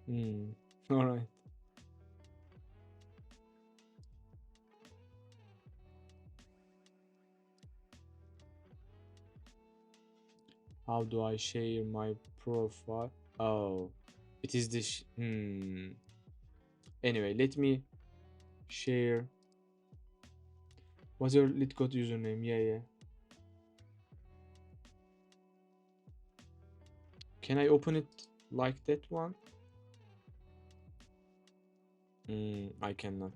Hmm. All right. How do I share my profile? Oh, it is this. Anyway, let me share. What's your LeetCode username? Yeah. Can I open it like that one? I cannot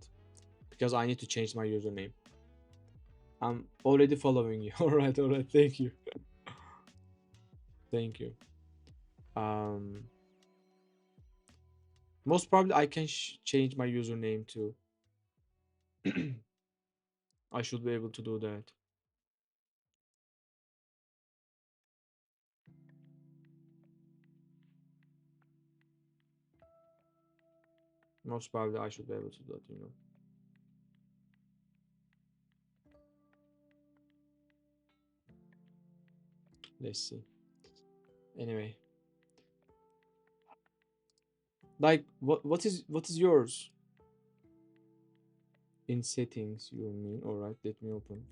because I need to change my username. I'm already following you. All right. Thank you. Thank you. Um, Most probably I can change my username too. I should be able to do that. Most probably I should be able to do that. Let's see. Anyway, like what is yours in settings? You mean? All right. Let me open.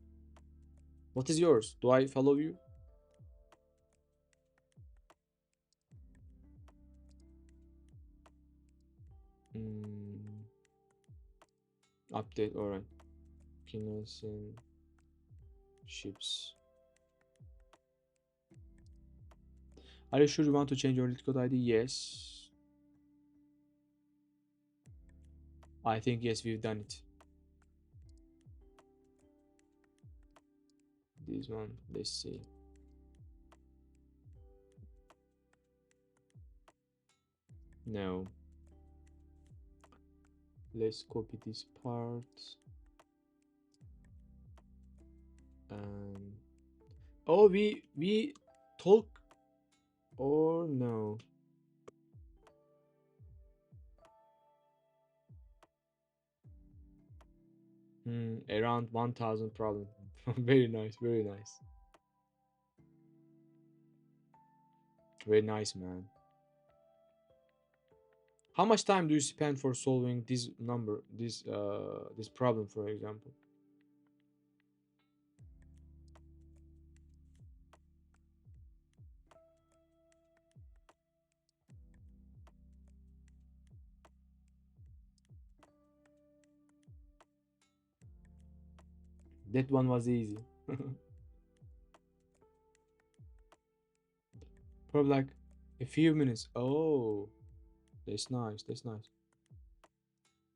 What is yours? Do I follow you? Mm, Update. All right. Kinesin ships. Are you sure you want to change your LeetCode ID? Yes. I think yes, we've done it. This one, let's see. No. Let's copy this part and oh, we talk or no. Around 1000 problem. Very nice, very nice. Very nice, man. How much time do you spend for solving this number, this problem, for example? That one was easy. Probably like a few minutes. Oh, that's nice. That's nice.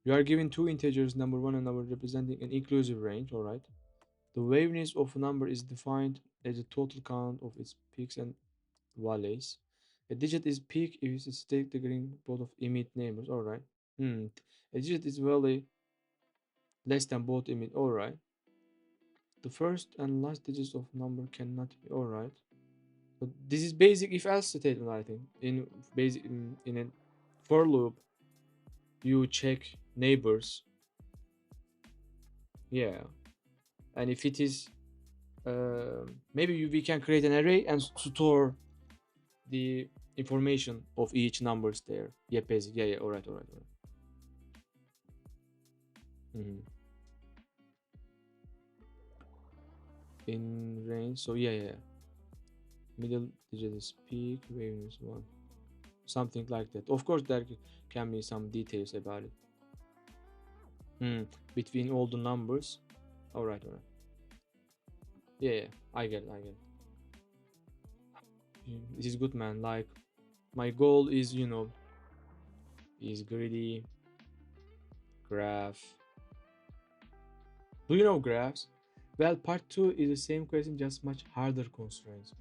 You are given two integers, number one and number representing an inclusive range. All right. The waveness of a number is defined as the total count of its peaks and valleys. A digit is peak if it's triggering both of emit neighbors. All right. Hmm. A digit is valley less than both emit. All right. The first and last digits of number cannot be. All right. So this is basic if else statement, I think. In basic in a for loop, you check neighbors. Yeah. And if it is maybe we can create an array and store the information of each numbers there. Yeah, basic. Yeah, yeah. All right, all right, all right. Mhm. In range. So yeah, yeah. Middle digit is peak, wavelength one, something like that. Of course, there can be some details about it. Between all the numbers. All right, all right. Yeah, yeah. I get it. I get it. This is good, man. Like my goal is, is greedy graph. Do you know graphs? Well, part two is the same question, just much harder constraints.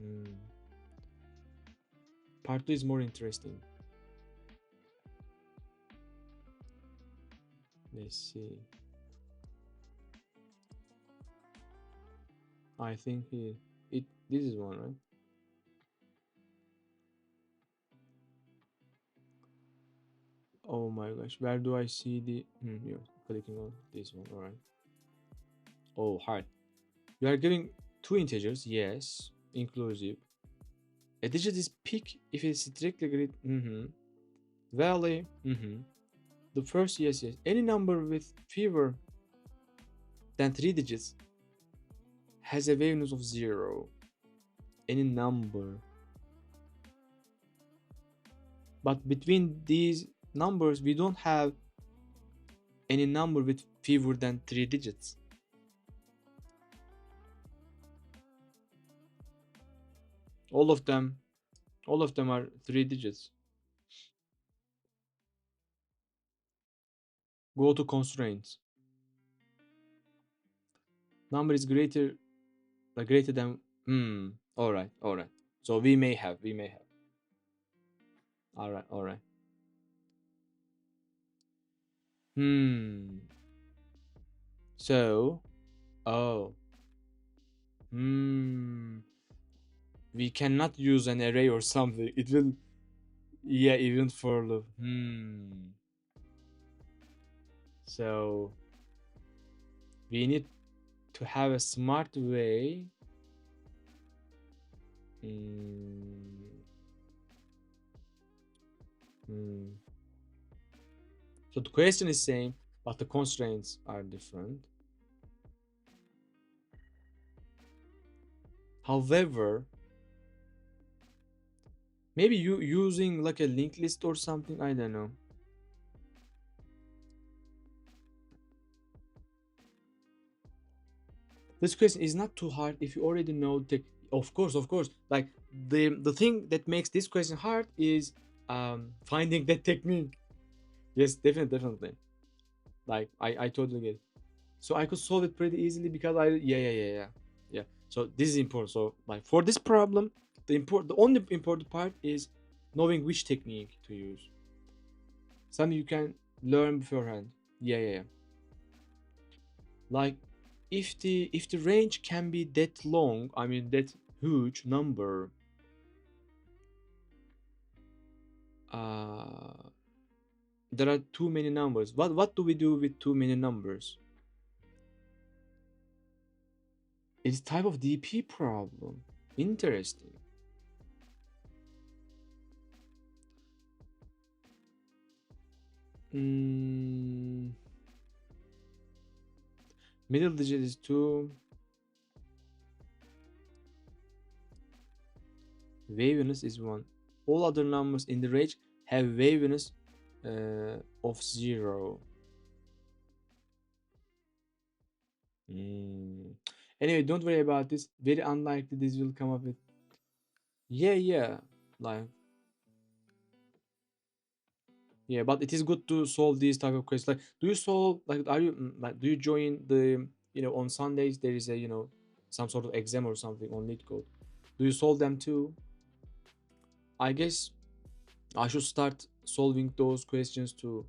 Part two is more interesting. Let's see. I think it this is one, right? Oh my gosh, where do I see the? You're clicking on this one, all right. Oh, hard. You are giving two integers, yes, inclusive. A digit is peak if it's strictly grid. Valley. The first, yes, yes. Any number with fewer than three digits has a valueness of zero. Any number. But between these numbers, we don't have any number with fewer than three digits. All of them, all of them are three digits. Go to constraints. Number is greater, like greater than. All right, all right. So we may have. All right, all right. Hmm. So, oh, hmm. We cannot use an array or something. It will, yeah, even for loop. So we need to have a smart way. Hmm. Hmm. So the question is same, but the constraints are different. However, maybe you using like a linked list or something. I don't know. This question is not too hard if you already know the. Of course, of course. Like the thing that makes this question hard is finding that technique. Yes, definitely, definitely. Like I totally get it. So I could solve it pretty easily because yeah. So this is important. So like for this problem, the only important part is knowing which technique to use. Something you can learn beforehand. Yeah. Like if the range can be that long, I mean that huge number, uh there are too many numbers. What do we do with too many numbers? It's type of DP problem. Interesting. Mm, middle digit is 2. Waviness is 1. All other numbers in the range have waviness of 0. Mm. Anyway, don't worry about this. Very unlikely this will come up with. Yeah. Like, yeah, but it is good to solve these type of questions. Like, do you solve, like, are you, like, do you join the, on Sundays there is a, some sort of exam or something on LeetCode. Do you solve them too? I guess I should start solving those questions too.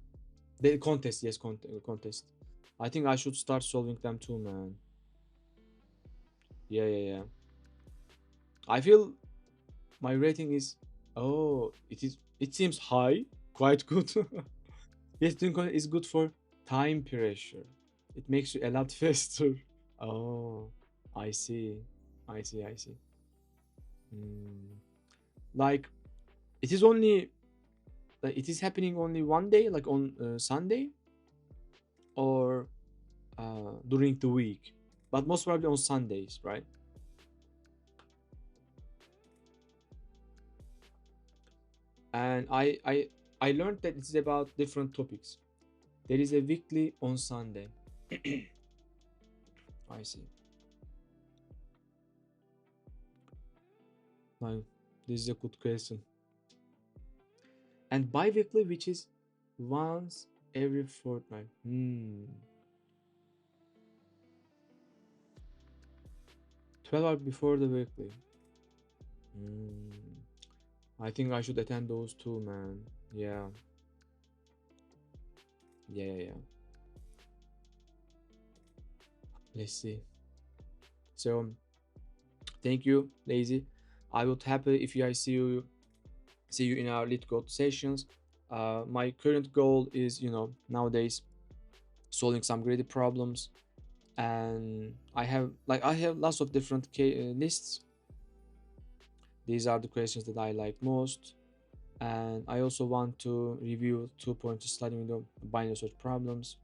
The contest, yes, contest. I think I should start solving them too, man. Yeah. I feel my rating is, oh, it seems high, quite good. Yes, doing content is good for time pressure. It makes you a lot faster. Oh, I see. I see. Mm. Like it is only like it is happening only one day, like on Sunday, or during the week, but most probably on Sundays, right? And I learned that it's about different topics. There is a weekly on Sunday. I see. Like, this is a good question. And bi-weekly, which is once every fortnight. 12 hours before the weekly. Hmm. I think I should attend those too, man. Yeah. Yeah. Let's see. So, thank you, Lazy. I would happy if I see you in our lead code sessions. My current goal is, nowadays solving some greedy problems, and I have lots of different lists. These are the questions that I like most, and I also want to review 2 point study window binary search problems.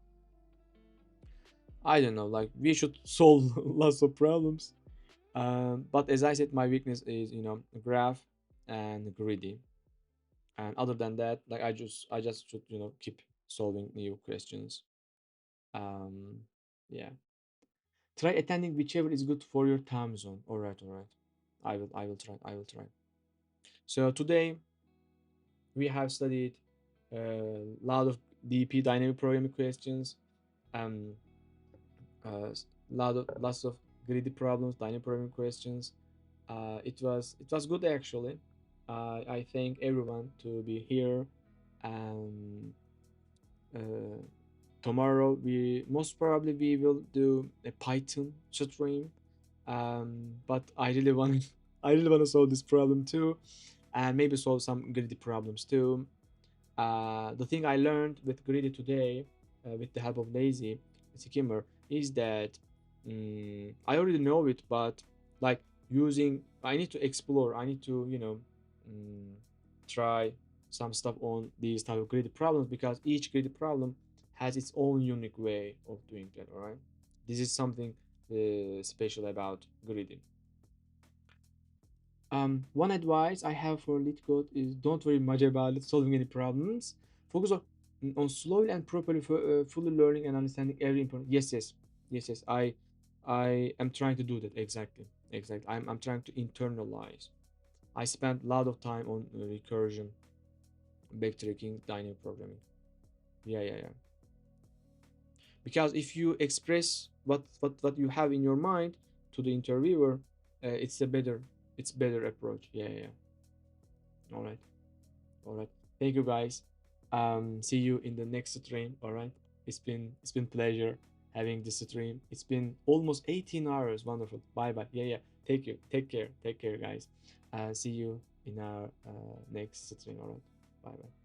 I don't know, like we should solve lots of problems. But as I said, my weakness is graph and greedy. And other than that, like I just should keep solving new questions. Um, yeah. Try attending whichever is good for your time zone. All right. I will try. So today we have studied a lot of DP dynamic programming questions, um, lots of greedy problems, dynamic programming questions. It was good actually. I thank everyone to be here, and uh, tomorrow we most probably we will do a Python stream. But I really want I really want to solve this problem too, and maybe solve some greedy problems too. The thing I learned with greedy today, with the help of Lazy Skimmer, is that I already know it, but like I need to explore. I need to mm, try some stuff on these type of greedy problems because each greedy problem has its own unique way of doing that. All right, this is something special about greedy. One advice I have for LeetCode is don't worry much about it, solving any problems. Focus on slowly and properly fully learning and understanding every important. Yes. I am trying to do that exactly. I'm trying to internalize. I spent a lot of time on recursion, backtracking, dynamic programming. Yeah. Because if you express what you have in your mind to the interviewer, it's better approach. Yeah, yeah, yeah. All right, all right. Thank you guys. See you in the next stream. All right. It's been pleasure having this stream. It's been almost 18 hours. Wonderful. Bye bye. Yeah, yeah. Take care guys. See you in our next stream. All right. Bye bye.